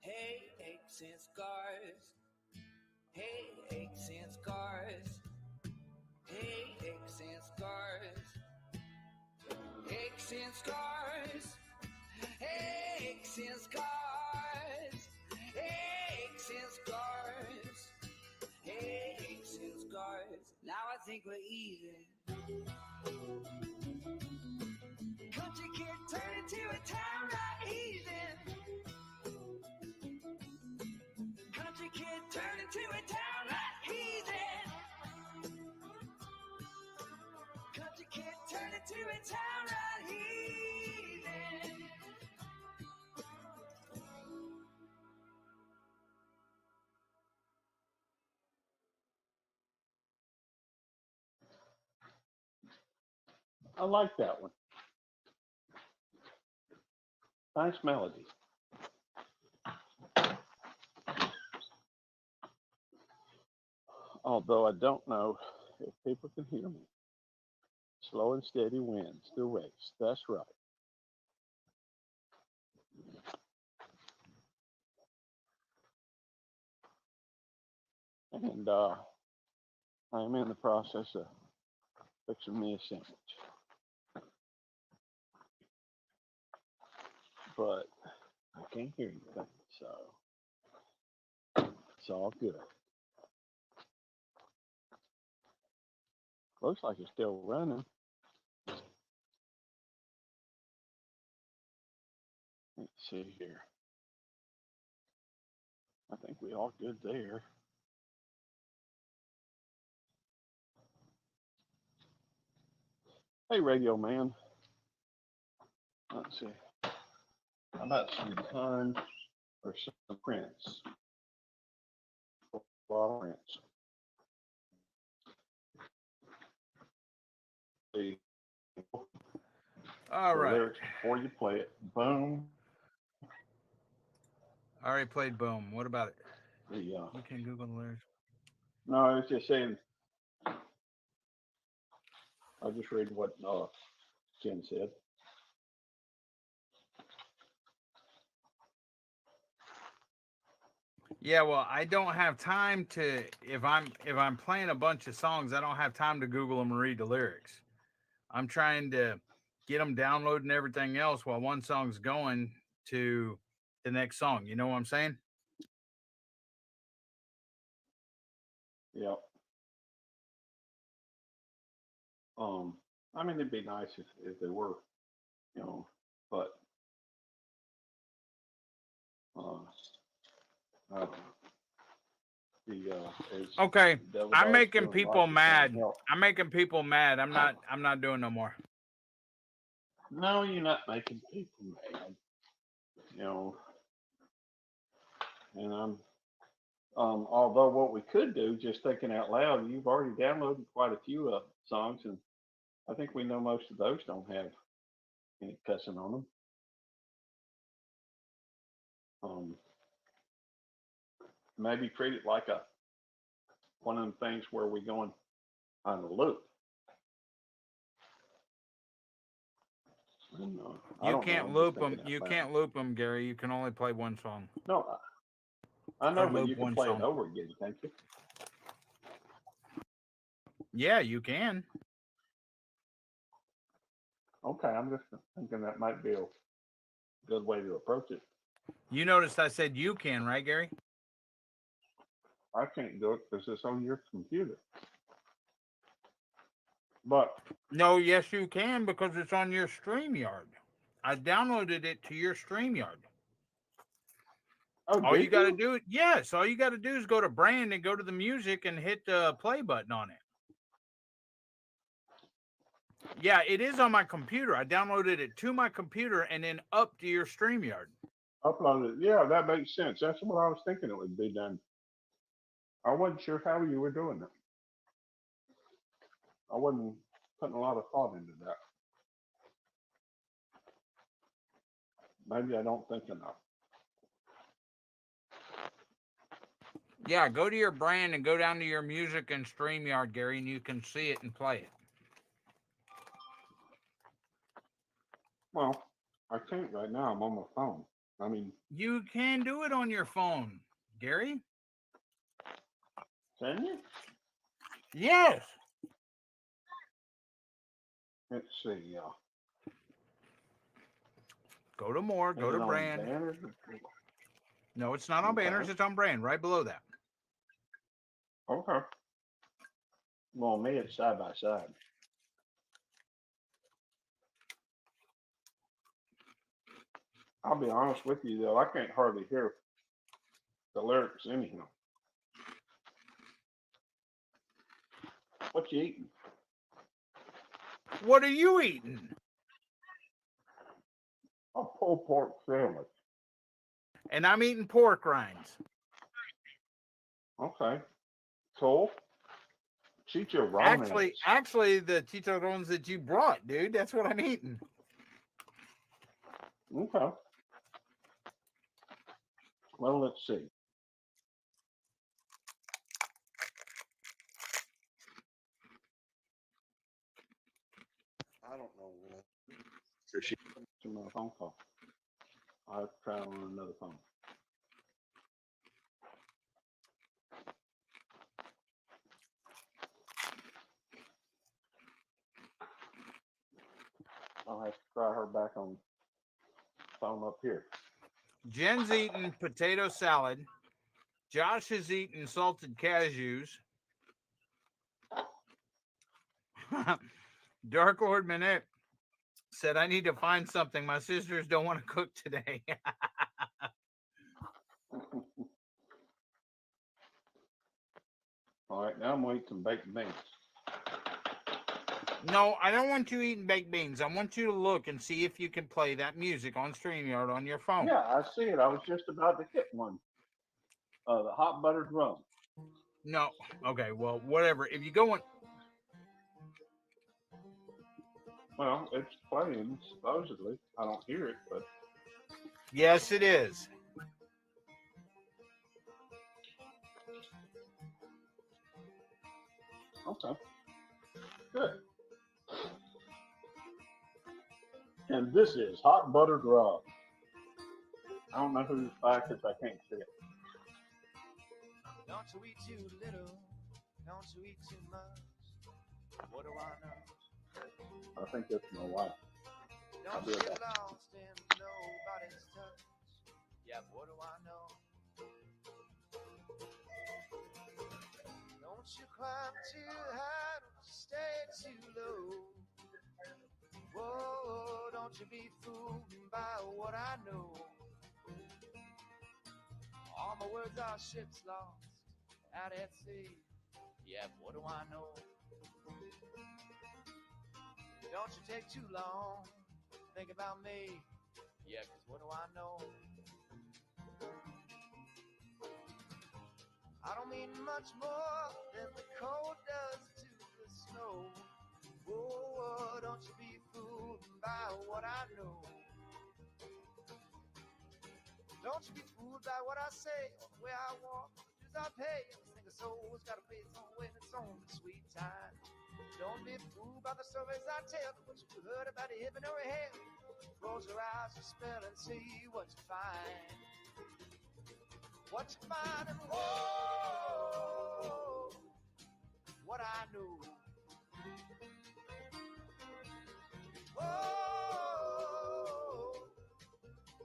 Hey, aches and scars. Hey, aches and scars. Hey, aches and scars. Aches and scars. Aches and scars. Aches and scars. Aches and scars. Now I think we're even. Country kid turning to a town rat heathen. Country kid turning to a town rat heathen. Country kid turning to a town rat heathen. I like that one. Nice melody. Although I don't know if people can hear me. Slow and steady wins the race. That's right. And I'm in the process of fixing me a sandwich. But I can't hear anything, so it's all good. Looks like it's still running. Let's see here. I think we all good there. Hey, Radio Man. Let's see. How about some Pun or some Prince? A lot of Prince. See. All right. Lyrics before you play it. Boom. I already played Boom. What about it? You can Google the lyrics. No, I was just saying. I'll just read what Ken said. Yeah, well, I don't have time to if I'm playing a bunch of songs, I don't have time to Google them and read the lyrics. I'm trying to get them downloaded and everything else while one song's going to the next song. You know what I'm saying? Yep. I mean, it'd be nice if they were, you know, but I don't know. As Okay, Devil I'm Dog's making doing people life, it can't mad. help. I'm making people mad. I'm not doing no more. No, you're not making people mad. You know, and although what we could do, just thinking out loud, you've already downloaded quite a few songs, and I think we know most of those don't have any cussing on them. Maybe treat it like one of them things where we're going on a loop. And, I You don't know. can't I'm just loop them. thinking out You loud. can't loop them, Gary. You can only play one song. No, I know, Or but loop you can one play song. it over again, can't you? Yeah, you can. Okay, I'm just thinking that might be a good way to approach it. You noticed I said you can, right, Gary? I can't do it because it's on your computer. But No, yes, you can because it's on your StreamYard. I downloaded it to your StreamYard. Oh, all did you got to you? do, yes, all you got to do is go to brand and go to the music and hit the play button on it. Yeah, it is on my computer. I downloaded it to my computer and then up to your StreamYard. Upload it. Yeah, that makes sense. That's what I was thinking it would be done. I wasn't sure how you were doing it. I wasn't putting a lot of thought into that. Maybe I don't think enough. Yeah, go to your brand and go down to your music and StreamYard, Gary, and you can see it and play it. Well, I can't right now. I'm on my phone. I mean, you can do it on your phone, Gary. Can you? Yes. Let's see. Go to more. Go to brand. No, it's not on banners. It's on brand. Right below that. Okay. Well, me, it's side by side. I'll be honest with you, though. I can't hardly hear the lyrics anyhow. What you eating? What are you eating? A pulled pork sandwich. And I'm eating pork rinds. Okay. Cool. Chicharrones. Actually, the chicharrones that you brought, dude, that's what I'm eating. Okay. Well, let's see. I don't know. So she to my phone call. I have to try on another phone. I'll have to try her back on phone up here. Jen's eating potato salad. Josh is eating salted cashews. Dark Lord Minette said, I need to find something. My sisters don't want to cook today. All right, now I'm going to eat some baked beans. No, I don't want you eating baked beans. I want you to look and see if you can play that music on StreamYard on your phone. Yeah, I see it. I was just about to hit one. The hot buttered rum. No. Okay, well, whatever. If you go on. Well, it's playing, supposedly. I don't hear it, but. Yes, it is. Okay. Good. And this is hot buttered rum. I don't know who's by because I can't see it. Don't you eat too little? Don't you eat too much? What do I know? I think that's my wife. I'll Don't be you right get back. lost in nobody's touch? Yeah, but what do I know? Don't you climb too high, don't you stay too low. Whoa, don't you be fooled by what I know. All my words are ships lost out at sea. Yeah, but what do I know? Don't you take too long, think about me. Yeah, 'cause what do I know? I don't mean much more than the cold does to the snow. Oh, don't you be fooled by what I know. Don't you be fooled by what I say or the way I walk, the dues I pay. Every single soul's gotta pay its own way in its own sweet time. Don't be fooled by the stories I tell, what you heard about the heaven or hell. Close your eyes, you spell and see what you find. What you find and whoa, what I know. Whoa,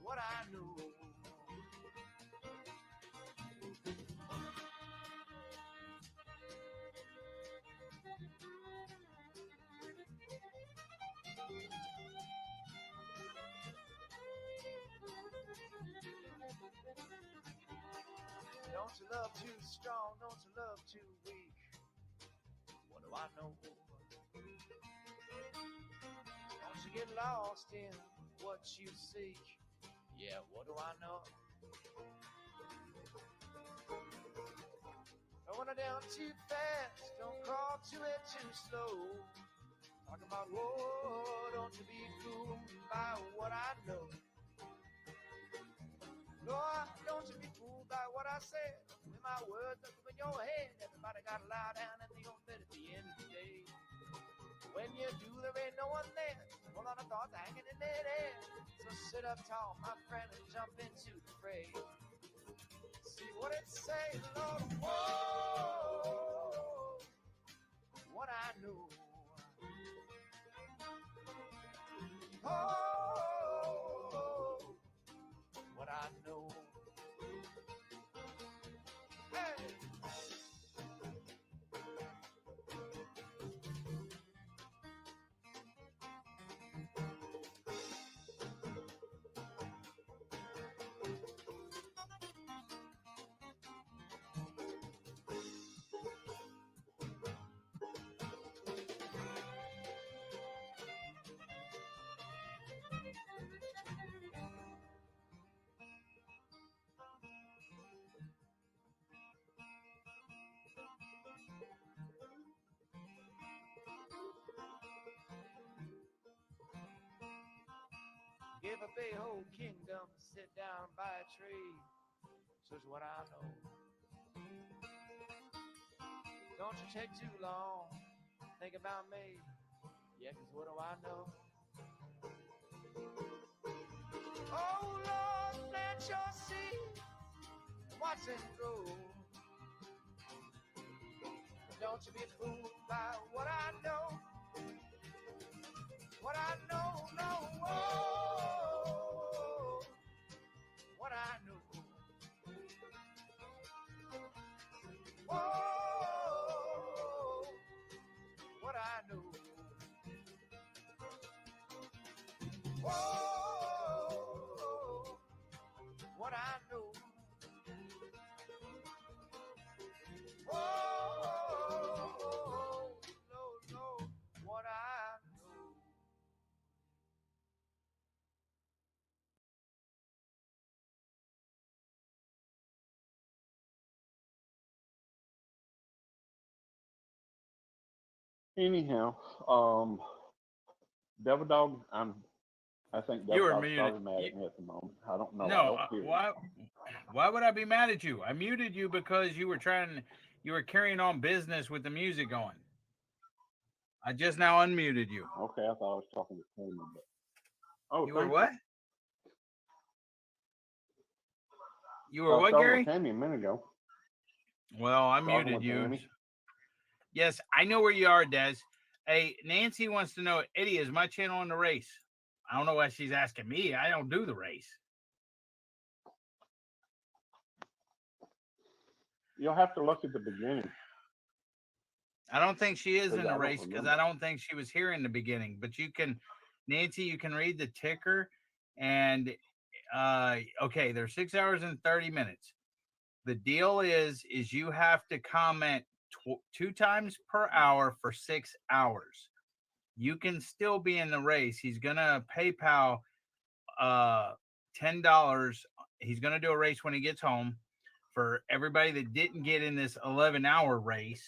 what I know. Don't you love too strong, don't you love too weak. What do I know? Don't you get lost in what you seek. Yeah, what do I know? Don't run it down too fast, don't crawl to it too slow. Talking about, whoa, don't you be fooled by what I know. Lord, don't you be fooled by what I said. With my words up in your head, everybody got to lie down and they gonna fit at the end of the day. When you do, there ain't no one there. A whole lot of thoughts hanging in their head. So sit up tall, my friend, and jump into the fray. See what it say, Lord. Whoa, what I know. Oh, what I know. Hey. Give up a whole kingdom, sit down by a tree. Such what I know. Don't you take too long, think about me. Yeah, 'cause what do I know? Oh Lord, plant your seed, watch it grow. Don't you be fooled by what I know. What I know, no, whoa, what I know. Whoa, what I know. Whoa, what I know. Whoa, no, what I know. Anyhow, Devil Dog, I think You Devil were Dog's muted. probably mad at me at the moment. I don't know. I No, don't hear him. why would I be mad at you? I muted you because you were carrying on business with the music going. I just now unmuted you. Okay, I thought I was talking to Tammy, but oh, You were thank what? You were I was what, talking Gary? to Tammy a minute ago. Well, I Talking muted with you. Danny. Yes, I know where you are, Des. Hey, Nancy wants to know, Eddie, is my channel on the race? I don't know why she's asking me. I don't do the race. You'll have to look at the beginning. I don't think she is in Because I the don't race because I remember. don't think she was here in the beginning. But you can, Nancy, you can read the ticker. And okay, there's 6 hours and 30 minutes. The deal is you have to comment 2 times per hour for 6 hours. You can still be in the race. He's gonna PayPal $10. He's gonna do a race when he gets home for everybody that didn't get in this 11-hour race.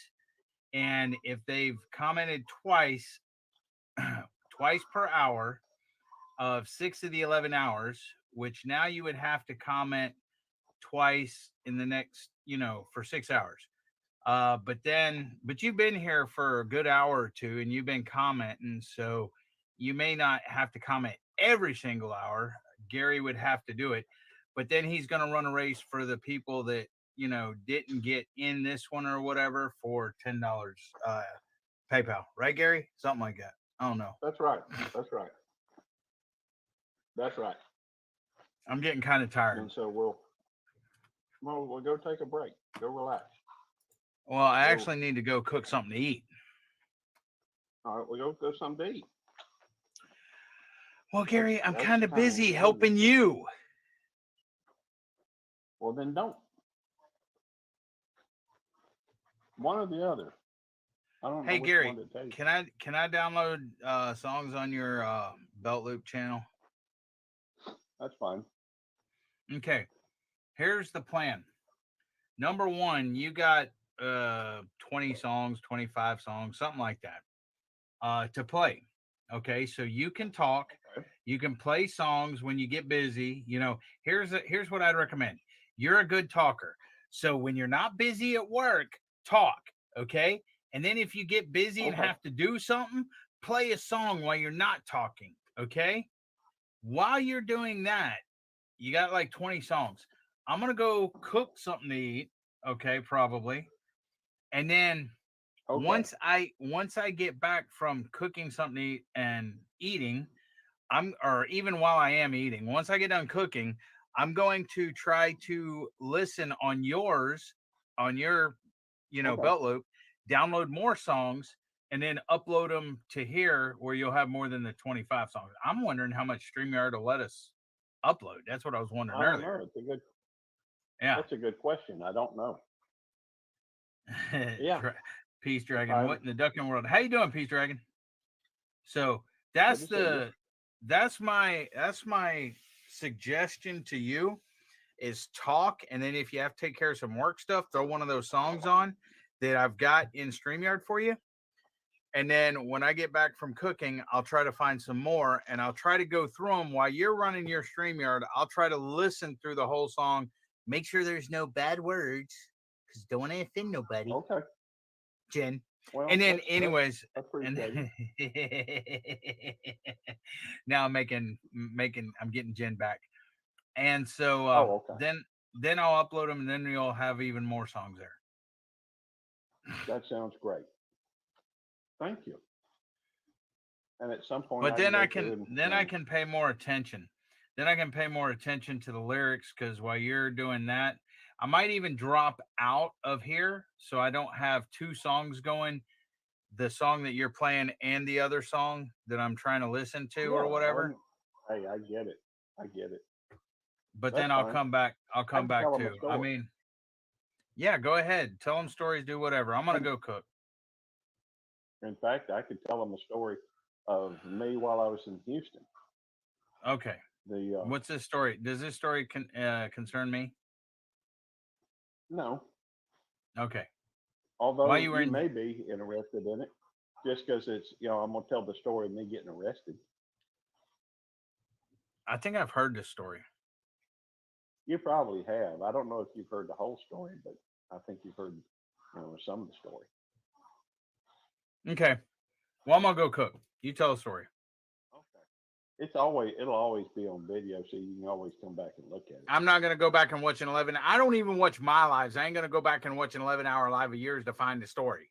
And if they've commented twice per hour of 6 of the 11 hours, which now you would have to comment twice in the next, for 6 hours. But you've been here for a good hour or two and you've been commenting, so you may not have to comment every single hour. Gary would have to do it, but then he's going to run a race for the people that, didn't get in this one or whatever for $10 PayPal. Right, Gary? Something like that. I don't know. That's right. That's right. That's right. I'm getting kind of tired. And so we'll go take a break. Go relax. Well, I actually need to go cook something to eat. All right, we'll go something to eat. Well, Gary, I'm That's kind of kinda busy important. helping you. Well, then don't. One or the other. I don't know Hey, which Gary, one to take. can I download songs on your Belt Loop channel? That's fine. Okay. Here's the plan. Number one, you got 20 songs, 25 songs, something like that to play. Okay, so you can talk. Okay. You can play songs when you get busy. Here's what I'd recommend. You're a good talker. So when you're not busy at work, talk, okay? And then if you get busy and Okay. have to do something, play a song while you're not talking, okay? While you're doing that, you got like 20 songs. I'm going to go cook something to eat, okay, probably. And then Okay. once I get back from cooking something to eat and eating, or even while I am eating, once I get done cooking, I'm going to try to listen on your, Okay. Belt Loop, download more songs, and then upload them to here where you'll have more than the 25 songs. I'm wondering how much StreamYard will let us upload. That's what I was wondering I don't earlier. know. It's a good. Yeah. That's a good question. I don't know. Yeah. Peace Dragon. What in the ducking world? How you doing, Peace Dragon? So that's my suggestion to you is talk, and then if you have to take care of some work stuff, throw one of those songs on that I've got in StreamYard for you. And then when I get back from cooking, I'll try to find some more, and I'll try to go through them while you're running your StreamYard. I'll try to listen through the whole song, make sure there's no bad words, because don't want to offend nobody. Okay. Jen. Well, And then, anyways, now I'm getting Jen back, and so okay. then I'll upload them, and then you'll have even more songs there. That sounds great. Thank you. And at some point, But then I I can pay more attention. Then I can pay more attention to the lyrics, because while you're doing that, I might even drop out of here so I don't have 2 songs going, the song that you're playing and the other song that I'm trying to listen to or whatever. Hey, I get it. I get it. But That's then I'll fine. come back. I'll come back tell 'em a too. I story. mean, yeah, go ahead. Tell them stories, do whatever. I'm going to go cook. In fact, I could tell them a story of me while I was in Houston. Okay. What's this story? Does this story concern me? No. Okay. Although you may be interested in it, just because it's, I'm going to tell the story of me getting arrested. I think I've heard this story. You probably have. I don't know if you've heard the whole story, but I think you've heard, some of the story. Okay. Well, I'm going to go cook. You tell the story. Okay. it'll always be on video, so you can always come back and look at it. I'm not going to go back and watch an 11. I don't even watch my lives. I ain't going to go back and watch an 11-hour live of yours to find the story.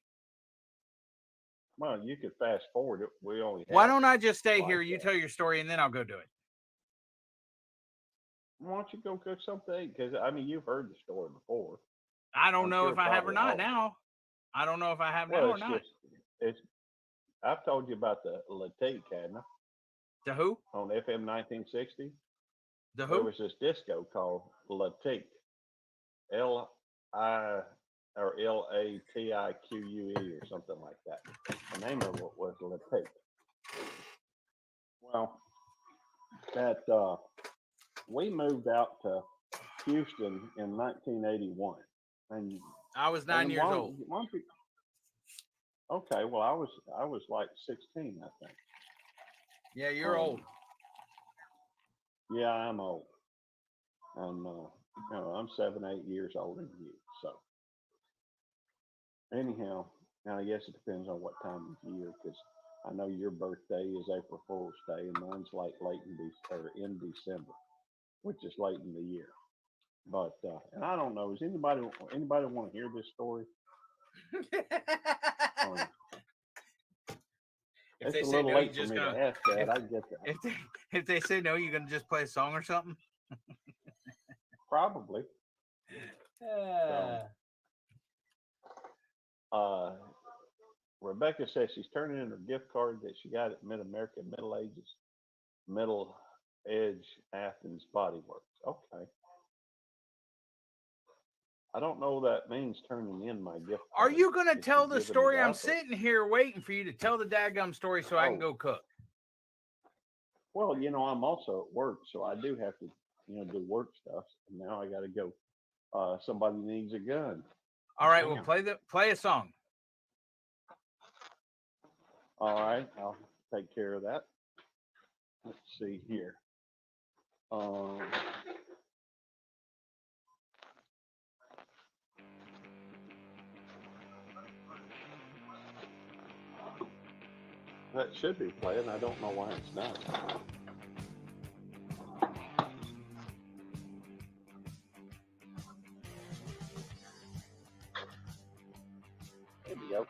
Well, you could fast forward it. We only. Why don't I just stay here? You tell your story, and then I'll go do it. Why don't you go cook something? Because I mean, you've heard the story before. I don't know if I have or not now. I don't know if I have now or not. I've told you about the Latte cabinet. The who? On FM 1960. The who? There was this disco called Latique. Latique or something like that. The name of it was Latique. Well, that we moved out to Houston in 1981, and I was 9 years old. Okay, well, I was like 16, I think. Yeah, you're old. Yeah, I'm old. And I'm 7-8 years older than you. So anyhow, now I guess it depends on what time of year, because I know your birthday is April Fool's Day, and mine's like in December, which is late in the year. But and I don't know, does anybody want to hear this story? If it's they a say little no, late for me to ask that. I get that. If they say no, you're gonna just play a song or something. Probably. Rebecca says she's turning in her gift card that she got at Mid-America Middle Edge Athens Body Works. Okay. I don't know what that means, turning in my gift card. Are you going to tell the story? I'm up? sitting here waiting for you to tell the daggum story so I can go cook. Well, I'm also at work, so I do have to, do work stuff. And now I got to go. Somebody needs a gun. All right, well, play a song. All right, I'll take care of that. Let's see here. That should be playing. I don't know why it's not. There we go.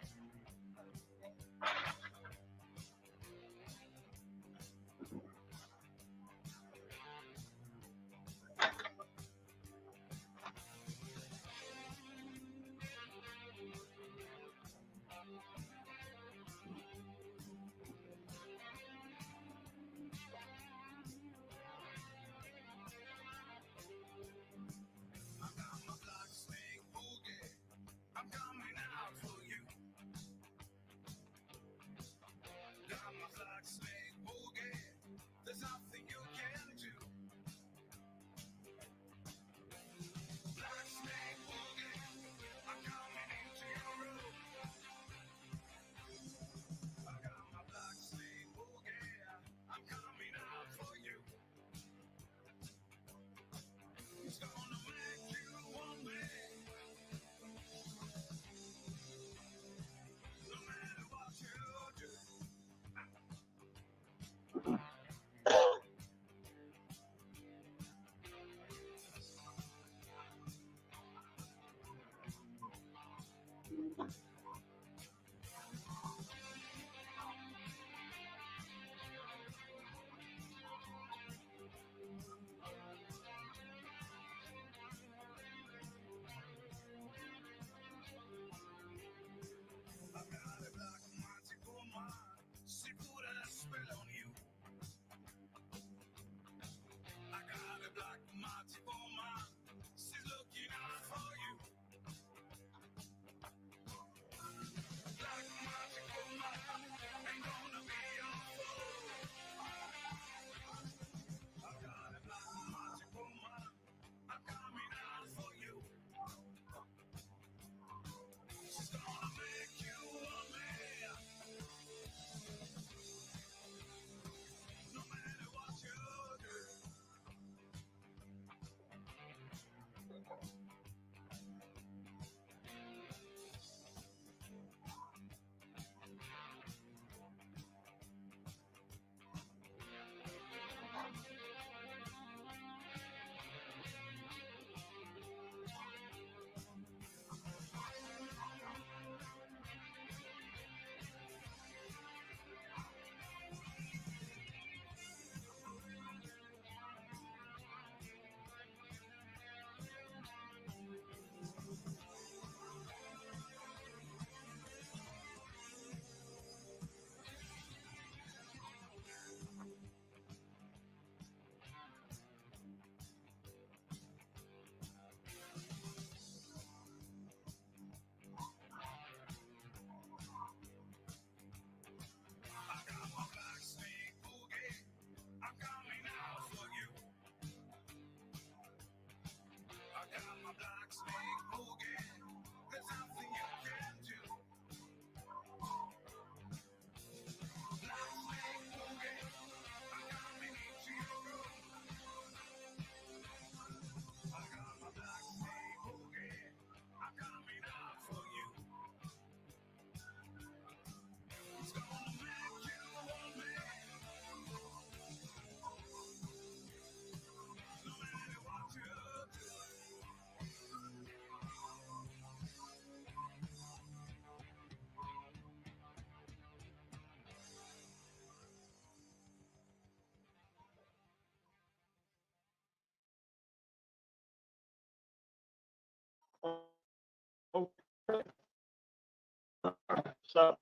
So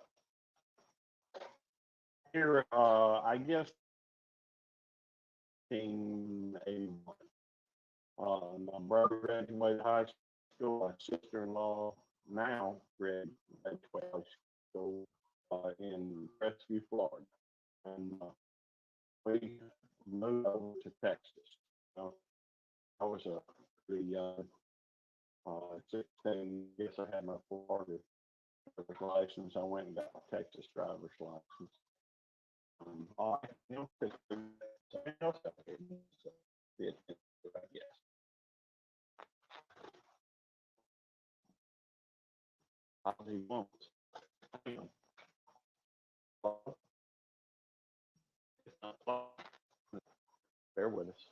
here, I guess, 1981. My brother graduated high school. My sister-in-law now graduated 12 school in Crestview, Florida, and we moved over to Texas. I was pretty young, 16. Guess I had my Florida license. I went and got my Texas driver's license. I guess. How he wants. Bear with us.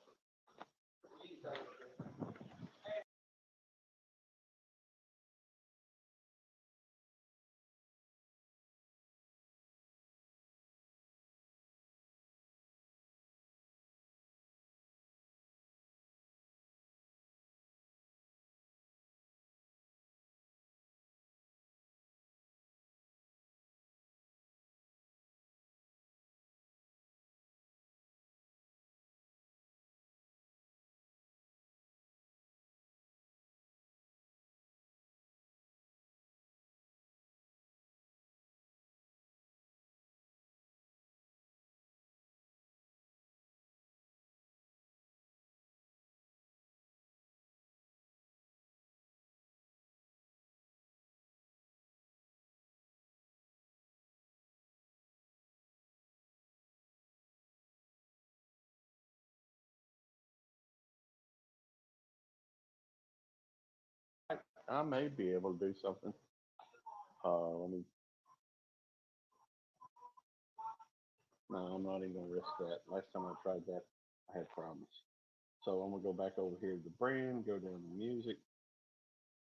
I may be able to do something. Let me. No, I'm not even gonna risk that. Last time I tried that, I had problems. So I'm gonna go back over here to the brand, go down to music,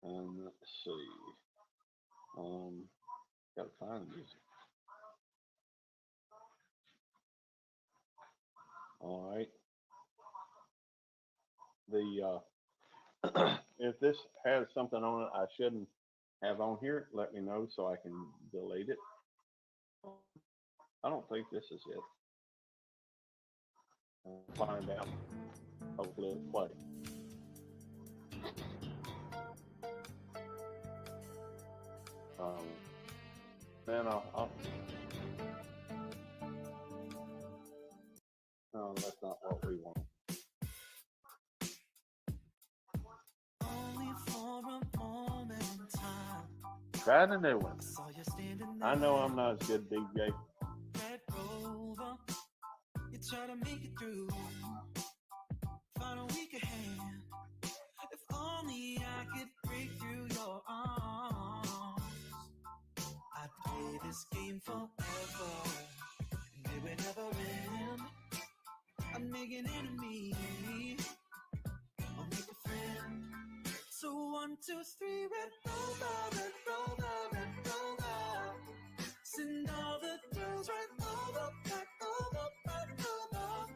and let's see. Gotta find music. All right. The if this has something on it I shouldn't have on here, let me know so I can delete it. I don't think this is it. I'll find out. Hopefully it'll play. Then I'll no, that's not what we want. Only for a moment in time. Try the new one. I know I'm not as good DJ. Red Rover, you try to make it through. Find a weaker hand. If only I could break through your arms. I'd play this game forever, and it would never end. I'd make an enemy, I'll make a friend. So 1, 2, 3, Red Rover, Red Rover, Red Rover. Send all the girls right over, right over, right over.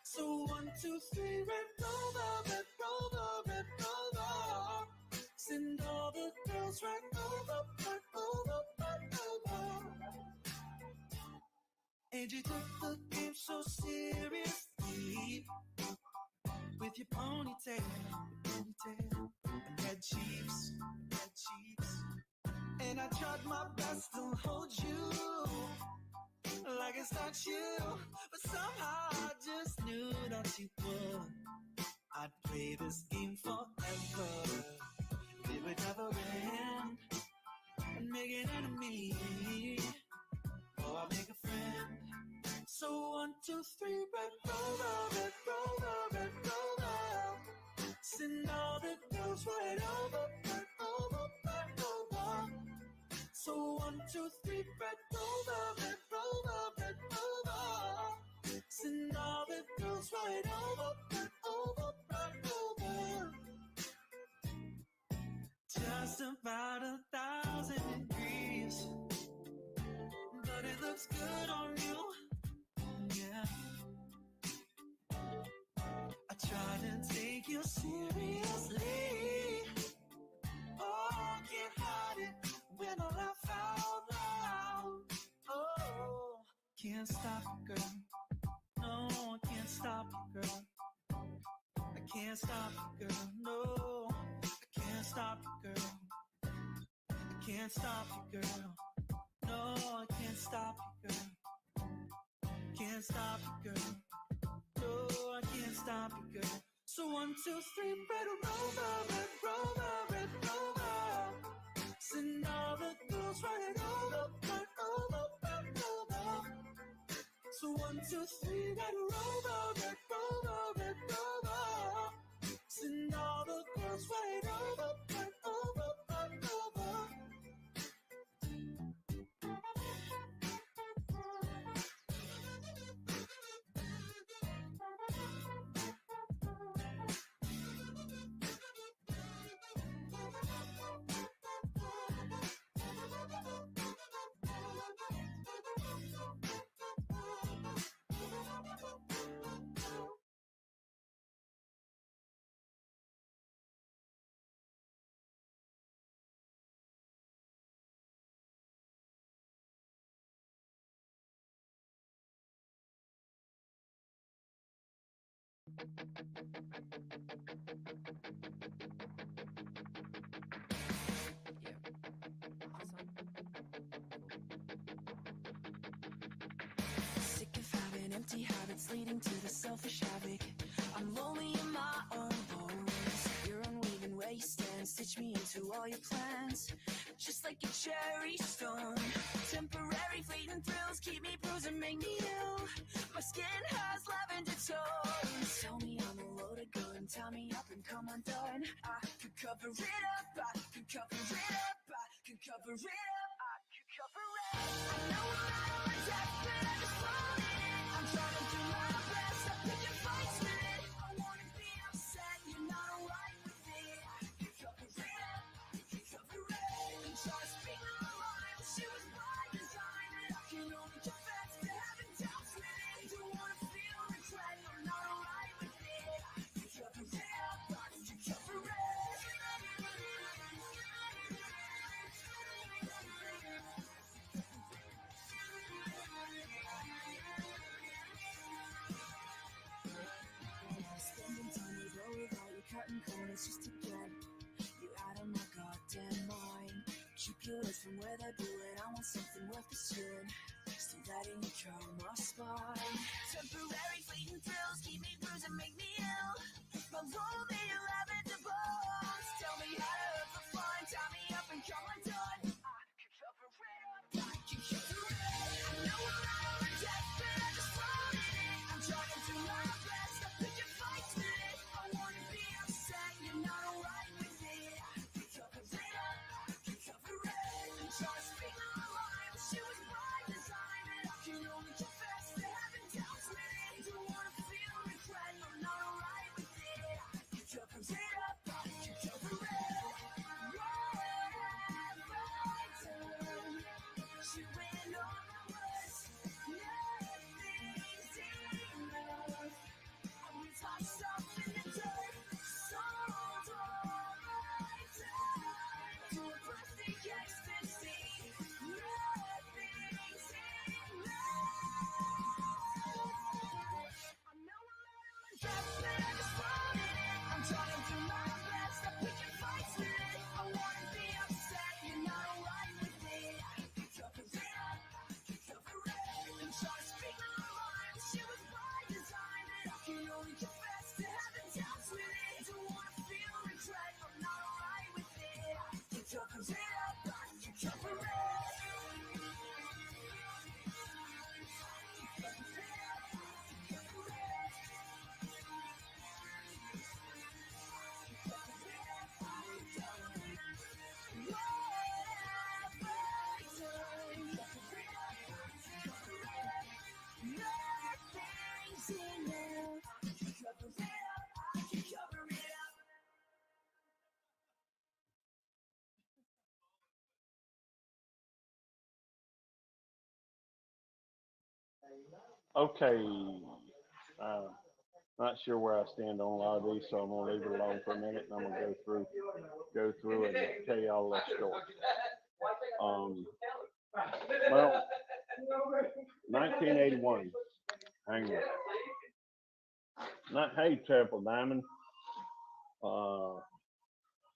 So 1, 2, 3, Red Rover, Red Rover, Red Rover. Send all the girls right over, right over, right over. And you took the game so seriously with your ponytail, and red cheeks, and I tried my best to hold you like it's not you, but somehow I just knew that you would. I'd play this game forever, it would never end, and make an enemy, or I'll make a friend. So 1, 2, 3, Red Rover, Red Rover, Red Rover. Send all the girls right over, right over, right over. So 1, 2, 3, Red Rover, Red Rover, Red Rover. Send all the girls right over, right over, right over. Just about 1,000 degrees, but it looks good on you. Yeah, I try to take you seriously. Oh, can't hide. can't stop it, girl. No, I can't stop it, girl. I can't stop it, girl. No, I can't stop it, girl. I can't stop it, girl. No, I can't stop it, girl. Can't stop it, girl. No, I can't stop it, girl. So 1, 2, 3, red rover, red rover, red rover. Send all the girls right over, right over, right over. So 1, 2, 3, red rover, red rover, red rover. Send all the girls right over, right over, right over. Sick of having empty habits leading to the selfish havoc. I'm lonely in my own bones. You're unweaving where you stand, stitch me into all your plans, just like a cherry stone. Temporary fleeting thrills keep me bruised and make me ill. My skin has lavender tones. Tell me I'm a loaded gun, tie me up and come undone. I could cover it up, I could cover it up, I could cover it up, I could cover it up. I know I'm out of my depth, but I just want it. I'm trying to do my best, I'm picking fights with it. I wanna be upset, you're not alright with it. I could cover it up, I could cover it up. And try to speak my mind, but she was by design. And I can only confess to having doubts with it. Don't wanna feel regret, I'm not alright with it. I could cover it up, I could cover it up. Spending time with her without you cutting corners just to get you out of my goddamn mind. Keep your lips from where they blew it. I want something worth pursuing. Still letting you drown my spine. Temporary fleeting thrills keep me bruised and make me ill. My lonely lavender bones tell me how to hurt the fun. Tie me up and come undone. I could cover it up, I could cover it up. I know I'm out of my depth, but I just want it. I'm trying to do my best, I'm picking fights with it. I wanna be upset, you're not alright with it. I could cover it up, I could cover it up. And try to speak my mind, but she was by design. And I can only confess to having doubts with it. Don't wanna feel regret, I'm not alright with it. I could cover it up, I could cover it up. What have I done? She went on my words, nothing's enough. We tossed off in the dirt, sold all my time to a plastic ecstasy. Nothing's enough. I know I'm out of my depth, but I just want it. I'm trying to do my best, I'm picking fights with it. I wanna be upset, you're not alright with it. I could cover it up, I could cover it up. And try to speak my mind, but she was by design. And I can only confess to having doubts with it. Don't wanna feel regret, I'm not alright with it. I could cover it up, I could cover it up. Okay. Not sure where I stand on a lot of these, so I'm gonna leave it alone for a minute, and I'm gonna go through and tell you all that story. Well, 19 1981. Hang on. Not hey, Triple Diamond.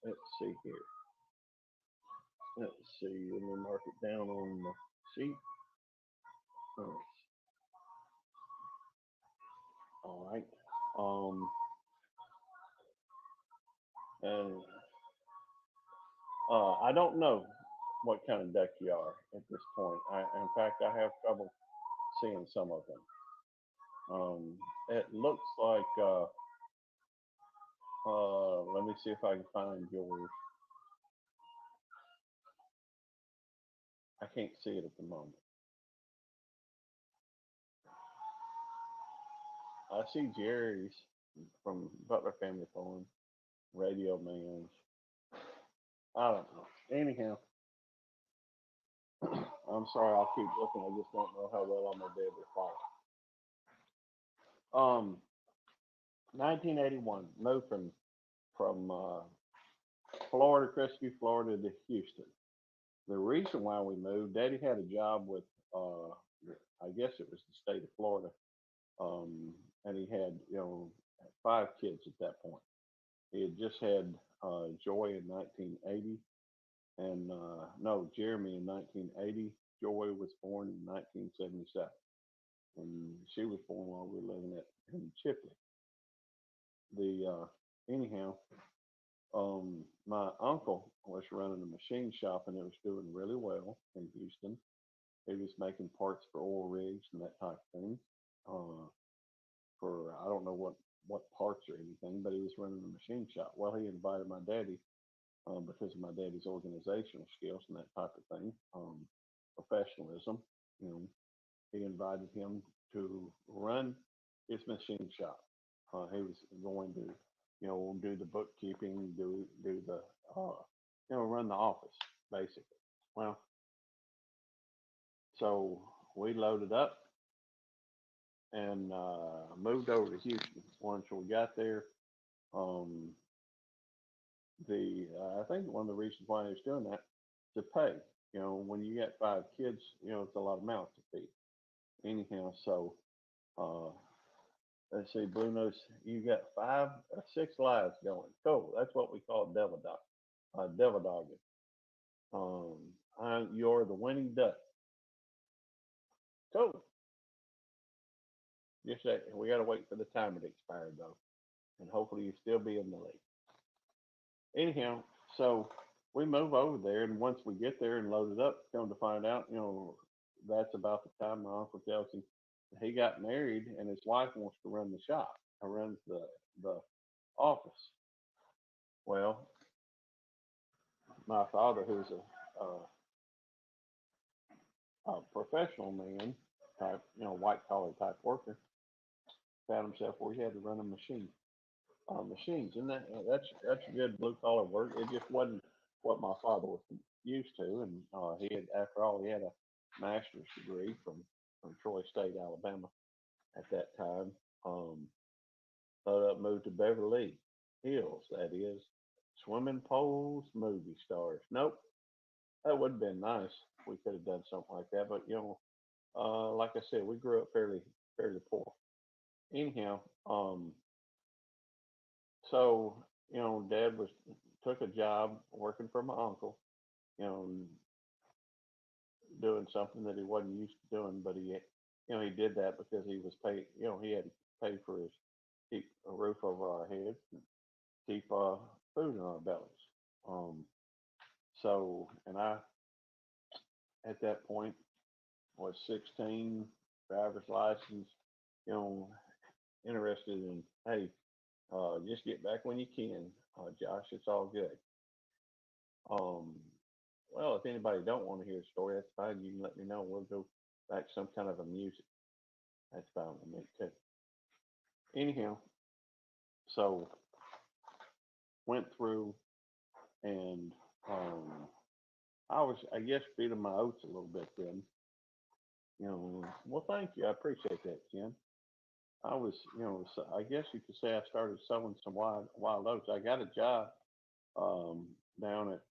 Let's see here. Let's see. Let me mark it down on the sheet. All right. And I don't know what kind of duck you are at this point. In fact, I have trouble seeing some of them. It looks like. Let me see if I can find yours. I can't see it at the moment. I see Jerry's from Butler Family Farm, Radio Man's. I don't know. Anyhow, I'm sorry. I'll keep looking. I just don't know how well I'm gonna be able to follow. 1981. Moved from Florida, Crestview, Florida to Houston. The reason why we moved, Daddy had a job with, I guess it was the state of Florida, and he had, 5 kids at that point. He had just had Joy in 1980, and no, Jeremy in 1980. Joy was born in 1977, and she was born while we were living in Chipley. Anyhow, my uncle was running a machine shop, and it was doing really well in Houston. He was making parts for oil rigs and that type of thing. For I don't know what parts or anything, but he was running a machine shop. Well, he invited my daddy because of my daddy's organizational skills and that type of thing, professionalism. He invited him to run his machine shop. He was going to, do the bookkeeping, do the, run the office basically. Well, so we loaded up and moved over to Houston. Once we got there, I think one of the reasons why he was doing that to pay. When you get 5 kids, it's a lot of mouths to feed. Anyhow, so let's see, Blue Nose, you got 5 or 6 lives going. Cool. That's what we call devil dog. Devil dogging. You're the winning duck. Cool. Just that we got to wait for the timer to expire though, and hopefully you still be in the league. Anyhow, so we move over there, and once we get there and load it up, come to find out, that's about the time my uncle tells him he got married and his wife wants to run the shop or runs the office. Well, my father, who's a professional man type, white collar type worker, found himself where he had to run a machines, and that's good blue collar work. It just wasn't what my father was used to, and he had, after all, he had a master's degree from Troy State, Alabama, at that time. Moved to Beverly Hills, that is, swimming pools, movie stars. Nope, that would have been nice. We could have done something like that, but like I said, we grew up fairly poor. Anyhow, so Dad took a job working for my uncle, doing something that he wasn't used to doing, but he did that because he was paid. He had to pay for keep a roof over our heads, and keep food in our bellies. So, and I at that point was 16, driver's license, interested in, hey, just get back when you can, Josh. It's all good. Well, if anybody don't want to hear a story, that's fine. You can let me know. We'll go back some kind of a music. That's fine with me too. Anyhow, so went through and I was, I guess, feeding my oats a little bit then. Well, thank you. I appreciate that, Ken. I was, I guess you could say I started sowing some wild oats. I got a job down at,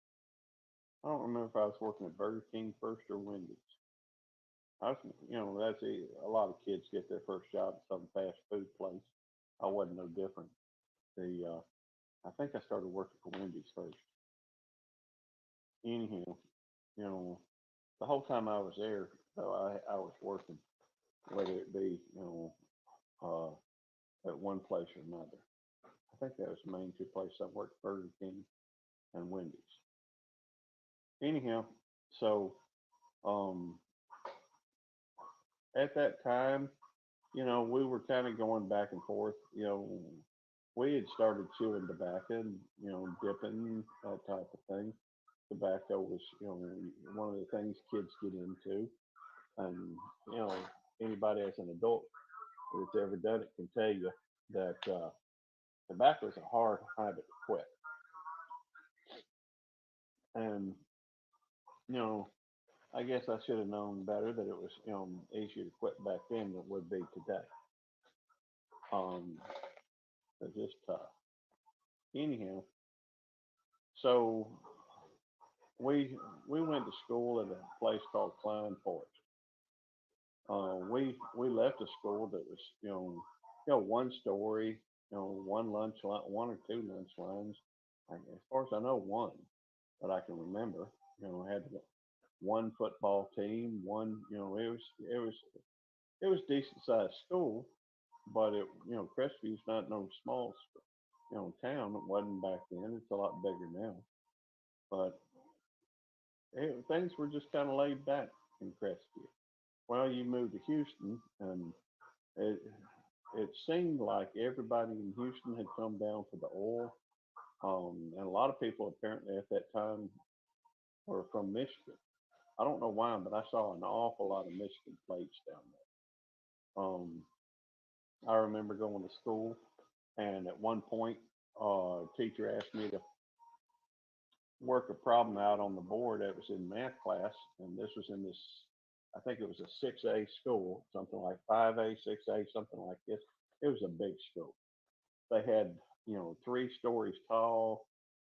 I don't remember if I was working at Burger King first or Wendy's. I was, that's a lot of kids get their first job at some fast food place. I wasn't no different. I think I started working for Wendy's first. Anyhow, the whole time I was there, though, I was working, whether it be, at one place or another. I think that was the main two places I worked, Burger King and Wendy's. Anyhow, so um, at that time, we were kind of going back and forth. We had started chewing tobacco and, dipping, that type of thing. Tobacco was, one of the things kids get into. And, anybody as an adult that's ever done it can tell you that tobacco is a hard habit to quit. And, you know, I guess I should have known better that it was, easier to quit back then than it would be today. It's just tough. Anyhow, so we went to school at a place called Klein Forest. We left a school that was one story, one lunch line, one or two lunch lines. As far as I know, one that I can remember. Had one football team, one. It was decent sized school, but Crestview not no small town. It wasn't back then. It's a lot bigger now, but things were just kind of laid back in Crestview. Well, you moved to Houston, and it it seemed like everybody in Houston had come down for the oil, and a lot of people apparently at that time were from Michigan. I don't know why, but I saw an awful lot of Michigan plates down there. I remember going to school, and at one point, a teacher asked me to work a problem out on the board that was in math class, and this was in this, I think it was a 6A school, something like 5A, 6A, something like this. It was a big school. They had, 3 stories tall,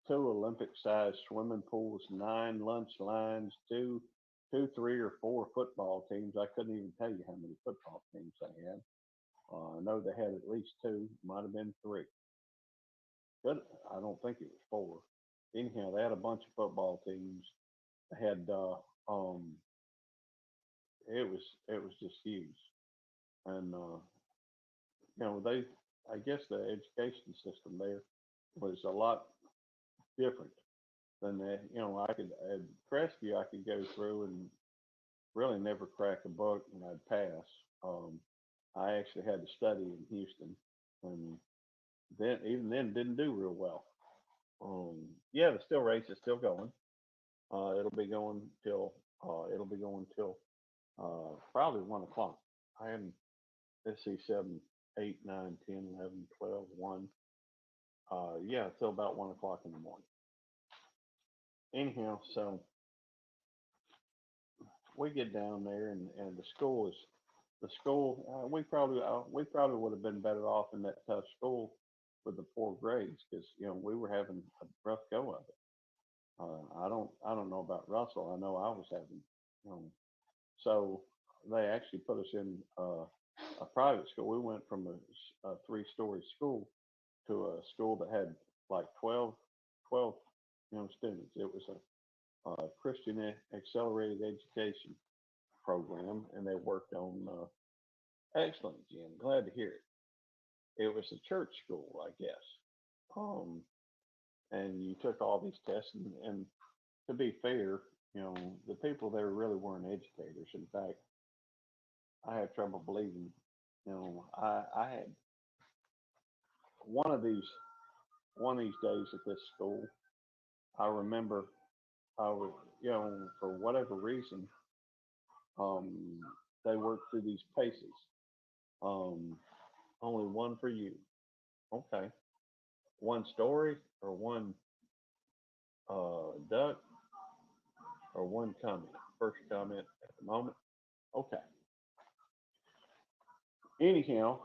2 Olympic-sized swimming pools, 9 lunch lines, two, 3 or 4 football teams. I couldn't even tell you how many football teams they had. I know they had at least 2, might have been 3, but I don't think it was 4. Anyhow, they had a bunch of football teams. They had, it was just huge, and they, I guess the education system there was a lot different than that. I could at Crestview, I could go through and really never crack a book and I'd pass. I actually had to study in Houston, and then even then didn't do real well. Yeah, the still race is still going. It'll be going till probably 1 o'clock. I am, let's see, 7, 8, 9, 10, 11, 12, 1. Yeah, till about 1 o'clock in the morning. Anyhow, so we get down there, and the school. We probably would have been better off in that tough school with the 4 grades, because we were having a rough go of it. I don't know about Russell. I know I was having. Um, so they actually put us in a private school. We went from a 3-story school to a school that had like 12 students. It was a Christian accelerated education program, and they worked on excellent, Jim. Glad to hear it. It was a church school, I guess. Um, and you took all these tests, and to be fair, the people there really weren't educators. In fact, I have trouble believing. I had one of these one of these days at this school. I remember I was, for whatever reason, um, they worked through these paces. Um, only one for you. Okay. One story or one duck or one comment. First comment at the moment. Okay. Anyhow,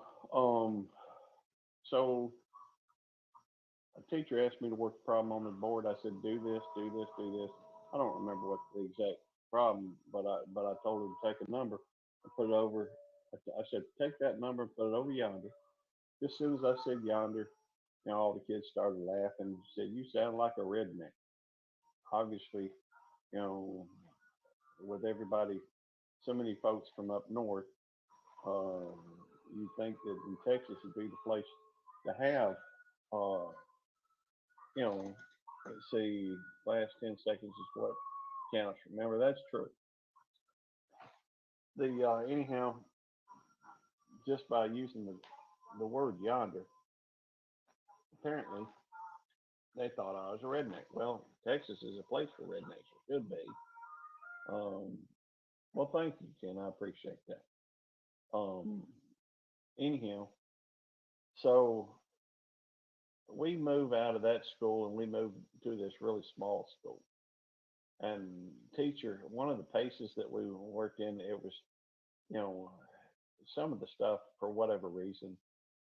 so a teacher asked me to work a problem on the board. I said, do this, do this, do this. I don't remember what the exact problem. But I told her to take a number and put it over. I said, take that number and put it over yonder. As soon as I said yonder, all the kids started laughing and said, you sound like a redneck. Obviously, you know, with everybody, so many folks from up north, uh, you think that in Texas would be the place to have, uh, let's see, last 10 seconds is what counts. Remember, that's true. Anyhow, just by using the word yonder, apparently they thought I was a redneck. Well, Texas is a place for rednecks, or should be. Well, thank you, Ken. I appreciate that. Anyhow, so we move out of that school and we move to this really small school. And teacher, one of the paces that we worked in, it was, some of the stuff for whatever reason,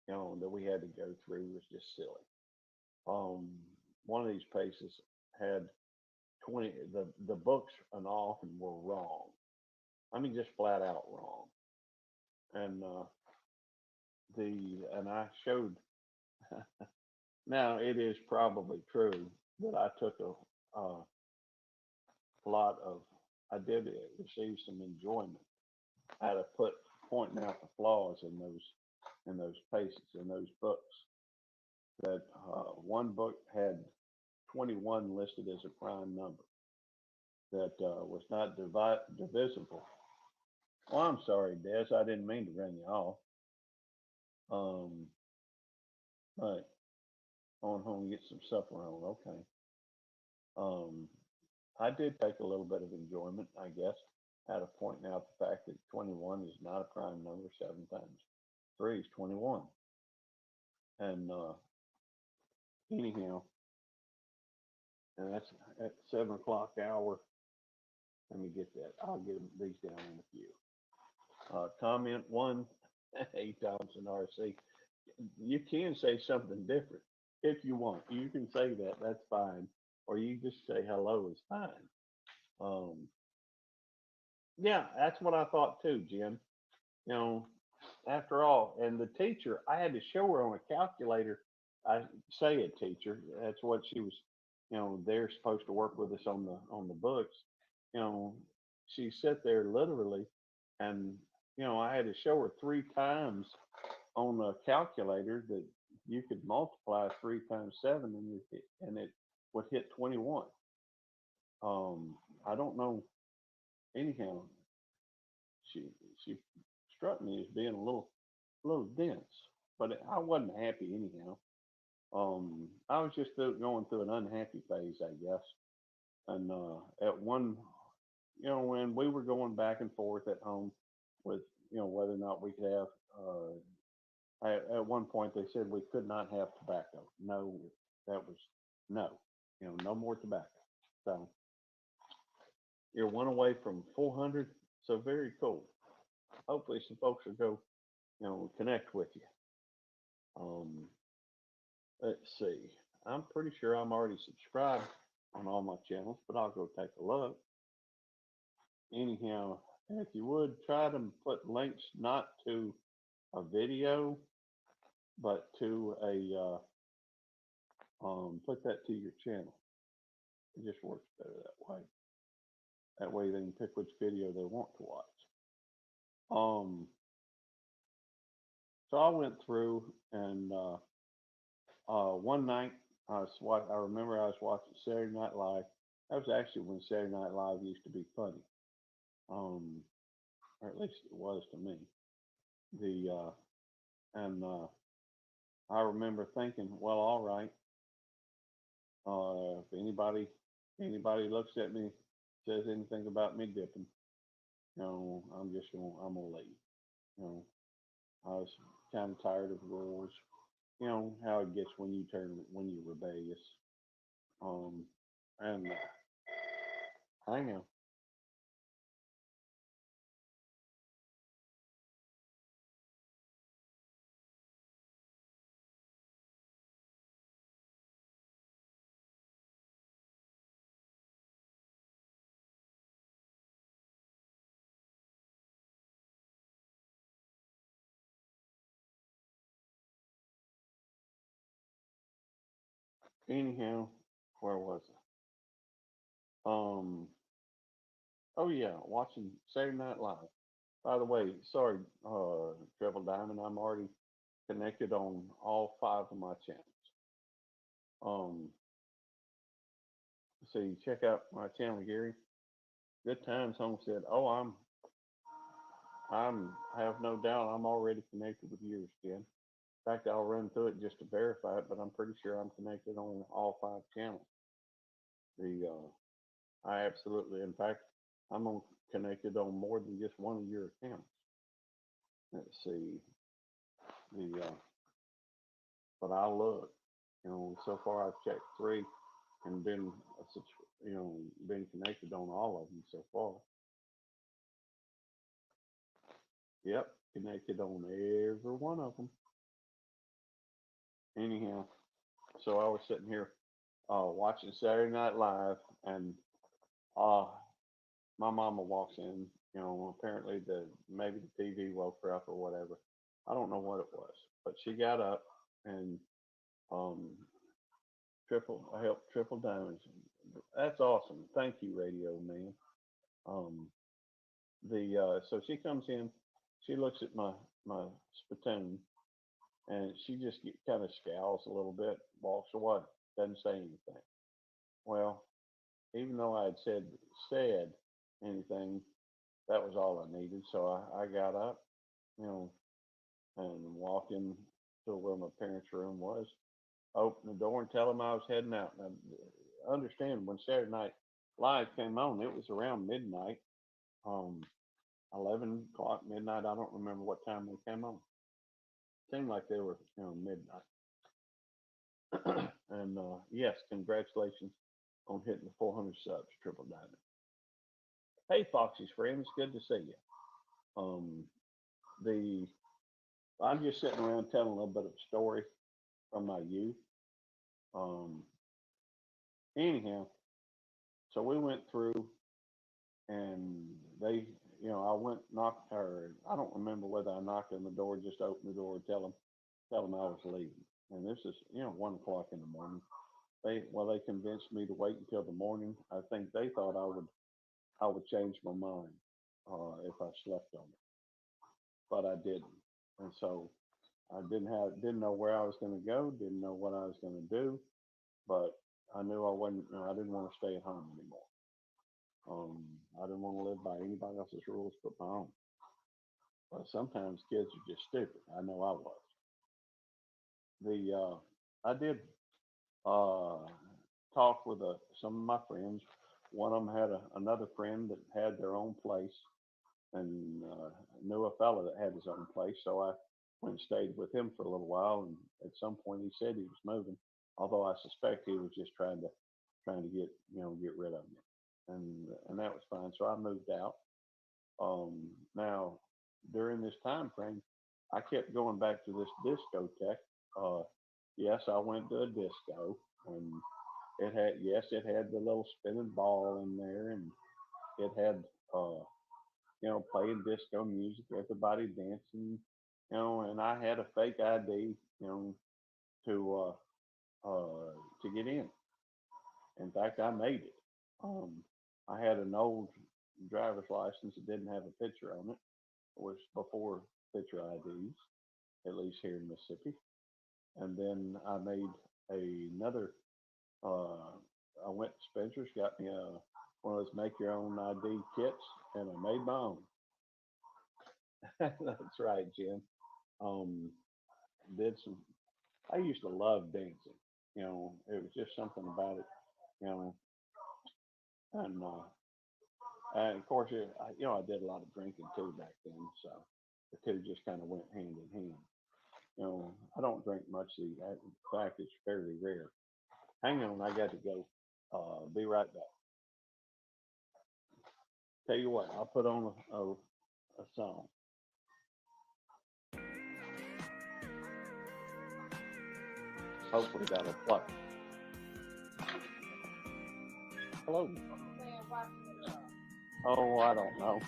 that we had to go through was just silly. One of these paces had 20, the books and all of them were wrong. I mean, just flat out wrong. And and I showed. Now it is probably true that I took a lot of. I did receive some enjoyment out of pointing out the flaws in those paces in those books. That one book had 21 listed as a prime number that was not divisible. Oh, I'm sorry, Des. I didn't mean to run you off. Right. Going home and get some supper on. Okay. I did take a little bit of enjoyment, I guess, out of pointing out the fact that 21 is not a prime number. 7 times 3 is 21. And anyhow, and that's at 7 o'clock hour. Let me get that. I'll get these down in a few. Comment 1, 8 Thompson RC. You can say something different if you want. You can say that. That's fine. Or you just say hello is fine. Yeah, that's what I thought too, Jim. After all, and the teacher, I had to show her on a calculator. I say a teacher. That's what she was. They're supposed to work with us on the books. She sat there literally, and I had to show her 3 times on a calculator that you could multiply 3 times 7 and it would hit 21. I don't know. Anyhow, she struck me as being a little dense, but I wasn't happy anyhow. I was just going through an unhappy phase, I guess. And at one, when we were going back and forth at home with, whether or not we could have, at one point they said we could not have tobacco. No, that was no, no more tobacco. So you're one away from 400. So very cool. Hopefully some folks will go, connect with you. Let's see. I'm pretty sure I'm already subscribed on all my channels, but I'll go take a look. Anyhow, if you would try to put links not to a video, but to a put that to your channel. It just works better that way. That way they can pick which video they want to watch. So I went through and one night I remember I was watching Saturday Night Live. That was actually when Saturday Night Live used to be funny. Or at least it was to me. I remember thinking, well, all right. If anybody looks at me, says anything about me dipping, I'm gonna leave. I was kind of tired of rules. How it gets when you're rebellious. And hang on. anyhow, where was I? Oh yeah, watching Saturday Night Live. By the way, sorry, Triple Diamond, I'm already connected on all 5 of my channels. So you check out my channel, Gary. Good Times Homestead. Oh, I have no doubt I'm already connected with yours, Jen. In fact, I'll run through it just to verify it, but I'm pretty sure I'm connected on all 5 channels. I absolutely, in fact, connected on more than just one of your accounts. Let's see, but I'll look. So far I've checked 3 and been, been connected on all of them so far. Yep, connected on every one of them. Anyhow, so I was sitting here watching Saturday Night Live, and my mama walks in. Apparently maybe the TV woke her up or whatever. I don't know what it was, but she got up and I helped Triple Diamonds. That's awesome. Thank you, Radio Man. So she comes in, she looks at my spittoon, and she just kind of scowls a little bit, walks away, doesn't say anything. Well, even though I had said anything, that was all I needed. So I got up, and walked in to where my parents' room was, opened the door and tell them I was heading out. And I understand when Saturday Night Live came on, it was around midnight, 11 o'clock, midnight. I don't remember what time they came on. Seemed like they were, midnight. And yes, congratulations on hitting the 400 subs, Triple Diamond. Hey, Foxy's friends, good to see you. I'm just sitting around telling a little bit of a story from my youth. Anyhow, so we went through, and they, I went knocked, or I don't remember whether I knocked on the door, just opened the door, tell them I was leaving. And this is, 1 o'clock in the morning. They convinced me to wait until the morning. I think they thought I would change my mind if I slept on it, but I didn't. And so I didn't know where I was going to go, didn't know what I was going to do, but I knew I didn't want to stay at home anymore. I didn't want to live by anybody else's rules but my own. But sometimes kids are just stupid. I know I was. I did talk with some of my friends. One of them had another friend that had their own place, and knew a fellow that had his own place. So I went and stayed with him for a little while. And at some point, he said he was moving, although I suspect he was just trying to get rid of me, and that was fine. So I moved out. Now, during this time frame, I kept going back to this discotheque. Yes, I went to a disco, and it had the little spinning ball in there, and it had playing disco music, everybody dancing, and I had a fake ID, to get in. In fact, I made it. I had an old driver's license that didn't have a picture on it. It was before picture IDs, at least here in Mississippi. And then I made another. I went to Spencer's, got me one of those make your own ID kits, and I made my own. That's right, Jim. I used to love dancing. It was just something about it, and of course, I did a lot of drinking too back then, so the two just kind of went hand in hand. I don't drink much these days. In fact, it's fairly rare. Hang on, I got to go. Be right back. Tell you what, I'll put on a song. Hopefully that'll play. Hello. Oh, I don't know.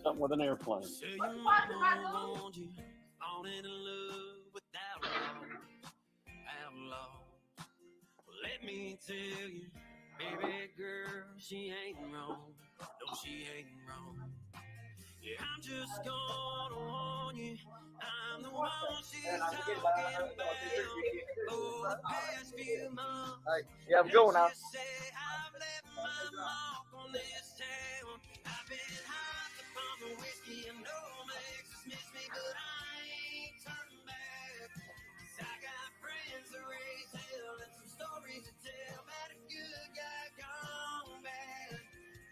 Something with an airplane. Say your mama warned you, falling in love with outlaws. let me tell you, baby girl, she ain't wrong. No, she ain't wrong. Yeah, I'm just gonna warn you, I'm the one she's talking about. For the past few months, Yeah, I'm going now. let's just say I've left my mark on this town. I've been high upon the whiskey and no makes us miss me, but I ain't turning back. 'Cause I got friends to raise hell and some stories to tell about a good guy gone bad.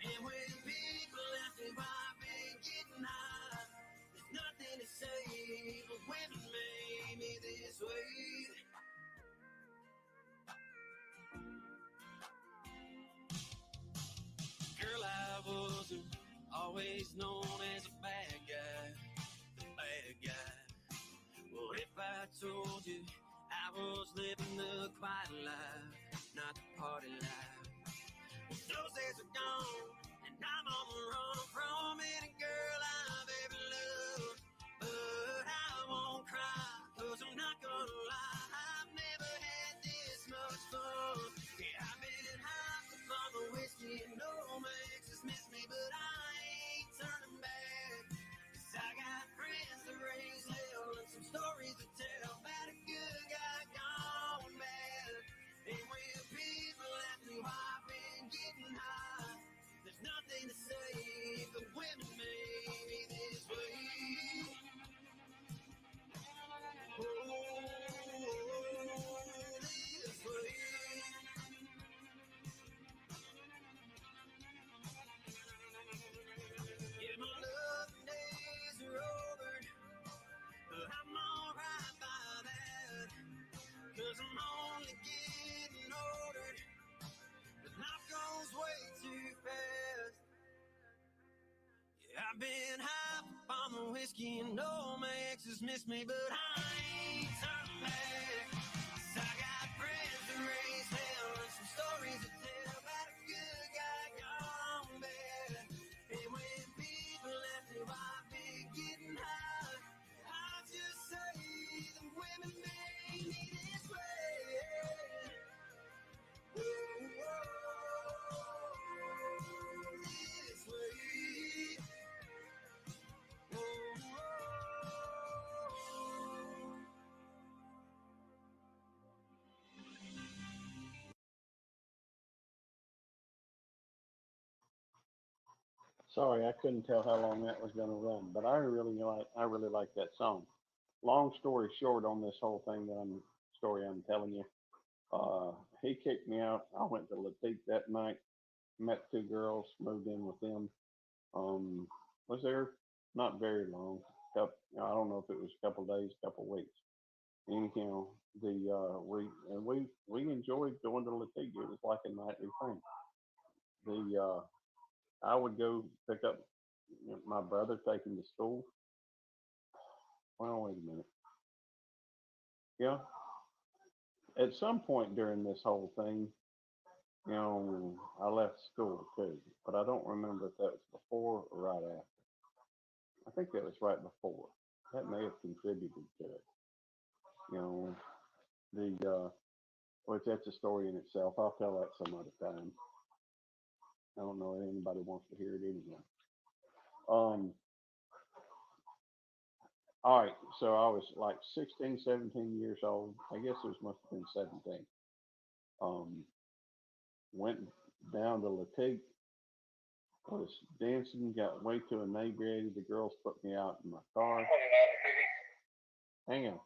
And when people ask me why I've been getting high, there's nothing to say, but women made me this way. Girl, I wasn't always known as a bad guy, bad guy. Well, if I told you I was living the quiet life, not the party life, well, those days are gone, and I'm on the run from any girl I've ever loved. But I won't cry, 'cause I'm not gonna lie, I've never had this much fun. Yeah, I've been high upon the whiskey and no makes us miss me, but I ain't turning back. 'Cause I got friends to raise hell and some stories to tell about a good guy gone bad. And when people ask me why I've been getting high, there's nothing to say, but women made me this way. Oh, this way. Yeah, my loving days are over, but I'm alright by that. 'Cause I'm only getting older, but life goes way too fast. Yeah, I've been high on the whiskey and no my exes miss me, but I ain't turning back. 'Cause I got friends to raise hell and some stories to tell about a good guy gone bad. And when people ask me why I've been getting high, I just say the women made me this way. Ooh, this way. Sorry, I couldn't tell how long that was going to run, but I really like that song. Long story short, on this whole thing story I'm telling you, he kicked me out. I went to Latique that night, met two girls, moved in with them. Was there not very long. I don't know if it was a couple days, couple weeks. Anyhow, we enjoyed going to Latique. It was like a nightly thing. I would go pick up my brother, take him to school. Well, wait a minute. Yeah, at some point during this whole thing, I left school too, but I don't remember if that was before or right after. I think that was right before. That may have contributed to it. You know, which that's a story in itself. I'll tell that some other time. I don't know if anybody wants to hear it anyway. All right, so I was like 16, 17 years old. I guess it must have been 17. Went down to Latique, was dancing, got way too inebriated. The girls put me out in my car. Hang on.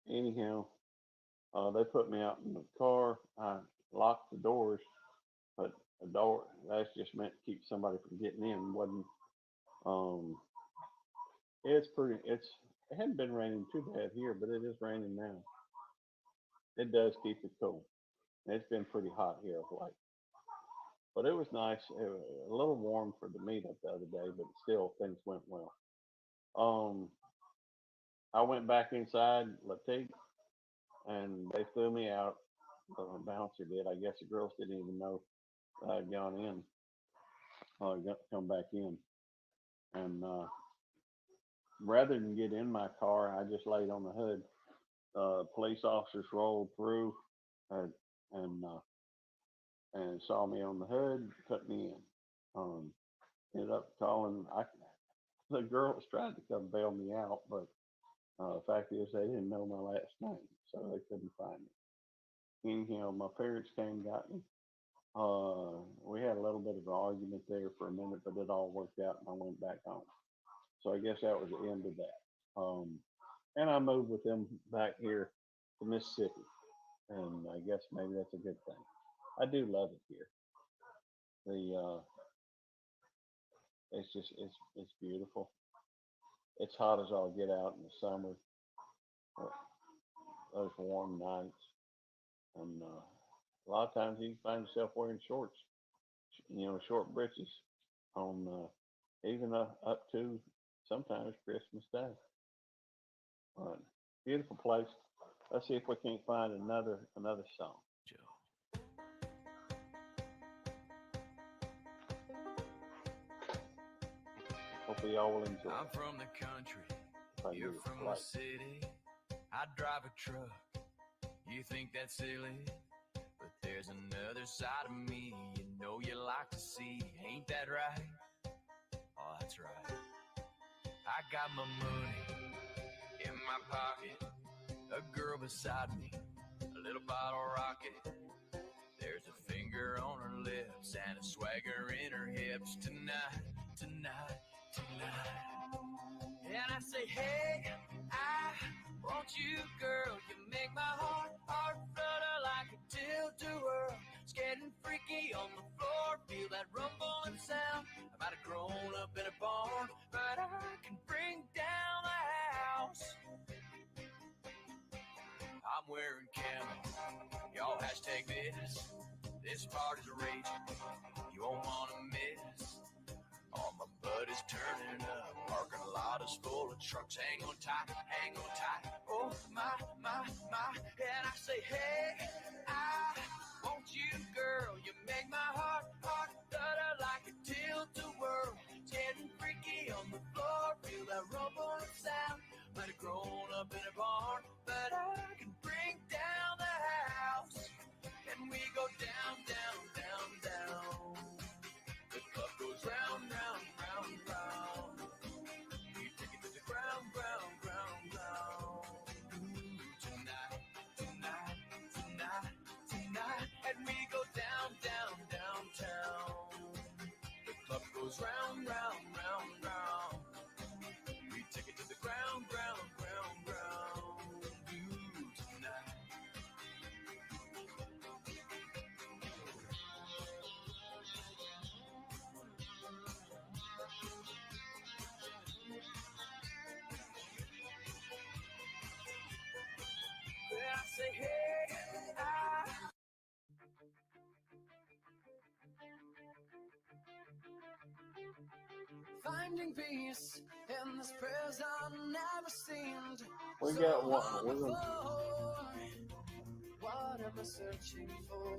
Anyhow, they put me out in the car. I locked the doors, but the door that's just meant to keep somebody from getting in. Wasn't it's pretty. It hadn't been raining too bad here, but it is raining now. It does keep it cool. It's been pretty hot here of late. But it was nice. It was a little warm for the meetup the other day, but still things went well. I went back inside Latique and they threw me out. The bouncer did. I guess the girls didn't even know I'd gone in, come back in. And rather than get in my car, I just laid on the hood. Police officers rolled through and and saw me on the hood, put me in. Ended up calling. The girls tried to come bail me out, but the fact is they didn't know my last name, so they couldn't find me. Anyhow, my parents came and got me. We had a little bit of an argument there for a minute, but it all worked out and I went back home. So I guess that was the end of that. And I moved with them back here to Mississippi. And I guess maybe that's a good thing. I do love it here. It's beautiful. It's hot as all get out in the summer. Those warm nights. And a lot of times you find yourself wearing shorts, short breeches on even up to sometimes Christmas Day. Beautiful place. Let's see if we can't find another song. Hopefully y'all will enjoy. I'm from the country, you're from the city. I drive a truck, you think that's silly, but there's another side of me you know you like to see. Ain't that right? Oh, that's right. I got my money in my pocket, a girl beside me, a little bottle rocket. There's a finger on her lips and a swagger in her hips. Tonight, tonight, tonight. And I say, hey, I want you, girl. You make my heart flutter like a tilt-a-whirl. It's getting freaky on the floor. Feel that rumbling sound. I might have grown up in a barn, but I can bring down the house. I'm wearing camo. Y'all hashtag this. This party's raging. You won't want to miss. All my buddies turning up. Parking lot is full of trucks. Hang on tight, hang on tight. Oh, my. And I say, hey, I want you, girl. You make my heart flutter like a tilt-a-whirl. It's getting freaky on the floor. Feel that rumbling sound. Might have grown up in a barn, but I can bring down the house. And we go down, down, down, down. The club goes round, round, round, round. We take it to the ground, ground, ground, ground. Ooh, tonight, tonight, tonight, tonight. And we go down, down, downtown. The club goes round, round, round, round. We take it to the ground, ground, ground, ground. Ooh, tonight. I say, hey, finding peace in this prison never seemed. We got one. We're gonna... What am I searching for?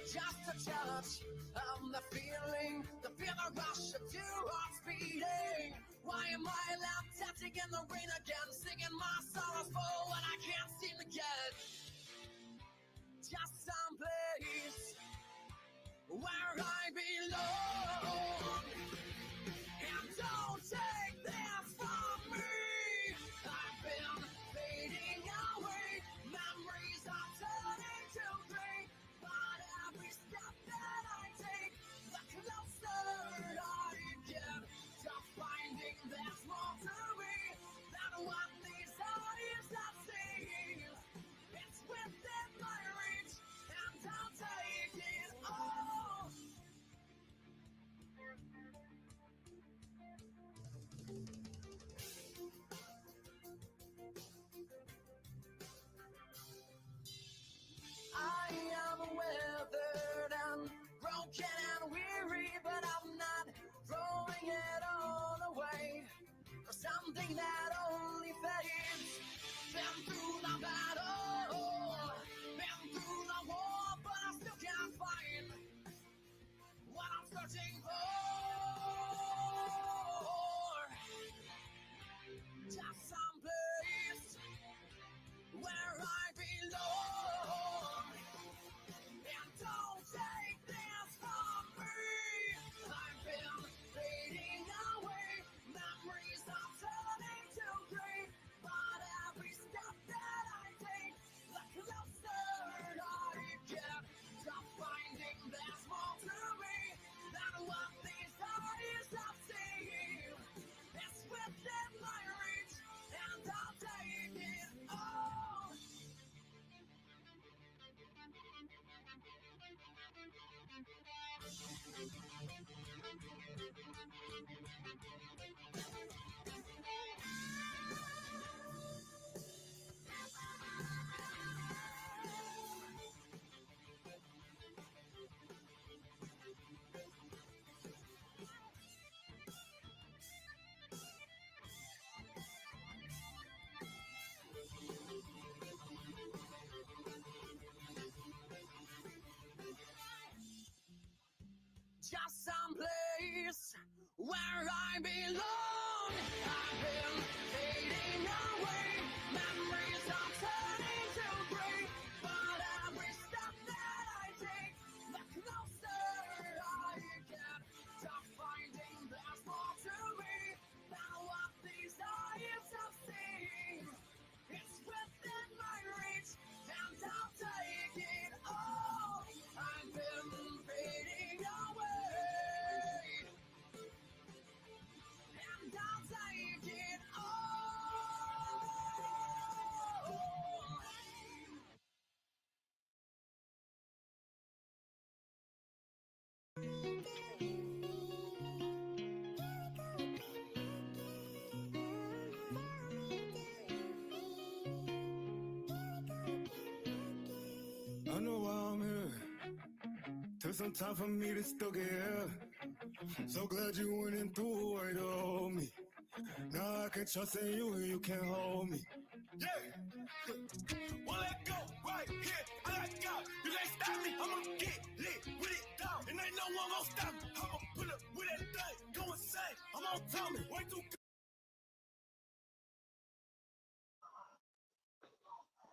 Just a touch of the feeling, the rush of two hearts beating. Why am I left dancing in the rain again, singing my sorrows for what I can't seem to get? Just some place where I belong. And don't take this from me. I've been fading away. Memories are turning to gray. But every step that I take, the closer I get to finding there's more to me than what these eyes have seen. It's within my reach, and I'll take it all. something that only fades. Been through the battle, been through the war, but I still can't find what I'm searching for. Just some place where I belong. And don't take this from me. I've been fading away. Memories are turning to gray. But every step that I take, the closer I get to finding there's more to me than what these eyes have seen. It's within my reach, and I'll take it all. Just some place where I belong. I've been fading away. Memories are turning to gray. But every step that I take, the closer I get to finding there's more to me than what these eyes have seen. It's within my reach, and I'll take it all. I've been fading away, and I'll take it all. I know why I'm here. Took some time for me to still get here. So glad you went and threw away to hold me. Now I can trust in you and you can't hold me. Yeah. Well, let go right here. I let go. You can't stop me. I'ma get lit with it down. And ain't no one gonna stop me. I'ma pull up with that thing. Go insane. I'm on Tommy. Way too.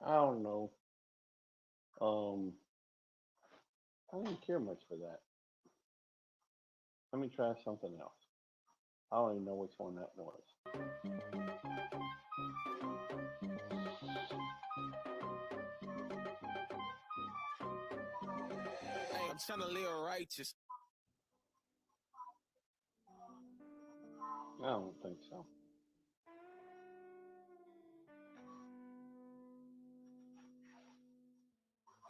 I don't know. I didn't care much for that. Let me try something else. I don't even know which one that was. Hey, I'm trying to live righteous. I don't think so.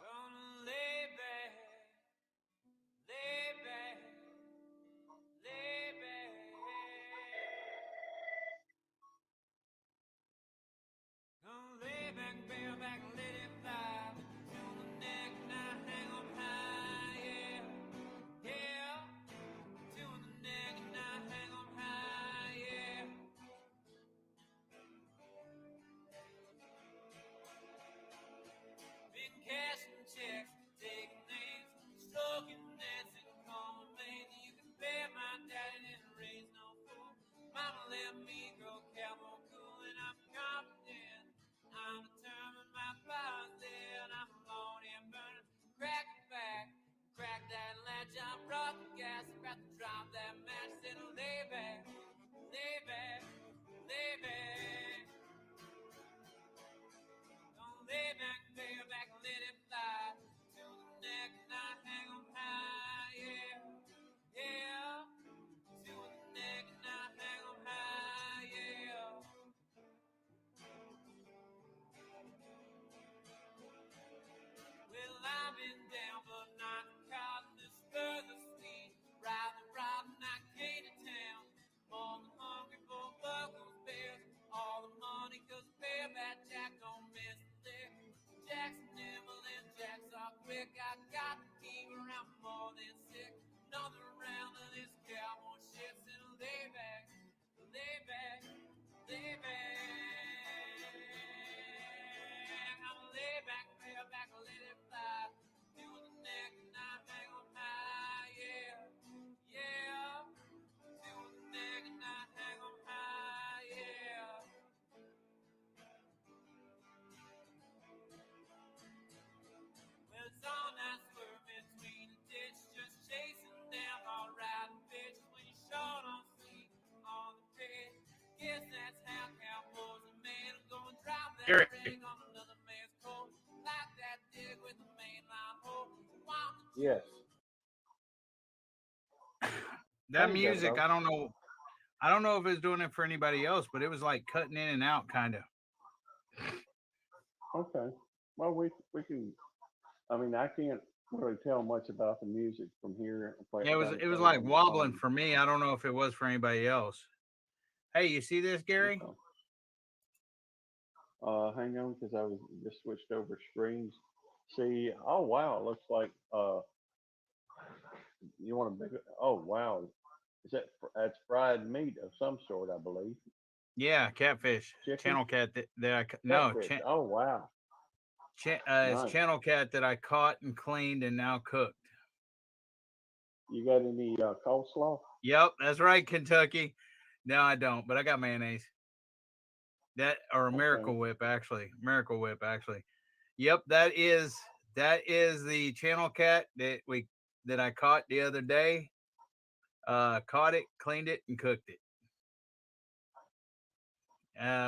Gonna lay back, lay back, lay back. Gonna lay back, bareback, let it fly. On the neck, now hang on high, yeah, yeah. To the neck, now hang on high, yeah. Gary. Yes. That music, I don't know. I don't know if it's doing it for anybody else, but it was like cutting in and out, kind of. Okay. Well, we can. I mean, I can't really tell much about the music from here. Yeah, it was like wobbling for me. I don't know if it was for anybody else. Hey, you see this, Gary? Hang on, because I was just switched over screens. See, oh wow, it looks like you want a big. Oh wow, that's fried meat of some sort, I believe. Yeah, catfish. Chicken? Channel cat no. Catfish. Oh wow. It's Nice. channel cat that I caught and cleaned and now cooked. You got any coleslaw? Yep, that's right, Kentucky. No, I don't, but I got mayonnaise. That or Miracle Whip actually. Miracle Whip actually. Yep, that is the channel cat that I caught the other day. Caught it, cleaned it, and cooked it.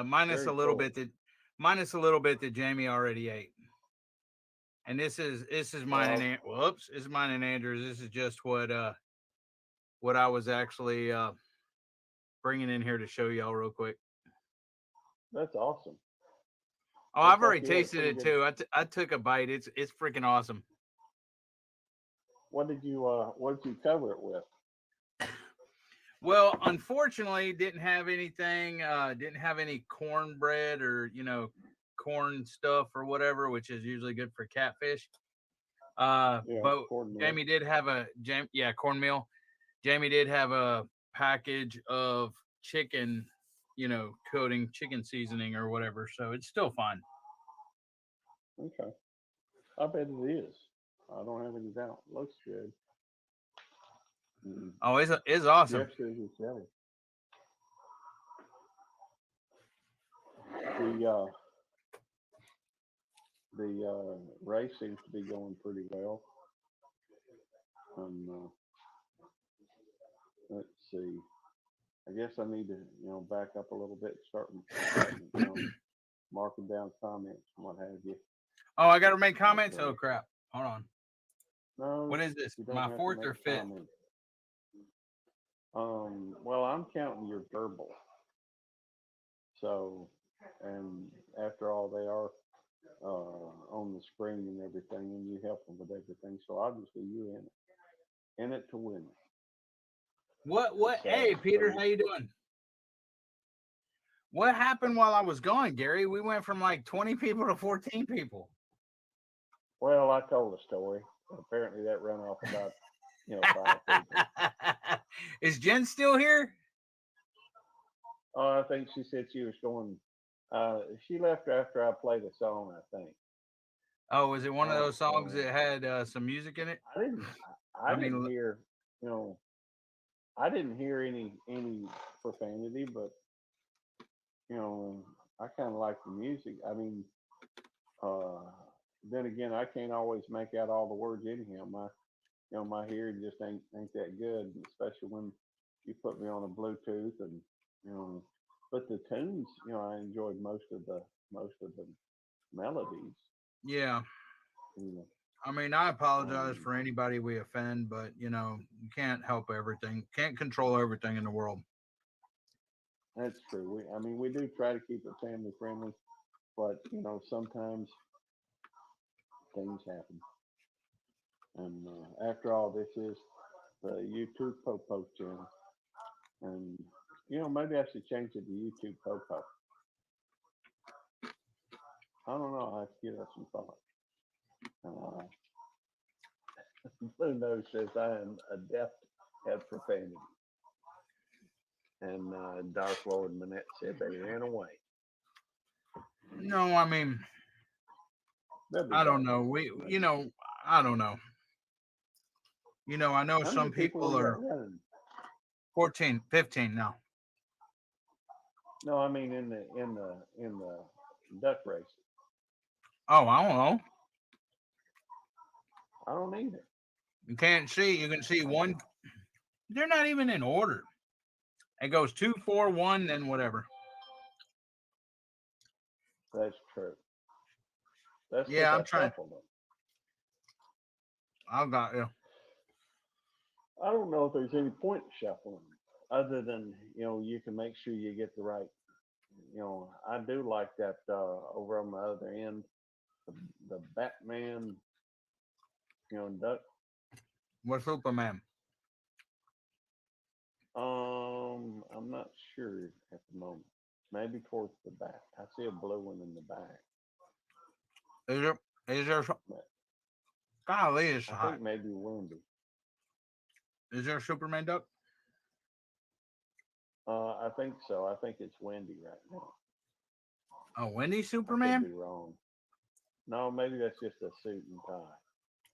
Minus Very a little cool. bit that Jamie already ate. And this is mine and whoops, this is mine and Andrew's. This is just what I was actually bringing in here to show y'all real quick. That's awesome. Oh, I've already tasted it too. I took a bite. It's freaking awesome. What did you cover it with? Well, unfortunately, didn't have anything. Didn't have any cornbread or corn stuff or whatever, which is usually good for catfish. But Jamie did have cornmeal. Jamie did have a package of chicken, coating, chicken seasoning or whatever. So it's still fine. Okay. I bet it is. I don't have any doubt. Looks good. Oh, it's awesome. Jeff says it's jelly. The race seems to be going pretty well. Let's see. I guess I need to, back up a little bit, start marking down comments and what have you. Oh, I got to make comments. Oh crap! Hold on. No. What is this? My fourth or fifth? Comments. Well, I'm counting your verbal. So, and after all, they are on the screen and everything, and you help them with everything. So obviously, you in it to win it. What? Hey, Peter, how you doing? What happened while I was gone, Gary? We went from like 20 people to 14 people. Well, I told a story. Apparently, that ran off about 5 people. Is Jen still here? Oh, I think she said she was going. She left after I played a song, I think. Oh, was it one of those songs that had some music in it? I didn't hear. I didn't hear any profanity, but I kind of like the music. I mean, then again, I can't always make out all the words anyhow. My hearing just ain't that good, especially when you put me on a Bluetooth and but the tunes, I enjoyed most of the melodies. Yeah. I mean, I apologize for anybody we offend, but you can't help everything, can't control everything in the world. That's true. We do try to keep it family friendly, but sometimes things happen. And after all, this is the YouTube Popo channel, and maybe I should change it to YouTube Popo. I don't know. I have to give that some thought. Blue Nose says I am adept at profanity. And Dark Lord Manette said they ran away. No, I mean, I don't know. I don't know. I know some people are 14, 15 now. No, I mean in the duck race. Oh, I don't know. I don't either. You can see one. They're not even in order. It goes 2, 4, 1, then whatever. That's true. That's Yeah, I'm because I trying. shuffled them. I've got you. I don't know if there's any point in shuffling them other than, you can make sure you get the right, I do like that over on the other end, the Batman, duck. What's Superman? I'm not sure at the moment. Maybe towards the back. I see a blue one in the back. Is there golly, it's I hot. think maybe Wendy. Is there a Superman duck? I think so. I think it's Wendy right now. Oh, Wendy I Superman? could be wrong. No, maybe that's just a suit and tie.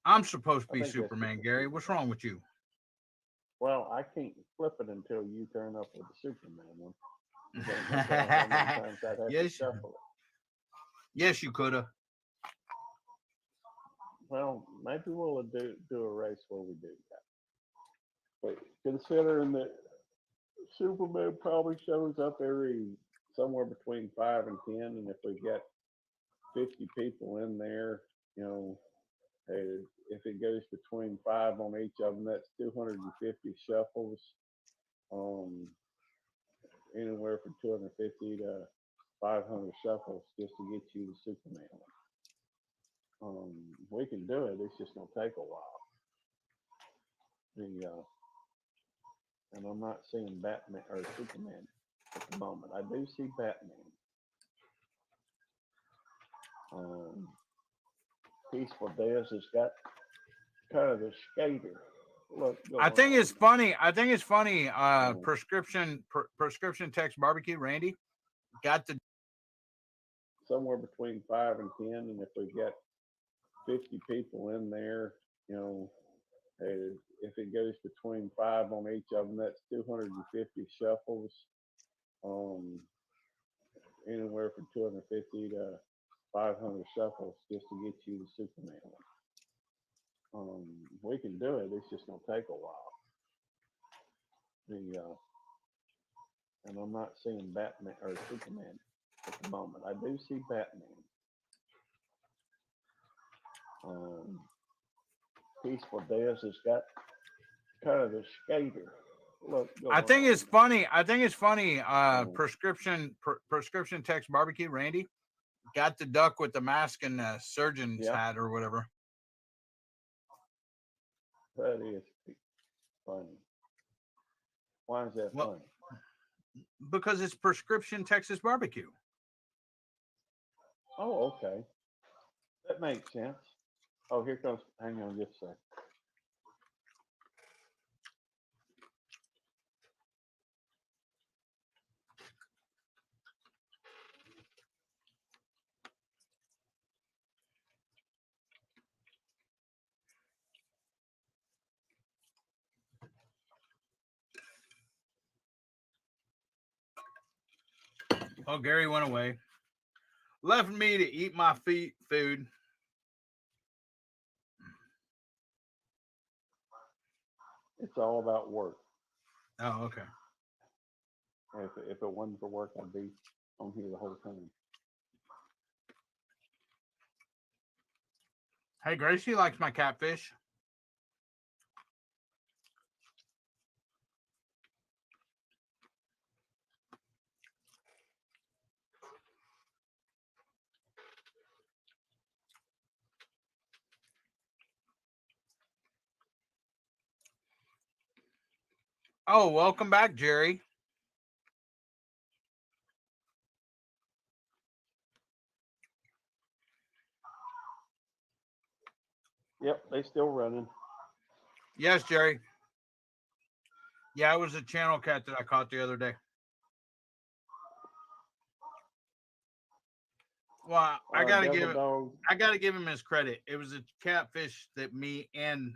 I'm supposed to I be think that's just Superman, a Gary. suit. What's wrong with you? Well, I can't flip it until you turn up with the Superman one. You don't know how many times I'd have to Yes. shuffle it. Yes, you could have. Well, maybe we'll do a race where we do that. But considering that Superman probably shows up somewhere between 5 and 10, and if we get 50 people in there, if it goes between 5 on each of them, that's 250 shuffles. Anywhere from 250 to 500 shuffles just to get you the Superman one. We can do it. It's just gonna take a while. And I'm not seeing Batman or Superman at the moment. I do see Batman. Peaceful Death has got kind of a skater look going I think on. it's funny. Prescription text barbecue. Randy got the somewhere between 5 and 10, and if we get 50 people in there, if it goes between 5 on each of them, that's 250 shuffles. Anywhere from 250 to 500 shuffles just to get you the Superman one. We can do it. It's just gonna take a while. And I'm not seeing Batman or Superman at the moment. I do see Batman. Peaceful Death has got kind of a skater look going I think on. it's funny. Prescription text barbecue. Randy got the duck with the mask and the surgeon's hat or whatever. That is funny. Why is that funny? Because it's prescription Texas barbecue. Oh, okay. That makes sense. Oh, here comes. Hang on just a second. Oh, Gary went away. Left me to eat my food. It's all about work. Oh, okay. If it wasn't for work, I'd be on here the whole time. Hey, Gracie likes my catfish. Oh, welcome back, Jerry. Yep, they still running. Yes, Jerry. Yeah, it was a channel cat that I caught the other day. Well, I gotta give him his credit. It was a catfish that me and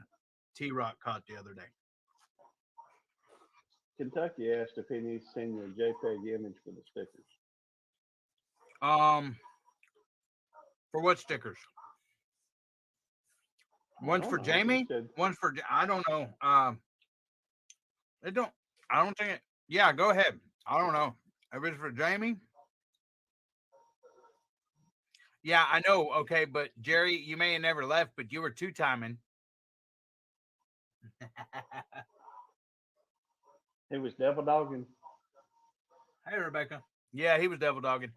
T-Rock caught the other day. Kentucky asked if he needs to send you a JPEG image for the stickers. For what stickers? One's for Jamie. One's for I don't know. I don't think it. Yeah, go ahead. I don't know. If it's for Jamie, Yeah, I know. Okay, but Jerry, you may have never left, but you were two-timing. He was devil dogging. Hey, Rebecca. Yeah, he was devil dogging.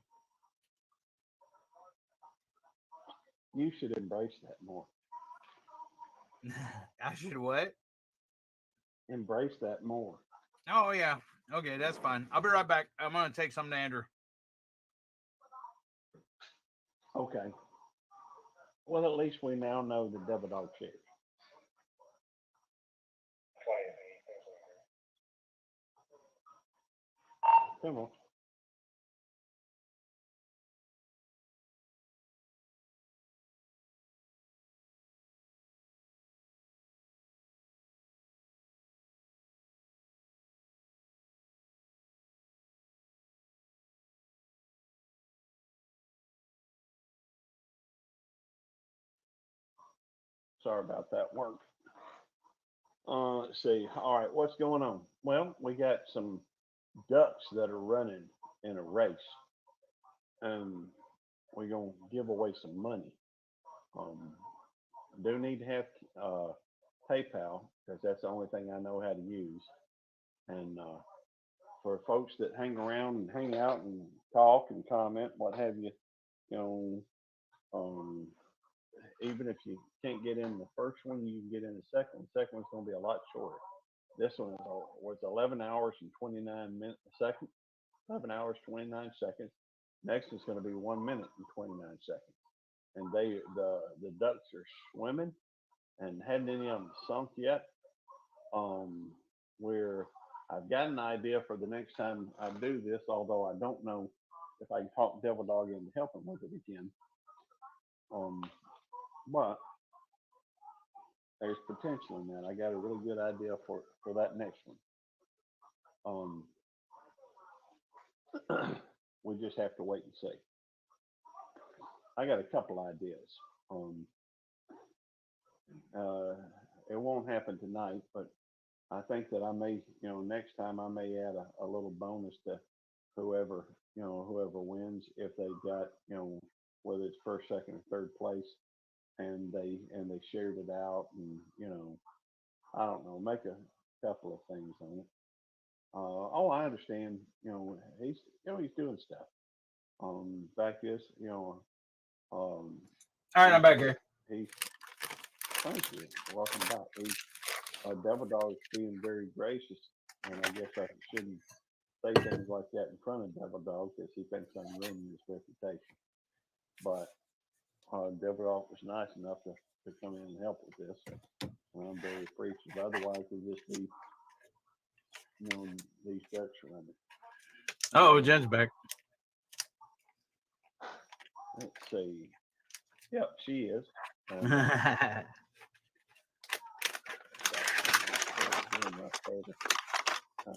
You should embrace that more. I should what? Embrace that more. Oh yeah. Okay, that's fine. I'll be right back. I'm gonna take some to Andrew. Okay. Well, at least we now know the devil dog shares. Come on. Sorry about that work. Let's see. All right, what's going on? Well, we got some ducks that are running in a race, and we're gonna give away some money. Do need to have PayPal because that's the only thing I know how to use. And for folks that hang around and hang out and talk and comment, what have you, you know, even if you can't get in the first one, you can get in the second one. The second one's going to be a lot shorter. This one was 11 hours and 29 minutes a second, 11 hours, 29 seconds. Next is going to be 1 minute and 29 seconds. And the ducks are swimming and hadn't any of them sunk yet. Where I've got an idea for the next time I do this, although I don't know if I can talk Devil Dog into helping with it again. But there's potential in that. I got a really good idea for that next one. We just have to wait and see. I got a couple ideas. It won't happen tonight, but I think that I may, next time I may add a little bonus to whoever wins if they got, whether it's first, second, or third place, and they shared it out, and I don't know, make a couple of things on it. I understand. He's doing stuff. Back is, all right, I'm back here. Thank you. Welcome back. Devil Dog's being very gracious, and I guess I shouldn't say things like that in front of Devil Dog because he thinks I'm ruining his reputation. But Devil Dog was nice enough to come in and help with this, and I'm very appreciative. Otherwise, we just be, these ducks running. Oh, Jen's back. Let's see. Yep, she is.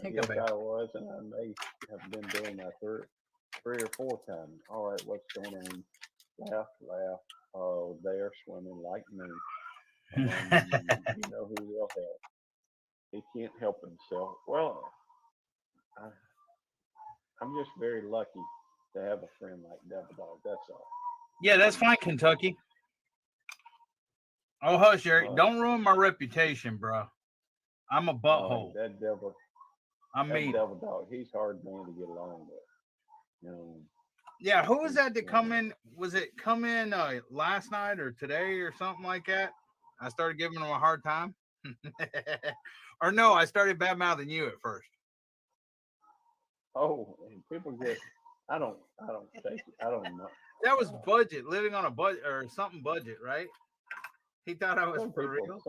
Yes, I was, and I may have been doing that 3 or 4 times. All right, what's going on? Laugh. Oh, they're swimming like me. You know who will help. He can't help himself. Well, I'm just very lucky to have a friend like Devil Dog. That's all. Yeah, that's fine, Kentucky. Oh, hush, Eric. Don't ruin my reputation, bro. I'm a butthole. That Devil Dog, he's hard man to get along with. Yeah, who was that come in? Was it come in last night or today or something like that? I started giving him a hard time. Or no, I started bad mouthing you at first. Oh, people get. I don't take it. I don't know. That was budget, living on a budget or something budget, right? He thought I was for real.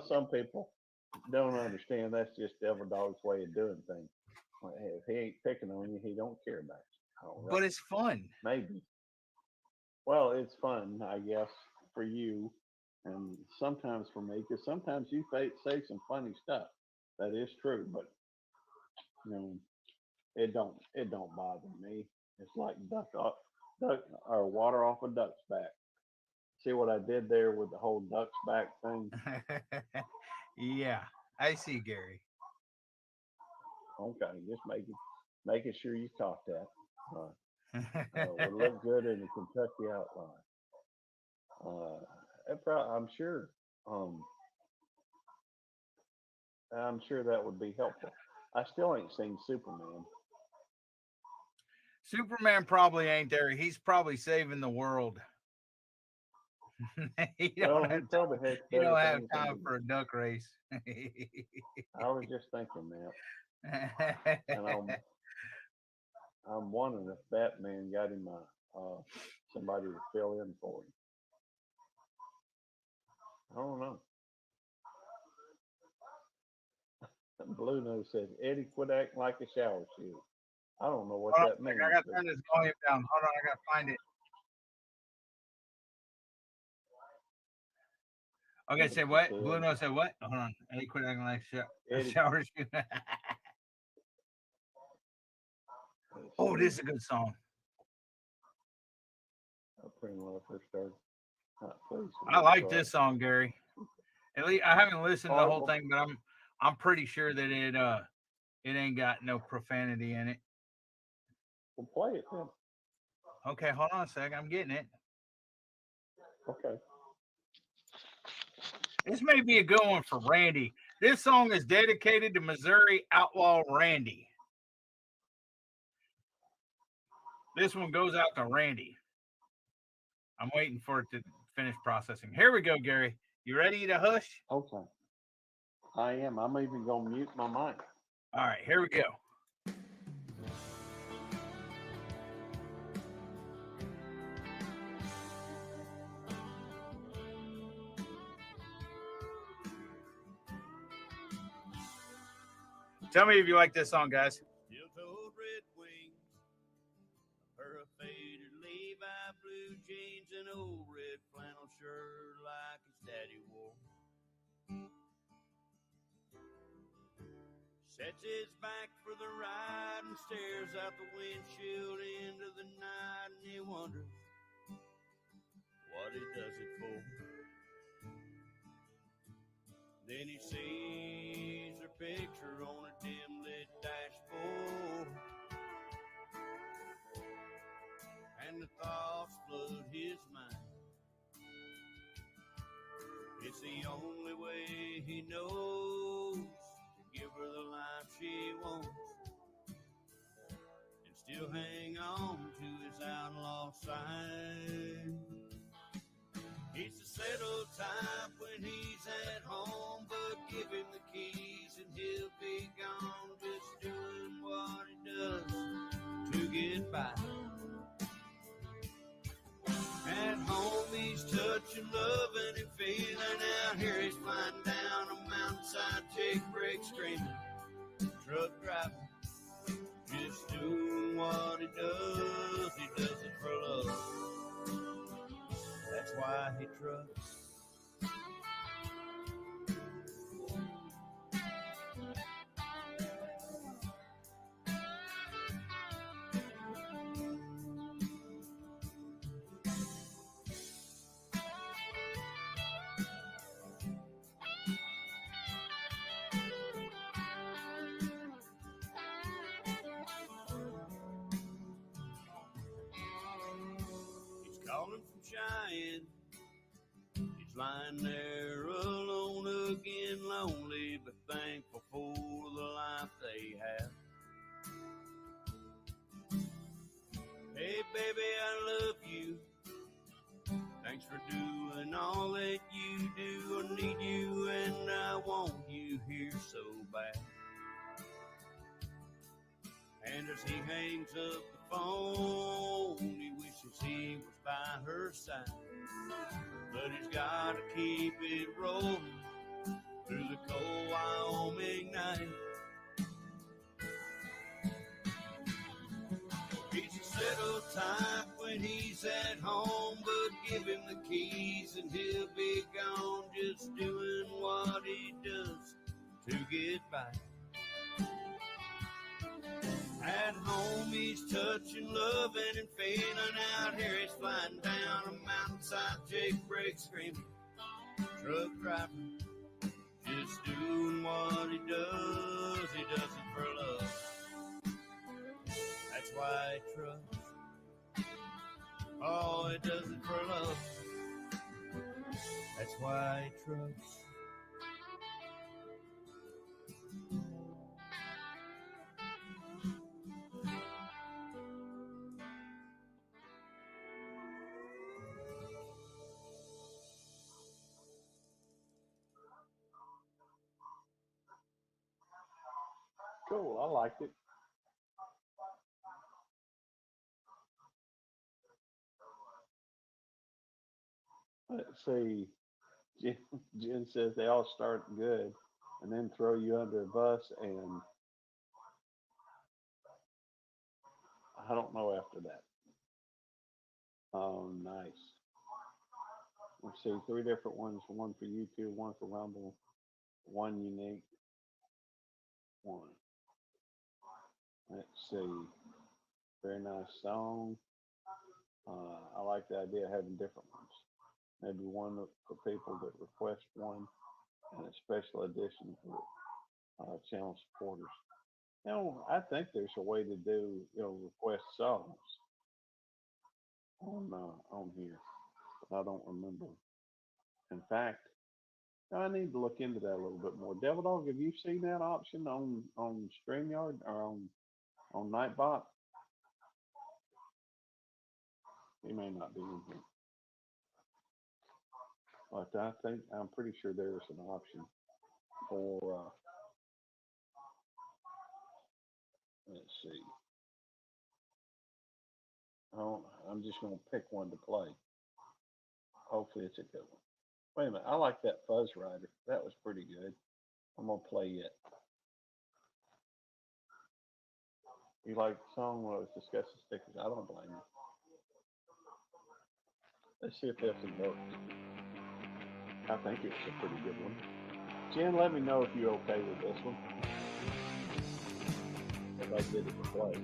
Some people don't understand. That's just Devil Dog's way of doing things. If he ain't picking on you, he don't care about you. But it's fun. Maybe. Well, it's fun, I guess, for you, and sometimes for me, because sometimes you say some funny stuff. That is true, but it don't bother me. It's like duck or water off a duck's back. See what I did there with the whole duck's back thing? Yeah, I see, Gary. Okay, just making sure you caught that. We're look good in the Kentucky outline. I'm sure. I'm sure that would be helpful. I still ain't seen Superman. Superman probably ain't there. He's probably saving the world. He don't have time for a duck race. I was just thinking that. And I'm wondering if Batman got him somebody to fill in for him. I don't know. Blue Nose says, Eddie, quit acting like a shower shoe. I don't know what that means. I got to turn this volume down. Hold on, I got to find it. Okay, say what? Blue Nose said what? Hold on. Eddie, quit acting like a shower shoe. Oh, this is a good song. When I first started. I like this song, Gary. At least I haven't listened to the whole thing, but I'm pretty sure that it ain't got no profanity in it. Well, play it then. Okay, hold on a second. I'm getting it. Okay. This may be a good one for Randy. This song is dedicated to Missouri outlaw Randy. This one goes out to Randy. I'm waiting for it to finish processing. Here we go, Gary. You ready to hush? Okay. I am. I'm even going to mute my mic. All right, here we go. Tell me if you like this song, guys. Steel-toed red wings, a pair of faded Levi blue jeans, and old red flannel shirt like his daddy wore. Sets his back for the ride and stares out the windshield into the night, and he wonders what he does it for. Then he sees her picture on a dim lit dashboard, and the thoughts flood his mind. It's the only way he knows to give her the life she wants and still hang on to his outlaw side. He's the settled type when he's at home, but give him the keys and he'll be gone, just doing what he does to get by. At home he's touching, loving, and feeling. Out here he's flying down a mountainside, take breaks, screaming, truck driving, just doing what he does. He does it for love. That's why he trucks. He's calling from Cheyenne. He's lying there alone again, lonely but thankful for the life they have. Hey baby, I love you. Thanks for doing all that you do. I need you and I want you here so bad. And as he hangs up the phone, he wishes he was by her side. But he's got to keep it rolling through the cold Wyoming night. He's a settled type when he's at home, but give him the keys and he'll be gone, just doing what he does to get by. At home he's touching, loving, and feeling. Out here he's flying down a mountainside, Jake breaks, screaming, truck driving, just doing what he does. He does it for love. That's why he trucks. Oh, it does it for love. That's why I trust. Cool. I liked it. Let's see. Jen says they all start good and then throw you under a bus, and I don't know after that. Oh, nice. Let's see. 3 different ones. One for YouTube, one for Rumble, one unique one. Let's see. Very nice song. I like the idea of having different ones. Maybe one for people that request one, and a special edition for channel supporters. I think there's a way to do, request songs on here. I don't remember. In fact, I need to look into that a little bit more. Devil Dog, have you seen that option on StreamYard or on Nightbot? He may not be in here. But I'm pretty sure there's an option for, let's see. I'm just going to pick one to play. Hopefully it's a good one. Wait a minute. I like that Fuzz Rider. That was pretty good. I'm going to play it. You like the song when I was discussing stickers? I don't blame you. Let's see if this will work. I think it's a pretty good one. Jen, let me know if you're okay with this one. If I get it to play.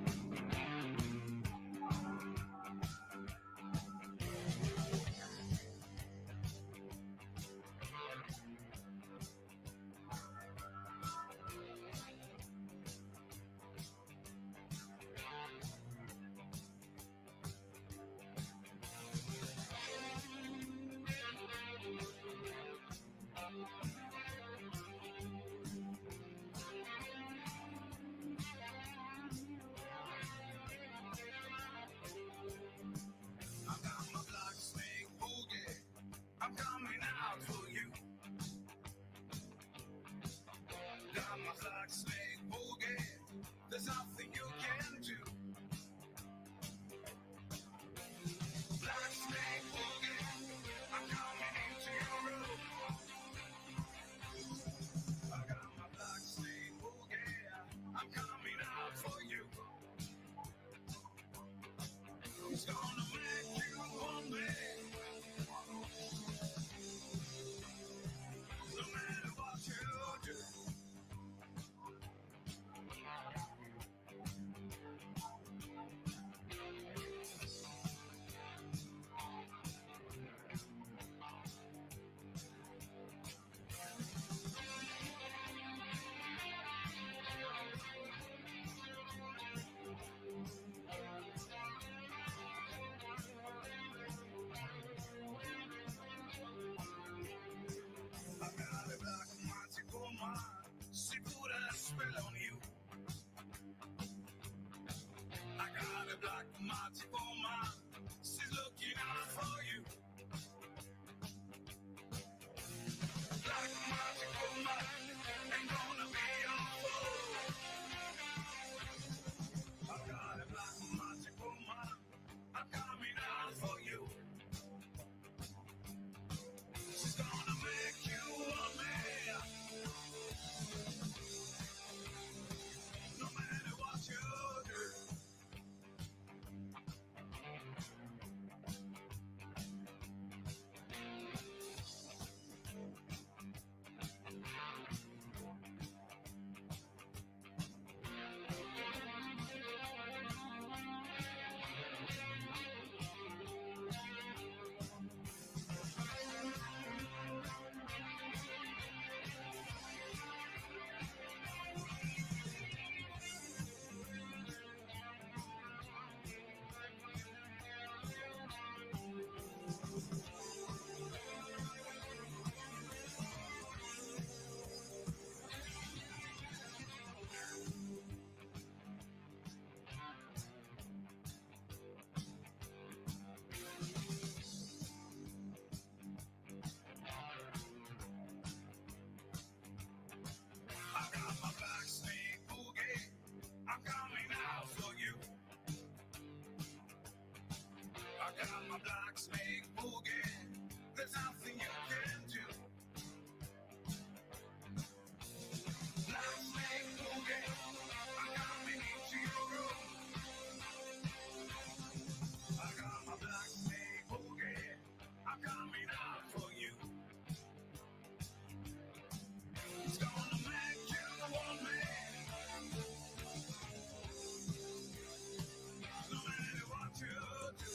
I'm coming out for you. Got my black snake boogie. There's nothing you can do. Black snake boogie. I'm coming into your room. I got my black snake boogie. I'm coming out for you. It's gonna make you want me. No matter what you do. I got a black magic woman. She put a spell on you. I got a black magic woman. She's looking out for you. Black magic woman ain't gonna be your fool. I got a black magic woman. I'm coming out for you. She's gonna make you want me. No matter what you do. black snake boogie. There's nothing you can do. Black snake boogie, I'm coming into your room. I got my black snake boogie, I'm coming out for you. It's gonna make you want me. No matter what you do.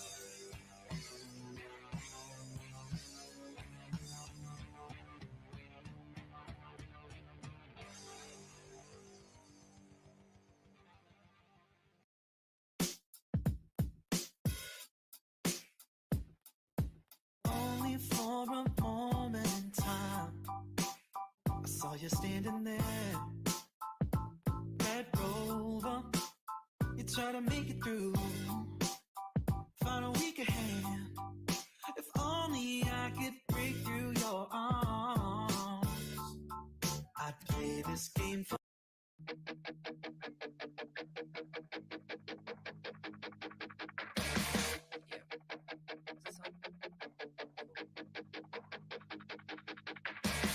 Only for a moment in time, I saw you standing there, Red Rover. You try to make it through, find a weaker hand. If only I could break through your arms, I'd play this game for.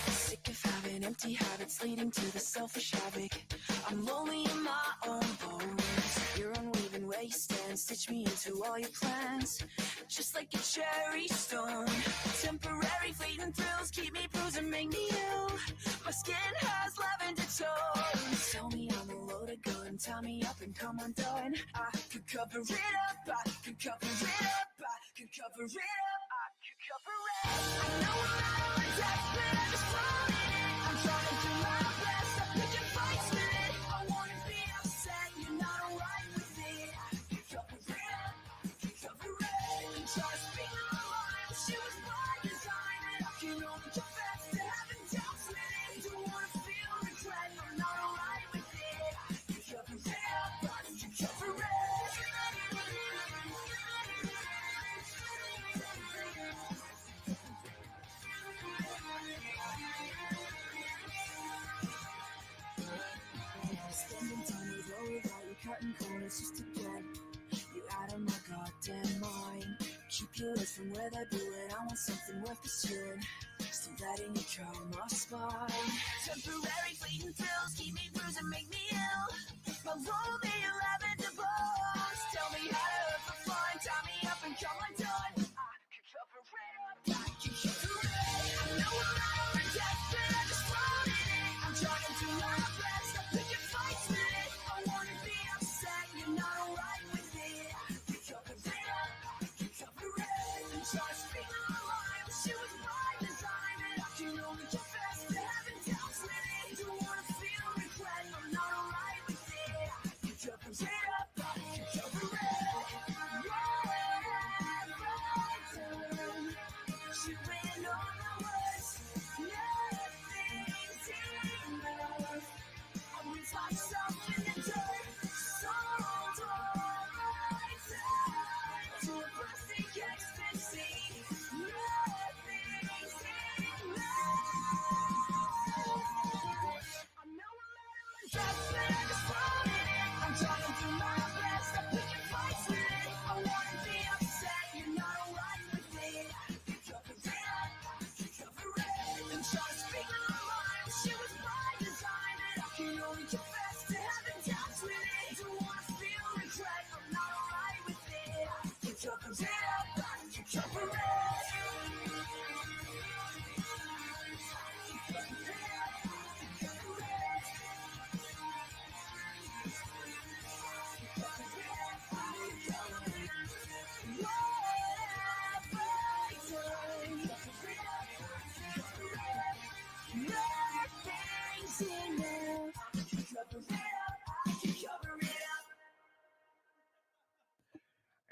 Sick of having empty habits leading to the selfish havoc. I'm lonely in my own bones. You're unwavering where you stand. Stitch me into all your plans, just like a cherry stone. Temporary fleeting thrills keep me bruised and make me ill. My skin has lavender tones. Tell me I'm a loaded gun. Tie me up and come undone. I could cover it up. I could cover it up. I could cover it up. I could cover it up. I know I'm out of depth, but I just want it. I'm trying to do my best. I pick and fight with it. I wanna be upset. You're not alright with it. I could cover it up. I could cover it. And try to speak my mind. She was by design, and I can only confess to having doubts with it. Don't wanna feel regret. I'm not alright with it. I could cover it up. I could cover it. Spending time with all without you cutting corners just to get you out of my goddamn mind. Keep your legs from where they blew it. I want something worth pursuing. Still letting you curl my spine. Temporary fleeting thrills keep me bruised and make me ill. My lonely lavender bones tell me how to hurt the fun. Tie me up and come undone. I could cover it up. I could cover it. I know I'm not over death, but I just wanted it. I'm trying to do my best. I pick and fight with it. I wanna be upset. You're not alright with it. I could cover it up. I could cover it. And try to speak my mind. She was by design, and I can only confess to having doubts with it. Don't wanna feel regret. I'm not alright with it. I could cover it up. I could cover it. She ran on my words. Nothing's enough. I lose myself in the dirt. Sold all my time to a plastic ecstasy. Nothing's enough. I know I'm out of my depth, but I just wanted it. I'm trying to do my best. I pick and fight with it. I wanna be upset. You're not alright with it. I could cover it up. I could cover it. And try to speak my mind. She was by design, and I can only confess to having doubts with it. Don't wanna feel regret. I'm not alright with it. I could cover it up. I could cover it.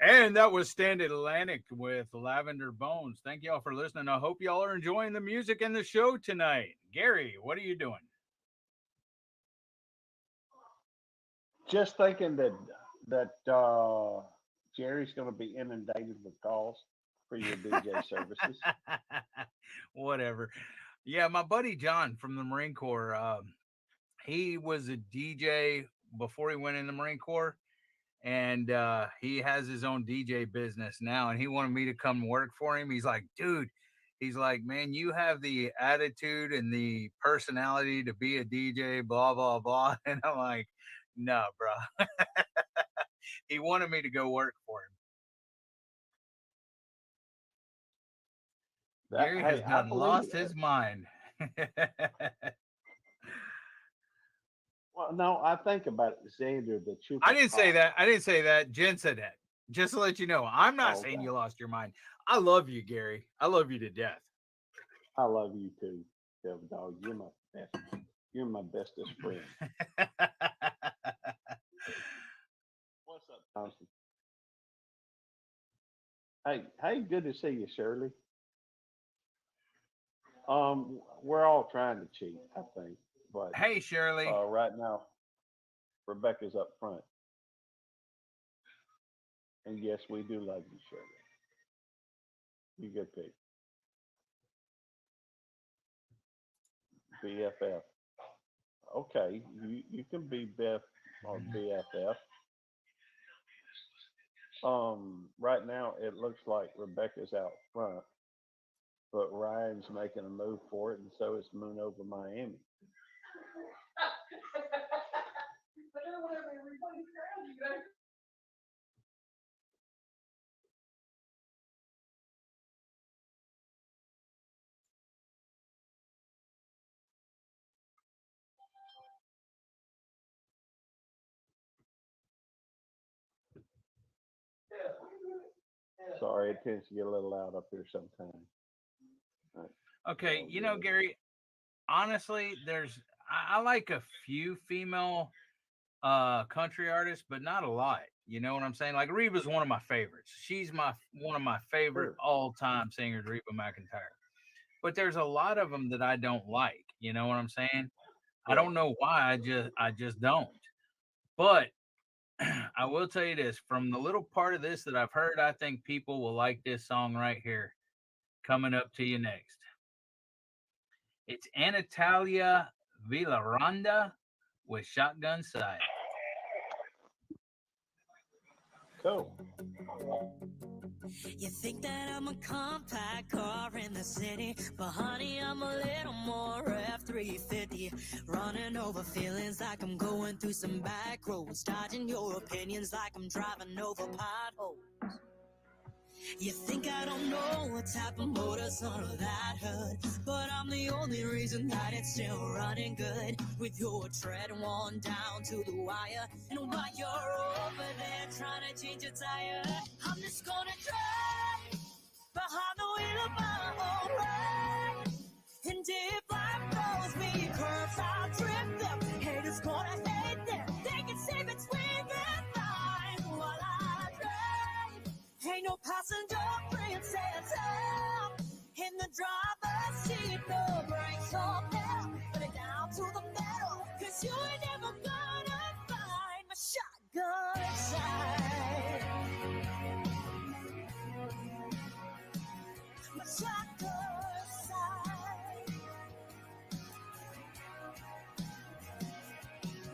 And that was Stand Atlantic with Lavender Bones. Thank y'all for listening. I hope y'all are enjoying the music and the show tonight. Gary, what are you doing? Just thinking that Jerry's going to be inundated with calls for your DJ services. Whatever. Yeah, my buddy John from the Marine Corps, he was a DJ before he went in the Marine Corps, and he has his own DJ business now, and he wanted me to come work for him. He's like, dude, he's like, man, you have the attitude and the personality to be a DJ, blah, blah, blah. And I'm like, no, bro. He wanted me to go work for him. Gary has done lost his mind. Well, no, I think about it, Xander, the truth. I didn't say that. I didn't say that. Jen said that. Just to let you know, I'm not saying you lost your mind. I love you, Gary. I love you to death. I love you too, Devil Dog. You're my best. You're my bestest friend. What's up, Thompson? Hey, good to see you, Shirley. We're all trying to cheat, I think, but hey, Shirley. Right now, Rebecca's up front, and yes, we do love you, Shirley. You good pick. BFF. Okay, you can be Beth or BFF. Right now it looks like Rebecca's out front, but Ryan's making a move for it, and so is Moon over Miami. Sorry, it tends to get a little loud up here sometimes. Right. Okay, you know, Gary, honestly, I like a few female country artists, but not a lot. You know what I'm saying? Like Reba's one of my favorites. She's one of my favorite all-time singers, Reba McEntire. But there's a lot of them that I don't like. You know what I'm saying? I don't know why. I just don't. But I will tell you this, from the little part of this that I've heard, I think people will like this song right here. Coming up to you next. It's Anatalia Villaranda with Shotgun Side. Cool. You think that I'm a compact car in the city, but honey, I'm a little more F-350. Running over feelings like I'm going through some back roads, dodging your opinions like I'm driving over potholes. You think I don't know what type of motor's under that hood, but I'm the only reason that it's still running good. With your tread worn down to the wire, and while you're over there trying to change your tire, I'm just gonna drive behind the wheel of my own ride. And if life throws me curves, I'll trip them. Haters gonna hate them. They can see between their lines while I drive. Ain't no passenger princess in the driver's seat, no brakes on now. Put it down to the metal, 'cause you ain't never gonna find my shotgun side. My shotgun side.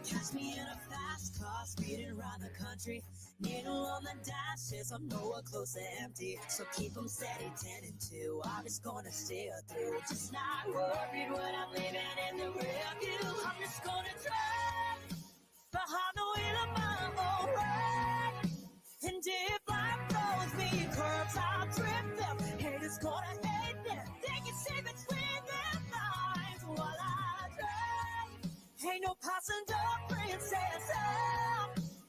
Catch me in a fast car, speeding around the country. Needle on the dash says I'm nowhere close to empty. So keep them steady, 10 and 2. I'm just gonna steer through. Just not worried when I'm leaving in the rear view. I'm just gonna drive behind the wheel of my own ride. And if life throws me curves, I'll trip them. Haters gonna hate them. They can see between their lines while I drive. Ain't no passenger princess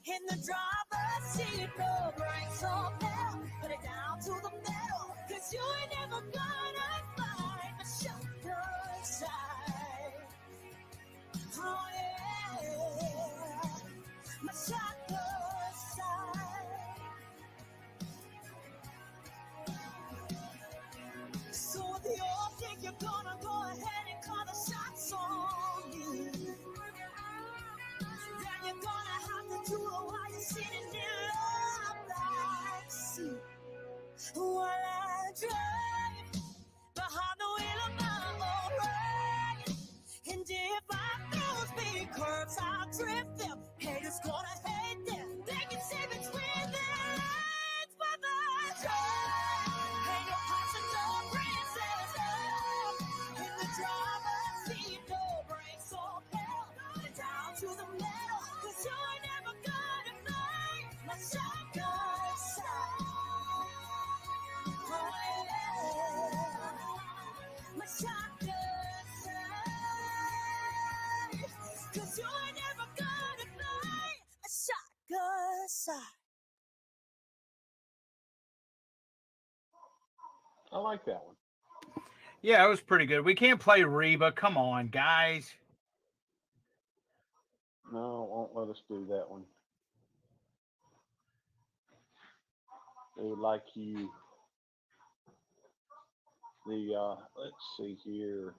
in the driver's seat, no brakes on now. Put it down to the metal, 'cause you ain't never gonna find the shotgun side. Oh yeah, my shotgun side. So if you all think you're gonna go ahead and call the shots on you, then you're gonna have to do it while you're sitting in the back seat. While I drive behind the wheel of my own ride. And if I throws me curves, I'll trip them. Haters gonna hate them. They can see me I like that one. Yeah, it was pretty good. We can't play Reba. Come on, guys. No, it won't let us do that one. They would like you. Let's see here.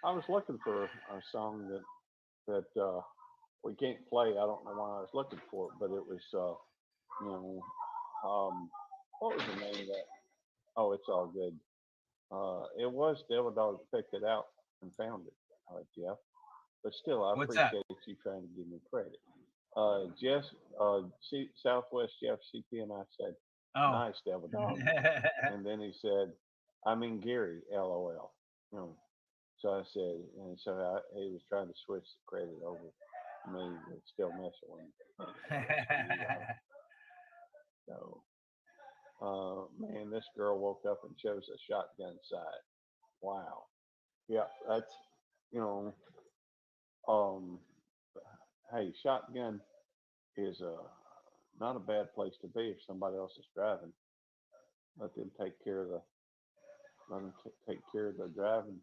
I was looking for a song that we can't play. I don't know why I was looking for it, but it was you know, what was the name of that? Oh, it's all good. It was Devil Dog picked it out and found it, Jeff. But still, I What's that? appreciate you trying to give me credit. Jeff, Southwest Jeff CP and I said, Oh. nice Devil Dog. And then he said, I mean Gary, LOL. You know, so I said, and so he was trying to switch the credit over to me, but still messing with me. So, man, this girl woke up and chose a shotgun side. Wow. Yeah, that's, you know, hey, shotgun is not a bad place to be if somebody else is driving. Let them take care of take care of the driving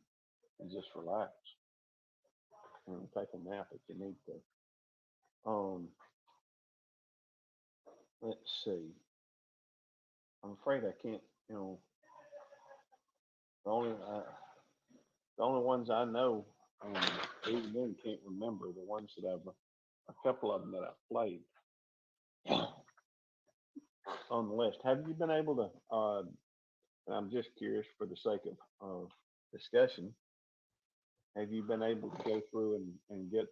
and just relax. And take a nap if you need to. Let's see. I'm afraid I can't. You know, the only ones I know, even then can't remember the ones that a couple of them that I've played on the list. Have you been able to? And I'm just curious for the sake of discussion. Have you been able to go through and get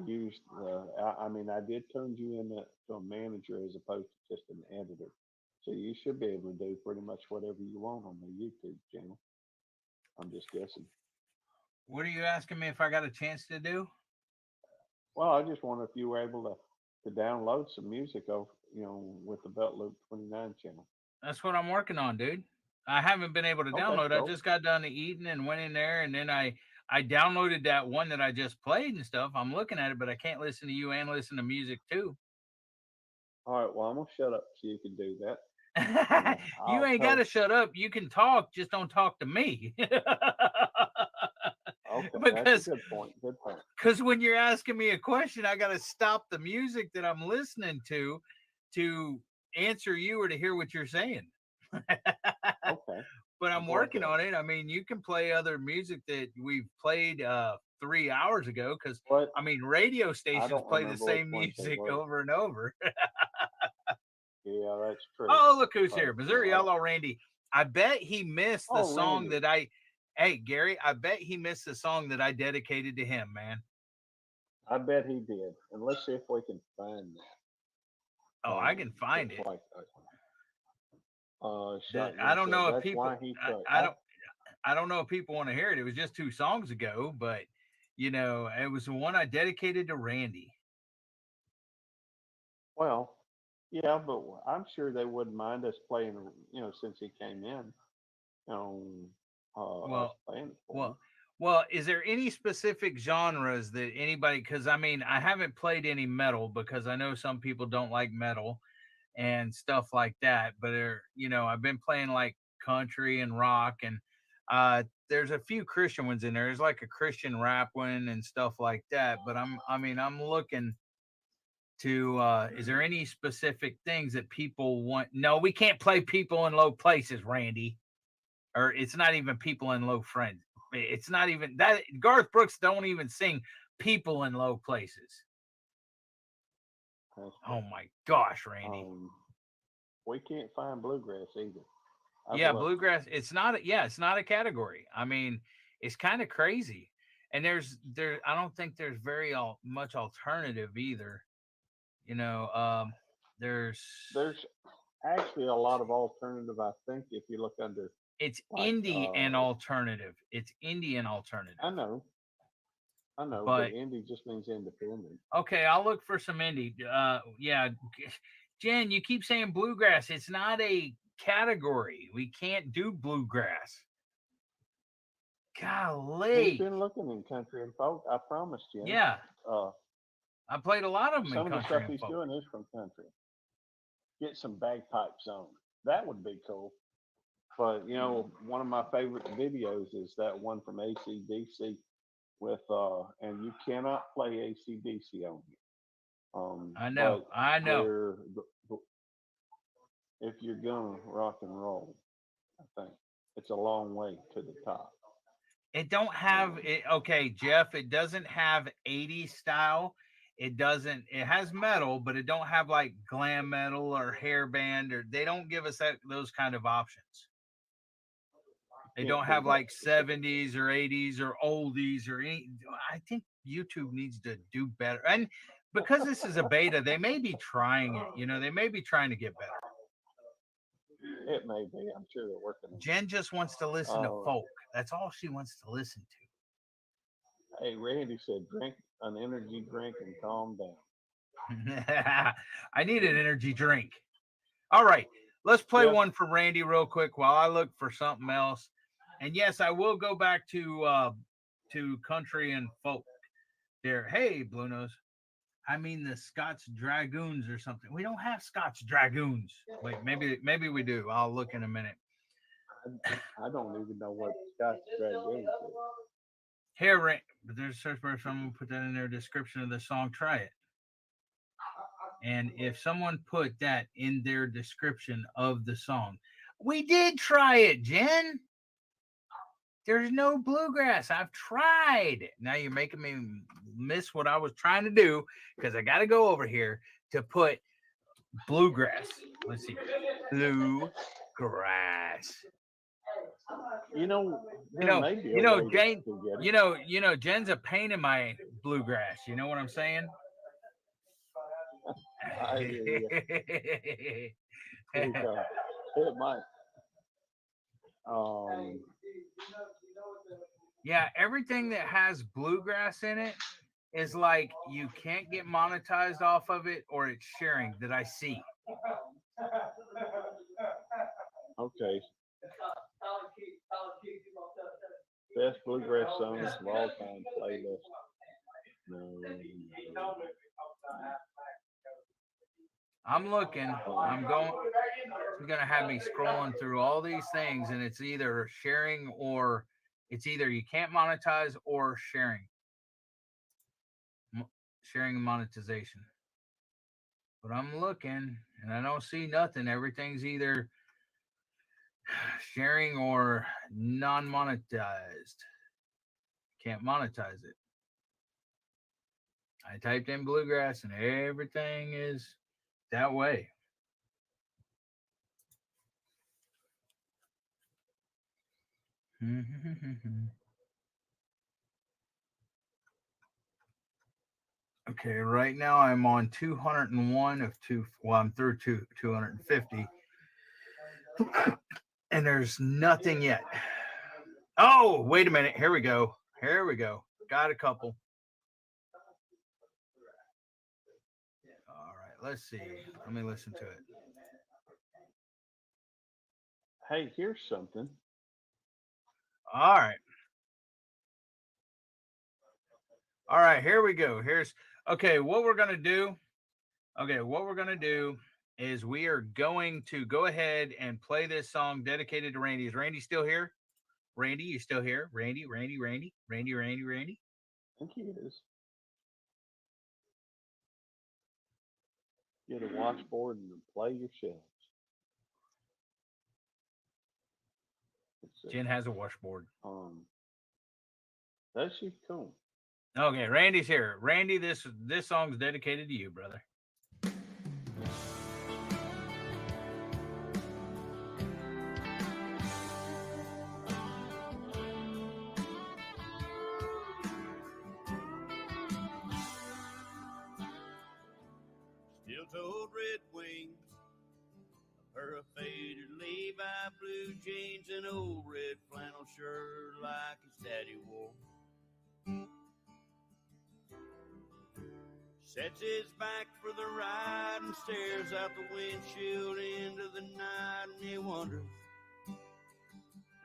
used? I mean, I did turn you in to a manager as opposed to just an editor. So you should be able to do pretty much whatever you want on the YouTube channel. I'm just guessing. What are you asking me if I got a chance to do? Well, I just wonder if you were able to download some music over, with the Belt Loop 29 channel. That's what I'm working on, dude. I haven't been able to download. Cool. I just got done eating and went in there, and then I downloaded that one that I just played and stuff. I'm looking at it, but I can't listen to you and listen to music too. All right, well, I'm gonna shut up so you can do that. You ain't got to shut up. You can talk, just don't talk to me. Okay, because, that's a good point. Good point. Because when you're asking me a question, I got to stop the music that I'm listening to answer you or to hear what you're saying. Okay. But I'm working on it. I mean, you can play other music that we've played 3 hours ago because, I mean, radio stations play the same music over and over. Yeah, that's true. Oh, look who's here. Missouri Outlaw Randy. I bet he missed the song that hey, Gary, I bet he missed the song that I dedicated to him, man. I bet he did. And let's see if we can find that. Oh, I can find it. I don't know if people. I don't know if people want to hear it. It was just 2 songs ago, but it was the one I dedicated to Randy. Well, yeah, but I'm sure they wouldn't mind us playing. Since he came in. Well, is there any specific genres that anybody? Because I mean, I haven't played any metal because I know some people don't like metal and stuff like that. But I've been playing like country and rock, and there's a few Christian ones in there. There's like a Christian rap one and stuff like that. But I'm looking to. Is there any specific things that people want? No, we can't play people in low places, Randy. Or it's not even people in low friends. It's not even that. Garth Brooks don't even sing people in low places. Oh my gosh, Randy. We can't find bluegrass either. Bluegrass. It's not a category. I mean, it's kind of crazy. And I don't think there's very much alternative either. There's actually a lot of alternative. I think if you look under. It's indie and alternative. It's indie and alternative. I know, but indie just means independent. Okay, I'll look for some indie. Yeah, Jen, you keep saying bluegrass. It's not a category. We can't do bluegrass. Golly. He's been looking in country and folk. I promise you. Yeah. I played a lot of them in country. Some of the stuff he's doing is from country. Get some bagpipes on. That would be cool. But you know, one of my favorite videos is that one from AC/DC with and you cannot play AC/DC on here. I know, But I know. if you're gonna rock and roll, I think it's a long way to the top. It don't have it. Okay, Jeff. It doesn't have 80s style. It doesn't. It has metal, but it don't have like glam metal or hair band, or they don't give us those kind of options. They don't have like 70s or 80s or oldies or any. I think YouTube needs to do better. And because this is a beta, they may be trying it. You know, they may be trying to get better. It may be. I'm sure they're working on it. Jen just wants to listen to folk. That's all she wants to listen to. Hey, Randy said, drink an energy drink and calm down. I need an energy drink. All right, let's play one for Randy real quick while I look for something else. And yes, I will go back to country and folk. There, hey, Blue Nose. I mean the Scots Dragoons or something. We don't have Scots Dragoons. Wait, maybe we do. I'll look in a minute. I don't even know what Scots Dragoons is. Here, but there's a search bar. Someone put that in their description of the song. Try it. And if someone put that in their description of the song, we did try it, Jen. There's no bluegrass. I've tried. Now you're making me miss what I was trying to do because I got to go over here to put bluegrass. Let's see. Bluegrass. Jen's a pain in my bluegrass. You know what I'm saying? I hear you. It might. Yeah, everything that has bluegrass in it is like you can't get monetized off of it or it's sharing that I see. Okay. Best bluegrass songs of all time playlist. No. I'm looking. I'm going. It's going to have me scrolling through all these things, and it's either sharing or it's either you can't monetize or sharing. Sharing and monetization. But I'm looking, and I don't see nothing. Everything's either sharing or non-monetized. Can't monetize it. I typed in bluegrass, and everything is that way. Okay, right now I'm on 201 of 2. Well, I'm through 250. And there's nothing yet. Oh, wait a minute. Here we go. Got a couple. All right, let's see. Let me listen to it. Hey, here's something. All right, here we go. What we're going to do. Is we are going to go ahead and play this song dedicated to Randy. Is Randy still here? Randy, you still here? Randy. I think he is. Get a washboard and play your shells. Jen has a washboard. That's just cool. Okay, Randy's here. Randy, this song's dedicated to you, brother. Steel-toed red wings, a pair of faded Levi blue jeans, and old red flannel shirt like his daddy wore. Sets his back for the ride and stares out the windshield into the night, and he wonders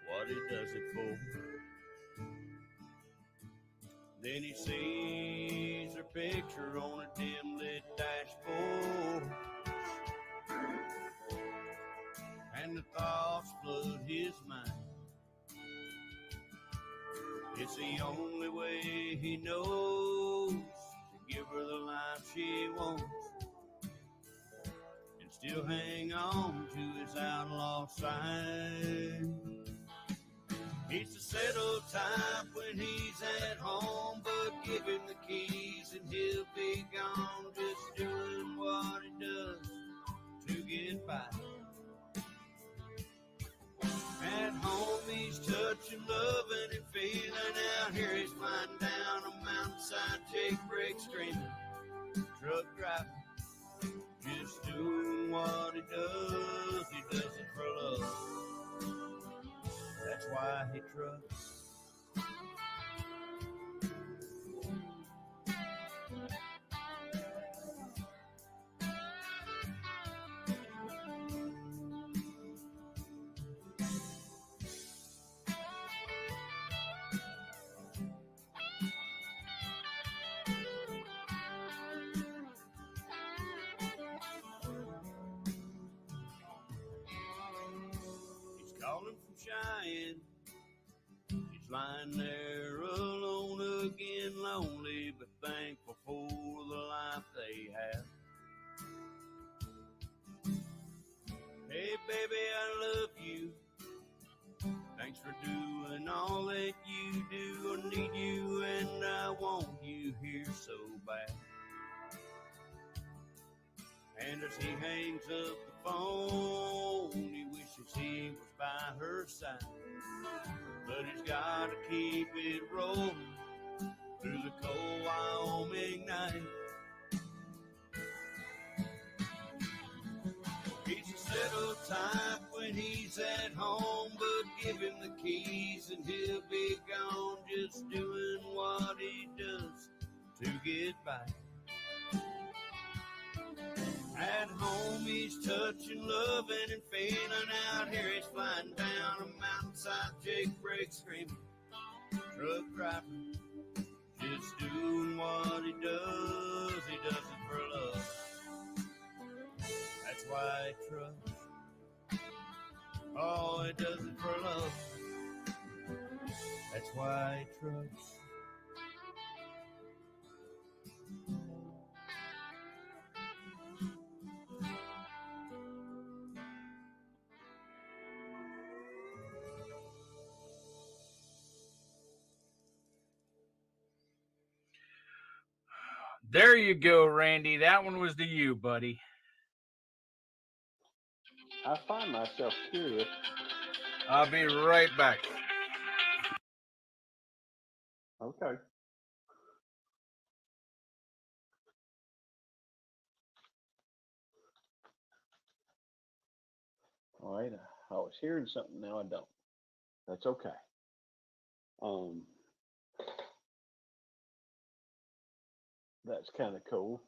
what he does it for. Then he sees her picture on a dim lit dashboard, and and the thoughts flood his mind. It's the only way he knows to give her the life she wants and still hang on to his outlaw side. He's the settled type when he's at home, but give him the keys and he'll be gone, just doing what he does to get by. At home he's touching, loving, and feeling. Out here he's flying down a mountainside, take breaks, screaming, truck driving, just doing what he does. He does it for love. That's why he trucks. Calling from Cheyenne, he's lying there alone again, lonely but thankful for the life they have. Hey baby, I love you, thanks for doing all that you do. I need you and I want you here so bad. And as he hangs up the phone, he wishes he was by her side. But he's got to keep it rolling through the cold Wyoming night. He's a settled type when he's at home, but give him the keys and he'll be gone, just doing what he does to get by. At home he's touching, loving, and feeling. Out here he's flying down a mountainside, Jake breaks, screaming, truck driving, just doing what he does. He does it for love. That's why he trucks. Oh, he does it for love. That's why he trucks. There you go, Randy. That one was to you, buddy. I find myself curious. I'll be right back. Okay. All right. I was hearing something, now I don't. That's okay. That's kind of cool.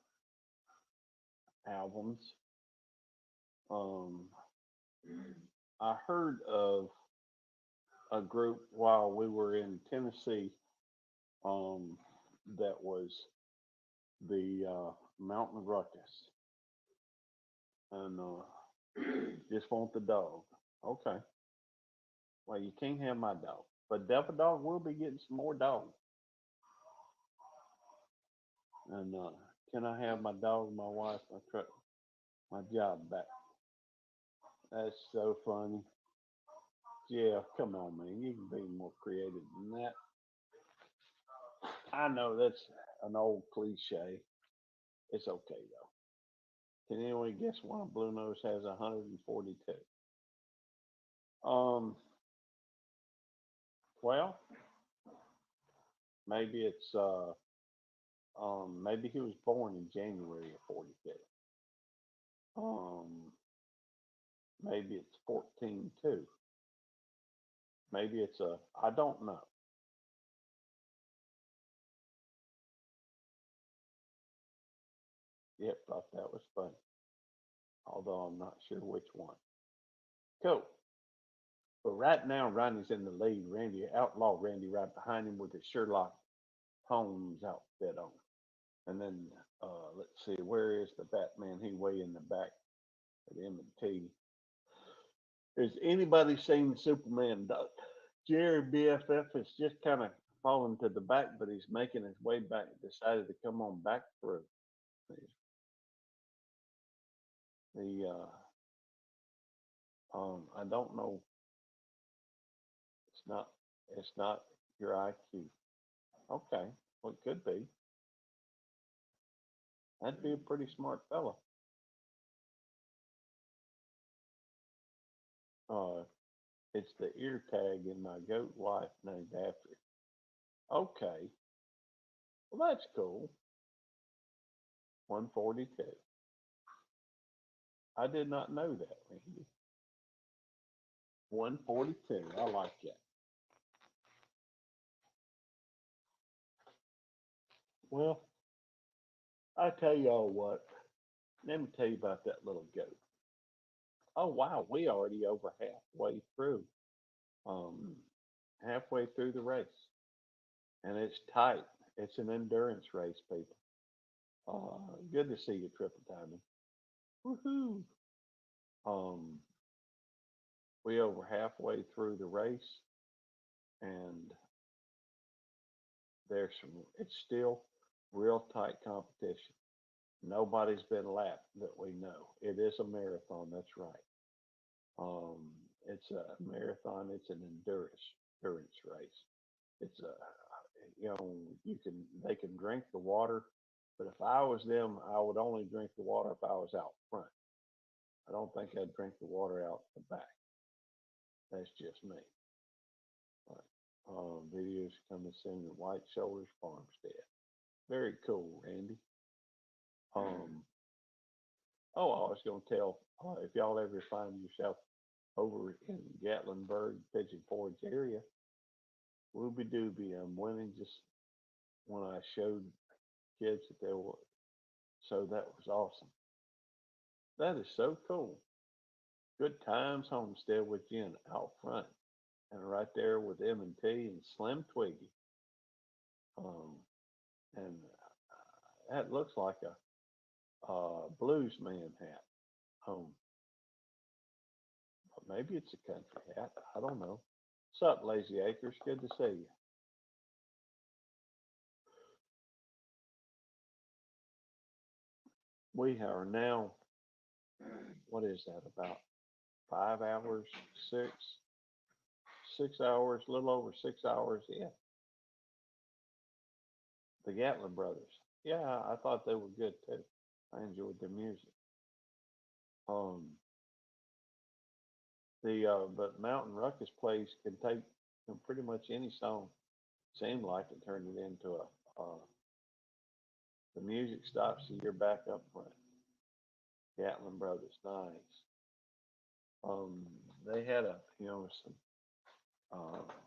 Albums. I heard of a group while we were in Tennessee, that was the Mountain Ruckus, and just want the dog. Okay. Well, you can't have my dog, but Devil Dog will be getting some more dogs. And can I have my dog, my wife, my truck, my job back? That's so funny. Yeah, come on, man. You can be more creative than that. I know that's an old cliche. It's okay, though. Can anyone guess why Blue Nose has 142? Well, maybe it's maybe he was born in January of 42. Maybe it's 14-2. Maybe it's I don't know. Yep, thought that was funny. Although I'm not sure which one. Cool. But right now, Ronnie's in the lead. Outlaw Randy right behind him with his Sherlock Holmes outfit on. And then let's see, where is the Batman? He way in the back at M&T. Has anybody seen Superman? Jerry BFF is just kind of falling to the back, but he's making his way back. Decided to come on back through. I don't know. It's not your IQ. Okay, well, it could be. That'd be a pretty smart fella. It's the ear tag in my goat wife named after it. Okay, well, that's cool. 142. I did not know that, Randy. 142. I like that. Well, I tell y'all what. Let me tell you about that little goat. Oh wow, we already over halfway through. Halfway through the race, and it's tight. It's an endurance race, people. Good to see you, Triple Timing. Woohoo! We over halfway through the race, and it's still real tight competition. Nobody's been lapped that we know. It is a marathon, that's right. It's a marathon, it's an endurance race. It's they can drink the water, but if I was them, I would only drink the water if I was out front. I don't think I'd drink the water out the back. That's just me. Videos coming soon at White Shoulders Farmstead. Very cool, Randy. I was going to tell if y'all ever find yourself over in Gatlinburg, Pigeon Forge area, Ruby Dooby, I'm winning just when I showed kids that they were. So that was awesome. That is so cool. Good Times Homestead with Jen out front, and right there with M&T and Slim Twiggy. And that looks like a blues man hat. But maybe it's a country hat. I don't know. What's up, Lazy Acres? Good to see you. We are now, what is that, about 5 hours, 6 hours, a little over 6 hours in. The Gatlin Brothers. Yeah, I thought they were good too. I enjoyed their music. But Mountain Ruckus Place can take pretty much any song. Seemed like it turned it into the music stops so you're back up front. Gatlin Brothers, nice. They had some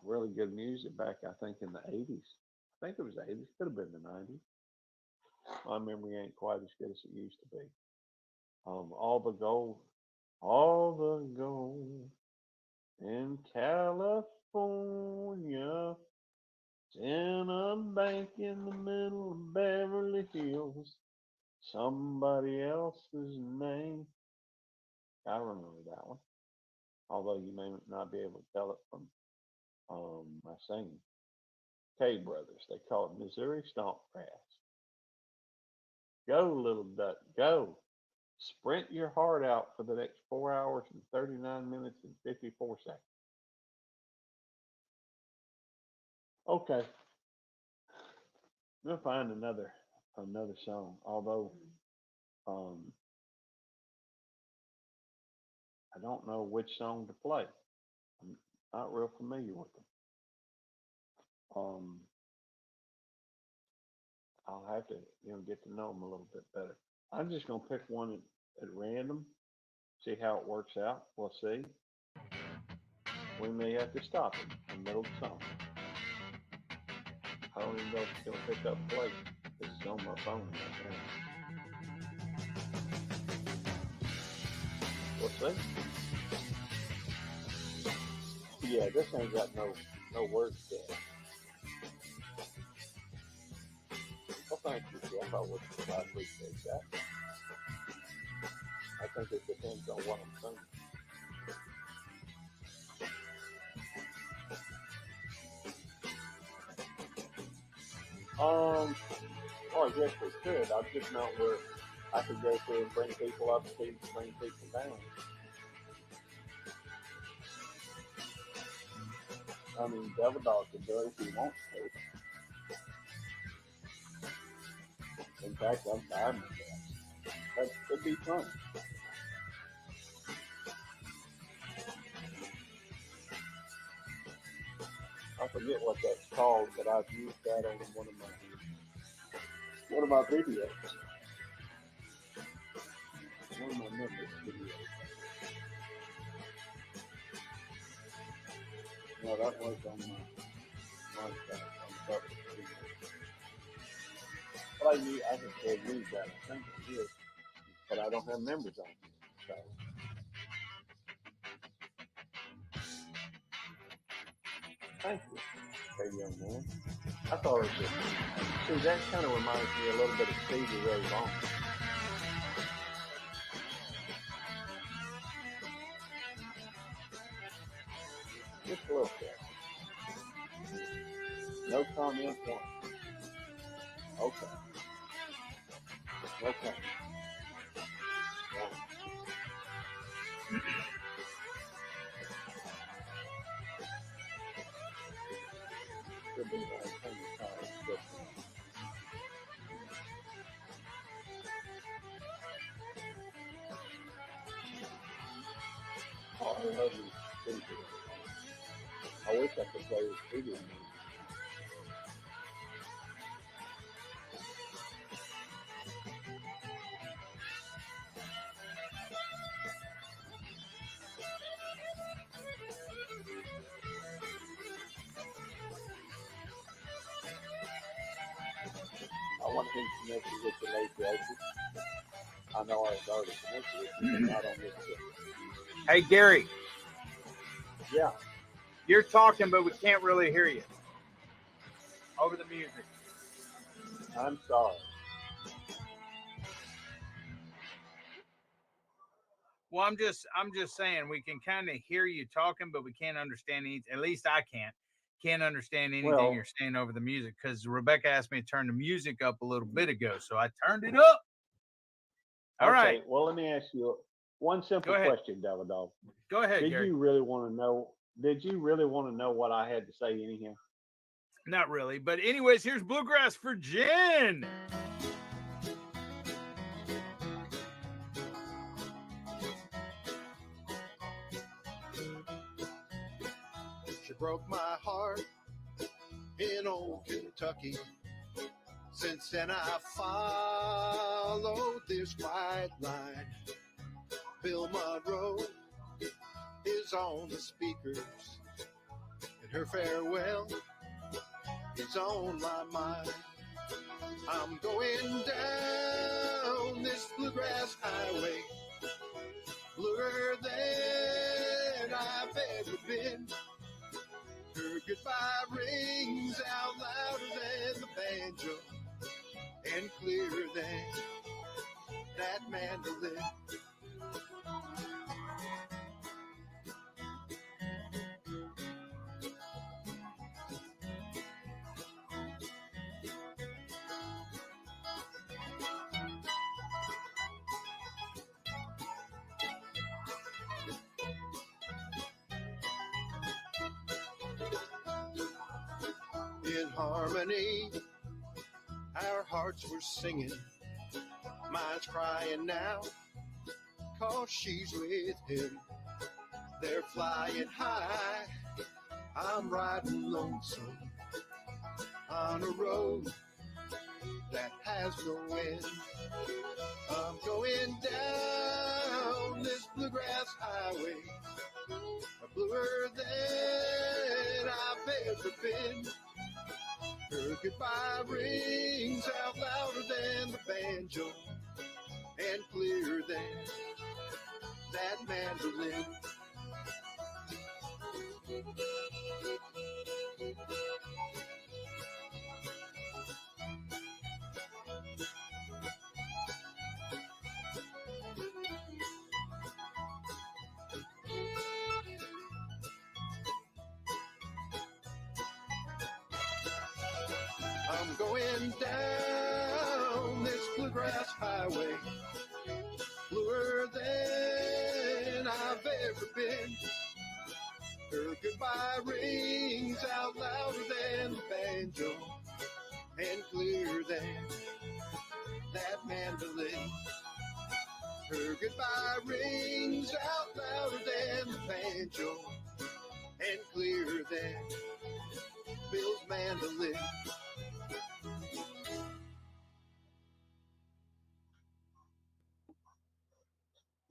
really good music back, I think, in the 80s. I think it was the 80s, could have been the 90s. My memory ain't quite as good as it used to be. All the gold in California, in a bank in the middle of Beverly Hills, somebody else's name. I remember that one, although you may not be able to tell it from my singing. K Brothers, they call it Missouri Stompgrass. Go, little duck, go. Sprint your heart out for the next 4 hours and 39 minutes and 54 seconds. Okay. We'll find another song. Although I don't know which song to play. I'm not real familiar with them. I'll have to get to know them a little bit better. I'm just gonna pick one at random, see how it works out. We'll see. We may have to stop it in the middle of the song. I don't even know if it's gonna pick up play. It's on my phone right now. We'll see. Yeah, this ain't got no words yet. Well, thank you, Jeff. I appreciate that. I think it depends on what I'm singing. Oh, I guess they could. I just know where I could go through and bring people up and bring people down. I mean, Devil Dog could do it if he wants to. In fact, I'm fine with that. That could be fun. I forget what that's called, but I've used that on one of my videos. One of my members' videos. No, that was on my side, on the public video. But I can still use that. I think it is, but I don't have members on it. So. Thank you, hey young man. I thought it was see, that kind of reminds me a little bit of Stevie Ray Vaughan. Just a little bit. No comment one. Okay. Okay. Could be like oh, I love you. I wish I could play with video music. I want him connected with the late Joseph. I know I was already connected with him, but I don't get to. Hey, Gary. Yeah. You're talking, but we can't really hear you over the music. I'm sorry. Well, I'm just saying we can kind of hear you talking, but we can't understand anything. At least I can't understand anything you're saying over the music because Rebecca asked me to turn the music up a little bit ago, so I turned it up. All right. Well, let me ask you one simple question, Devil Dog. Go ahead, Gary. Did you really want to know what I had to say anyhow? Not really, but anyways, here's Bluegrass for Jen. She broke my heart in old Kentucky. Since then I followed this white line. Bill Monroe is on the speakers, and her farewell is on my mind. I'm going down this bluegrass highway, bluer than I've ever been. Her goodbye rings out louder than the banjo and clearer than that mandolin. In harmony, our hearts were singing. Mine's crying now, 'cause she's with him. They're flying high, I'm riding lonesome on a road that has no end. I'm going down this bluegrass highway, bluer than I've ever been. Her goodbye rings out louder than the banjo and clearer than that mandolin. I'm I'm going down this bluegrass highway, bluer than I've ever been. Her goodbye rings out louder than the banjo and clearer than that mandolin. Her goodbye rings out louder than the banjo and clearer than Bill's mandolin.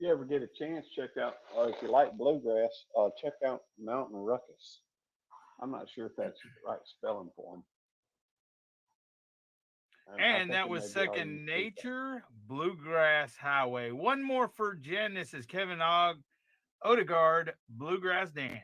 You ever get a chance, check out, if you like bluegrass, check out Mountain Ruckus. I'm not sure if that's the right spelling for them. And that was Second Nature, Bluegrass Highway. One more for Jen. This is Kevin Odegaard, Bluegrass Dance.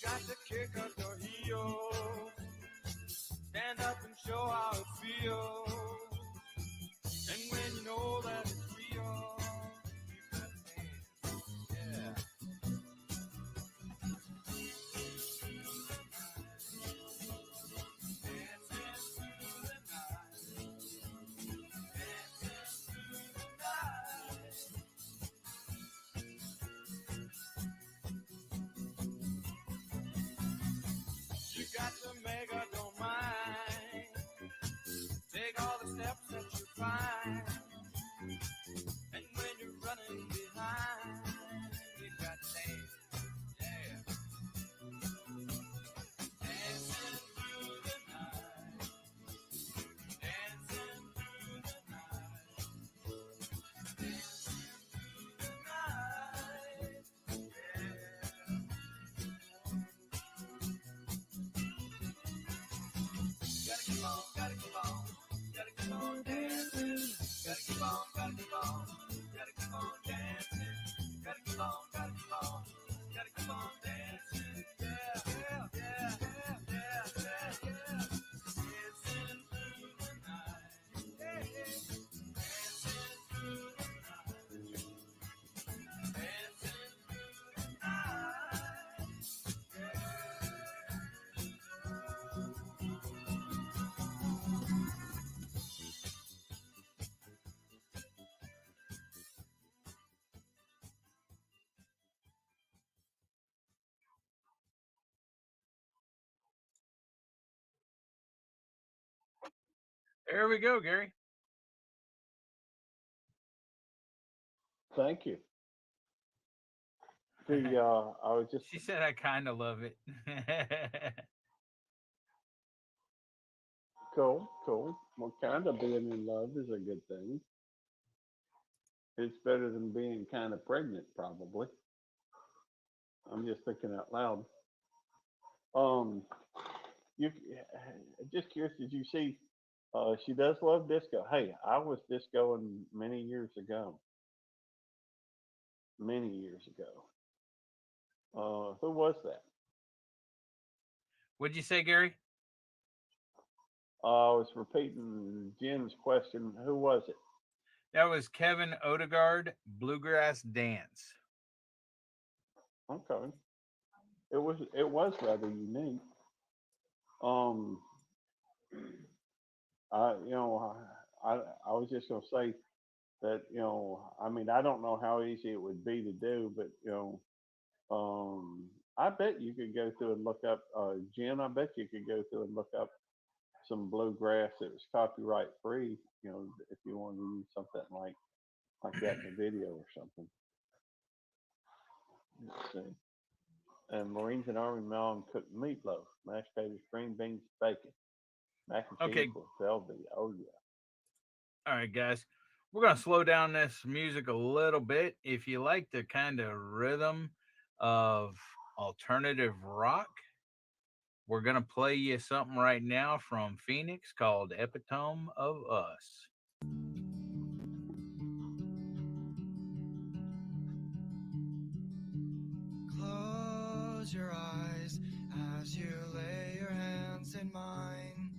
Got to kick up your heels, stand up and show how it feels. And when you know that it's real, you got to dance, yeah. You got to make a don't mind. Take all the steps that you find. And when you're running behind, you got to dance, yeah. Dancing through the night. Dancing through the night. Dancing through the night, yeah. Gotta keep on, gotta keep on, gotta keep on dancing. Gotta keep on, gotta keep on, gotta keep on dancing. Gotta keep on, gotta keep on, gotta keep on dancing. Yeah, yeah, yeah, yeah, yeah, yeah, yeah. Dancing through the night. Yeah, yeah. Dancing through the night. Dancing through the night. There we go, Gary. Thank you. I was just. She said, "I kind of love it." Cool. Well, kind of being in love is a good thing. It's better than being kind of pregnant, probably. I'm just thinking out loud. You just curious, did you see? She does love disco. Hey, I was discoing many years ago. Many years ago. Who was that? What'd you say, Gary? I was repeating Jen's question. Who was it? That was Kevin Odegaard, Bluegrass Dance. Okay. It was rather unique. I was just gonna say that I mean I don't know how easy it would be to do, but I bet you could go through and look up Jen. I bet you could go through and look up some bluegrass that was copyright free. If you wanted to use something like that in a video or something. Let's see. And Marines and Army mom cooked meatloaf, mashed potatoes, green beans, bacon, mac and cheese with velvet. Oh yeah. All right, guys. We're going to slow down this music a little bit. If you like the kind of rhythm of alternative rock, we're going to play you something right now from Phoenix called Epitome of Us. Close your eyes as you lay your hands in mine.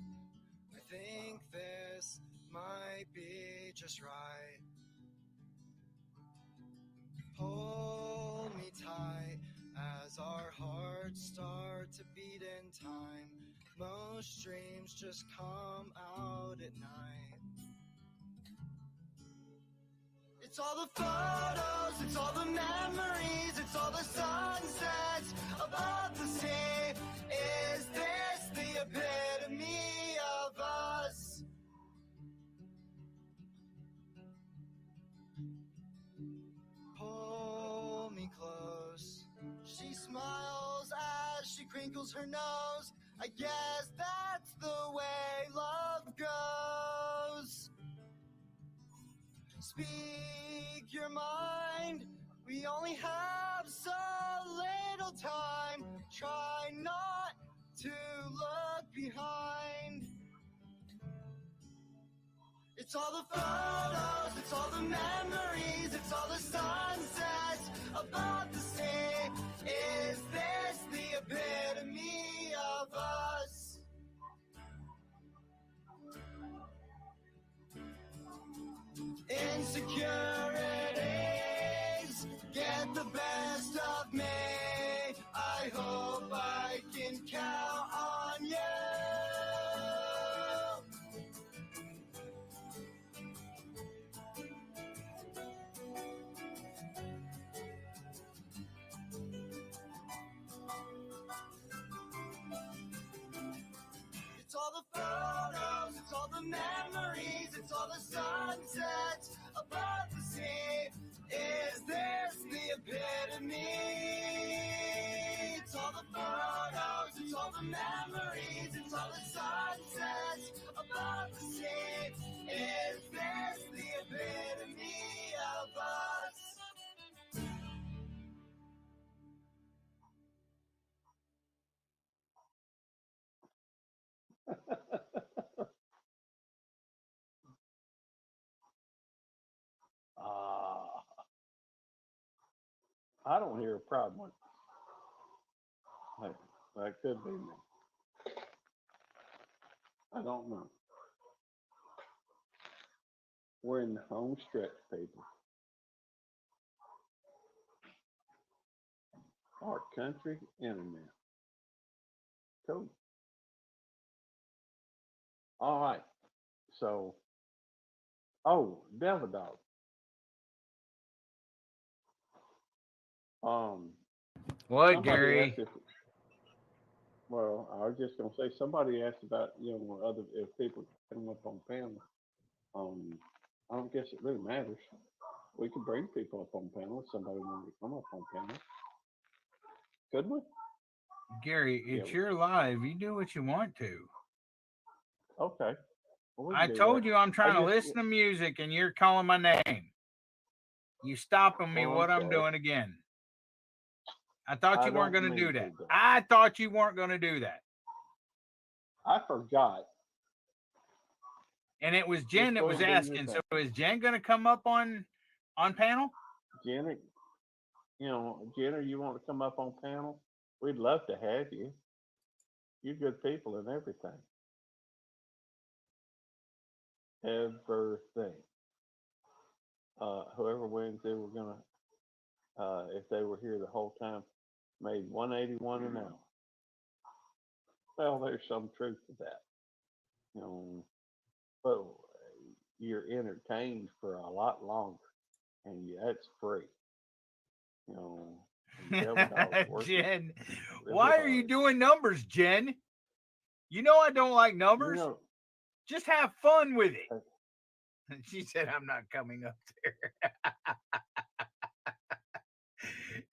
I think this might be just right. Hold me tight as our hearts start to beat in time. Most dreams just come out at night. It's all the photos, it's all the memories, it's all the sunsets above the sea. Is this the epitome of us? Pull me close. She smiles as she crinkles her nose. I guess that's the way love goes. Speak your mind. We only have so little time. Try not to look behind. It's all the photos, it's all the memories, it's all the sunsets above the sea. Is this the epitome of us? Insecurities get the best of me. I hope I can count on you. It's all the photos, it's all the memories, it's all the sunsets above the sea. Is this the epitome? It's all the photos, it's all the memories, it's all the sunsets above the sea. Is this the epitome of us? I don't hear a problem with it. Hey, that could be me. I don't know. We're in the home stretch, people. Our country internet. Cool. All right. So, Devil Dog. What, Gary? Well, I was just gonna say somebody asked about other if people come up on panel. I don't guess it really matters. We could bring people up on panel if somebody wanted to come up on panel. Could we? Gary, it's your live. You do what you want to. Okay. Well, we I can do told that. you I'm trying to just- listen to music and you're calling my name. You stopping me Oh, what I'm sorry. doing again. I thought I you weren't don't going to mean do to, that. though. I thought you weren't going to do that. I forgot. And it was Jen Just that go was ahead and do asking. your So thing. is Jen going to come up on panel? Jenny, Jenna, you want to come up on panel? We'd love to have you. You're good people and everything. Everything. Whoever wins, they were gonna, if they were here the whole time, made 181 an hour. Well, there's some truth to that, but you're entertained for a lot longer, and that's free. And Devil Dog's working Jen, really why are you hard. doing numbers, Jen? You know I don't like numbers. Just have fun with it. She said, I'm not coming up there.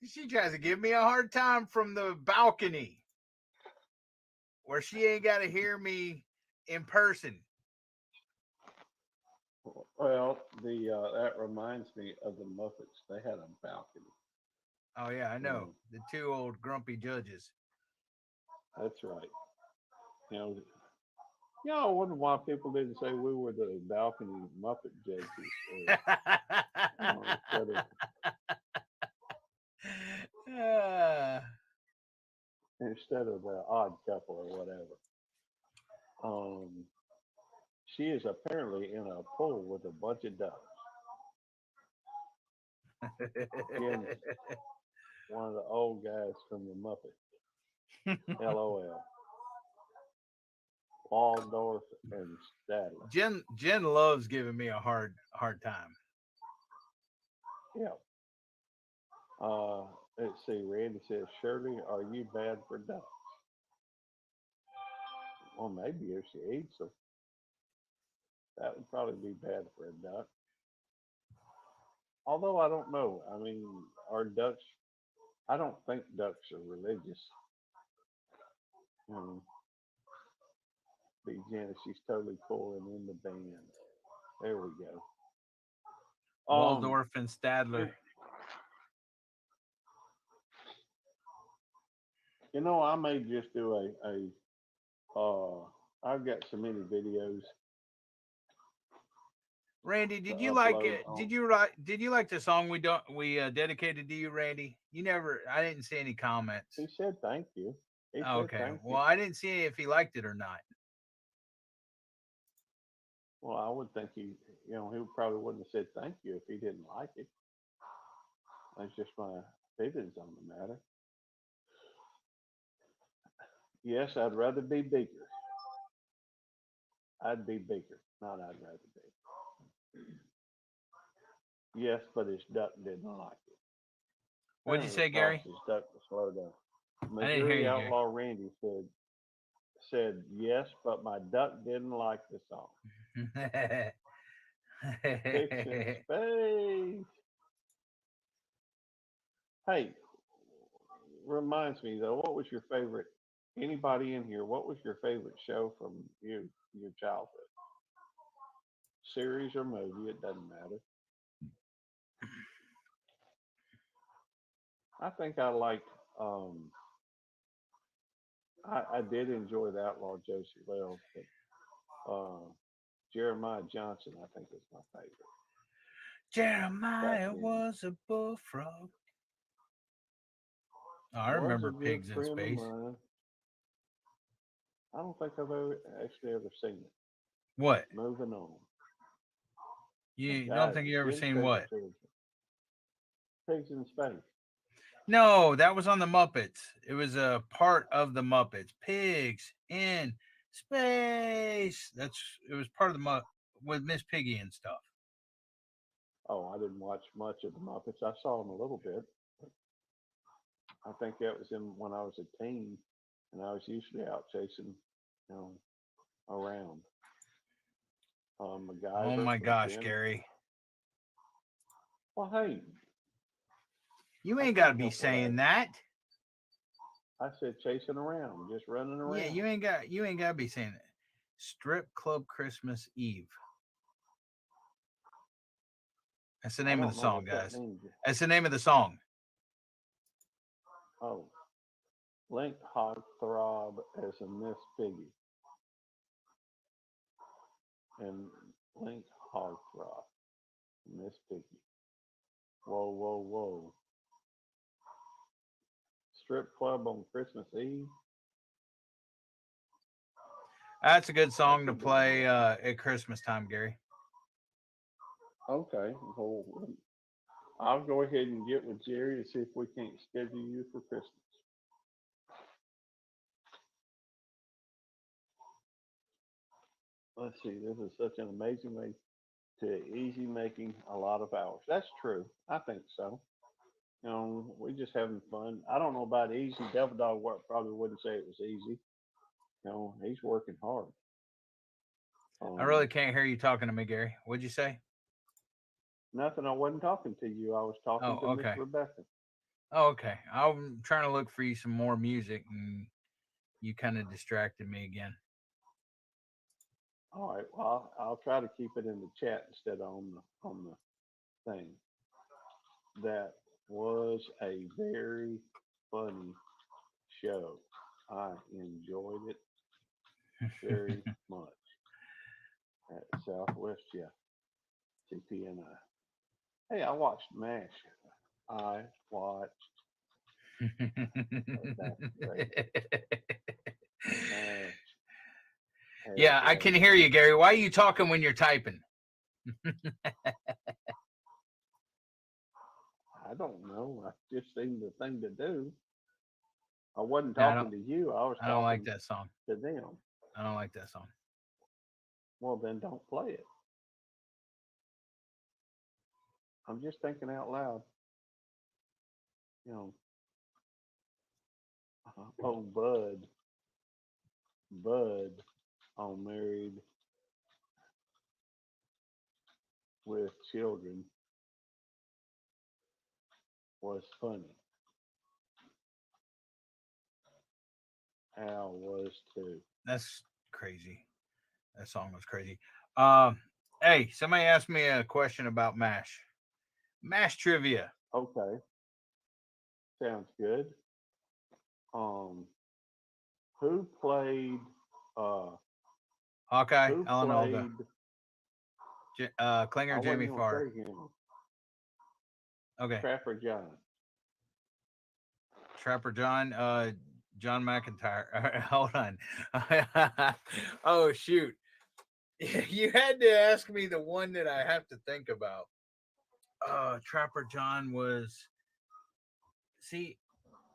She tries to give me a hard time from the balcony where she ain't got to hear me in person. Well, that reminds me of the Muppets. They had a balcony. Oh, yeah, I know. The two old grumpy judges. That's right. I wonder why people didn't say we were the balcony Muppet judges. Instead of the Odd Couple or whatever. She is apparently in a pool with a bunch of ducks. Jim's one of the old guys from the Muppets. LOL. Waldorf and Stadler. Jen loves giving me a hard time. Yeah. Let's see. Randy says, Shirley, are you bad for ducks? Well, maybe if she eats them. That would probably be bad for a duck. Although I don't know. I mean, are ducks? I don't think ducks are religious. Be Janice, she's totally cool and in the band. There we go. Waldorf and Stadler. I may just do I've got so many videos. Randy, did you like it? Did you like the song we dedicated to you, Randy? I didn't see any comments. He said thank you. Okay. Well, I didn't see if he liked it or not. Well, I would think he probably wouldn't have said thank you if he didn't like it. That's just my feelings on the matter. Yes, I'd rather be bigger. I'd be bigger, not I'd rather be. Yes, but his duck didn't like it. What'd you say, Gary? His duck was slowed down. I didn't hear Missouri you, Outlaw Randy said yes, but my duck didn't like the song. Fixing space. Hey, reminds me though, what was your favorite? Anybody in here? What was your favorite show from your childhood? Series or movie? It doesn't matter. I think I liked. I did enjoy the Outlaw Josie Wells, but Jeremiah Johnson, I think, is my favorite. Jeremiah was a bullfrog. Oh, I remember Pigs in Space. I don't think I've ever seen it. What? Moving on. You don't think you ever seen what? Pigs in Space. No, that was on the Muppets. It was a part of the Muppets. Pigs in Space. It was part of the Muppets with Miss Piggy and stuff. Oh, I didn't watch much of the Muppets. I saw them a little bit. I think that was when I was a teen. and I was usually out chasing, around. MacGyver Oh my from gosh, 10. Gary. Well, hey, You I ain't got to can't be help what saying that. I said chasing around, just running around. Yeah, you ain't got to be saying it. Strip Club Christmas Eve. That's the name of the song, guys. That's the name of the song. Oh, Link Hog Throb as a Miss Piggy. And Link Hog Throb, Miss Piggy. Whoa, whoa, whoa. Strip club on Christmas Eve. That's a good song to play at Christmas time, Gary. Okay, well, I'll go ahead and get with Jerry and see if we can't schedule you for Christmas. Let's see, this is such an amazing way to easy making a lot of hours. That's true. I think so. We're just having fun. I don't know about easy. Devil Dog probably wouldn't say it was easy. He's working hard. I really can't hear you talking to me, Gary. What'd you say? Nothing. I wasn't talking to you. I was talking to okay. Miss Rebecca. Oh, okay. I'm trying to look for you some more music, and you kind of distracted me again. All right. Well, I'll try to keep it in the chat instead of on the thing. That was a very funny show. I enjoyed it very much at Southwest CPNI. Hey, I watched MASH. I watched. Yeah, I can hear you, Gary. Why are you talking when you're typing? I don't know. I just seen the thing to do. I wasn't talking to you. I don't like that song. To them. I don't like that song. Well, then don't play it. I'm just thinking out loud. Oh, Bud, on Married with Children was funny. Al was too. That's crazy. That song was crazy. Hey, somebody asked me a question about MASH. MASH trivia. Okay. Sounds good. Who played Hawkeye, Alan Alda. Klinger, Jamie Farr. Okay. Trapper John. Trapper John, John McIntyre. Hold on. Oh shoot. You had to ask me the one that I have to think about. Trapper John was, see,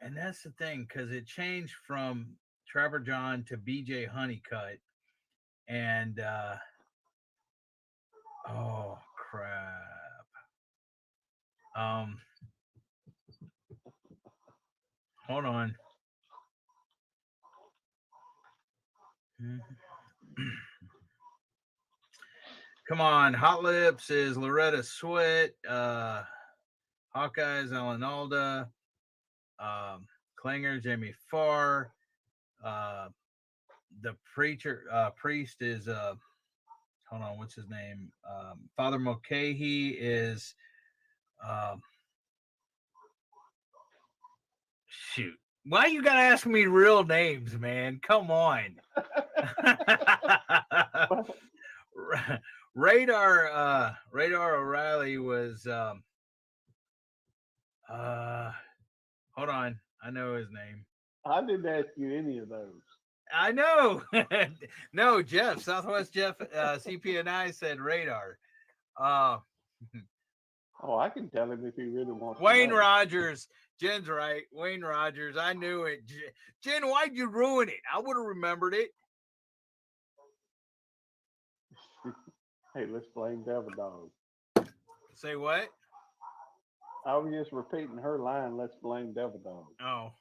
and that's the thing, because it changed from Trapper John to BJ Honeycutt. And oh crap. Hold on. Come on. Hot Lips is Loretta Swit. Hawkeye is Alan Alda. Klinger, Jamie Farr. The priest is hold on, what's his name? Father Mulcahy is shoot. Why you gotta ask me real names, man? Come on. Radar O'Reilly was hold on, I know his name. I didn't ask you any of those. I know. No, Jeff, Southwest Jeff CPNI said Radar. Oh, I can tell him if he really wants Wayne to know. Rogers. Jen's right. Wayne Rogers. I knew it. Jen, why'd you ruin it? I would have remembered it. Hey, let's blame Devil Dog. Say what? I was just repeating her line. Let's blame Devil Dog. Oh.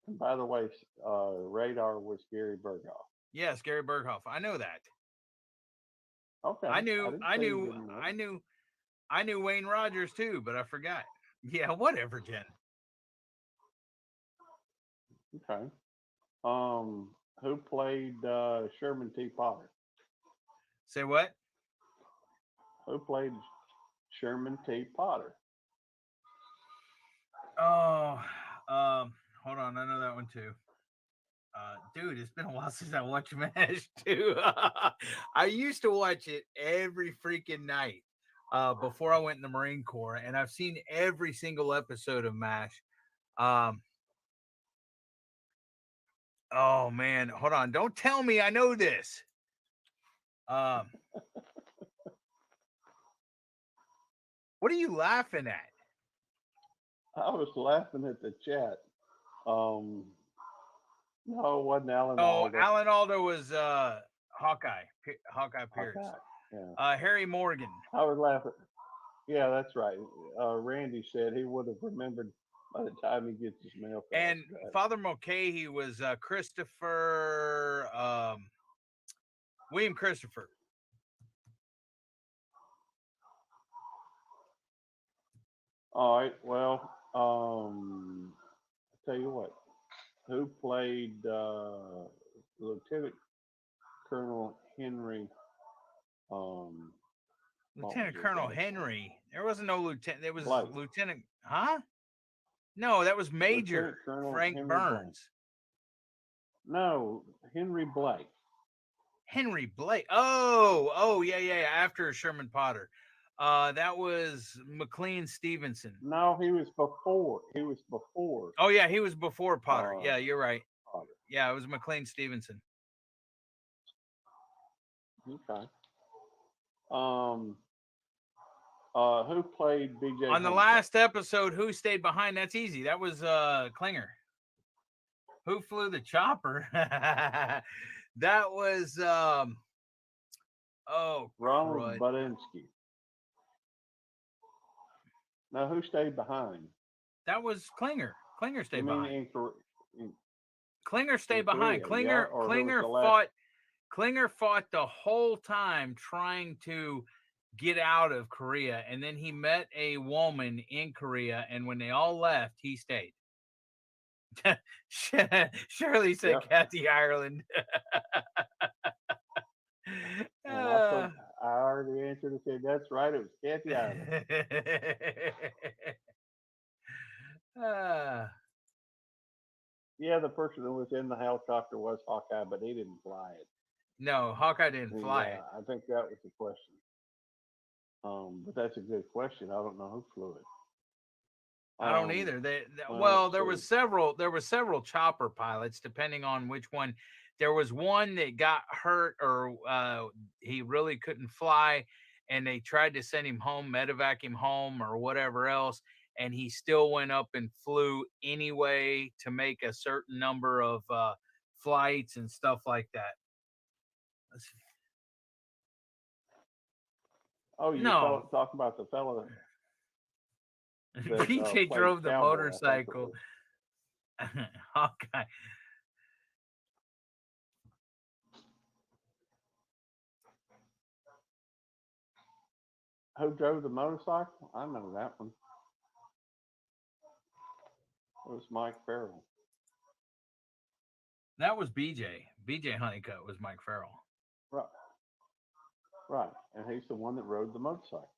And by the way, Radar was Gary Berghoff. Yes, Gary Berghoff. I know that. Okay. I knew Wayne Rogers too, but I forgot. Yeah, whatever, Jen. Okay. Who played Sherman T. Potter? Say what? Who played Sherman T. Potter? Oh, hold on. I know that one too. Dude, it's been a while since I watched MASH too. I used to watch it every freaking night before I went in the Marine Corps, and I've seen every single episode of MASH. Oh man, hold on. Don't tell me I know this. What are you laughing at? I was laughing at the chat. No, it wasn't Alan Oh, Alda. Alan Alda was Hawkeye Pierce. Hawkeye, yeah. Harry Morgan. I was laughing. Yeah, that's right. Randy said he would have remembered by the time he gets his mail. And Father Mulcahy was Christopher William Christopher. All right. Well, I'll tell you what. Who played Lieutenant Colonel Henry? Lieutenant Colonel Henry. There wasn't no lieutenant. There was Blake. Lieutenant. Huh? No, that was Major Frank Henry Burns. Blake. No, Henry Blake. Henry Blake. Oh, yeah. After Sherman Potter. That was McLean Stevenson. No, he was before. Oh yeah, he was before Potter. Yeah, you're right. Potter. Yeah, it was McLean Stevenson. Okay. Who played BJ on the last episode? Who stayed behind? That's easy. That was Klinger. Who flew the chopper? That was Ronald Budinsky. Now, who stayed behind? That was Klinger. Klinger stayed behind. In Klinger stayed behind. Korea, Klinger fought the whole time trying to get out of Korea, and then he met a woman in Korea, and when they all left, he stayed. Shirley said, Yep. Kathy Ireland. I already answered and said, that's right, it was Kathy Ireland. Yeah, the person who was in the helicopter was Hawkeye, but he didn't fly it. No, Hawkeye didn't fly it. I think that was the question. But that's a good question. I don't know who flew it. I don't either. There was several chopper pilots, depending on which one. There was one that got hurt, or he really couldn't fly, and they tried to send him home, medevac him home, or whatever else, and he still went up and flew anyway to make a certain number of flights and stuff like that. Oh, you talk about the fellow. PJ drove the motorcycle. Hawkeye. Who drove the motorcycle? I know that one. It was Mike Farrell. That was BJ. BJ Honeycutt was Mike Farrell. Right. And he's the one that rode the motorcycle.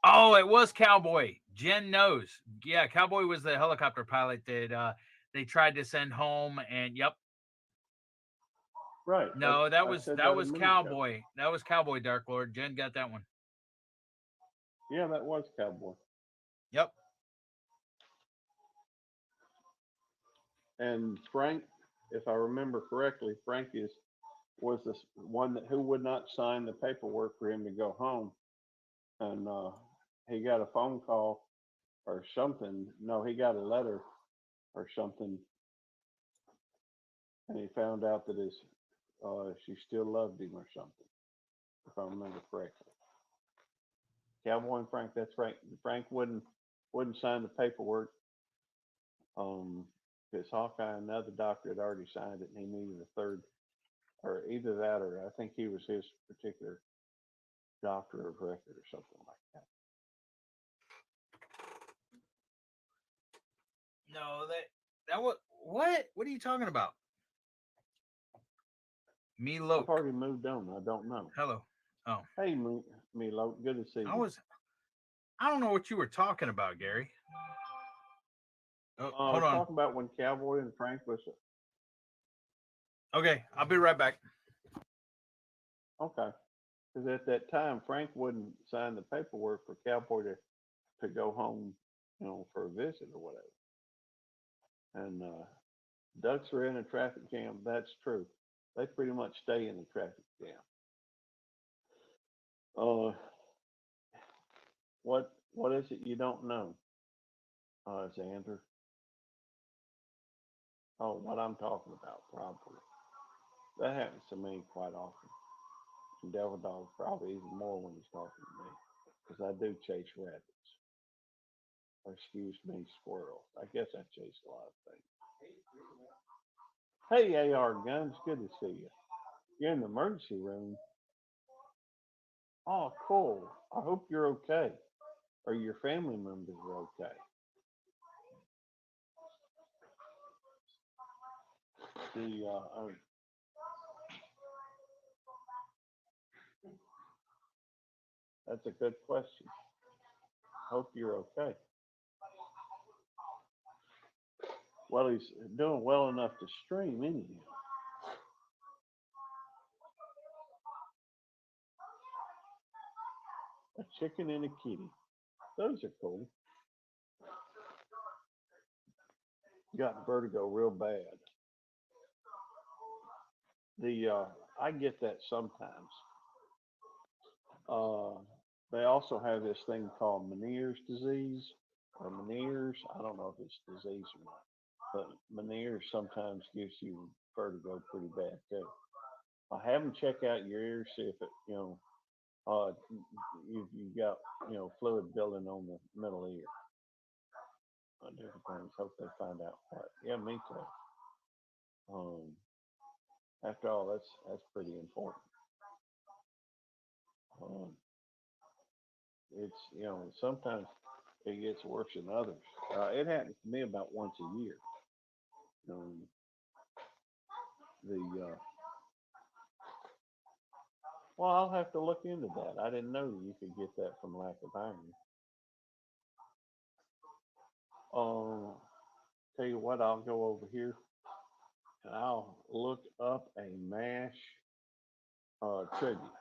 Oh, it was Cowboy. Jen knows. Yeah, Cowboy was the helicopter pilot that they tried to send home, and yep. Right. No, that was Cowboy. That was Cowboy, Dark Lord. Jen got that one. Yeah, that was Cowboy. Yep. And Frank, if I remember correctly, Frank was the one who would not sign the paperwork for him to go home. And he got a phone call or something. No, he got a letter or something. And he found out that she still loved him or something, if I remember correctly. Cowboy and Frank, that's right. Frank wouldn't sign the paperwork. because Hawkeye, another doctor, had already signed it, and he needed a third, or either that, or I think he was his particular doctor of record or something like that. No, that what are you talking about? Milo. I've already moved on. I don't know. Hello. Oh. Hey, Milo. Good to see you. I don't know what you were talking about, Gary. Oh, hold on. Talking about when Cowboy and Frank was. Okay, I'll be right back. Okay. Because at that time, Frank wouldn't sign the paperwork for Cowboy to go home, for a visit or whatever. And ducks are in a traffic jam. That's true. They pretty much stay in the traffic jam. What is it you don't know, Xander? Oh, what I'm talking about, probably. That happens to me quite often. And Devil Dog probably even more when he's talking to me, because I do chase rabbits. Or excuse me, squirrels. I guess I chase a lot of things. Hey, AR Guns, good to see you. You're in the emergency room. Oh, cool. I hope you're okay, or your family members are okay. That's a good question. Hope you're okay. Well, he's doing well enough to stream, isn't he? A chicken and a kitty. Those are cool. Got vertigo real bad. I get that sometimes. They also have this thing called Meniere's disease or Meniere's. I don't know if it's disease or not, but Meniere's sometimes gives you vertigo pretty bad too. Have them check out your ears, see if it, you've got, fluid building on the middle ear. Different things. Hope they find out what. Yeah, me too. After all, that's pretty important. It's sometimes it gets worse than others. It happens to me about once a year. Well, I'll have to look into that. I didn't know that you could get that from lack of iron. Tell you what, I'll go over here and I'll look up a MASH trivia.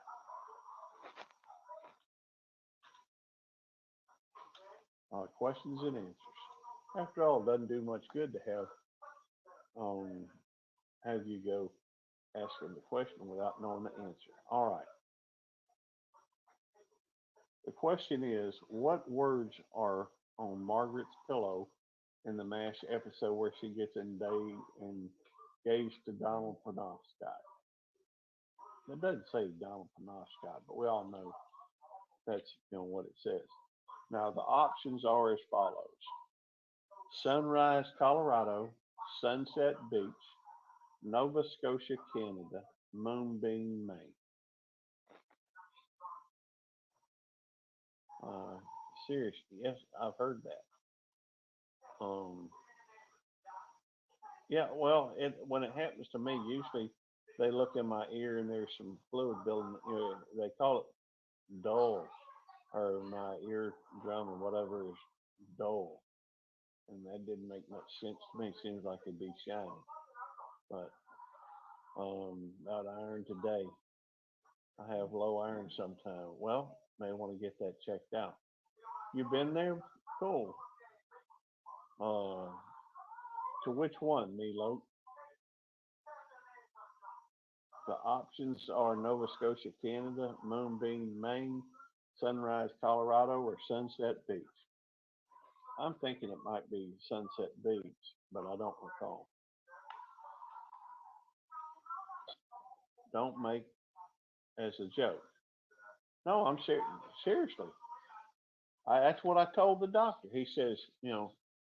Questions and answers. After all, it doesn't do much good to have you go ask them the question without knowing the answer. All right. The question is, what words are on Margaret's pillow in the MASH episode where she gets engaged to Donald Penobscot? It doesn't say Donald Penobscot, but we all know that's what it says. Now the options are as follows: Sunrise, Colorado; Sunset Beach; Nova Scotia, Canada; Moonbeam, Maine. Seriously, yes, I've heard that. Yeah, well, when it happens to me, usually they look in my ear and there's some fluid building. They call it dull, or my eardrum or whatever is dull, and that didn't make much sense to me. It seems like it'd be shiny, but about iron today, I have low iron sometimes. Well, may want to get that checked out. You been there? Cool. To which one, Milo? The options are Nova Scotia, Canada; Moonbeam, Maine; Sunrise, Colorado; or Sunset Beach. I'm thinking it might be Sunset Beach, but I don't recall. Don't make as a joke. No, I'm seriously. That's what I told the doctor. He says,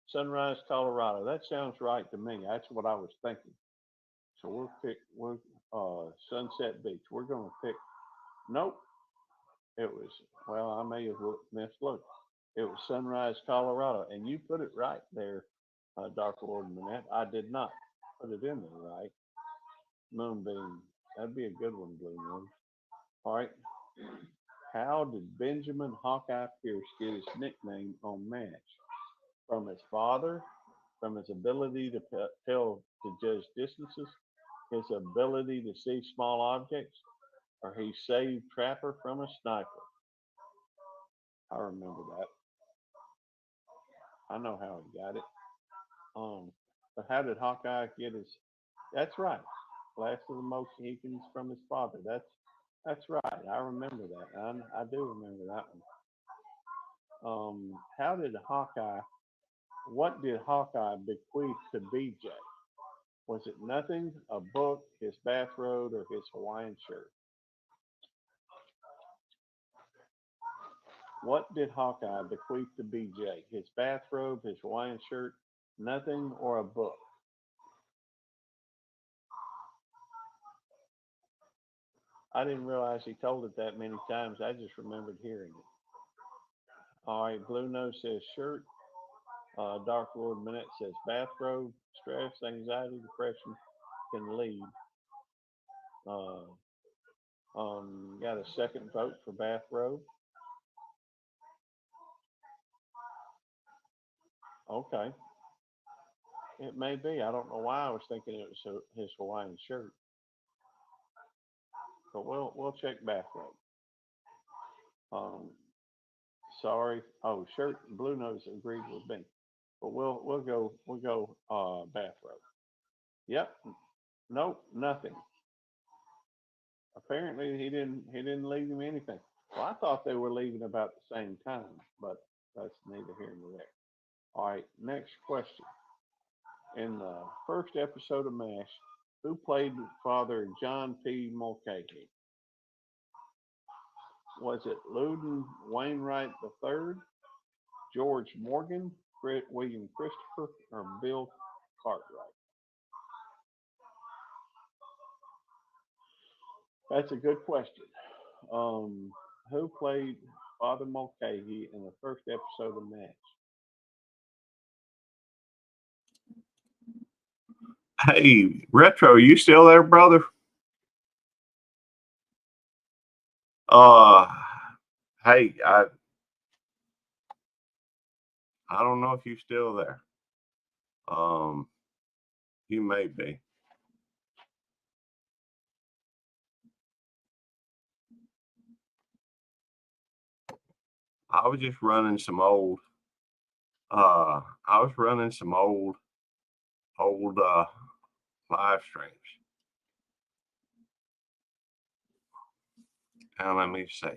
Sunrise, Colorado. That sounds right to me. That's what I was thinking. So we're Sunset Beach. We're gonna pick. Nope. It was, well, I may have mislooked. It was Sunrise, Colorado, and you put it right there, Dark Lord Manette. I did not put it in there right. Moonbeam. That'd be a good one, Blue Moon. All right. How did Benjamin Hawkeye Pierce get his nickname on MASH? From his father, from his ability to judge distances, his ability to see small objects, or he saved Trapper from a sniper. I remember that. I know how he got it. But how did Hawkeye get his? That's right. Last of the Mohicans from his father. That's right. I remember that. I do remember that one. How did Hawkeye? What did Hawkeye bequeath to BJ? Was it nothing, a book, his bathrobe, or his Hawaiian shirt? What did Hawkeye bequeath to BJ? His bathrobe, his Hawaiian shirt, nothing, or a book? I didn't realize he told it that many times. I just remembered hearing it. All right, Blue Nose says shirt. Dark Lord Minette says bathrobe. Stress, anxiety, depression can lead. Got a second vote for bathrobe. Okay. It may be. I don't know why I was thinking it was his Hawaiian shirt. But we'll check bathrobe. Sorry. Oh, shirt. Blue Nose agreed with me. But we'll go bathrobe. Yep. Nope. Nothing. Apparently he didn't leave him anything. Well, I thought they were leaving about the same time, but that's neither here nor there. All right. Next question. In the first episode of MASH, who played Father John P. Mulcahy? Was it Loudon Wainwright III, George Morgan, William Christopher, or Bill Cartwright? That's a good question. Who played Father Mulcahy in the first episode of MASH? Hey, Retro, you still there, brother? Hey, I don't know if you're still there. You may be. I was just running some old. I was running some old live streams. And let me see.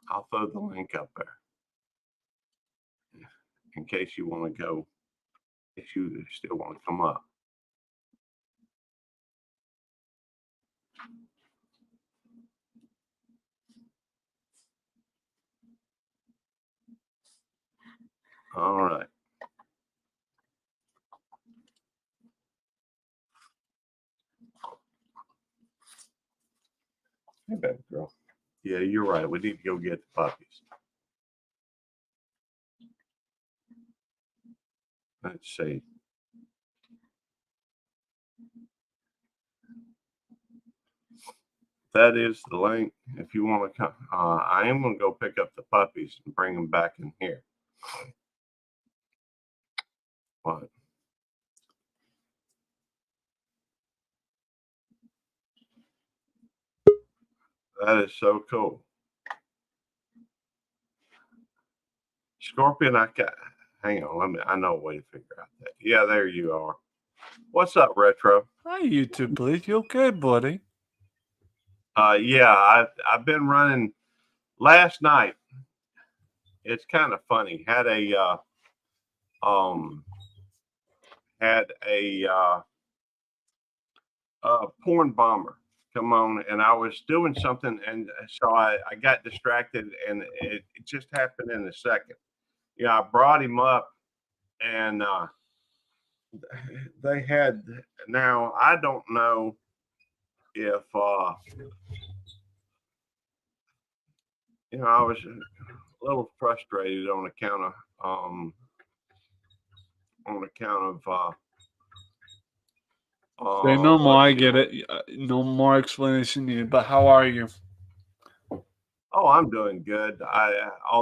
I'll throw the link up there in case you want to go, if you still want to come up. All right. Hey, baby girl. Yeah, you're right. We need to go get the puppies. Let's see. That is the link. If you want to come, I am going to go pick up the puppies and bring them back in here. But that is so cool. Scorpion, hang on, I know a way to figure out that. Yeah, there you are. What's up, Retro? Hi, YouTube, please. You okay, buddy? Yeah, I've been running last night. It's kind of funny. Had a porn bomber come on, and I was doing something, and so I got distracted, and it just happened in a second. Yeah, I brought him up, and they had, now I don't know if I was a little frustrated on account of Say no more. let's I see. get it. No more explanation needed. But how are you? Oh, I'm doing good. Although